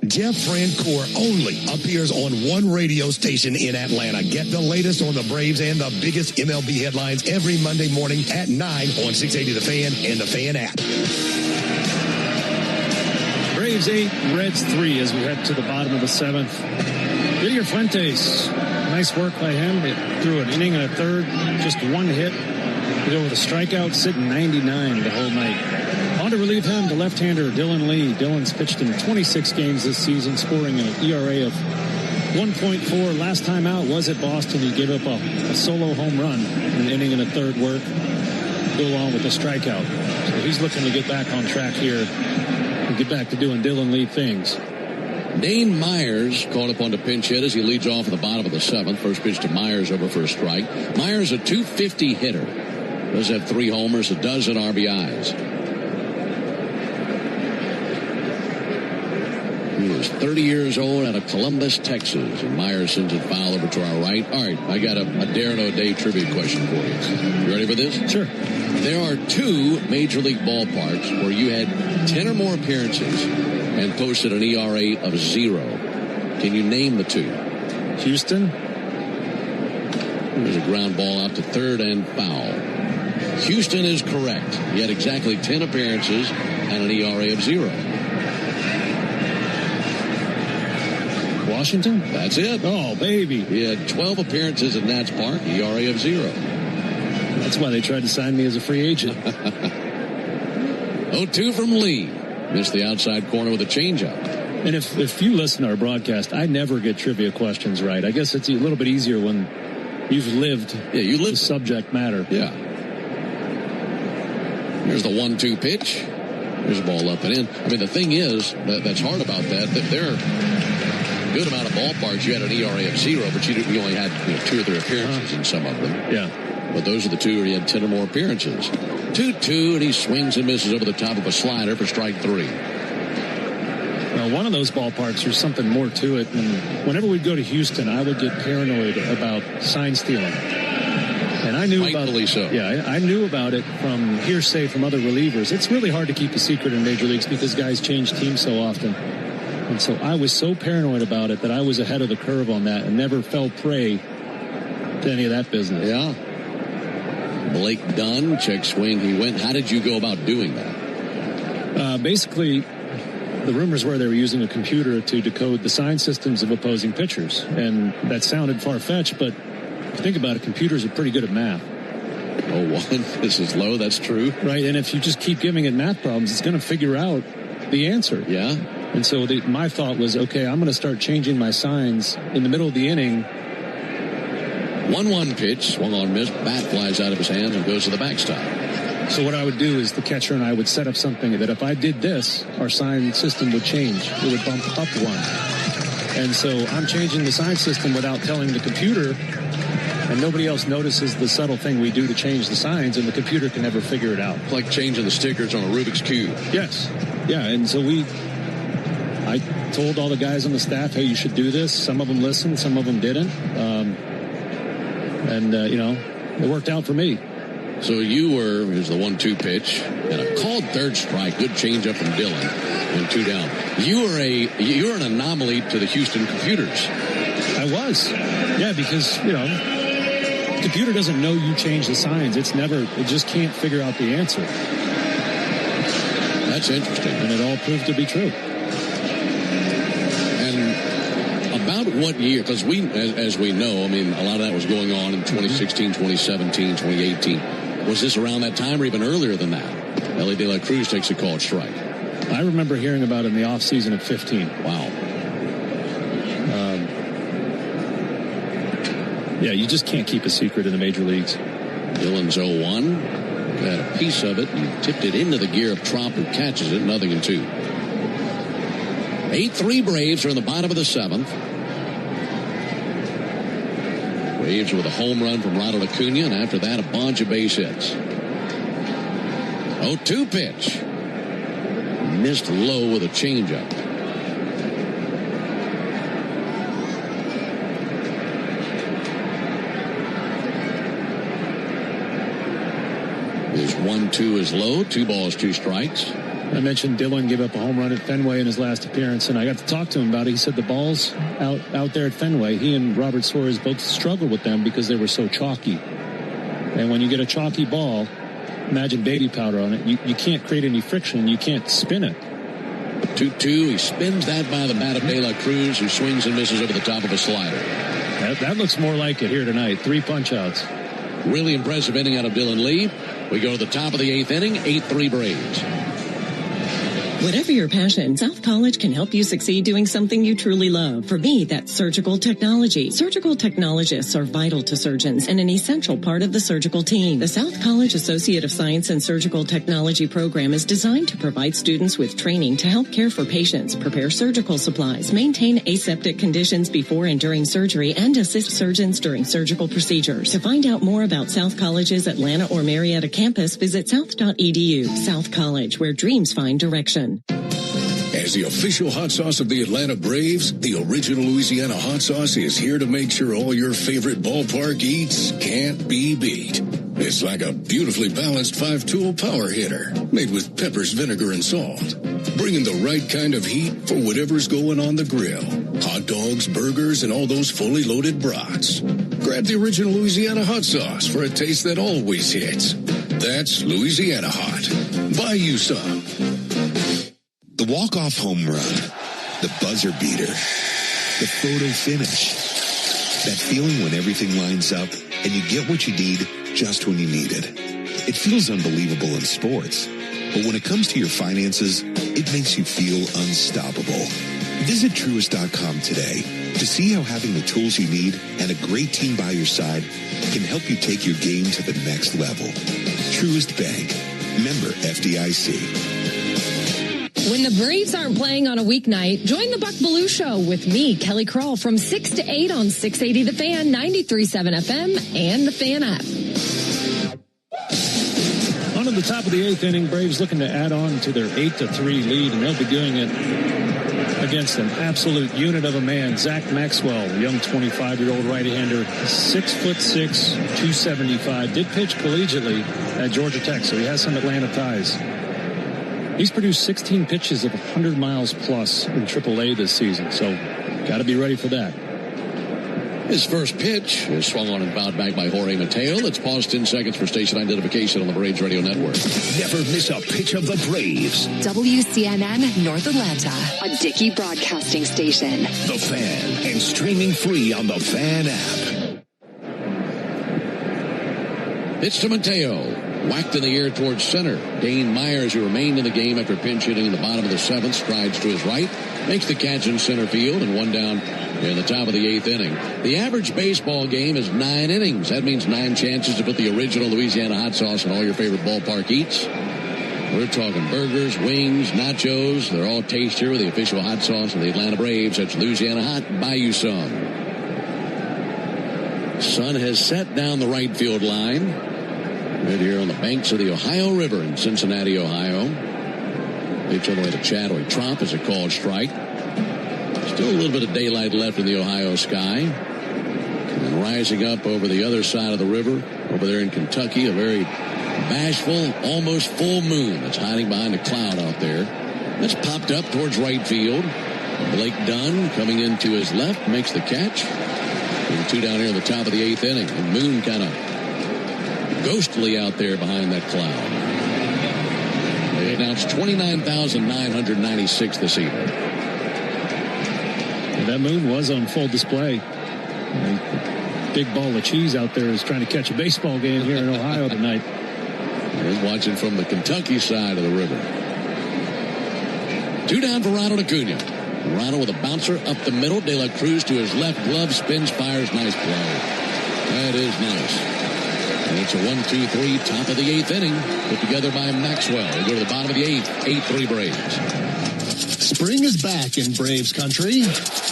Jeff Francoeur only appears on one radio station in Atlanta. Get the latest on the Braves and the biggest MLB headlines every Monday morning at 9 on 680 The Fan and the Fan app. Braves 8, Reds 3 as we head to the bottom of the 7th. Didier Fuentes, nice work by him. It threw an inning and a third, just one hit. He go with a strikeout, sitting 99 the whole night. On to relieve him, the left-hander Dylan Lee. Dylan's pitched in 26 games this season, scoring an ERA of 1.4. Last time out was at Boston. He gave up a solo home run in an inning and a third work, go along with a strikeout. So he's looking to get back on track here and get back to doing Dylan Lee things. Dane Myers called up on the pinch hit as he leads off at the bottom of the 7th. First pitch to Myers over for a strike. Myers a .250 hitter. Does have 3 homers, a dozen RBIs. He is 30 years old out of Columbus, Texas. And Myers sends it foul over to our right. All right, I got a Darren O'Day trivia question for you. You ready for this? Sure. There are 2 Major League ballparks where you had 10 or more appearances and posted an ERA of 0. Can you name the 2? Houston. There's a ground ball out to third and foul. Houston is correct. He had exactly 10 appearances and an ERA of 0. Washington? That's it. Oh, baby. He had 12 appearances at Nats Park, ERA of 0. That's why they tried to sign me as a free agent. 0-2 from Lee. Missed the outside corner with a changeup. And if you listen to our broadcast, I never get trivia questions right. I guess it's a little bit easier when you've lived the subject matter. Yeah. Here's the 1-2 pitch. There's a ball up and in. I mean, the thing is, that's hard about that there are a good amount of ballparks. You had an ERA of 0, but you only had 2 or 3 appearances in some of them. Yeah. But those are the 2 where he had 10 or more appearances. 2-2, and he swings and misses over the top of a slider for strike 3. Well, one of those ballparks, there's something more to it. And whenever we'd go to Houston, I would get paranoid about sign stealing. And I knew about it. So. Yeah, I knew about it from hearsay from other relievers. It's really hard to keep a secret in major leagues because guys change teams so often. And so I was so paranoid about it that I was ahead of the curve on that and never fell prey to any of that business. Yeah. Blake Dunn, check swing, he went. How did you go about doing that? Basically, the rumors were they were using a computer to decode the sign systems of opposing pitchers. And that sounded far-fetched, but if you think about it, computers are pretty good at math. Oh, 1, this is low, that's true. Right, and if you just keep giving it math problems, it's going to figure out the answer. Yeah. And so my thought was, okay, I'm going to start changing my signs in the middle of the inning. 1-1 pitch, swung on, missed, bat flies out of his hands and goes to the backstop. So what I would do is the catcher and I would set up something that if I did this, our sign system would change. It would bump up 1. And so I'm changing the sign system without telling the computer, and nobody else notices the subtle thing we do to change the signs, and the computer can never figure it out. It's like changing the stickers on a Rubik's Cube. Yes. Yeah, and so I I told all the guys on the staff, hey, you should do this. Some of them listened, some of them didn't. It worked out for me. So here's the 1-2 pitch, and a called third strike. Good changeup from Dillon, and 2 down. You're an anomaly to the Houston computers. I was. Yeah, because, the computer doesn't know you change the signs. It just can't figure out the answer. That's interesting. And it all proved to be true. And about what year, because as we know, a lot of that was going on in 2016, 2017, 2018. Was this around that time or even earlier than that? Ellie De La Cruz takes a called strike. I remember hearing about it in the offseason of 15. Wow. Yeah, you just can't keep a secret in the major leagues. Dillon's 0-1. Got a piece of it and tipped it into the gear of Trump, who catches it. 0-2. 8-3 Braves are in the bottom of the 7th. Braves with a home run from Ronald Acuna, and after that, a bunch of base hits. 0-2 pitch. Missed low with a changeup. His 1-2 is low. 2 balls, 2 strikes. I mentioned Dillon gave up a home run at Fenway in his last appearance, and I got to talk to him about it. He said the balls out there at Fenway, he and Robert Suarez both struggled with them because they were so chalky. And when you get a chalky ball, imagine baby powder on it, you can't create any friction. You can't spin it. 2-2. He spins that by the bat of De La Cruz, who swings and misses over the top of a slider. That looks more like it here tonight. 3 punch-outs. Really impressive inning out of Dylan Lee. We go to the top of the 8th inning, 8-3 Braves. Whatever your passion, South College can help you succeed doing something you truly love. For me, that's surgical technology. Surgical technologists are vital to surgeons and an essential part of the surgical team. The South College Associate of Science and Surgical Technology program is designed to provide students with training to help care for patients, prepare surgical supplies, maintain aseptic conditions before and during surgery, and assist surgeons during surgical procedures. To find out more about South College's Atlanta or Marietta campus, visit south.edu. South College, where dreams find direction. As the official hot sauce of the Atlanta Braves, the original Louisiana hot sauce is here to make sure all your favorite ballpark eats can't be beat. It's like a beautifully balanced 5-tool power hitter made with peppers, vinegar, and salt. Bringing the right kind of heat for whatever's going on the grill. Hot dogs, burgers, and all those fully loaded brats. Grab the original Louisiana hot sauce for a taste that always hits. That's Louisiana Hot. Buy you some. The walk-off home run, the buzzer beater, the photo finish. That feeling when everything lines up and you get what you need just when you need it. It feels unbelievable in sports, but when it comes to your finances, it makes you feel unstoppable. Visit Truist.com today to see how having the tools you need and a great team by your side can help you take your game to the next level. Truist Bank. Member FDIC. When the Braves aren't playing on a weeknight, join the Buck Belue Show with me, Kelly Kroll, from 6 to 8 on 680 The Fan, 93.7 FM, and the Fan app. On to the top of the 8th inning, Braves looking to add on to their 8-3 lead, and they'll be doing it against an absolute unit of a man, Zach Maxwell, a young 25-year-old right-hander, 6'6", 275, did pitch collegiately at Georgia Tech, so he has some Atlanta ties. He's produced 16 pitches of 100 miles plus in AAA this season, so got to be ready for that. His first pitch is swung on and fouled back by Jorge Mateo. Let's pause 10 seconds for station identification on the Braves Radio Network. Never miss a pitch of the Braves. WCNN North Atlanta, a Dickey Broadcasting Station. The Fan, and streaming free on the Fan app. Pitch to Mateo. Whacked in the air towards center. Dane Myers, who remained in the game after pinch hitting in the bottom of the 7th, strides to his right, makes the catch in center field, and 1 down in the top of the 8th inning. The average baseball game is 9 innings. That means 9 chances to put the original Louisiana hot sauce in all your favorite ballpark eats. We're talking burgers, wings, nachos. They're all tastier with the official hot sauce of the Atlanta Braves. That's Louisiana Hot. Buy you some. Sun has set down the right field line. Right here on the banks of the Ohio River in Cincinnati, Ohio. Pitch all the way to Chadwick Tromp is a called strike. Still a little bit of daylight left in the Ohio sky. And rising up over the other side of the river, over there in Kentucky, a very bashful, almost full moon that's hiding behind a cloud out there. That's popped up towards right field. Blake Dunn coming into his left makes the catch. And 2 down here in the top of the 8th inning. The moon kind of ghostly out there behind that cloud. They announced 29,996 this evening. And that moon was on full display. Big ball of cheese out there is trying to catch a baseball game here in Ohio tonight. He's watching from the Kentucky side of the river. 2 down for Ronald Acuna. Ronald with a bouncer up the middle. De La Cruz to his left glove, spins, fires. Nice play. That is nice. And it's a 1-2-3, top of the 8th inning, put together by Maxwell. We go to the bottom of the 8th, 8-3 Braves. Spring is back in Braves country,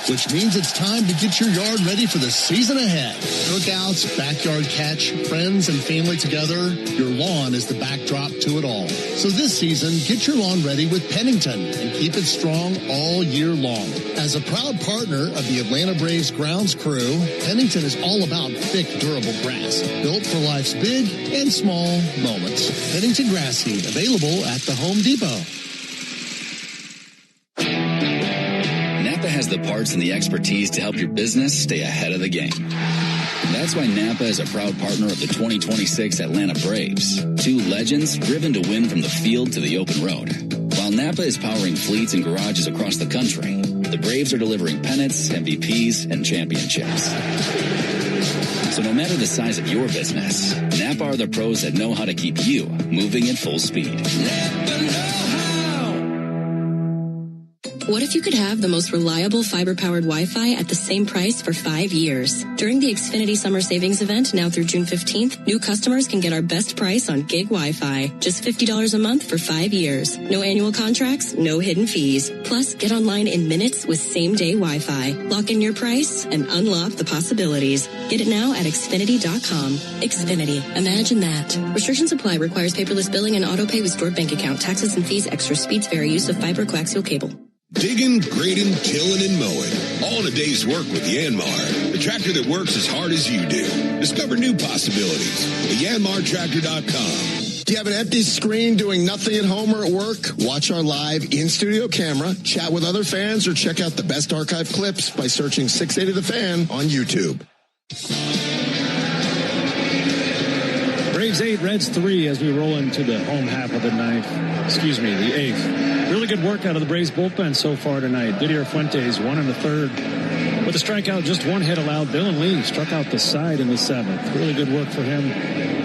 which means it's time to get your yard ready for the season ahead. Cookouts, backyard catch, friends and family together, your lawn is the backdrop to it all. So this season, get your lawn ready with Pennington and keep it strong all year long. As a proud partner of the Atlanta Braves grounds crew, Pennington is all about thick, durable grass, built for life's big and small moments. Pennington Grass Seed, available at the Home Depot. Napa has the parts and the expertise to help your business stay ahead of the game. And that's why Napa is a proud partner of the 2026 Atlanta Braves. 2 legends driven to win from the field to the open road. While Napa is powering fleets and garages across the country, the Braves are delivering pennants, MVPs, and championships. So no matter the size of your business, Napa are the pros that know how to keep you moving at full speed. Napa know-how. What if you could have the most reliable fiber-powered Wi-Fi at the same price for 5 years? During the Xfinity Summer Savings Event, now through June 15th, new customers can get our best price on gig Wi-Fi. Just $50 a month for 5 years. No annual contracts, no hidden fees. Plus, get online in minutes with same-day Wi-Fi. Lock in your price and unlock the possibilities. Get it now at Xfinity.com. Xfinity. Imagine that. Restrictions apply. Requires paperless billing and auto pay with stored bank account. Taxes and fees. Extra speeds vary. Use of fiber coaxial cable. Digging, grading, tilling, and mowing. All in a day's work with Yanmar. The tractor that works as hard as you do. Discover new possibilities at yanmartractor.com. Do you have an empty screen doing nothing at home or at work? Watch our live in-studio camera, chat with other fans, or check out the best archive clips by searching 680 The Fan on YouTube. Braves 8, Reds 3 as we roll into the home half of the the 8th. Really good work out of the Braves bullpen so far tonight. Didier Fuentes, 1 1/3. With a strikeout, just 1 hit allowed. Dylan Lee struck out the side in the 7th. Really good work for him.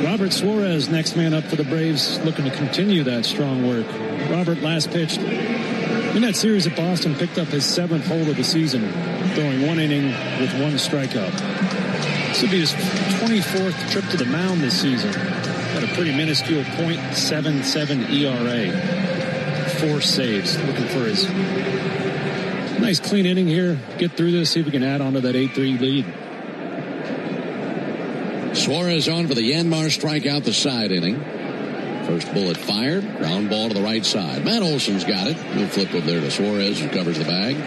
Robert Suarez, next man up for the Braves, looking to continue that strong work. Robert last pitched in that series at Boston, picked up his 7th hold of the season, throwing 1 inning with 1 strikeout. This will be his 24th trip to the mound this season. Got a pretty minuscule .77 ERA. 4 saves. Looking for his nice clean inning here. Get through this, see if we can add on to that 8-3 lead. Suarez on for the Yanmar strikeout, the side inning. First bullet fired. Ground ball to the right side. Matt Olson's got it. He'll flip over there to Suarez, who covers the bag.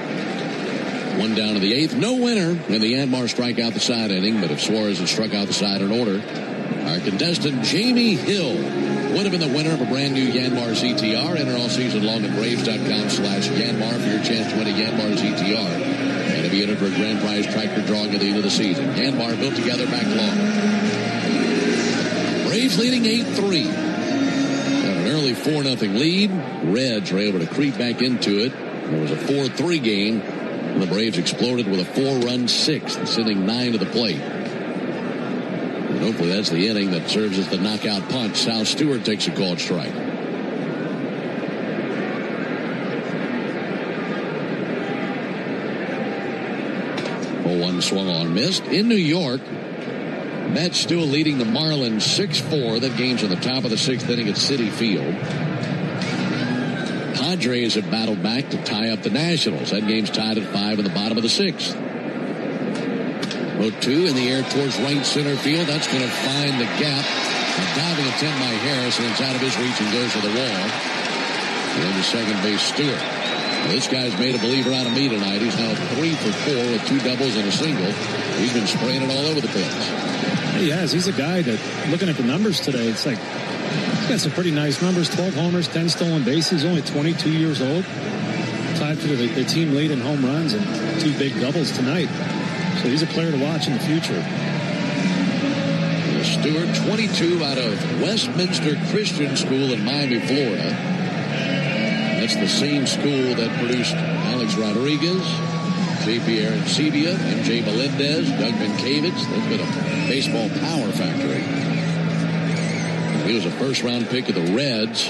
1 down to the 8th. No winner in the Yanmar strikeout, the side inning. But if Suarez had struck out the side in order, our contestant Jamie Hill would have been the winner of a brand new Yanmar ZTR. Enter all season long at Braves.com/Yanmar for your chance to win a Yanmar ZTR. And to be entered for a grand prize tractor drawing at the end of the season. Yanmar built together back long. Braves leading 8-3. Got an early 4-0 lead. Reds were able to creep back into it. It was a 4-3 game. And the Braves exploded with a 4-run 6th, sending 9 to the plate. And hopefully that's the inning that serves as the knockout punch. Sal Stewart takes a called strike. 0-1 swung on, missed. In New York, Mets still leading the Marlins 6-4. That game's in the top of the 6th inning at Citi Field. Padres have battled back to tie up the Nationals. That game's tied at 5 in the bottom of the 6th. 0-2 in the air towards right center field. That's going to find the gap. A diving attempt by Harris, and it's out of his reach and goes to the wall. And to second base, Stewart. This guy's made a believer out of me tonight. He's now 3 for 4 with 2 doubles and a single. He's been spraying it all over the pitch. He has. He's a guy that, looking at the numbers today, it's like, he's got some pretty nice numbers. 12 homers, 10 stolen bases, only 22 years old. Tied for the team lead in home runs and 2 big doubles tonight. So he's a player to watch in the future. Stewart, 22 out of Westminster Christian School in Miami, Florida. That's the same school that produced Alex Rodriguez, J.P. Arancibia, M.J. Melendez, Doug Minkiewicz. That's been a baseball power factory. He was a first-round pick of the Reds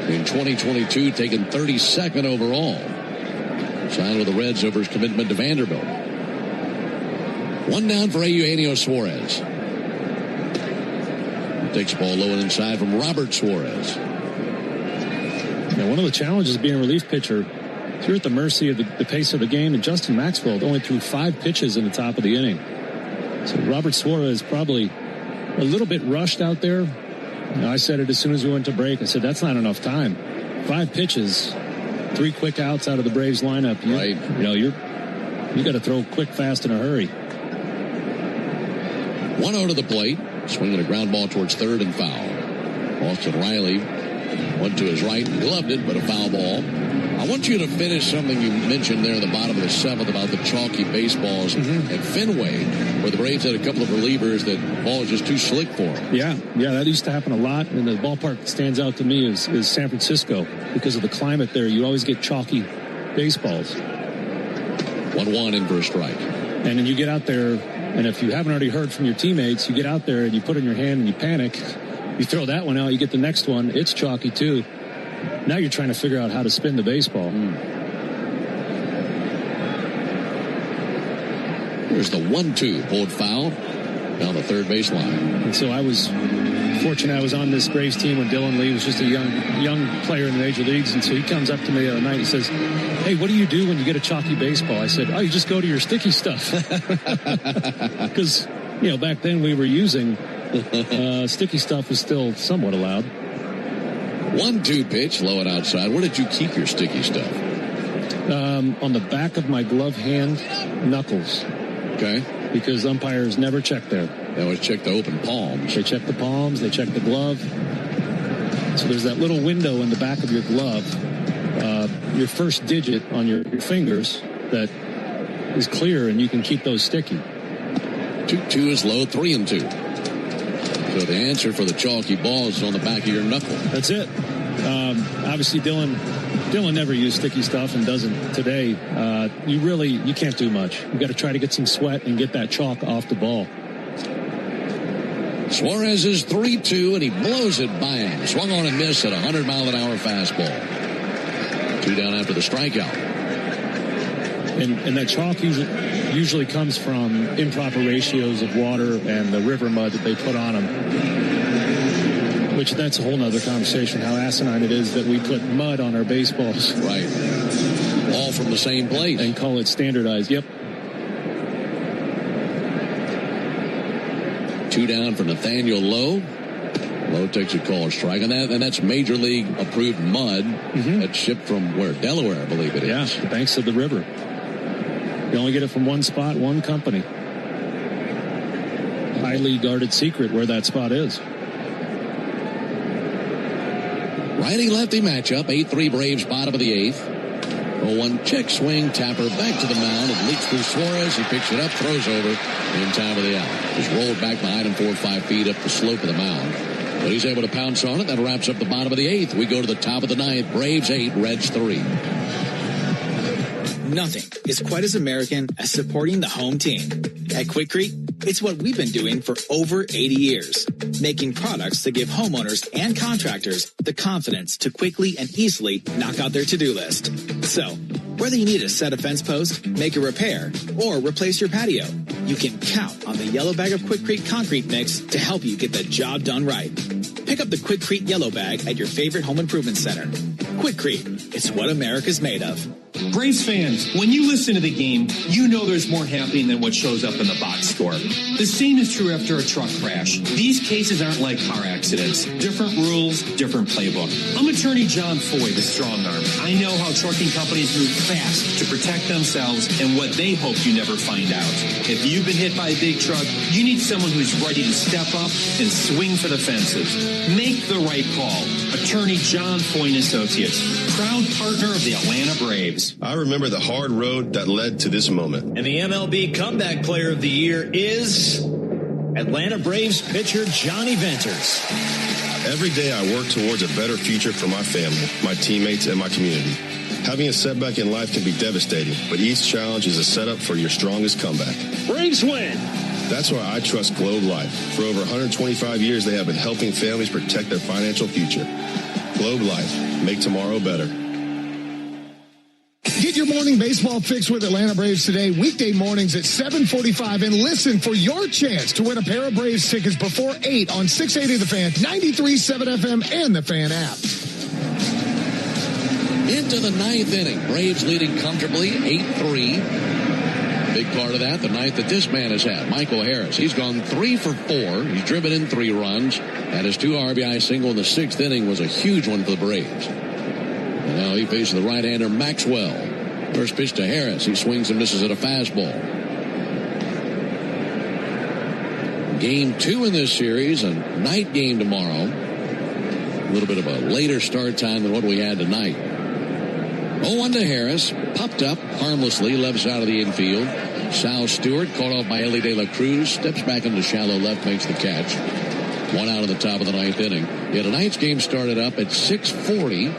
in 2022, taken 32nd overall. Signed with the Reds over his commitment to Vanderbilt. 1 down for Eugenio Suarez. Takes the ball low and inside from Robert Suarez. Now, one of the challenges of being a relief pitcher, you're at the mercy of the pace of the game, and Justin Maxwell only threw 5 pitches in the top of the inning. So Robert Suarez probably a little bit rushed out there. You know, I said it as soon as we went to break. I said, that's not enough time. 5 pitches, 3 quick outs out of the Braves lineup. Right. You know, you got to throw quick, fast, in a hurry. 1-0 to the plate. Swinging a ground ball towards third and foul. Austin Riley went to his right and gloved it, but a foul ball. I want you to finish something you mentioned there in the bottom of the 7th about the chalky baseballs at Fenway, where the Braves had a couple of relievers that the ball was just too slick for them. Yeah, that used to happen a lot. And the ballpark that stands out to me is San Francisco. Because of the climate there, you always get chalky baseballs. 1-1 in for a strike. And then you get out there, and if you haven't already heard from your teammates, you get out there and you put it in your hand and you panic. You throw that one out, you get the next one. It's chalky, too. Now you're trying to figure out how to spin the baseball. Here's the 1-2 pulled foul down the third base line. And so I was fortunate I was on this Braves team when Dylan Lee was just a young player in the major leagues. And so he comes up to me the other night and he says, hey, what do you do when you get a chalky baseball? I said, you just go to your sticky stuff. Because, back then we were using sticky stuff was still somewhat allowed. 1-2 pitch, low and outside. Where did you keep your sticky stuff? On the back of my glove hand knuckles. Okay. Because umpires never check there. They always check the open palms. They check the palms. They check the glove. So there's that little window in the back of your glove, your first digit on your fingers that is clear, and you can keep those sticky. 2-2 is low, 3-2. So the answer for the chalky ball is on the back of your knuckle. That's it. Obviously, Dylan never used sticky stuff and doesn't today. You can't do much. You got to try to get some sweat and get that chalk off the ball. Suarez is 3-2, and he blows it by him. Swung on and missed at a 100-mile-an-hour fastball. 2 down after the strikeout. And that chalk usually comes from improper ratios of water and the river mud that they put on them. Which that's a whole nother conversation, how asinine it is that we put mud on our baseballs. Right. All from the same place. And call it standardized. Yep. 2 down for Nathaniel Lowe. Lowe takes a call strike on that, and that's major league approved mud. That's shipped from where? Delaware, I believe it is. Yeah, the banks of the river. You only get it from one spot, one company. Highly guarded secret where that spot is. Righty-lefty matchup, 8-3 Braves, bottom of the 8th. 0-1 check swing, Tapper back to the mound. It leaks through Suarez. He picks it up, throws over in time of the out. Just rolled back behind him 4 or 5 feet up the slope of the mound. But he's able to pounce on it. That wraps up the bottom of the 8th. We go to the top of the 9th. Braves 8, Reds 3. Nothing is quite as American as supporting the home team. At Quikrete, it's what we've been doing for over 80 years, making products that give homeowners and contractors the confidence to quickly and easily knock out their to-do list. So, whether you need to set a fence post, make a repair, or replace your patio, you can count on the yellow bag of Quikrete concrete mix to help you get the job done right. Pick up the Quikrete yellow bag at your favorite home improvement center. Quikrete, it's what America's made of. Braves fans, when you listen to the game, you know there's more happening than what shows up in the box score. The same is true after a truck crash. These cases aren't like car accidents. Different rules, different playbook. I'm attorney John Foy, the strong arm. I know how trucking companies move fast to protect themselves and what they hope you never find out. If you've been hit by a big truck, you need someone who's ready to step up and swing for the fences. Make the right call. Attorney John Foy and Associates, proud partner of the Atlanta Braves. I remember the hard road that led to this moment. And the MLB Comeback Player of the Year is Atlanta Braves pitcher Johnny Venters. Every day I work towards a better future for my family, my teammates, and my community. Having a setback in life can be devastating, but each challenge is a setup for your strongest comeback. Braves win! That's why I trust Globe Life. For over 125 years, they have been helping families protect their financial future. Globe Life. Make tomorrow better. Get your morning baseball fix with Atlanta Braves today, weekday mornings at 7:45, and listen for your chance to win a pair of Braves tickets before 8 on 680 The Fan, 93.7 FM, and the Fan app. Into the ninth inning. Braves leading comfortably, 8-3. Big part of that, the ninth that this man has had, Michael Harris. He's gone 3 for 4. He's driven in 3 runs. And his 2 RBI single in the 6th inning was a huge one for the Braves. And now he faces the right-hander Maxwell. First pitch to Harris. He swings and misses at a fastball. Game 2 in this series, a night game tomorrow. A little bit of a later start time than what we had tonight. 0-1 to Harris. Popped up harmlessly, left side of the infield. Sal Stewart, caught off by Ellie De La Cruz, steps back into shallow left, makes the catch. 1 out of the top of the 9th inning. Yeah, tonight's game started up at 6:40.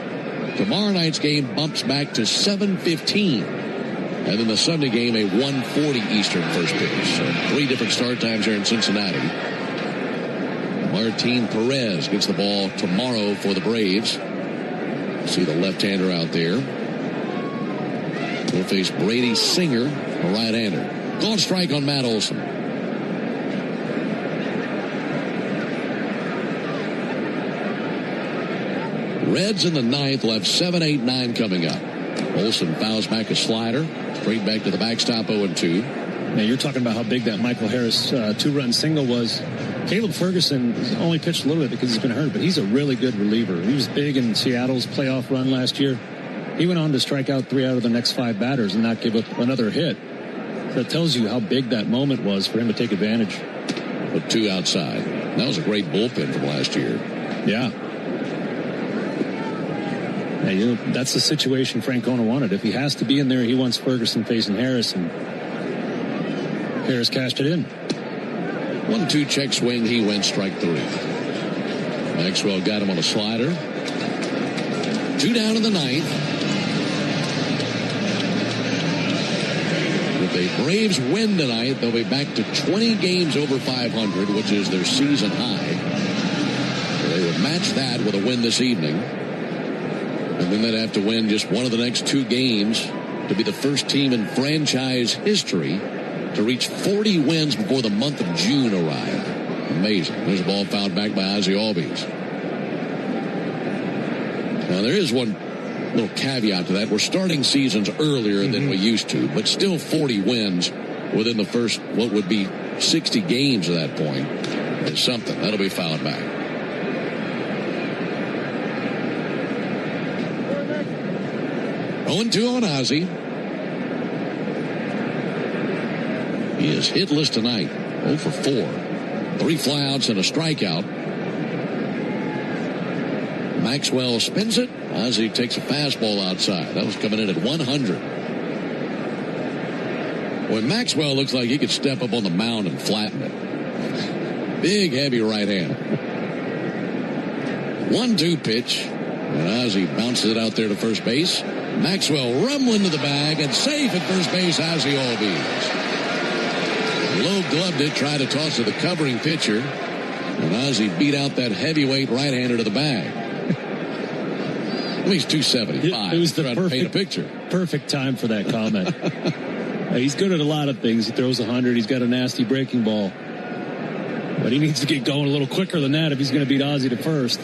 Tomorrow night's game bumps back to 7:15. And then the Sunday game, a 1:40 Eastern first pitch. So 3 different start times here in Cincinnati. Martin Perez gets the ball tomorrow for the Braves. See the left-hander out there. We'll face Brady Singer, a right-hander. Called strike on Matt Olson. Reds in the 9th, left 7, 8, 9 coming up. Olson fouls back a slider. Straight back to the backstop, 0-2. Now you're talking about how big that Michael Harris 2-run single was. Caleb Ferguson only pitched a little bit because he's been hurt, but he's a really good reliever. He was big in Seattle's playoff run last year. He went on to strike out 3 out of the next 5 batters and not give up another hit. That tells you how big that moment was for him to take advantage. With 2 outside. That was a great bullpen from last year. Yeah. Yeah, that's the situation Francona wanted. If he has to be in there, he wants Ferguson facing Harris, and Harris cashed it in. 1-2 check swing. He went strike 3. Maxwell got him on a slider. 2 down in the 9th. If the Braves win tonight, they'll be back to 20 games over 500, which is their season high. So they would match that with a win this evening. And then they'd have to win just one of the next 2 games to be the first team in franchise history to reach 40 wins before the month of June arrived. Amazing. There's a ball fouled back by Ozzie Albies. Now, there is one little caveat to that. We're starting seasons earlier than we used to, but still 40 wins within the first, what would be 60 games at that point is something. That'll be fouled back. Oh, 2 on Ozzie. He is hitless tonight. 0 for 4. 3 flyouts and a strikeout. Maxwell spins it. Ozzie takes a fastball outside. That was coming in at 100. When Maxwell looks like he could step up on the mound and flatten it. Big, heavy right hand. 1-2 pitch. And Ozzie bounces it out there to first base. Maxwell rumbling to the bag and safe at first base, Ozzie Albies. Low gloved it, tried to toss to the covering pitcher. And Ozzie beat out that heavyweight right-hander to the bag. I mean, he's 275. It was the perfect time for that comment. He's good at a lot of things. He throws 100. He's got a nasty breaking ball. But he needs to get going a little quicker than that if he's going to beat Ozzie to first.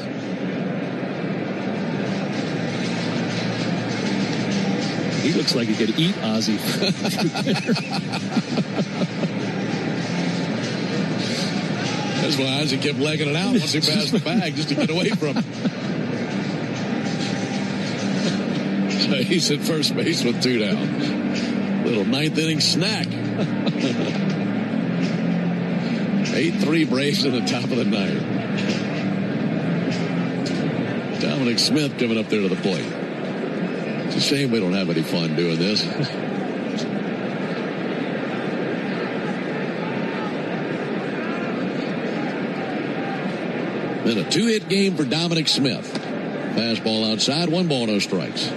He looks like he could eat Ozzie. That's why Ozzie kept legging it out once he passed the bag, just to get away from him. So he's at first base with 2 down. Little ninth inning snack. 8-3 Braves in the top of the ninth. Dominic Smith coming up there to the plate. It's a shame we don't have any fun doing this. Then a 2-hit game for Dominic Smith. Fastball outside, 1 ball, no strikes.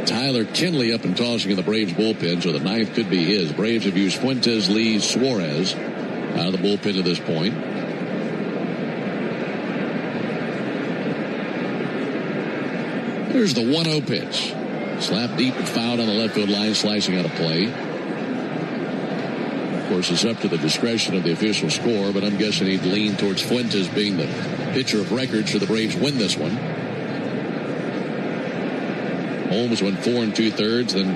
Tyler Kinley up and tossing in the Braves bullpen, so the ninth could be his. Braves have used Fuentes, Lee, Suarez out of the bullpen to this point. Here's the 1-0 pitch. Slap deep and fouled on the left field line, slicing out of play. Of course, it's up to the discretion of the official score, but I'm guessing he'd lean towards Fuentes being the pitcher of record should the Braves win this one. Holmes went 4 2/3, then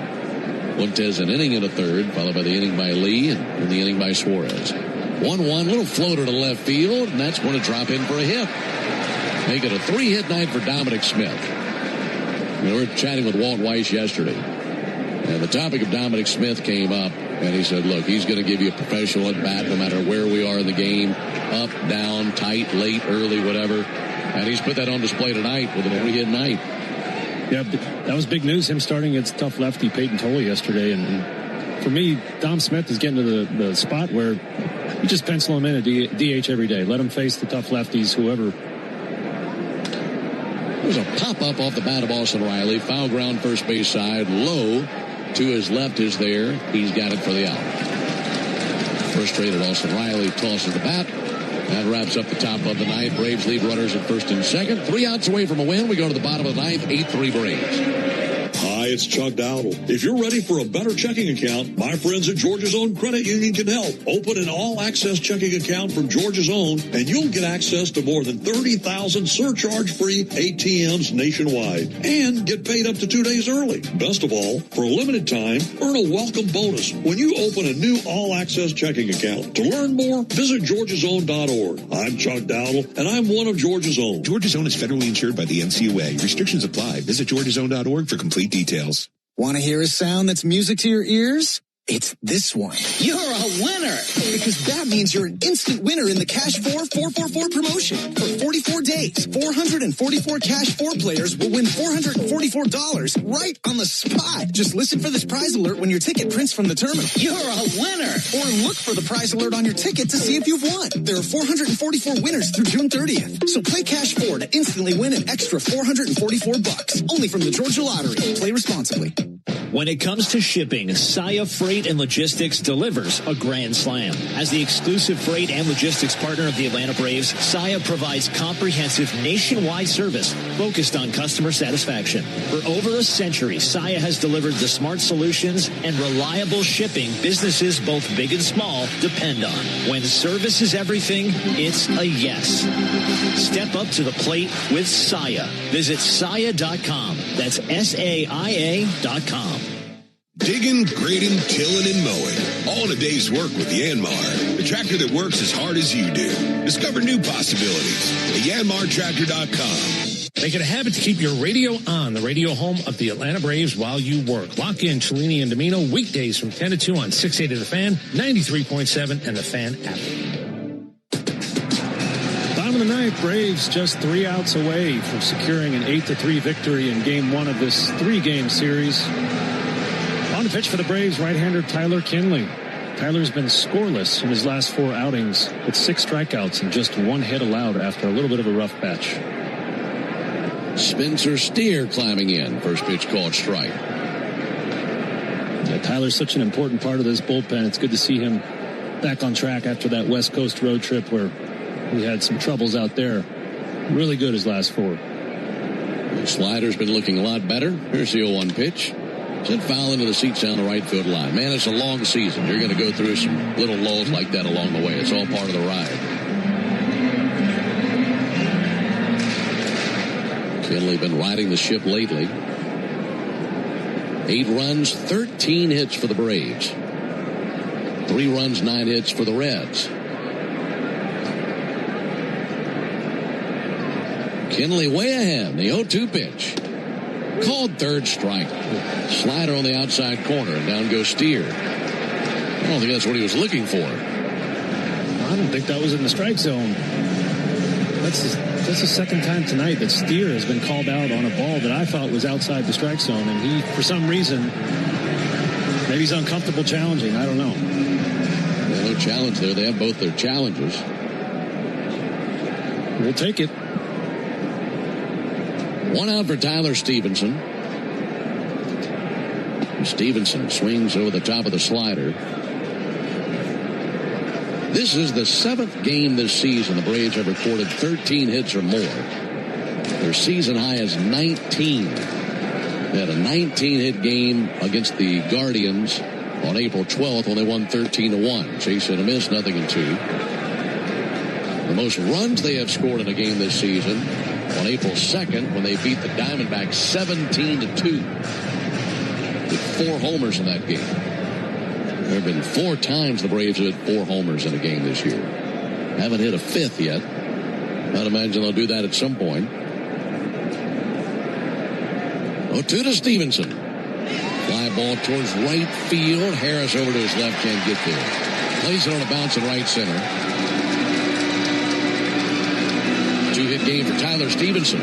Fuentes an inning and a third, followed by the inning by Lee and the inning by Suarez. 1-1, little floater to left field, and that's going to drop in for a hit. Make it a 3-hit night for Dominic Smith. We were chatting with Walt Weiss yesterday, and the topic of Dominic Smith came up, and he said, look, he's going to give you a professional at bat no matter where we are in the game, up, down, tight, late, early, whatever. And he's put that on display tonight with a 3-hit night. Yeah, that was big news, him starting against tough lefty Peyton Tolle yesterday. And for me, Dom Smith is getting to the spot where you just pencil him in at DH every day. Let him face the tough lefties, whoever. There's a pop-up off the bat of Austin Riley. Foul ground first base side. Low to his left is there. He's got it for the out. Frustrated Austin Riley tosses the bat. That wraps up the top of the ninth. Braves lead runners at first and second. 3 outs away from a win. We go to the bottom of the ninth. 8-3 Braves. Hi, it's Chuck Dowdle. If you're ready for a better checking account, my friends at Georgia's Own Credit Union can help. Open an all-access checking account from Georgia's Own, and you'll get access to more than 30,000 surcharge-free ATMs nationwide, and get paid up to 2 days early. Best of all, for a limited time, earn a welcome bonus when you open a new all-access checking account. To learn more, visit georgiasown.org. I'm Chuck Dowdle, and I'm one of Georgia's Own. Georgia's Own is federally insured by the NCUA. Restrictions apply. Visit georgiasown.org for complete details. Want to hear a sound that's music to your ears? It's this one. You're a winner! Because that means you're an instant winner in the Cash 4 444 promotion. For 44 days, 444 Cash 4 players will win $444 right on the spot. Just listen for this prize alert when your ticket prints from the terminal. You're a winner! Or look for the prize alert on your ticket to see if you've won. There are 444 winners through June 30th. So play Cash 4 to instantly win an extra $444. Only from the Georgia Lottery. Play responsibly. When it comes to shipping, Saia Freight and Logistics delivers a grand slam. As the exclusive freight and logistics partner of the Atlanta Braves, Saia provides comprehensive nationwide service focused on customer satisfaction. For over a century, Saia has delivered the smart solutions and reliable shipping businesses both big and small depend on. When service is everything, it's a yes. Step up to the plate with Saia. Visit Saia.com. That's SAIA.com. Digging, grading, tilling, and mowing. All in a day's work with Yanmar, the tractor that works as hard as you do. Discover new possibilities at YanmarTractor.com. Make it a habit to keep your radio on, the radio home of the Atlanta Braves while you work. Lock in Cellini and Domino weekdays from 10 to 2 on 680 The Fan, 93.7, and The Fan app. Bottom of the ninth, Braves just 3 outs away from securing an 8-3 victory in Game 1 of this 3-game series. On the pitch for the Braves, right-hander Tyler Kinley. Tyler's been scoreless in his last 4 outings with 6 strikeouts and just 1 hit allowed after a little bit of a rough patch. Spencer Steer climbing in. First pitch called strike. Yeah, Tyler's such an important part of this bullpen. It's good to see him back on track after that West Coast road trip where we had some troubles out there. Really good his last 4. The slider's been looking a lot better. Here's the 0-1 pitch. Sent foul into the seats down the right field line. Man, it's a long season. You're going to go through some little lulls like that along the way. It's all part of the ride. Kinley been riding the ship lately. 8 runs, 13 hits for the Braves. 3 runs, 9 hits for the Reds. Kinley way ahead. The 0-2 pitch. Called third strike. Slider on the outside corner, and down goes Steer. I don't think that's what he was looking for. I don't think that was in the strike zone. That's the second time tonight that Steer has been called out on a ball that I thought was outside the strike zone, and he, for some reason, maybe he's uncomfortable challenging. I don't know. No challenge there. They have both their challenges. We'll take it. 1 out for Tyler Stevenson. Stevenson swings over the top of the slider. This is the 7th game this season the Braves have recorded 13 hits or more. Their season high is 19. They had a 19-hit game against the Guardians on April 12th when they won 13-1. Chase hit a miss, nothing in 2. The most runs they have scored in a game this season on April 2nd when they beat the Diamondbacks 17-2. With 4 homers in that game. There have been 4 times the Braves have hit 4 homers in a game this year. Haven't hit a 5th yet. I'd imagine they'll do that at some point. 0-2 to Stevenson. Fly ball towards right field. Harris over to his left, can't get there. Plays it on a bounce in right center. 2-hit game for Tyler Stevenson.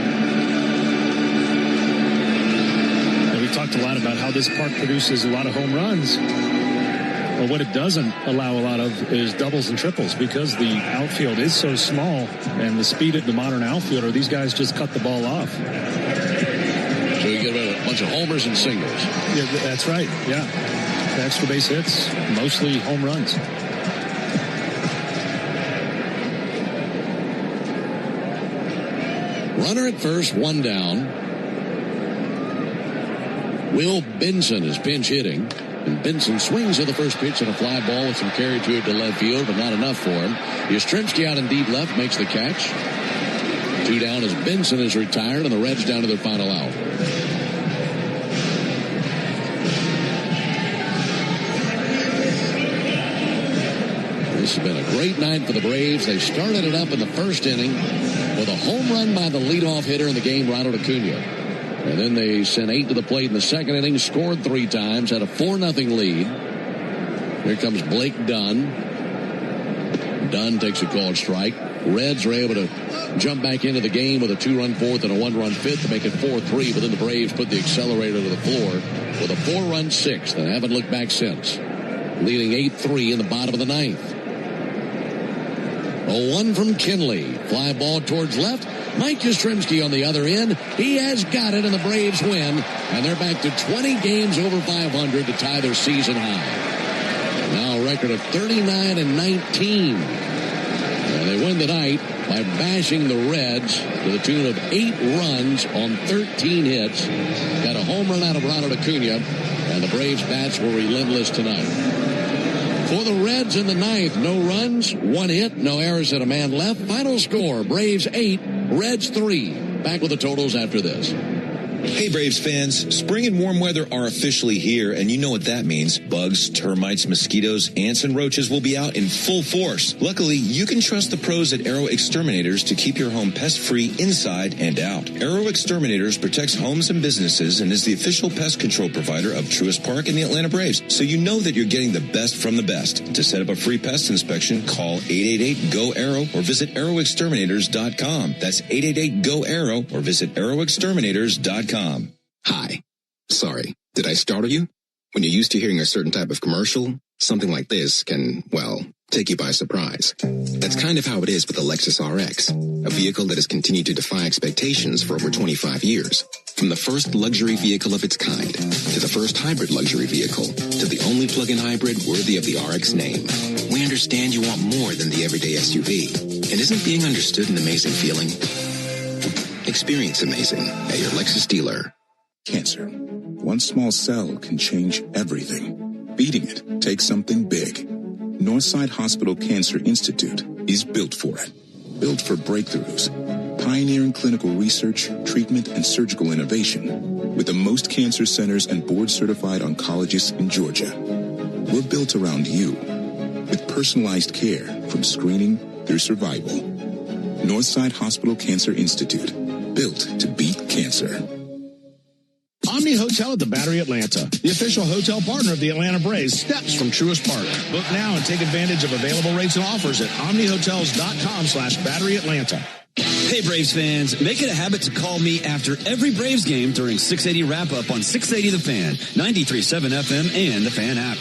And we talked a lot about how this park produces a lot of home runs. But what it doesn't allow a lot of is doubles and triples because the outfield is so small and the speed of the modern outfielder, these guys just cut the ball off. So you get a bunch of homers and singles. Yeah, that's right. Yeah. The extra base hits, mostly home runs. Runner at first, 1 down. Will Benson is pinch hitting. And Benson swings at the first pitch and a fly ball with some carry to it to left field, but not enough for him. Yastrzemski out in deep left makes the catch. 2 down as Benson is retired, and the Reds down to their final out. This has been a great night for the Braves. They started it up in the first inning with a home run by the leadoff hitter in the game, Ronald Acuna. And then they sent 8 to the plate in the second inning, scored 3 times, had a 4-0 lead. Here comes Blake Dunn. Dunn takes a called strike. Reds are able to jump back into the game with a 2-run fourth and a 1-run fifth to make it 4-3, but then the Braves put the accelerator to the floor with a 4-run sixth and haven't looked back since, leading 8-3 in the bottom of the 9th. A 1 from Kinley. Fly ball towards left. Mike Yastrzemski on the other end. He has got it, and the Braves win. And they're back to 20 games over 500 to tie their season high. Now a record of 39-19. And they win tonight by bashing the Reds to the tune of 8 runs on 13 hits. Got a home run out of Ronald Acuna. And the Braves bats were relentless tonight. For the Reds in the 9th, no runs, 1 hit, no errors and a man left. Final score, Braves 8, Reds 3. Back with the totals after this. Hey Braves fans, spring and warm weather are officially here, and you know what that means. Bugs, termites, mosquitoes, ants, and roaches will be out in full force. Luckily, you can trust the pros at Arrow Exterminators to keep your home pest-free inside and out. Arrow Exterminators protects homes and businesses and is the official pest control provider of Truist Park and the Atlanta Braves, so you know that you're getting the best from the best. To set up a free pest inspection, call 888-GO-ARROW or visit arrowexterminators.com. That's 888-GO-ARROW or visit arrowexterminators.com. Hi. Sorry, did I startle you? When you're used to hearing a certain type of commercial, something like this can, well, take you by surprise. That's kind of how it is with the Lexus RX, a vehicle that has continued to defy expectations for over 25 years. From the first luxury vehicle of its kind, to the first hybrid luxury vehicle, to the only plug-in hybrid worthy of the RX name. We understand you want more than the everyday SUV. And isn't being understood an amazing feeling? Experience amazing at your Lexus dealer. Cancer. One small cell can change everything. Beating it takes something big. Northside Hospital Cancer Institute is built for it. Built for breakthroughs, pioneering clinical research, treatment, and surgical innovation. with the most cancer centers and board-certified oncologists in Georgia. We're built around you, with personalized care from screening through survival. Northside Hospital Cancer Institute, built to beat cancer. Omni Hotel at the Battery Atlanta, the official hotel partner of the Atlanta Braves, steps from Truist Park. Book now and take advantage of available rates and offers at omnihotels.com/Battery Atlanta. Hey, Braves fans, make it a habit to call me after every Braves game during 680 wrap-up on 680 The Fan, 93.7 FM, and the Fan app.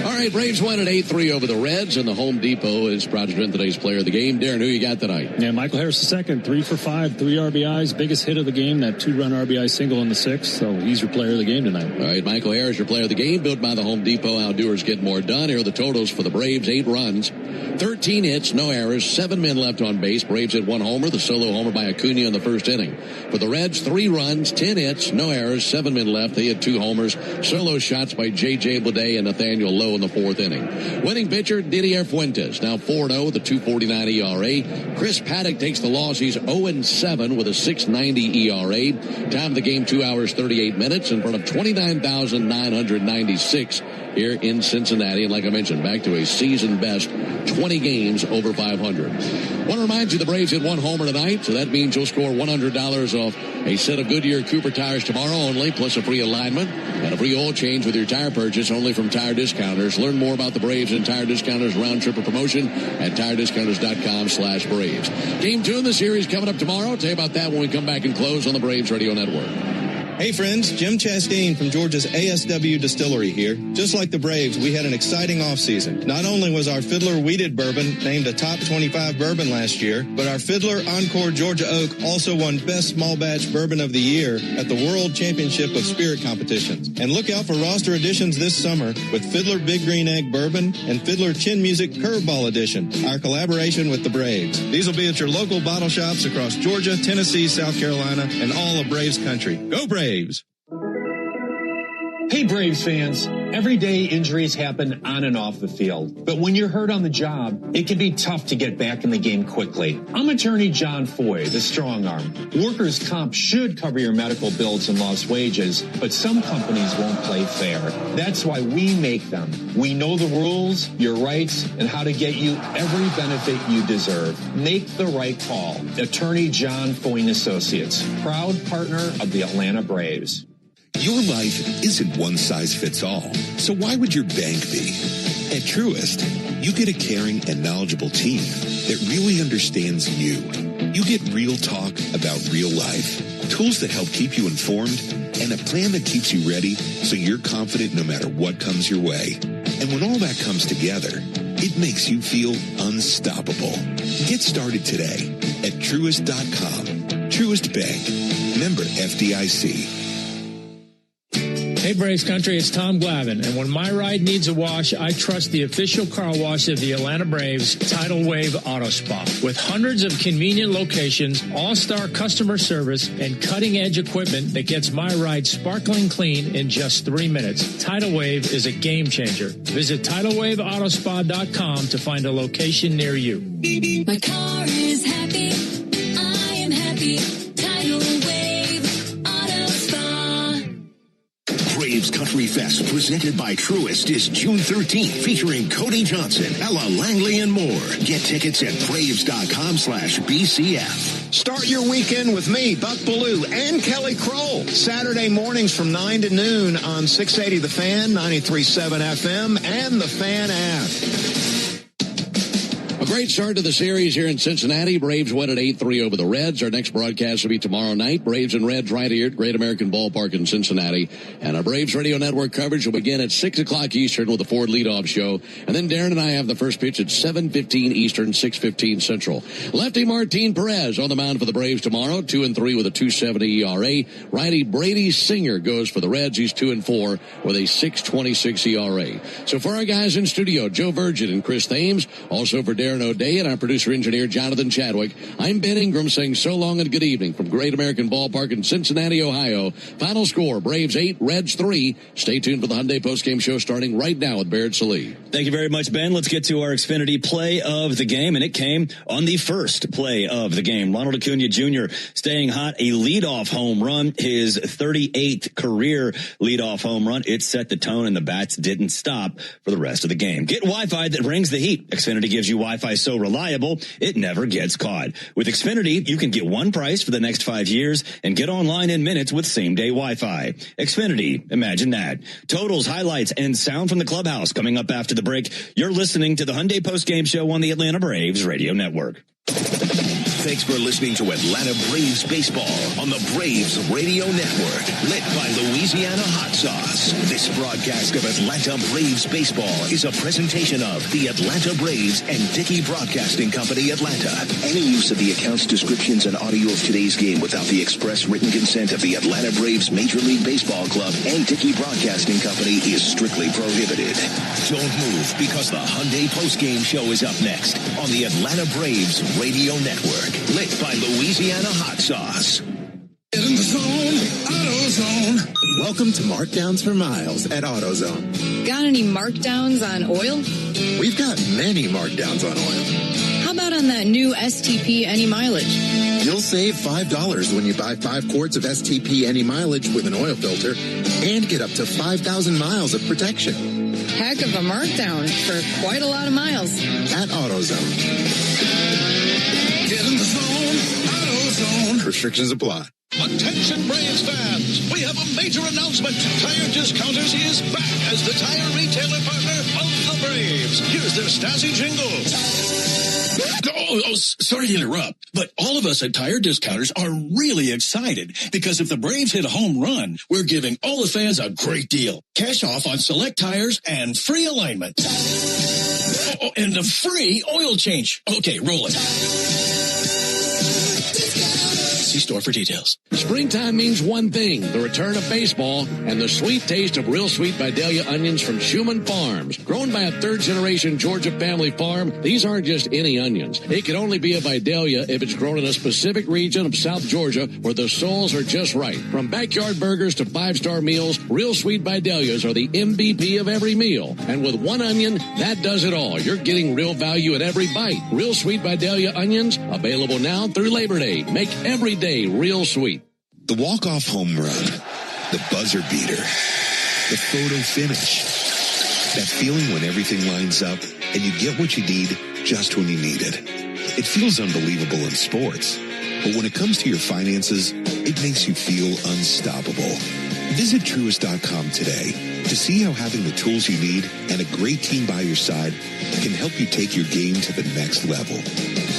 All right, Braves won at 8-3 over the Reds, and the Home Depot is proud to present today's player of the game. Darren, who you got tonight? Yeah, Michael Harris II, 3 for 5, 3 RBIs, biggest hit of the game, that 2-run RBI single in the 6th, so he's your player of the game tonight. All right, Michael Harris, your player of the game, built by the Home Depot. How doers get more done. Here are the totals for the Braves: 8 runs, 13 hits, no errors, 7 men left on base. Braves hit 1 homer, the solo homer by Acuna in the first inning. For the Reds, 3 runs, 10 hits, no errors, 7 men left. They had 2 homers, solo shots by J.J. Bleday and Nathaniel Lowe in the 4th inning. Winning pitcher, Didier Fuentes, now 4-0 with a 2.49 ERA. Chris Paddock takes the loss. He's 0-7 with a 6.90 ERA. Time of the game, 2 hours, 38 minutes in front of 29,996 here in Cincinnati. And like I mentioned, back to a season best 20 games over 500. Want to remind you the Braves hit 1 homer tonight, so that means you'll score $100 off a set of Goodyear Cooper tires tomorrow only, plus a free alignment and a free oil change with your tire purchase only from Tire Discounters. Learn more about the Braves and Tire Discounters round trip promotion at tirediscounters.com/Braves. Game 2 in the series coming up tomorrow. I'll tell you about that when we come back and close on the Braves Radio Network. Hey friends, Jim Chastain from Georgia's ASW Distillery here. Just like the Braves, we had an exciting offseason. Not only was our Fiddler Wheated Bourbon named a top 25 bourbon last year, but our Fiddler Encore Georgia Oak also won Best Small Batch Bourbon of the Year at the World Championship of Spirit Competitions. And look out for roster additions this summer with Fiddler Big Green Egg Bourbon and Fiddler Chin Music Curveball Edition, our collaboration with the Braves. These will be at your local bottle shops across Georgia, Tennessee, South Carolina, and all of Braves country. Go Braves! Hey, Braves fans. Every day injuries happen on and off the field. But when you're hurt on the job, it can be tough to get back in the game quickly. I'm attorney John Foy, the strong arm. Workers' comp should cover your medical bills and lost wages, but some companies won't play fair. That's why we make them. We know the rules, your rights, and how to get you every benefit you deserve. Make the right call. Attorney John Foy & Associates, proud partner of the Atlanta Braves. Your life isn't one size fits all, so why would your bank be? At Truist, you get a caring and knowledgeable team that really understands you. You get real talk about real life, tools that help keep you informed, and a plan that keeps you ready so you're confident no matter what comes your way. And when all that comes together, it makes you feel unstoppable. Get started today at Truist.com. Truist Bank. Member FDIC. Hey, Braves Country, it's Tom Glavine, and when my ride needs a wash, I trust the official car wash of the Atlanta Braves, Tidal Wave Auto Spa. With hundreds of convenient locations, all-star customer service, and cutting-edge equipment that gets my ride sparkling clean in just 3 minutes, Tidal Wave is a game changer. Visit TidalWaveAutospa.com to find a location near you. My car is happy. I am happy. Tidal Wave Auto Spa. Braves Country Fest, presented by Truist, is June 13th, featuring Cody Johnson, Ella Langley, and more. Get tickets at Braves.com/BCF. Start your weekend with me, Buck Bellew, and Kelly Kroll. Saturday mornings from 9 to noon on 680 The Fan, 93.7 FM, and the Fan app. A great start to the series here in Cincinnati. Braves won at 8-3 over the Reds. Our next broadcast will be tomorrow night. Braves and Reds right here at Great American Ballpark in Cincinnati. And our Braves Radio Network coverage will begin at 6 o'clock Eastern with the Ford leadoff show. And then Darren and I have the first pitch at 7:15 Eastern, 6:15 Central. Lefty Martin Perez on the mound for the Braves tomorrow, 2-3 with a 2.70 ERA. Righty Brady Singer goes for the Reds. He's 2-4 with a 6.26 ERA. So for our guys in studio, Joe Virgin and Chris Thames, also for Darren O'Day and our producer-engineer, Jonathan Chadwick. I'm Ben Ingram saying so long and good evening from Great American Ballpark in Cincinnati, Ohio. Final score, Braves 8, Reds 3. Stay tuned for the Hyundai postgame show starting right now with Barrett Sallee. Thank you very much, Ben. Let's get to our Xfinity play of the game, and it came on the first play of the game. Ronald Acuna Jr. staying hot, a leadoff home run, his 38th career leadoff home run. It set the tone, and the bats didn't stop for the rest of the game. Get Wi-Fi that brings the heat. Xfinity gives you Wi-Fi so reliable, it never gets caught. With Xfinity, you can get one price for the next 5 years and get online in minutes with same-day Wi-Fi. Xfinity, imagine that. Totals, highlights, and sound from the clubhouse coming up after the break. You're listening to the Hyundai postgame show on the Atlanta Braves Radio Network. Thanks for listening to Atlanta Braves Baseball on the Braves Radio Network, lit by Louisiana Hot Sauce. This broadcast of Atlanta Braves Baseball is a presentation of the Atlanta Braves and Dickey Broadcasting Company, Atlanta. Any use of the accounts, descriptions, and audio of today's game without the express written consent of the Atlanta Braves Major League Baseball Club and Dickey Broadcasting Company is strictly prohibited. Don't move, because the Hyundai postgame show is up next on the Atlanta Braves Radio Network, lit by Louisiana Hot Sauce. Get in the zone, AutoZone. Welcome to Markdowns for Miles at AutoZone. Got any markdowns on oil? We've got many markdowns on oil. How about on that new STP Any Mileage? You'll save $5 when you buy 5 quarts of STP Any Mileage with an oil filter and get up to 5,000 miles of protection. Heck of a markdown for quite a lot of miles. At AutoZone. Get in the zone, AutoZone. Restrictions apply. Attention Braves fans, we have a major announcement. Tire Discounters is back as the tire retailer partner of the Braves. Here's their Stasi jingle. Sorry to interrupt, but all of us at Tire Discounters are really excited because if the Braves hit a home run, we're giving all the fans a great deal. Cash off on select tires and free alignment. And a free oil change. Okay, roll it. See store for details. Springtime means one thing, the return of baseball and the sweet taste of Real Sweet Vidalia onions from Schumann Farms. Grown by a third-generation Georgia family farm, these aren't just any onions. It can only be a Vidalia if it's grown in a specific region of South Georgia where the soils are just right. From backyard burgers to 5-star meals, Real Sweet Vidalias are the MVP of every meal. And with one onion, that does it all. You're getting real value at every bite. Real Sweet Vidalia onions, available now through Labor Day. Make every day real sweet. The walk-off home run, the buzzer beater, the photo finish, that feeling when everything lines up and you get what you need just when you need it. It feels unbelievable in sports, but when it comes to your finances, it makes you feel unstoppable. Visit Truist.com today to see how having the tools you need and a great team by your side can help you take your game to the next level.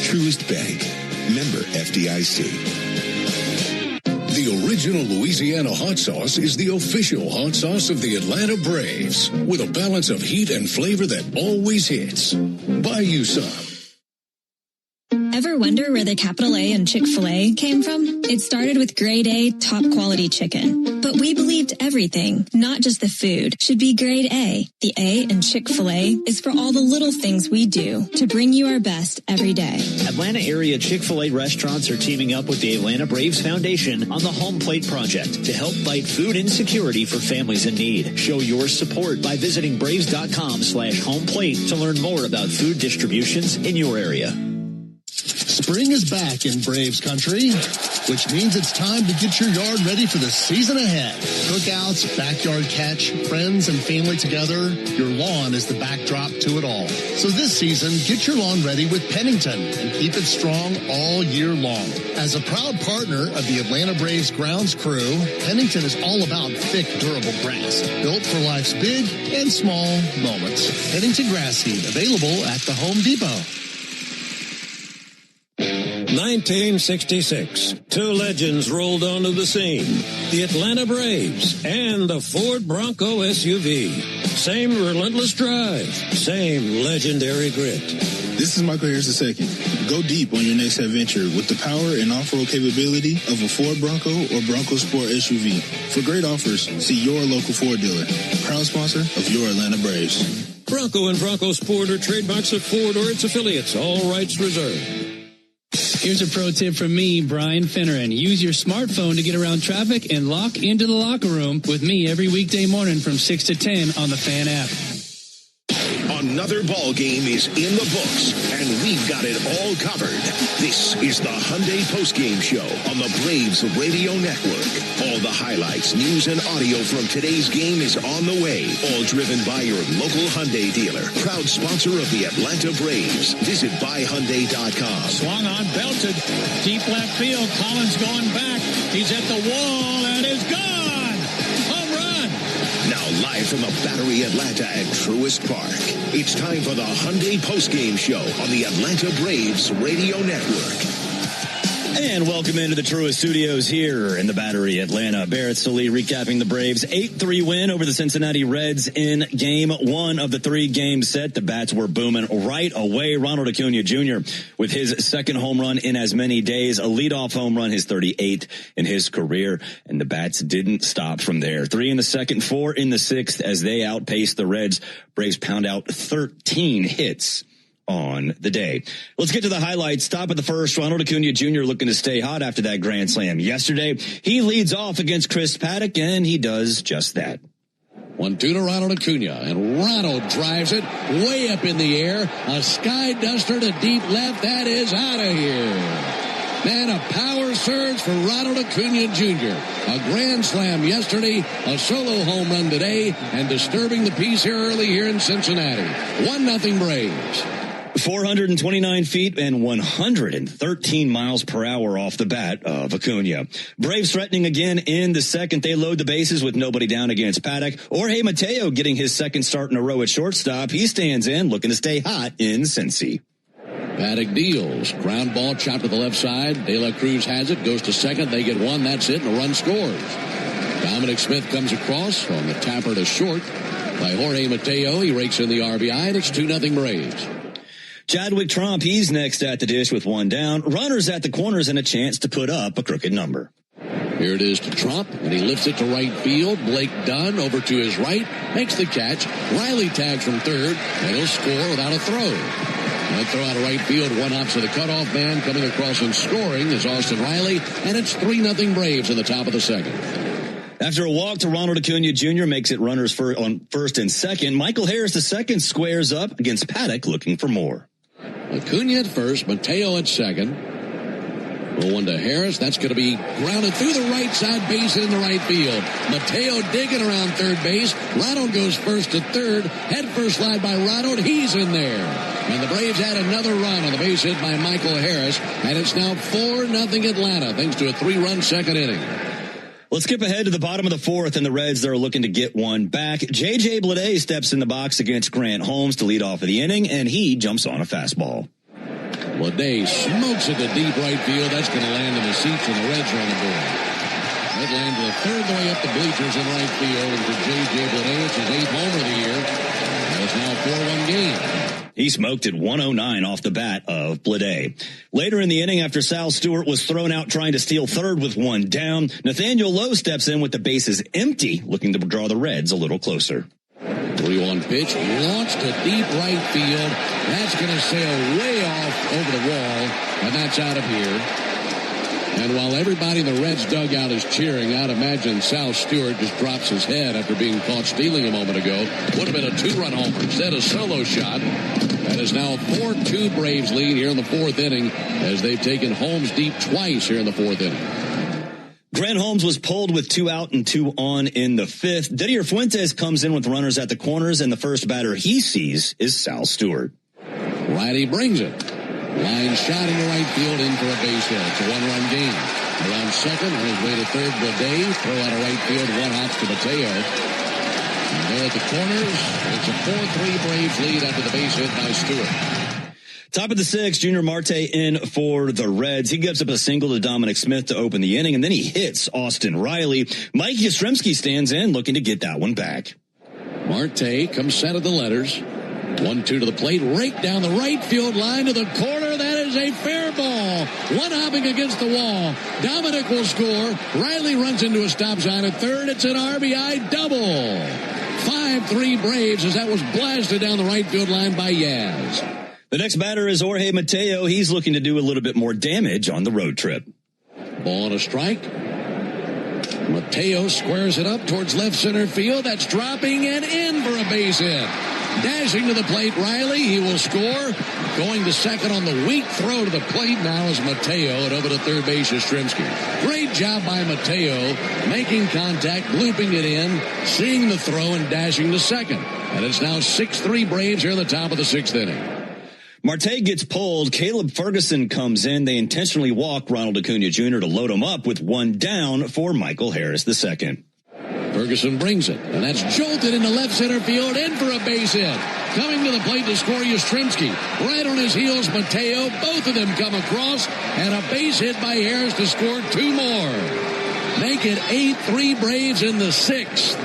Truist Bank, member FDIC. The original Louisiana hot sauce is the official hot sauce of the Atlanta Braves, with a balance of heat and flavor that always hits. Buy you some. Ever wonder where the capital A in Chick-fil-A came from? It started with grade A, top quality chicken. But we believed everything, not just the food, should be grade A. The A in Chick-fil-A is for all the little things we do to bring you our best every day. Atlanta area Chick-fil-A restaurants are teaming up with the Atlanta Braves Foundation on the Home Plate Project to help fight food insecurity for families in need. Show your support by visiting braves.com/homeplate to learn more about food distributions in your area. Spring is back in Braves country, which means it's time to get your yard ready for the season ahead. Cookouts, backyard catch, friends and family together, your lawn is the backdrop to it all. So this season, get your lawn ready with Pennington and keep it strong all year long. As a proud partner of the Atlanta Braves grounds crew, Pennington is all about thick, durable grass, built for life's big and small moments. Pennington grass seed, available at the Home Depot. 1966, two legends rolled onto the scene, the Atlanta Braves and the Ford Bronco SUV. Same relentless drive, same legendary grit. This is Michael Harris II. Go deep on your next adventure with the power and off-road capability of a Ford Bronco or Bronco Sport SUV. For great offers, see your local Ford dealer. Proud sponsor of your Atlanta Braves. Bronco and Bronco Sport are trademarks of Ford or its affiliates. All rights reserved. Here's a pro tip from me, Brian Finneran. Use your smartphone to get around traffic and lock into the locker room with me every weekday morning from 6 to 10 on the Fan app. Another ball game is in the books, and we've got it all covered. This is the Hyundai Postgame Show on the Braves Radio Network. All the highlights, news, and audio from today's game is on the way. All driven by your local Hyundai dealer. Proud sponsor of the Atlanta Braves. Visit buyhyundai.com. Swung on, belted. Deep left field. Collins going back. He's at the wall and is gone. Home run. Now live from the Battery Atlanta at Truist Park. It's time for the Hyundai Postgame Show on the Atlanta Braves Radio Network. And welcome into the Truist Studios here in the Battery Atlanta. Barrett Sallee recapping the Braves' 8-3 win over the Cincinnati Reds in Game 1 of the 3-game set. The bats were booming right away. Ronald Acuna Jr. with his second home run in as many days, a leadoff home run, his 38th in his career. And the bats didn't stop from there. 3 in the second, 4 in the sixth as they outpaced the Reds. Braves pound out 13 hits on the day. Let's get to the highlights. Top of the first, Ronald Acuna Jr. looking to stay hot after that grand slam yesterday. He leads off against Chris Paddack, and he does just that. 1-2 to Ronald Acuna, and Ronald drives it way up in the air. A sky duster to deep left. That is out of here. Man, a power surge for Ronald Acuna Jr. A grand slam yesterday, a solo home run today, and disturbing the peace here early here in Cincinnati. 1-0 Braves. 429 feet and 113 miles per hour off the bat of Acuna. Braves threatening again in the second. They load the bases with nobody down against Paddack. Jorge Mateo getting his second start in a row at shortstop. He stands in, looking to stay hot in Cincy. Paddack deals. Ground ball chopped to the left side. De La Cruz has it, goes to second. They get one. That's it, and a run scores. Dominic Smith comes across on the tapper to short by Jorge Mateo. He rakes in the RBI, and it's 2-0 Braves. Chadwick Tromp, he's next at the dish with one down. Runners at the corners and a chance to put up a crooked number. Here it is to Tromp, and he lifts it to right field. Blake Dunn over to his right, makes the catch. Riley tags from third, and he'll score without a throw. And throw out of right field, one opposite the cutoff man. Coming across and scoring is Austin Riley, and it's 3-0 Braves in the top of the second. After a walk to Ronald Acuna Jr. makes it runners on first and second. Michael Harris II squares up against Paddack looking for more. Acuna at first, Mateo at second. Roll one to Harris. That's going to be grounded through the right side base in the right field. Mateo digging around third base. Ronald goes first to third. Head first slide by Ronald. He's in there. And the Braves had another run on the base hit by Michael Harris. And it's now 4-0 Atlanta thanks to a 3-run second inning. Let's skip ahead to the bottom of the fourth, and the Reds, they're looking to get one back. J.J. Bleday steps in the box against Grant Holmes to lead off of the inning, and he jumps on a fastball. Bleday smokes it to deep right field. That's going to land in the seats, and the Reds are on the board. That lands the third way up the bleachers in right field, and for J.J. Bleday, it's his 8th homer of the year. And it's now a 4-1 game. He smoked it 109 off the bat of Bleday. Later in the inning, after Sal Stewart was thrown out trying to steal third with one down, Nathaniel Lowe steps in with the bases empty, looking to draw the Reds a little closer. 3-1 pitch, launched to deep right field. That's going to sail way off over the wall, and that's out of here. And while everybody in the Reds dugout is cheering, I'd imagine Sal Stewart just drops his head after being caught stealing a moment ago. Would have been a 2-run homer. Instead, a solo shot. That is now a 4-2 Braves lead here in the fourth inning as they've taken Holmes deep twice here in the fourth inning. Grant Holmes was pulled with 2 out and 2 on in the fifth. Didier Fuentes comes in with runners at the corners, and the first batter he sees is Sal Stewart. Righty brings it. Line shot into right field in for a base hit. It's a 1-run game. Around second, on his way to third, Bleday. Throw out of right field, one hops to Mateo. And there at the corners, it's a 4-3 Braves lead after the base hit by Stewart. Top of the sixth, Junior Marte in for the Reds. He gives up a single to Dominic Smith to open the inning, and then he hits Austin Riley. Mike Yastrzemski stands in, looking to get that one back. Marte comes set of the letters. 1-2 to the plate, rake down the right field line to the corner. That is a fair ball. One hopping against the wall. Dominic will score. Riley runs into a stop sign at third. It's an RBI double. 5-3 Braves as that was blasted down the right field line by Yaz. The next batter is Jorge Mateo. He's looking to do a little bit more damage on the road trip. Ball and a strike. Mateo squares it up towards left center field. That's dropping and in for a base hit. Dashing to the plate, Riley. He will score. Going to second on the weak throw to the plate now is Mateo, and over to third base is Strzemski. Great job by Mateo, making contact, looping it in, seeing the throw, and dashing to second. And it's now 6-3 Braves here in the top of the sixth inning. Marte gets pulled. Caleb Ferguson comes in. They intentionally walk Ronald Acuna Jr. to load him up with one down for Michael Harris II. Ferguson brings it, and that's jolted into left center field, in for a base hit. Coming to the plate to score Yastrzemski. Right on his heels, Mateo. Both of them come across, and a base hit by Harris to score two more. Make it 8-3 Braves in the sixth.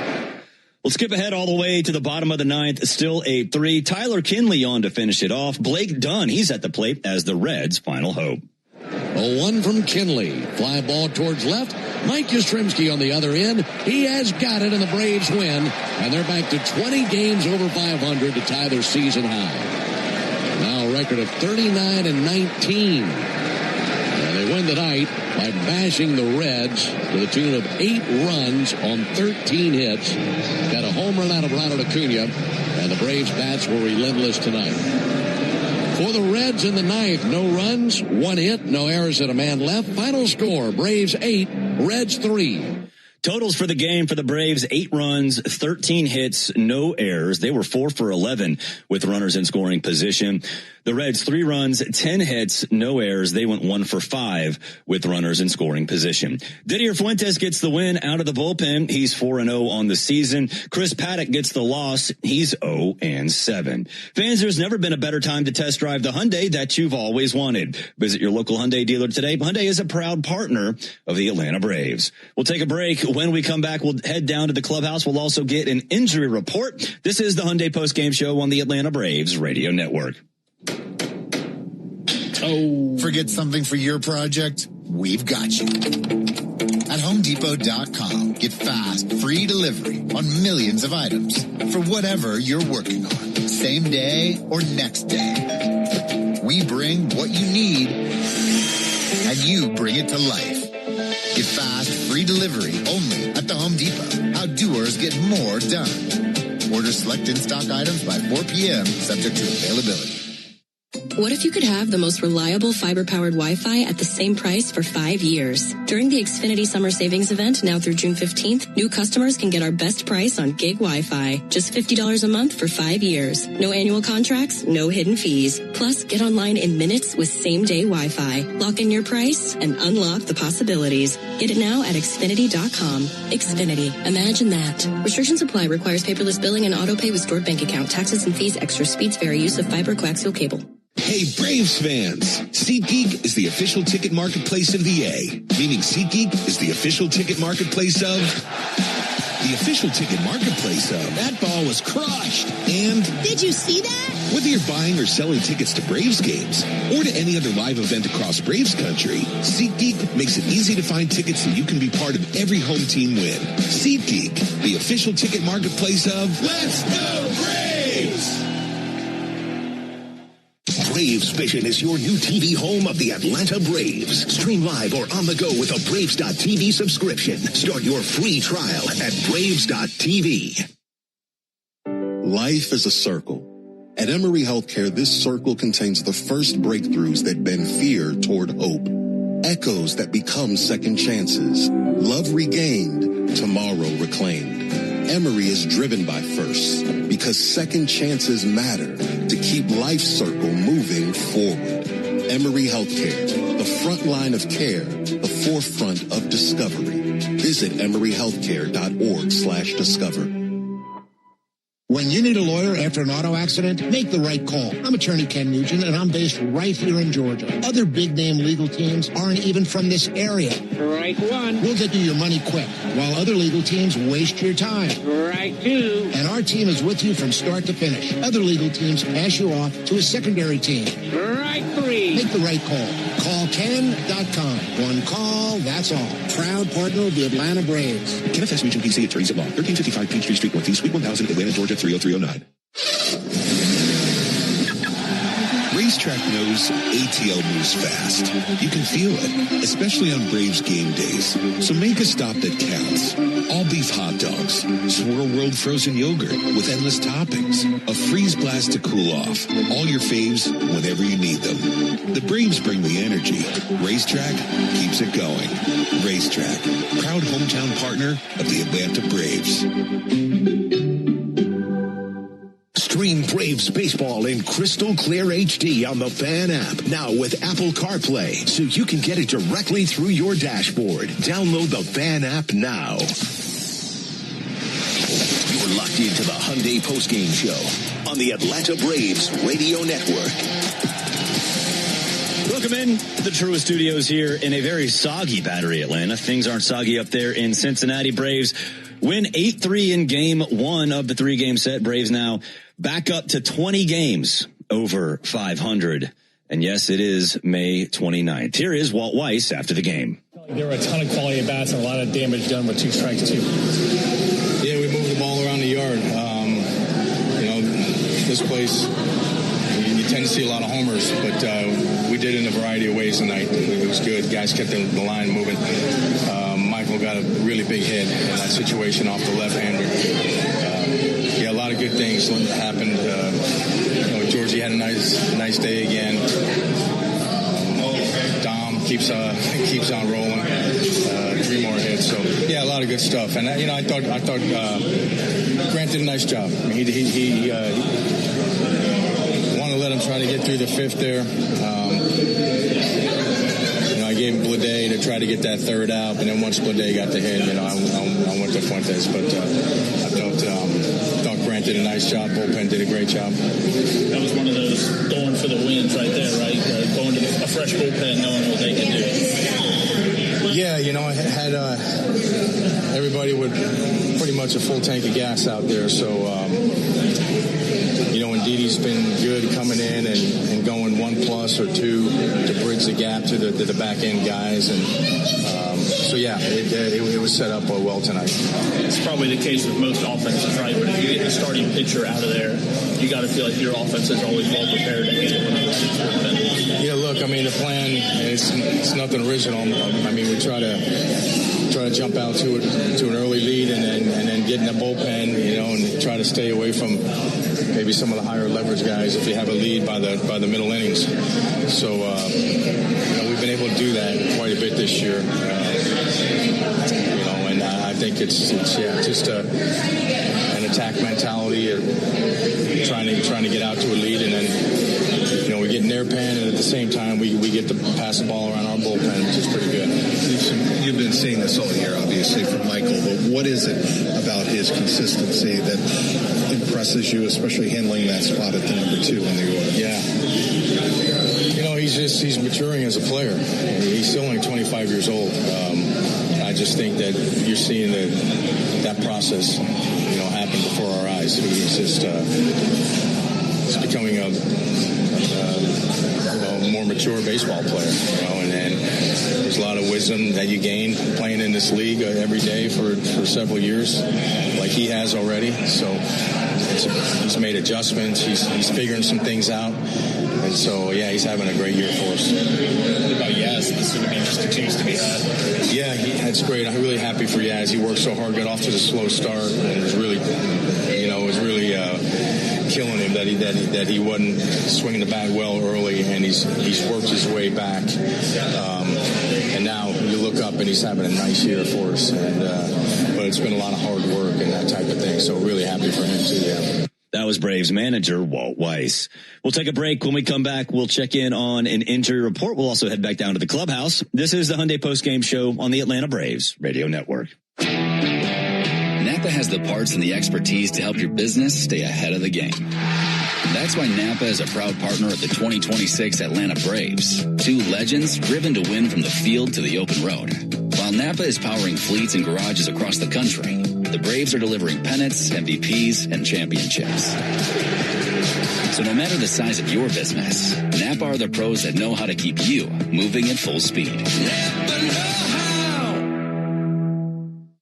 We'll skip ahead all the way to the bottom of the ninth. Still 8-3. Tyler Kinley on to finish it off. Blake Dunn, he's at the plate as the Reds' final hope. A one from Kinley. Fly ball towards left. Mike Yastrzemski on the other end. He has got it, and the Braves win. And they're back to 20 games over 500 to tie their season high. Now a record of 39-19. And they win tonight by bashing the Reds to the tune of 8 runs on 13 hits. Got a home run out of Ronald Acuna, and the Braves bats were relentless tonight. For the Reds in the ninth, no runs, 1 hit, no errors, and a man left. Final score, Braves 8, Reds 3. Totals for the game for the Braves, 8 runs, 13 hits, no errors. They were 4 for 11 with runners in scoring position. The Reds, 3 runs, 10 hits, no errors. They went 1 for 5 with runners in scoring position. Didier Fuentes gets the win out of the bullpen. He's 4-0 on the season. Chris Paddock gets the loss. He's 0-7. Fans, there's never been a better time to test drive the Hyundai that you've always wanted. Visit your local Hyundai dealer today. Hyundai is a proud partner of the Atlanta Braves. We'll take a break. When we come back, we'll head down to the clubhouse. We'll also get an injury report. This is the Hyundai postgame show on the Atlanta Braves radio network. Oh, forget something for your project? We've got you. At HomeDepot.com, get fast, free delivery on millions of items for whatever you're working on, same day or next day. We bring what you need, and you bring it to life. Get fast, free delivery only at the Home Depot. How doers get more done. Order select in-stock items by 4 p.m., subject to availability. What if you could have the most reliable fiber-powered Wi-Fi at the same price for 5 years? During the Xfinity Summer Savings Event, now through June 15th, new customers can get our best price on gig Wi-Fi. Just $50 a month for 5 years. No annual contracts, no hidden fees. Plus, get online in minutes with same-day Wi-Fi. Lock in your price and unlock the possibilities. Get it now at Xfinity.com. Xfinity. Imagine that. Restrictions apply. Requires paperless billing and auto-pay with stored bank account. Taxes and fees extra. Speeds vary. Use of fiber coaxial cable. Hey, Braves fans! SeatGeek is the official ticket marketplace of the A, meaning SeatGeek is the official ticket marketplace of... the official ticket marketplace of... That ball was crushed! And... Did you see that? Whether you're buying or selling tickets to Braves games or to any other live event across Braves country, SeatGeek makes it easy to find tickets so you can be part of every home team win. SeatGeek, the official ticket marketplace of... Let's go Braves! Braves Vision is your new TV home of the Atlanta Braves. Stream live or on the go with a Braves.TV subscription. Start your free trial at Braves.TV. Life is a circle. At Emory Healthcare, this circle contains the first breakthroughs that bend fear toward hope. Echoes that become second chances. Love regained, tomorrow reclaimed. Emory is driven by firsts because second chances matter to keep life's circle moving forward. Emory Healthcare, the front line of care, the forefront of discovery. Visit emoryhealthcare.org/discover. When you need a lawyer after an auto accident, make the right call. I'm attorney Ken Nugent, and I'm based right here in Georgia. Other big-name legal teams aren't even from this area. Right one. We'll get you your money quick, while other legal teams waste your time. Right two. And our team is with you from start to finish. Other legal teams pass you off to a secondary team. Right three. Make the right call. Call Ken.com. One call, that's all. Proud partner of the Atlanta Braves. Kenneth S. Nugent, PC, attorneys at law. 1355 Peachtree Street, Northeast, Suite 1000, Atlanta, Georgia, 30309. Racetrack knows ATL moves fast. You can feel it, especially on Braves game days. So make a stop that counts. All beef hot dogs, Swirl World frozen yogurt with endless toppings, a freeze blast to cool off. All your faves whenever you need them. The Braves bring the energy. Racetrack keeps it going. Racetrack, proud hometown partner of the Atlanta Braves. Stream Braves baseball in crystal clear HD on the Fan app. Now with Apple CarPlay, so you can get it directly through your dashboard. Download the Fan app now. You're locked into the Hyundai postgame show on the Atlanta Braves Radio Network. Welcome in to the Truist Studios here in a very soggy Battery, Atlanta. Things aren't soggy up there in Cincinnati. Braves win 8-3 in game one of the three-game set. Braves now back up to 20 games over 500. And yes, it is May 29th. Here is Walt Weiss after the game. There were a ton of quality at-bats and a lot of damage done with 2 strikes, too. Yeah, we moved the ball around the yard. This place, you tend to see a lot of homers, but we did it in a variety of ways tonight. It was good. Guys kept the line moving. Michael got a really big hit in that situation off the left-hander. A lot of good things happened. Georgie had a nice day again. Dom keeps on rolling. 3 more hits. So a lot of good stuff. And I thought Grant did a nice job. I mean, he wanted to let him try to get through the 5th there. I gave him Blade to try to get that 3rd out, and then once Blade got the hit, I went to Fuentes. But I thought Grant did a nice job. Bullpen did a great job. That was one of those going for the wins right there, right? Going to a fresh bullpen, knowing what they can do. Yeah, I had everybody with pretty much a full tank of gas out there. So, Ndidi's been good coming in and going 1+ or 2 to bridge the gap to the back end guys. And it was set up well tonight. It's probably the case with most offenses, right? But if you get the starting pitcher out of there, you got to feel like your offense is always well prepared to handle it. Yeah, look, the plan it's nothing original. We try to jump out to an early lead and then get in the bullpen, and try to stay away from maybe some of the higher leverage guys if you have a lead by the middle innings. So we've been able to do that quite a bit this year. And I think it's just an attack mentality of trying to get out to a lead, and then we get in their pen, and at the same time we get to pass the ball around our bullpen, which is pretty good. You've been seeing this all year, obviously, from Michael, but what is it about his consistency that impresses you, especially handling that spot at the number 2 in the order? Yeah. He's maturing as a player. He's still only 25 years old. I just think that you're seeing that process, happen before our eyes. He's just he's becoming a more mature baseball player, and there's a lot of wisdom that you gain playing in this league every day for several years, like he has already. So he's made adjustments. He's figuring some things out. And so, he's having a great year for us. What about Yaz? This just continues to be had. Yeah, that's great. I'm really happy for Yaz. He worked so hard, got off to the slow start, and it was really, killing him that he wasn't swinging the bat well early, and he's worked his way back. And now you look up, and he's having a nice year for us. But it's been a lot of hard work and that type of thing. So really happy for him too. Yeah. That was Braves manager Walt Weiss. We'll take a break. When we come back, we'll check in on an injury report. We'll also head back down to the clubhouse. This is the Hyundai Postgame Show on the Atlanta Braves Radio Network. Napa has the parts and the expertise to help your business stay ahead of the game. That's why Napa is a proud partner of the 2026 Atlanta Braves. 2 legends driven to win from the field to the open road. While Napa is powering fleets and garages across the country, the Braves are delivering pennants, MVPs, and championships. So no matter the size of your business, Napa are the pros that know how to keep you moving at full speed.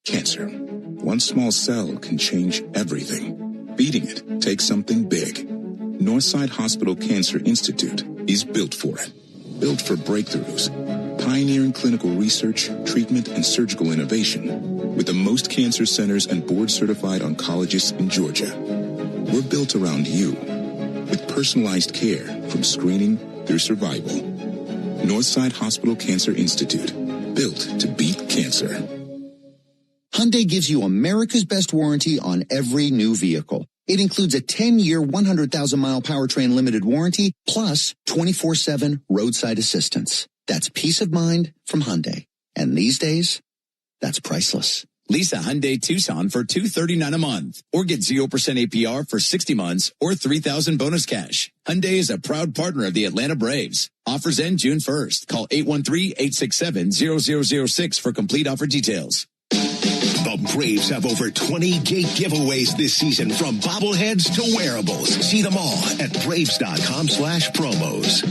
Cancer. One small cell can change everything. Beating it takes something big. Northside Hospital Cancer Institute is built for it. Built for breakthroughs. Pioneering clinical research, treatment, and surgical innovation. With the most cancer centers and board-certified oncologists in Georgia. We're built around you. With personalized care from screening through survival. Northside Hospital Cancer Institute. Built to beat cancer. Hyundai gives you America's best warranty on every new vehicle. It includes a 10-year, 100,000-mile powertrain limited warranty, plus 24/7 roadside assistance. That's peace of mind from Hyundai. And these days, that's priceless. Lease a Hyundai Tucson for $239 a month, or get 0% APR for 60 months or $3,000 bonus cash. Hyundai is a proud partner of the Atlanta Braves. Offers end June 1st. Call 813-867-0006 for complete offer details. The Braves have over 20 gate giveaways this season, from bobbleheads to wearables. See them all at Braves.com/promos.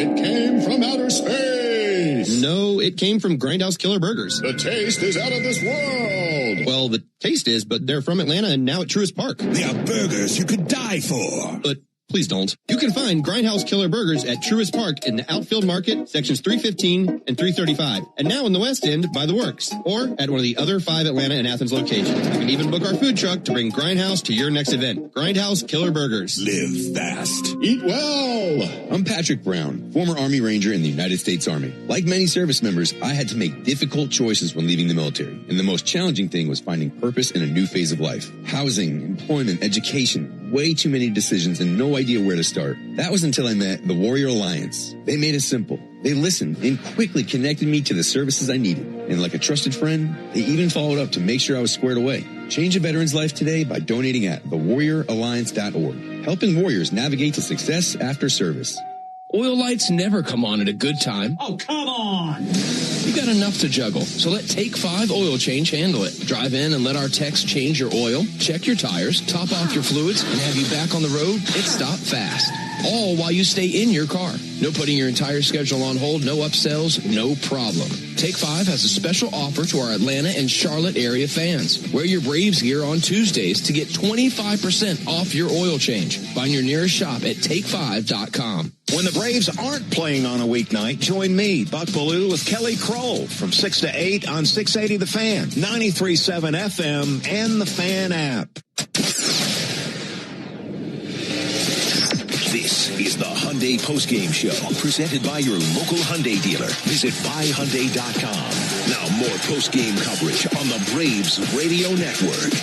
It came from outer space. No, it came from Grindhouse Killer Burgers. The taste is out of this world. Well, the taste is, but they're from Atlanta and now at Truist Park. They are burgers you could die for. But please don't. You can find Grindhouse Killer Burgers at Truist Park in the Outfield Market, sections 315 and 335. And now in the West End by the Works, or at one of the other 5 Atlanta and Athens locations. You can even book our food truck to bring Grindhouse to your next event. Grindhouse Killer Burgers. Live fast. Eat well. I'm Patrick Brown, former Army Ranger in the United States Army. Like many service members, I had to make difficult choices when leaving the military. And the most challenging thing was finding purpose in a new phase of life. Housing, employment, education. Way too many decisions and no idea where to start. That was until I met the Warrior Alliance. They made it simple. They listened and quickly connected me to the services I needed. And like a trusted friend, they even followed up to make sure I was squared away. Change a veteran's life today by donating at thewarrioralliance.org. Helping warriors navigate to success after service. Oil lights never come on at a good time. Oh, come on! You got enough to juggle, so let Take 5 Oil Change handle it. Drive in and let our techs change your oil, check your tires, top off your fluids, and have you back on the road. It's stop fast. All while you stay in your car. No putting your entire schedule on hold, no upsells, no problem. Take 5 has a special offer to our Atlanta and Charlotte area fans. Wear your Braves gear on Tuesdays to get 25% off your oil change. Find your nearest shop at take5.com. When the Braves aren't playing on a weeknight, join me, Buck Bellew, with Kelly Kroll from 6 to 8 on 680 The Fan, 93.7 FM, and the Fan app. This is the Hyundai Postgame Show, presented by your local Hyundai dealer. Visit buyhyundai.com. Now more postgame coverage on the Braves Radio Network.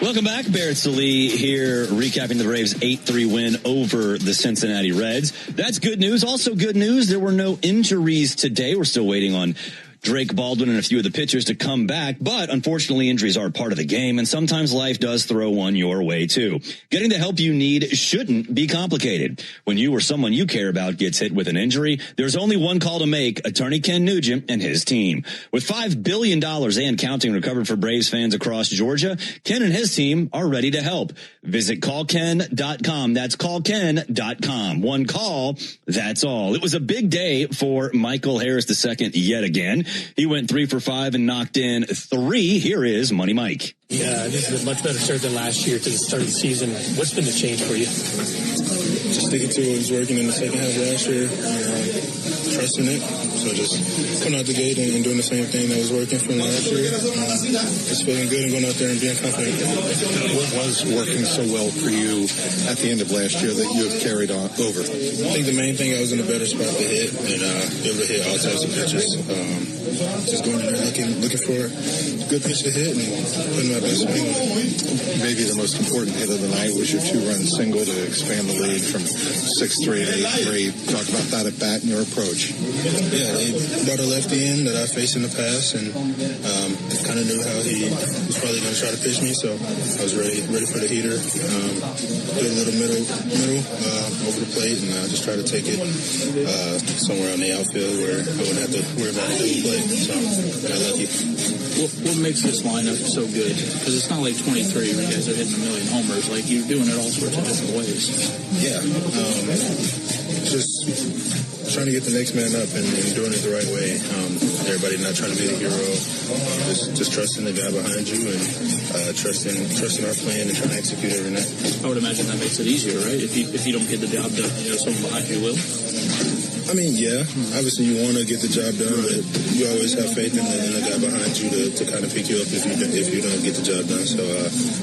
Welcome back. Barrett Sallee here, recapping the Braves' 8-3 win over the Cincinnati Reds. That's good news. Also good news, there were no injuries today. We're still waiting on Drake Baldwin and a few of the pitchers to come back, but unfortunately injuries are part of the game, and sometimes life does throw one your way too. Getting the help you need shouldn't be complicated. When you or someone you care about gets hit with an injury, there's only one call to make: attorney Ken Nugent and his team. With $5 billion and counting recovered for Braves fans across Georgia, Ken and his team are ready to help. Visit callken.com. That's callken.com. One call, that's all. It was a big day for Michael Harris II yet again. He went 3 for 5 and knocked in 3. Here is Money Mike. Yeah, this is a much better start than last year to the start of the season. What's been the change for you? Just sticking to what was working in the second half last year, trusting it. So just coming out the gate and doing the same thing that was working from last year. Just feeling good and going out there and being confident. What was working so well for you at the end of last year that you have carried on over? I think the main thing, I was in a better spot to hit and be able to hit all types of pitches. Just going in there looking for a good pitch to hit and putting my best swing on it. Maybe the most important hit of the night was your 2-run single to expand the lead from 6-3 to 8-3. Talk about that at bat and your approach. Yeah, they brought a lefty in that I faced in the past, and kind of knew how he was probably going to try to pitch me, so I was ready for the heater. Do a little middle over the plate, and just try to take it somewhere on the outfield where I wouldn't have to worry about a double play. So got lucky. What makes this lineup so good? Because it's not like 23 where you guys are hitting a million homers. Like, you're doing it all sorts of different ways. Yeah. Just trying to get the next man up and doing it the right way. Everybody not trying to be the hero. Just trusting the guy behind you and trusting our plan and trying to execute every night. I would imagine that makes it easier, right? If you don't get the job done, someone behind you will. I mean, yeah. Obviously, you want to get the job done, but you always have faith in the guy behind you to kind of pick you up if you don't get the job done. So,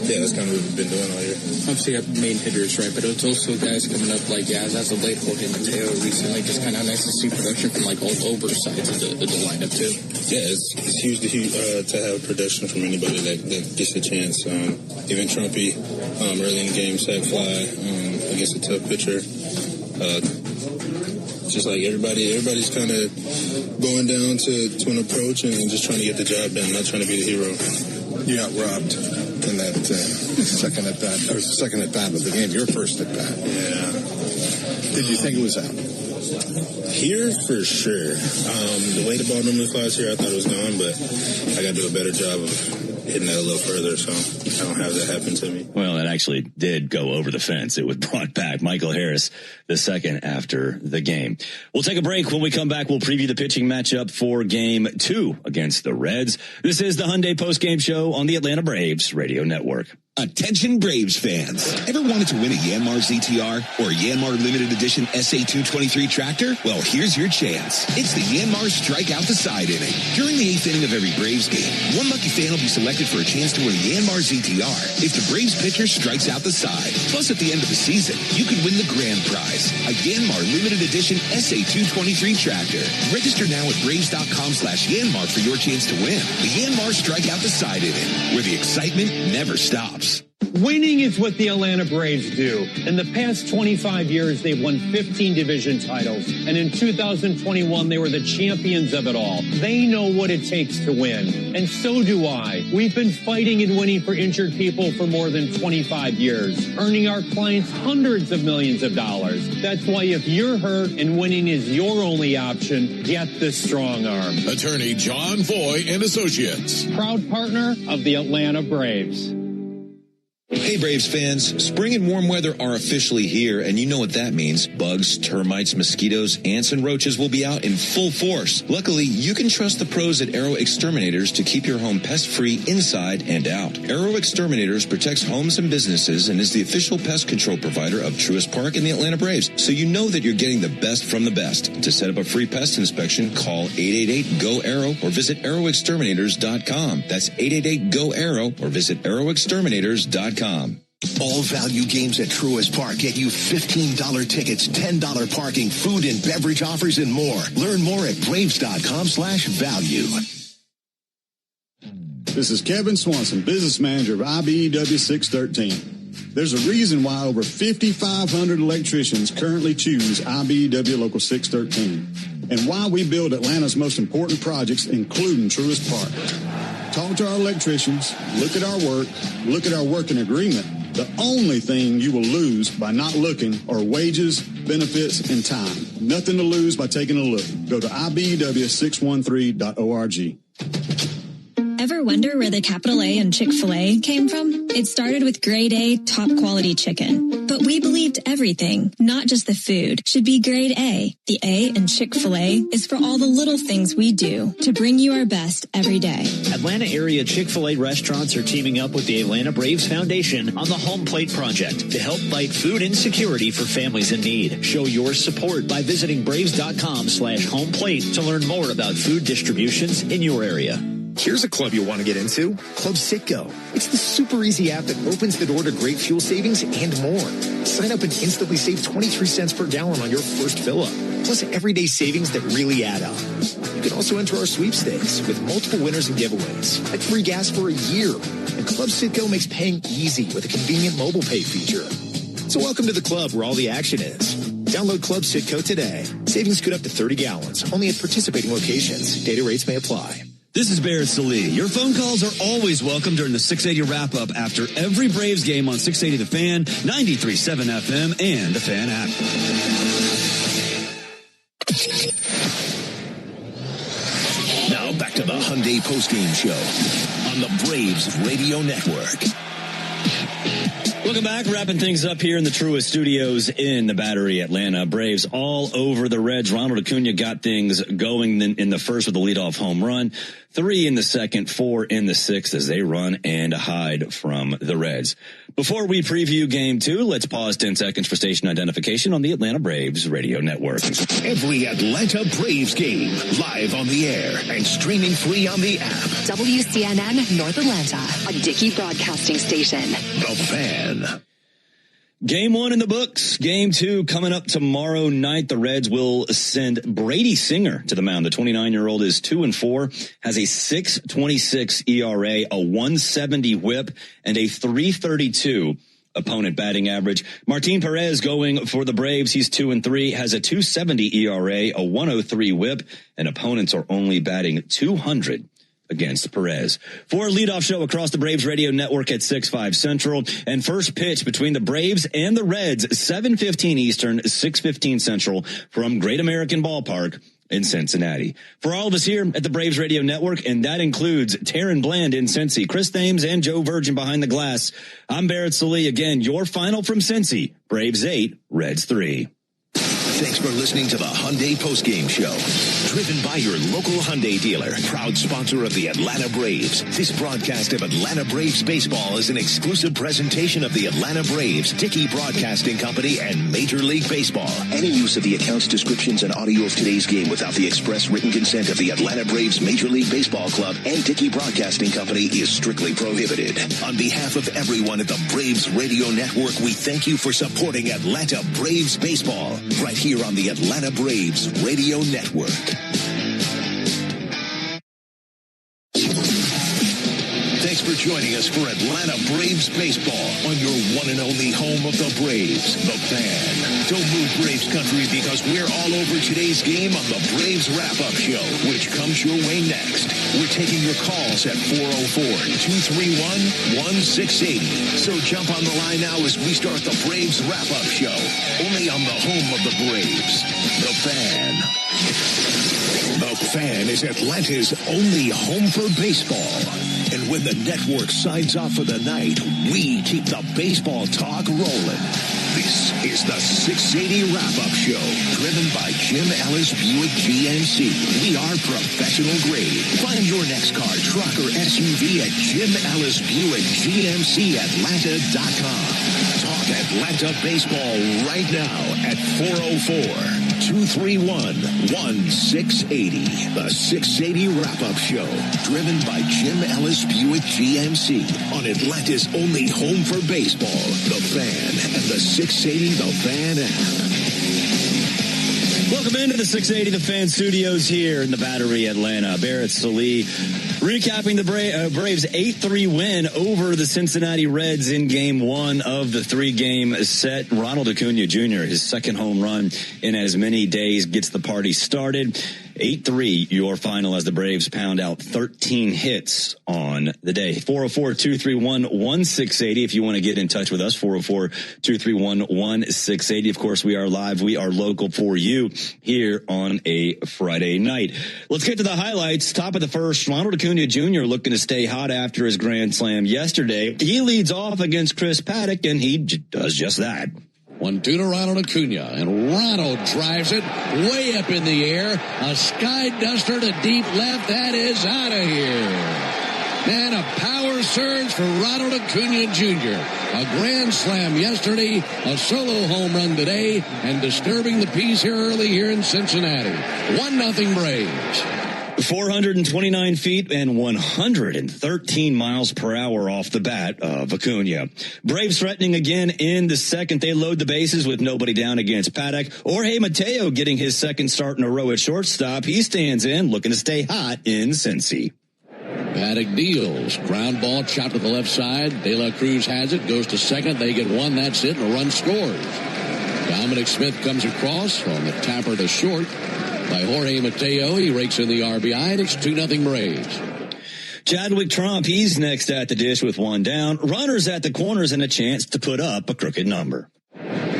yeah, that's kind of what we've been doing all year. Obviously, you have main hitters, right? But it's also guys coming up like Yaz as of late, Jorge Mateo recently. Just kind of nice to see production from like all over sides of the lineup too. Yeah, it's huge to have production from anybody that gets a chance. Even Trumpy early in the game, sack fly against a tough pitcher. Just like everybody's kind of going down to an approach and just trying to get the job done, not trying to be the hero. You got robbed in that second at bat of the game, your first at bat. Yeah. Did you think it was out? Here, for sure. The way the ball normally flies here, I thought it was gone, but I got to do a better job of hitting that a little further, so I don't have that happen to me. Well, it actually did go over the fence. It was brought back. Michael Harris, the second after the game. We'll take a break. When we come back, we'll preview the pitching matchup for Game 2 against the Reds. This is the Hyundai Postgame Show on the Atlanta Braves Radio Network. Attention Braves fans. Ever wanted to win a Yanmar ZTR or a Yanmar Limited Edition SA223 tractor? Well, here's your chance. It's the Yanmar Strike Out the Side inning. During the 8th inning of every Braves game, one lucky fan will be selected for a chance to win a Yanmar ZTR if the Braves pitcher strikes out the side. Plus, at the end of the season, you can win the grand prize, a Yanmar Limited Edition SA223 tractor. Register now at Braves.com/Yanmar for your chance to win the Yanmar Strike Out the Side inning, where the excitement never stops. Winning is what the Atlanta Braves do. In the past 25 years, they've won 15 division titles. And in 2021, they were the champions of it all. They know what it takes to win. And so do I. We've been fighting and winning for injured people for more than 25 years, earning our clients hundreds of millions of dollars. That's why if you're hurt and winning is your only option, get the Strong Arm. Attorney John Foy and Associates. Proud partner of the Atlanta Braves. Hey Braves fans, spring and warm weather are officially here, and you know what that means. Bugs, termites, mosquitoes, ants, and roaches will be out in full force. Luckily, you can trust the pros at Arrow Exterminators to keep your home pest-free inside and out. Arrow Exterminators protects homes and businesses and is the official pest control provider of Truist Park and the Atlanta Braves, so you know that you're getting the best from the best. To set up a free pest inspection, call 888-GO-ARROW or visit arrowexterminators.com. That's 888-GO-ARROW or visit arrowexterminators.com. All value games at Truist Park get you $15 tickets, $10 parking, food and beverage offers, and more. Learn more at Braves.com/value. This is Kevin Swanson, business manager of IBEW 613. There's a reason why over 5,500 electricians currently choose IBEW Local 613, and why we build Atlanta's most important projects, including Truist Park. Talk to our electricians, look at our work, look at our working agreement. The only thing you will lose by not looking are wages, benefits, and time. Nothing to lose by taking a look. Go to IBEW613.org. Ever wonder where the capital A in Chick-fil-A came from? It started with grade A, top quality chicken. But we believed everything, not just the food, should be grade A. The A in Chick-fil-A is for all the little things we do to bring you our best every day. Atlanta area Chick-fil-A restaurants are teaming up with the Atlanta Braves Foundation on the Home Plate Project to help fight food insecurity for families in need. Show your support by visiting Braves.com/homeplate to learn more about food distributions in your area. Here's a club you'll want to get into, Club Citgo. It's the super easy app that opens the door to great fuel savings and more. Sign up and instantly save 23 cents per gallon on your first fill-up, plus everyday savings that really add up. You can also enter our sweepstakes with multiple winners and giveaways, like free gas for a year. And Club Citgo makes paying easy with a convenient mobile pay feature. So welcome to the club where all the action is. Download Club Citgo today. Savings could up to 30 gallons, only at participating locations. Data rates may apply. This is Barrett Sallee. Your phone calls are always welcome during the 680 wrap-up after every Braves game on 680 The Fan, 93.7 FM, and the Fan app. Now back to the Hyundai postgame show on the Braves Radio Network. Welcome back. Wrapping things up here in the Truist Studios in the Battery, Atlanta. Braves all over the Reds. Ronald Acuna got things going in the first with a leadoff home run. 3 in the second, 4 in the sixth as they run and hide from the Reds. Before we preview Game 2, let's pause 10 seconds for station identification on the Atlanta Braves Radio Network. Every Atlanta Braves game live on the air and streaming free on the app. WCNN North Atlanta, a Dickey Broadcasting Station. The Fan. Game 1 in the books. Game 2 coming up tomorrow night. The Reds will send Brady Singer to the mound. The 29-year-old is 2-4, has a 6.26 ERA, a 170 whip, and a 3.32 opponent batting average. Martin Perez going for the Braves. He's 2-3, has a 2.70 ERA, a 1.03 whip, and opponents are only batting .200 against Perez. For a leadoff show across the Braves Radio Network at 6:05 Central, and first pitch between the Braves and the Reds, 7:15 Eastern, 6:15 Central from Great American Ballpark in Cincinnati. For all of us here at the Braves Radio Network, and that includes Taryn Bland in Cincy, Chris Thames and Joe Virgin behind the glass, I'm Barrett Sallee. Again, your final from Cincy, Braves 8, Reds 3. Thanks for listening to the Hyundai postgame show. Driven by your local Hyundai dealer, proud sponsor of the Atlanta Braves. This broadcast of Atlanta Braves baseball is an exclusive presentation of the Atlanta Braves, Dickey Broadcasting Company, and Major League Baseball. Any use of the accounts, descriptions, and audio of today's game without the express written consent of the Atlanta Braves Major League Baseball Club and Dickey Broadcasting Company is strictly prohibited. On behalf of everyone at the Braves Radio Network, we thank you for supporting Atlanta Braves baseball right here on the Atlanta Braves Radio Network. Thanks for joining us for Atlanta Braves baseball on your one and only home of the Braves, The Fan. Don't move, Braves country, because we're all over today's game on the Braves Wrap-Up Show, which comes your way next. We're taking your calls at 404-231-1680. So jump on the line now as we start the Braves Wrap-Up Show, only on the home of the Braves, The Fan. The Fan is Atlanta's only home for baseball. And when the network signs off for the night, we keep the baseball talk rolling. This is the 680 Wrap-Up Show, driven by Jim Ellis Buick GMC. We are professional grade. Find your next car, truck, or SUV at Jim Ellis Buick GMC Atlanta.com. Talk Atlanta baseball right now at 404-231-1680. The 680 Wrap-Up Show, driven by Jim Ellis Buick GMC on Atlanta's only home for baseball, The Fan, and the 680 The Fan app. Welcome into the 680 The Fan studios here in the Battery, Atlanta. Barrett Sallee recapping the Braves' 8-3 win over the Cincinnati Reds in Game 1 of the 3-game set. Ronald Acuna Jr., his second home run in as many days, gets the party started. 8-3, your final as the Braves pound out 13 hits on the day. 404-231-1680 if you want to get in touch with us. 404-231-1680. Of course, we are live. We are local for you here on a Friday night. Let's get to the highlights. Top of the first, Ronald Acuna Jr. looking to stay hot after his grand slam yesterday. He leads off against Chris Paddack, and he does just that. 1-2 to Ronald Acuna, and Ronald drives it way up in the air. A sky duster to deep left. That is out of here. And a power surge for Ronald Acuna Jr. A grand slam yesterday, a solo home run today, and disturbing the peace here early here in Cincinnati. 1-0 Braves. 429 feet and 113 miles per hour off the bat of Acuna. Braves threatening again in the second. They load the bases with nobody down against Paddack. Jorge Mateo getting his second start in a row at shortstop. He stands in, looking to stay hot in Cincy. Paddack deals. Ground ball chopped to the left side. De La Cruz has it, goes to second. They get one, that's it, and a run scores. Dominic Smith comes across on the tapper to short by Jorge Mateo. He rakes in the RBI, and it's 2-0 Braves. Chadwick Tromp, he's next at the dish with one down. Runners at the corners and a chance to put up a crooked number.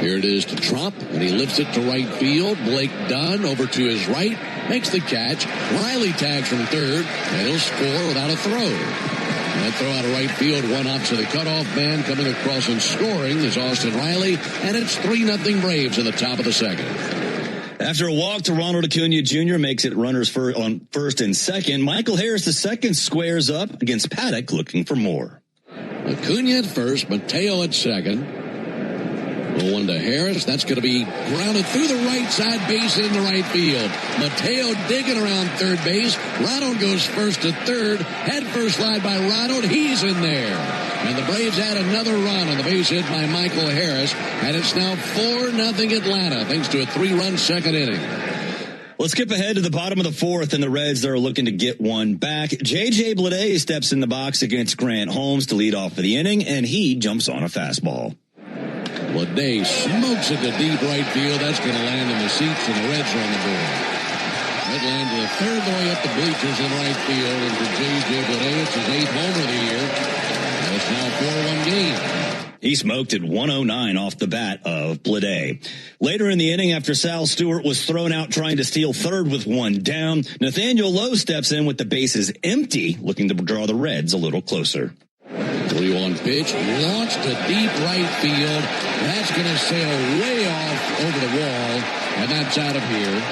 Here it is to Tromp, and he lifts it to right field. Blake Dunn over to his right. makes the catch. Riley tags from third, and he'll score without a throw. And that throw out of right field, one up to the cutoff man. Coming across and scoring is Austin Riley, and it's 3-0 Braves in the top of the second. After a walk to Ronald Acuna Jr. makes it runners on first and second, Michael Harris II squares up against Paddock looking for more. Acuna at first, Mateo at second. Low one to Harris. That's going to be grounded through the right side base in the right field. Mateo digging around third base. Ronald goes first to third. Head first slide by Ronald. He's in there. And the Braves add another run on the base hit by Michael Harris. And it's now 4-0 Atlanta thanks to a 3-run second inning. Let's skip ahead to the bottom of the fourth, and the Reds, they're looking to get one back. J.J. Bleday steps in the box against Grant Holmes to lead off for the inning, and he jumps on a fastball. Bleday smokes it to deep right field. That's going to land in the seats, and the Reds are on the board. It lands to the third way up the bleachers in right field, and for J.J. Bleday, it's his 8th homer of the year. And it's now a 4-1 game. He smoked at 109 off the bat of Bleday. Later in the inning, after Sal Stewart was thrown out trying to steal third with one down, Nathaniel Lowe steps in with the bases empty, looking to draw the Reds a little closer. 3-1 pitch, launched to deep right field. That's going to sail way off over the wall, and that's out of here.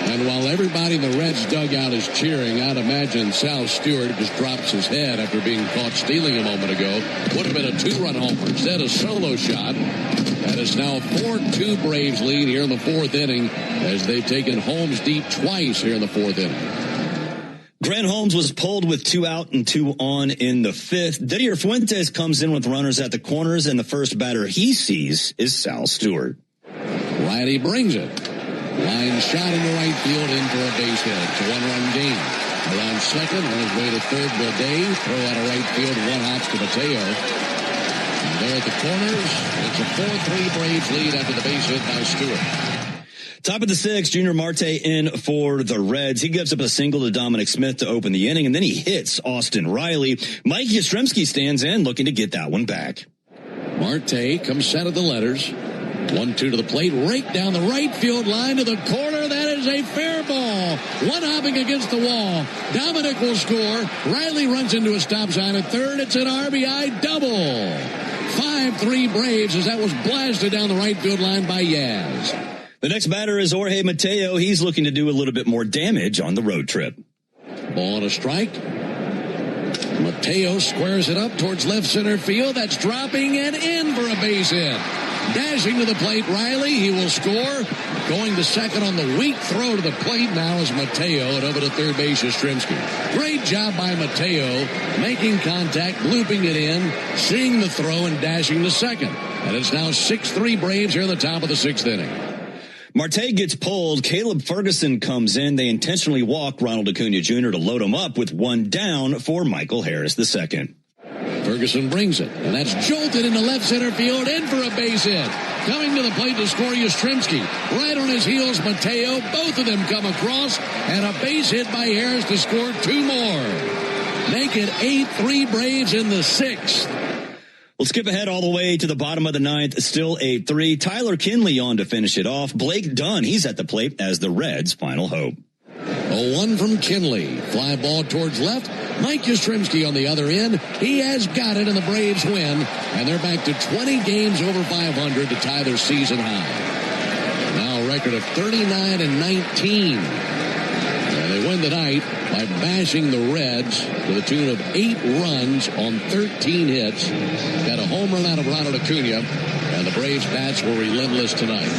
And while everybody in the Reds dugout is cheering, I'd imagine Sal Stewart just drops his head after being caught stealing a moment ago. Would have been a 2-run homer. Instead, a solo shot. And it's now 4-2 Braves lead here in the fourth inning as they've taken Holmes deep twice here in the fourth inning. Grant Holmes was pulled with 2 out and 2 on in the fifth. Didier Fuentes comes in with runners at the corners, and the first batter he sees is Sal Stewart. Riley brings it. Line shot into right field in for a base hit. It's a 1-run game. Around second, on his way to third, Bleday. Throw out of right field, 1 hops to Mateo. And there at the corners, it's a 4-3 Braves lead after the base hit by Stewart. Top of the sixth, Junior Marte in for the Reds. He gives up a single to Dominic Smith to open the inning, and then he hits Austin Riley. Mike Yastrzemski stands in, looking to get that one back. Marte comes set of the letters. 1-2 to the plate, rake down the right field line to the corner. That is a fair ball. One hopping against the wall. Dominic will score. Riley runs into a stop sign at third. It's an RBI double. 5-3 Braves as that was blasted down the right field line by Yaz. The next batter is Jorge Mateo. He's looking to do a little bit more damage on the road trip. Ball and a strike. Mateo squares it up towards left center field. That's dropping and in for a base hit. Dashing to the plate, Riley. He will score. Going to second on the weak throw to the plate now is Mateo, and over to third base is Yastrzemski. Great job by Mateo, making contact, looping it in, seeing the throw, and dashing to second. And it's now 6-3 Braves here in the top of the sixth inning. Marte gets pulled. Caleb Ferguson comes in. They intentionally walk Ronald Acuna Jr. to load him up with one down for Michael Harris II. Ferguson brings it, and that's jolted into left center field, in for a base hit. Coming to the plate to score Yastrzemski. Right on his heels, Mateo. Both of them come across, and a base hit by Harris to score 2 more. Make it 8-3 Braves in the sixth. We'll skip ahead all the way to the bottom of the ninth. Still 8-3. Tyler Kinley on to finish it off. Blake Dunn, he's at the plate as the Reds' final hope. A 1 from Kinley. Fly ball towards left. Mike Yastrzemski on the other end. He has got it, and the Braves win. And they're back to 20 games over 500 to tie their season high. Now a record of 39-19. And they win tonight by bashing the Reds to the tune of 8 runs on 13 hits. Got a home run out of Ronald Acuna. And the Braves bats were relentless tonight.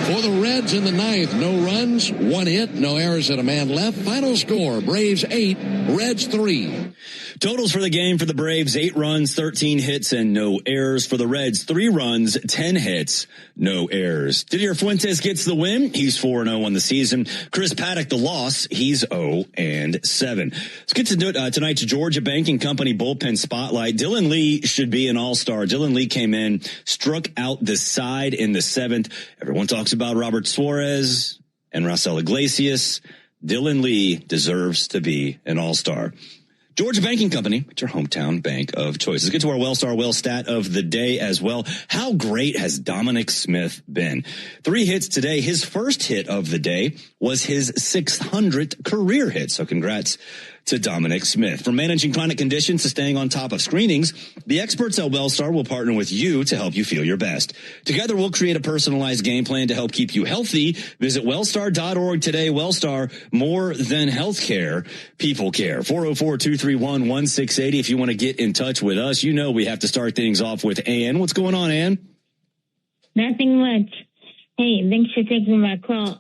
For the Reds in the ninth, no runs, 1 hit, no errors and a man left. Final score, Braves 8, Reds 3. Totals for the game for the Braves, 8 runs, 13 hits, and no errors. For the Reds, 3 runs, 10 hits, no errors. Didier Fuentes gets the win. He's 4-0 on the season. Chris Paddock, the loss. He's 0-7. Let's get to tonight's Georgia Banking Company bullpen spotlight. Dylan Lee should be an all-star. Dylan Lee came in, struck out the side in the 7th. Everyone talks about Robert Suarez and Raisel Iglesias. Dylan Lee deserves to be an all-star. Georgia Banking Company, it's your hometown bank of choice. Let's get to our Wellstar Well stat of the day as well. How great has Dominic Smith been? 3 hits today. His first hit of the day was his 600th career hit. So congrats to Dominic Smith. From managing chronic conditions to staying on top of screenings, the experts at Wellstar will partner with you to help you feel your best. Together, we'll create a personalized game plan to help keep you healthy. Visit wellstar.org today. Wellstar, more than healthcare, people care. 404-231-1680. If you want to get in touch with us, you know we have to start things off with Ann. What's going on, Ann? Nothing much. Hey, thanks for taking my call.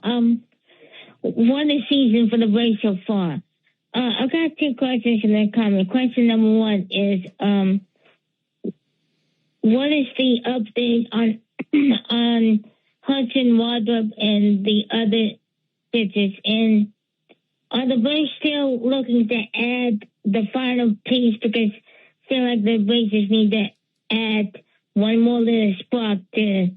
What a season for the Braves so far. I've got 2 questions and a comment. Question number 1 is, what is the update on Hudson, Waldrop, and the other pitchers? And are the Braves still looking to add the final piece? Because I feel like the Braves just need to add one more little spark to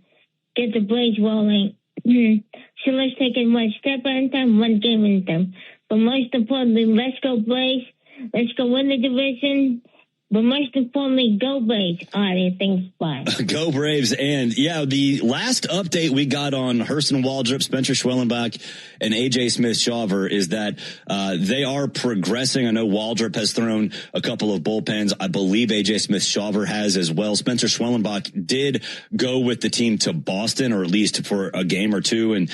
get the Braves rolling. So let's take it one step at a time, one game at a time. But most importantly, let's go Braves. Let's go win the division. But most importantly, go Braves. All right, thanks. Bye. Go Braves. And yeah, the last update we got on Hurston Waldrop, Spencer Schwellenbach, and A.J. Smith-Shawver is that they are progressing. I know Waldrop has thrown a couple of bullpens. I believe A.J. Smith-Shawver has as well. Spencer Schwellenbach did go with the team to Boston, or at least for a game or two. And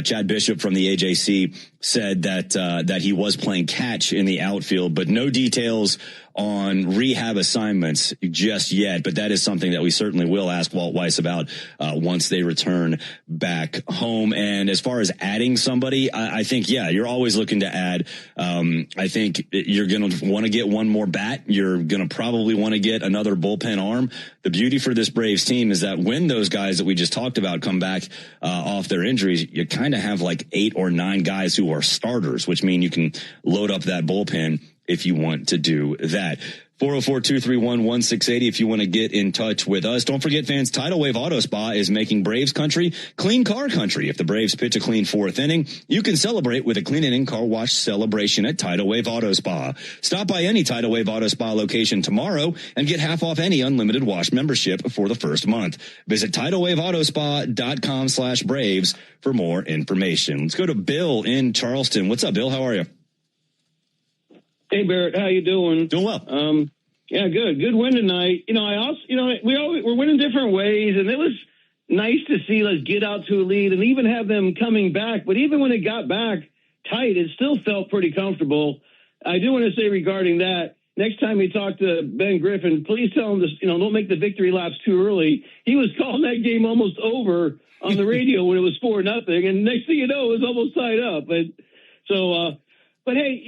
Chad Bishop from the AJC said that he was playing catch in the outfield, but no details on rehab assignments just yet. But that is something that we certainly will ask Walt Weiss about once they return back home. And as far as adding somebody, I think, yeah, you're always looking to add. I think you're going to want to get one more bat. You're going to probably want to get another bullpen arm. The beauty for this Braves team is that when those guys that we just talked about come back off their injuries, you kind of have like 8 or 9 guys who are starters, which mean you can load up that bullpen if you want to do that. 404-231-1680 if you want to get in touch with us. Don't forget, fans, Tidal Wave Auto Spa is making Braves country clean car country. If the Braves pitch a clean 4th inning, you can celebrate with a clean inning car wash celebration at Tidal Wave Auto Spa. Stop by any Tidal Wave Auto Spa location tomorrow and get half off any unlimited wash membership for the first month. Visit TidalWaveAutoSpa.com/Braves for more information. Let's go to Bill in Charleston. What's up, Bill? How are you? Hey, Barrett, how you doing? Doing well. Yeah, good win tonight. We're winning different ways, and it was nice to see us get out to a lead and even have them coming back. But even when it got back tight, it still felt pretty comfortable. I do want to say regarding that, next time you talk to Ben Griffin, please tell him this, don't make the victory laps too early. He was calling that game almost over on the radio when it was 4-0, and next thing you know, it was almost tied up. But hey,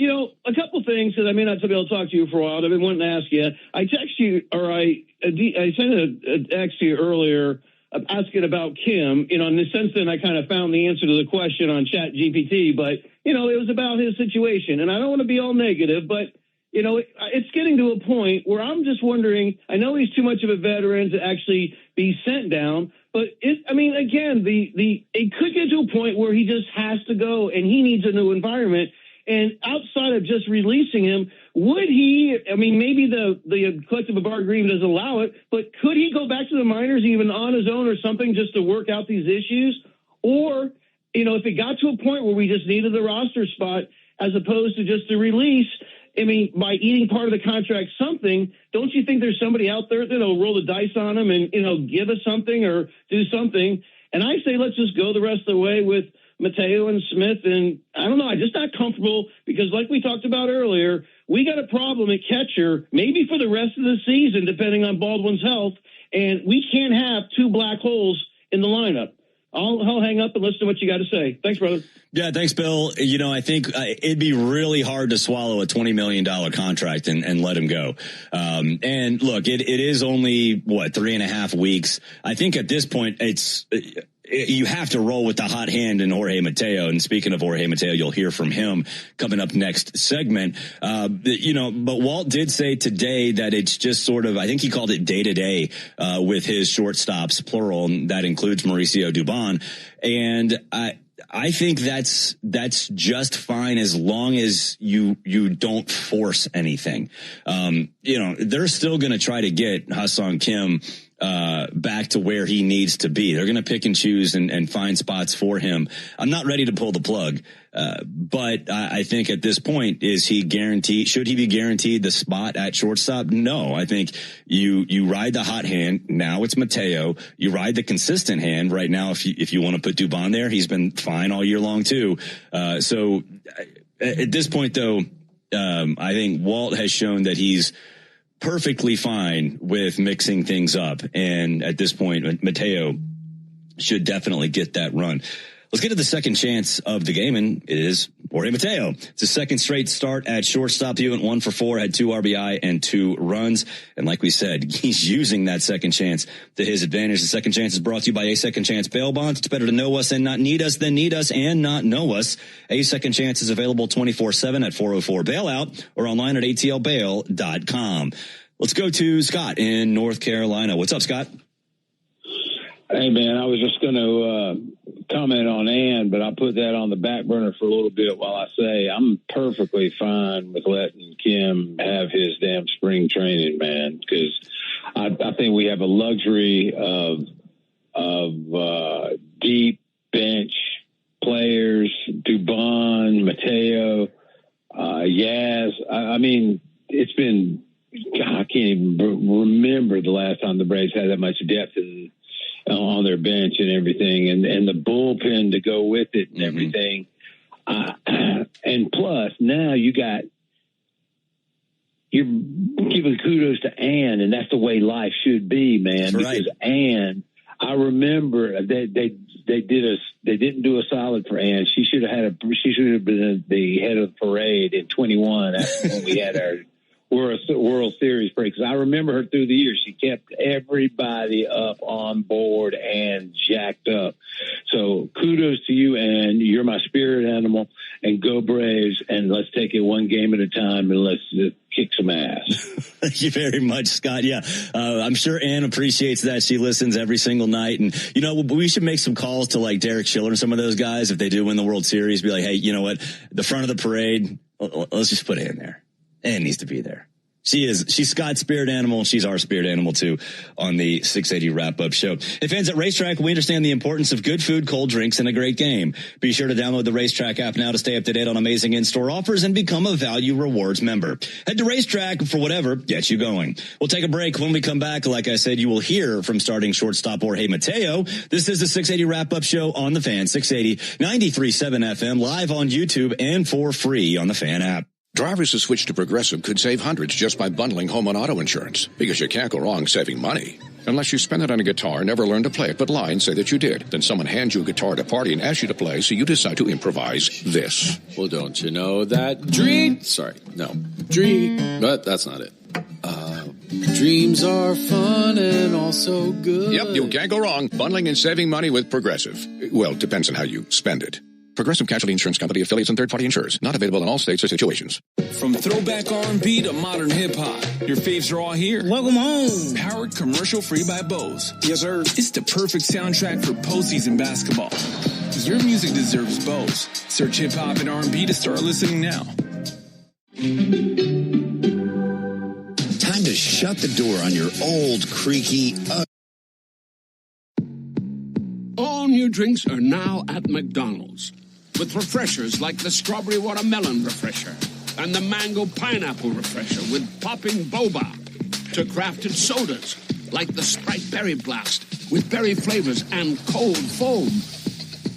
a couple things that I may not be able to talk to you for a while. I've been wanting to ask you. I text you, or I sent a text to you earlier asking about Kim. In the sense that I kind of found the answer to the question on Chat GPT, but it was about his situation, and I don't want to be all negative, but it's getting to a point where I'm just wondering. I know he's too much of a veteran to actually be sent down, but it could get to a point where he just has to go, and he needs a new environment. And outside of just releasing him, would he, maybe the collective bargaining agreement doesn't allow it, but could he go back to the minors even on his own or something just to work out these issues? Or, if it got to a point where we just needed the roster spot as opposed to just the release, by eating part of the contract something, don't you think there's somebody out there that'll roll the dice on him and, give us something or do something? And I say let's just go the rest of the way with Mateo and Smith, and I don't know, I'm just not comfortable because like we talked about earlier, we got a problem at catcher, maybe for the rest of the season, depending on Baldwin's health, and we can't have 2 black holes in the lineup. I'll hang up and listen to what you got to say. Thanks, brother. Yeah, thanks, Bill. I think it'd be really hard to swallow a $20 million contract and let him go. And look, it is only, 3.5 weeks. I think at this point, you have to roll with the hot hand in Jorge Mateo. And speaking of Jorge Mateo, you'll hear from him coming up next segment. But Walt did say today that it's just sort of, I think he called it day to day, with his shortstops, plural, and that includes Mauricio Dubon. And I think that's just fine as long as you don't force anything. They're still going to try to get Ha-Seong Kim back to where he needs to be. They're going to pick and choose and find spots for him. I'm not ready to pull the plug, but I think at this point, should he be guaranteed the spot at shortstop? No, I think you ride the hot hand. Now it's Mateo. You ride the consistent hand right now. If you want to put Dubon there, he's been fine all year long too. So at this point though, I think Walt has shown that he's perfectly fine with mixing things up. And at this point, Mateo should definitely get that run. Let's get to the second chance of the game, and it is Jorge Mateo. It's a second straight start at shortstop. He went 1 for 4, had 2 RBI and 2 runs. And like we said, he's using that second chance to his advantage. The second chance is brought to you by A Second Chance Bail Bonds. It's better to know us and not need us than need us and not know us. A Second Chance is available 24/7 at 404-BAILOUT or online at atlbail.com. Let's go to Scott in North Carolina. What's up, Scott? Hey, man, I was just going to comment on Ann, but I'll put that on the back burner for a little bit while I say I'm perfectly fine with letting Kim have his damn spring training, man, because I think we have a luxury of deep bench players, Dubon, Mateo, Yaz. I mean, it's been, God, I can't even remember the last time the Braves had that much depth on their bench and everything, and the bullpen to go with it and everything. And plus, now you're giving kudos to Ann, and that's the way life should be, man. That's because right. Ann, I remember they didn't do a solid for Ann. She should have been the head of the parade in 21 when we had our World Series break. Because I remember her through the years. She kept everybody up on board and jacked up. So kudos to you, and you're my spirit animal. And go Braves, and let's take it one game at a time, and let's kick some ass. Thank you very much, Scott. Yeah, I'm sure Ann appreciates that. She listens every single night. And, we should make some calls to like Derek Schiller and some of those guys if they do win the World Series. Be like, hey, you know what? The front of the parade, let's just put Ann there. Ann needs to be there. She's Scott's spirit animal. She's our spirit animal too on the 680 wrap-up show. Hey, fans at Racetrack, we understand the importance of good food, cold drinks, and a great game. Be sure to download the Racetrack app now to stay up to date on amazing in-store offers and become a Value Rewards member. Head to Racetrack for whatever gets you going. We'll take a break. When we come back, like I said, you will hear from starting shortstop Jorge Mateo. This is the 680 wrap-up show on the Fan, 680, 93.7 FM, live on YouTube and for free on the Fan app. Drivers who switch to Progressive could save hundreds just by bundling home and auto insurance, because you can't go wrong saving money. Unless you spend it on a guitar, never learn to play it, but lie and say that you did. Then someone hands you a guitar at a party and asks you to play, so you decide to improvise this. Well, don't you know that but that's not it. Dreams are fun and also good. Yep, you can't go wrong bundling and saving money with Progressive. Well, depends on how you spend it. Progressive Casualty Insurance Company, affiliates, and third-party insurers. Not available in all states or situations. From throwback R&B to modern hip-hop, your faves are all here. Welcome home. Powered commercial-free by Bose. Yes, sir. It's the perfect soundtrack for postseason basketball. Your music deserves Bose. Search hip-hop and R&B to start listening now. Time to shut the door on your old, creaky... All new drinks are now at McDonald's, with refreshers like the Strawberry Watermelon Refresher and the Mango Pineapple Refresher with popping boba, to crafted sodas like the Sprite Berry Blast with berry flavors and cold foam.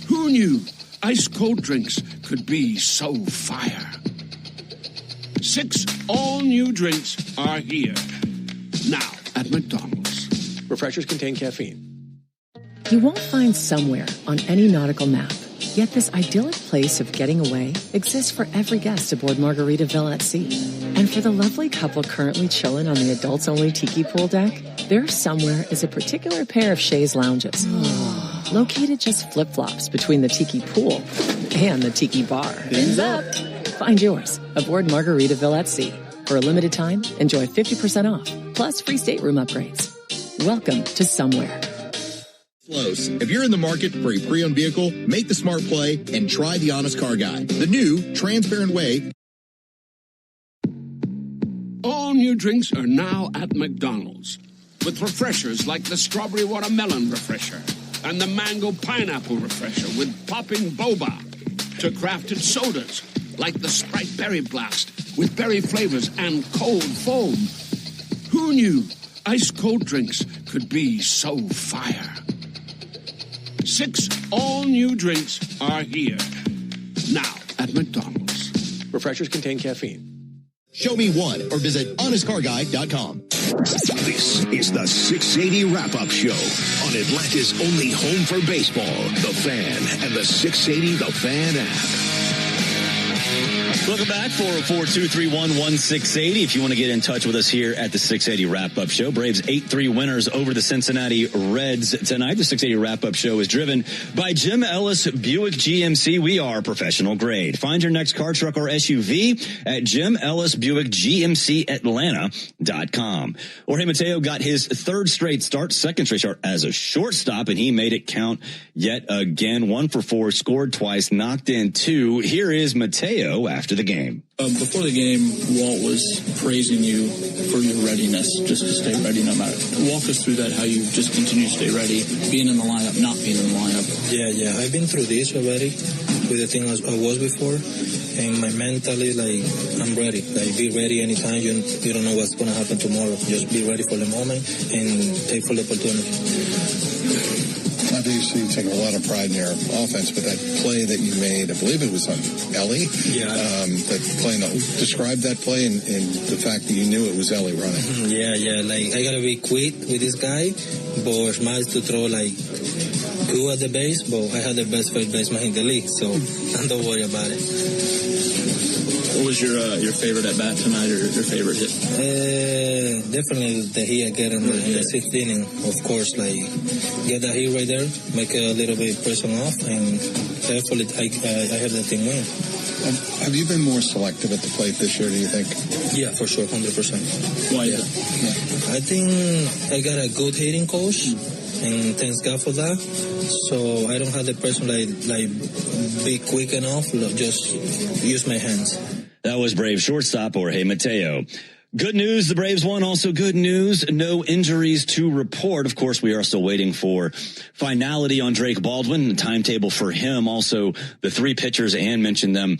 Who knew ice-cold drinks could be so fire? 6 all-new drinks are here, now at McDonald's. Refreshers contain caffeine. You won't find somewhere on any nautical map, yet this idyllic place of getting away exists for every guest aboard Margaritaville at Sea. And for the lovely couple currently chilling on the adults-only tiki pool deck, there somewhere is a particular pair of chaise lounges. Located just flip-flops between the tiki pool and the tiki bar. Fins up! Find yours aboard Margaritaville at Sea. For a limited time, enjoy 50% off, plus free stateroom upgrades. Welcome to Somewhere. Close. If you're in the market for a pre-owned vehicle, make the smart play and try the Honest Car Guy, the new transparent way. All new drinks are now at McDonald's, with refreshers like the Strawberry Watermelon Refresher and the Mango Pineapple Refresher with popping boba, to crafted sodas like the Sprite Berry Blast with berry flavors and cold foam. Who knew ice-cold drinks could be so fire? 6 all-new drinks are here, now at McDonald's. Refreshers contain caffeine. Show me one or visit honestcarguy.com. This is the 680 Wrap-Up Show on Atlanta's only home for baseball, The Fan, and the 680 The Fan app. Welcome back, 404-231-1680. If you want to get in touch with us here at the 680 Wrap-Up Show, Braves 8-3 winners over the Cincinnati Reds tonight. The 680 Wrap-Up Show is driven by Jim Ellis Buick GMC. We are professional grade. Find your next car, truck, or SUV at Jim Ellis Buick GMC Atlanta.com. Jorge Mateo got his third straight start, second straight start as a shortstop, and he made it count yet again. 1 for 4, scored twice, knocked in 2. Here is Mateo after the game. Before the game, Walt was praising you for your readiness, just to stay ready no matter. Walk us through that, how you just continue to stay ready, being in the lineup, not being in the lineup. Yeah, I've been through this already with the thing I was before, and my mentally, I'm ready. Be ready anytime. You don't know what's going to happen tomorrow. Just be ready for the moment and take full opportunity. Obviously, you take a lot of pride in your offense, but that play that you made, I believe it was on Ellie. Yeah. That play. Describe that play and the fact that you knew it was Ellie running. Yeah. I gotta be quick with this guy, but Miles to throw cool at the base. But I had the best first baseman in the league, so don't worry about it. What was your favorite at bat tonight, or your favorite hit? Definitely the hit I get in the 6th inning. Of course, get that hit right there, make a little bit pressure off, and hopefully I have that thing win. Have you been more selective at the plate this year, do you think? Yeah, for sure, 100%. Why? Yeah. I think I got a good hitting coach, and thanks God for that. So I don't have the pressure be quick enough, just use my hands. That was Braves shortstop Jorge Mateo. Good news, the Braves won. Also good news, no injuries to report. Of course, we are still waiting for finality on Drake Baldwin, the timetable for him. Also, the 3 pitchers, Ann mentioned them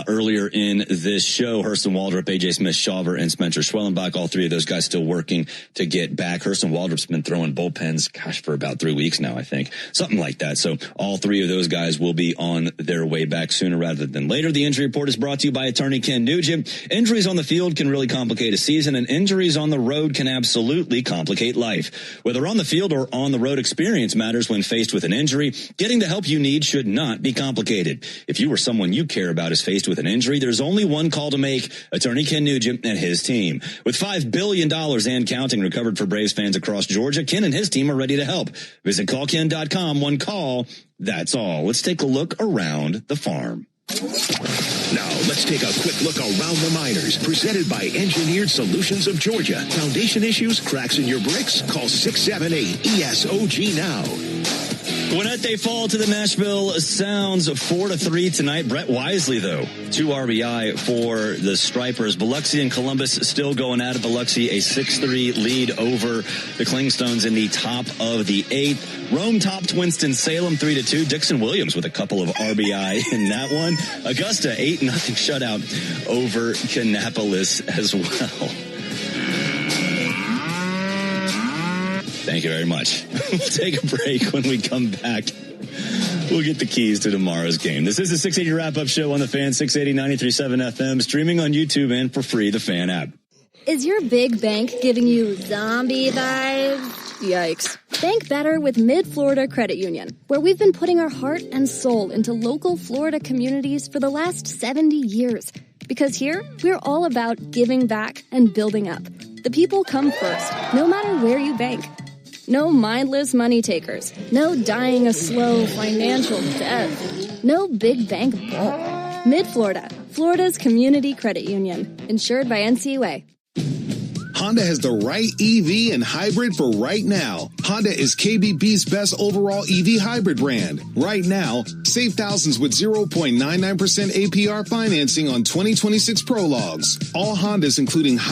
earlier in this show, Hurston Waldrop, AJ Smith-Shawver, and Spencer Schwellenbach. All 3 of those guys still working to get back. Hurston Waldrop's been throwing bullpens, for about 3 weeks now, I think. Something like that. So all 3 of those guys will be on their way back sooner rather than later. The injury report is brought to you by attorney Ken Nugent. Injuries on the field can really complicate a season, and injuries on the road can absolutely complicate life. Whether on the field or on the road, experience matters when faced with an injury. Getting the help you need should not be complicated. If you or someone you care about is faced with an injury, there's only one call to make: attorney Ken Nugent and his team. With $5 billion and counting recovered for Braves fans across Georgia, Ken and his team are ready to help. Visit callken.com. One call, that's all. Let's take a look around the farm. Now, let's take a quick look around the minors. Presented by Engineered Solutions of Georgia. Foundation issues, cracks in your bricks? Call 678-ESOG now. Gwinnett, they fall to the Nashville Sounds 4-3 tonight. Brett Wisely, though, 2 RBI for the Stripers. Biloxi and Columbus still going at it. Biloxi a 6-3 lead over the Klingstones in the top of the 8th. Rome topped Winston-Salem 3-2. Dixon Williams with a couple of RBI in that one. Augusta 8-0 shutout over Kannapolis as well. Thank you very much. We'll take a break. When we come back, we'll get the keys to tomorrow's game. This is the 680 Wrap-Up Show on The Fan, 680 93.7 FM, streaming on YouTube and for free, the Fan app. Is your big bank giving you zombie vibes? Yikes. Bank better with Mid-Florida Credit Union, where we've been putting our heart and soul into local Florida communities for the last 70 years. Because here, we're all about giving back and building up. The people come first, no matter where you bank. No mindless money takers. No dying a slow financial death. No big bank bull. Mid-Florida, Florida's community credit union. Insured by NCUA. Honda has the right EV and hybrid for right now. Honda is KBB's best overall EV hybrid brand. Right now, save thousands with 0.99% APR financing on 2026 Prologues. All Hondas, including hybrid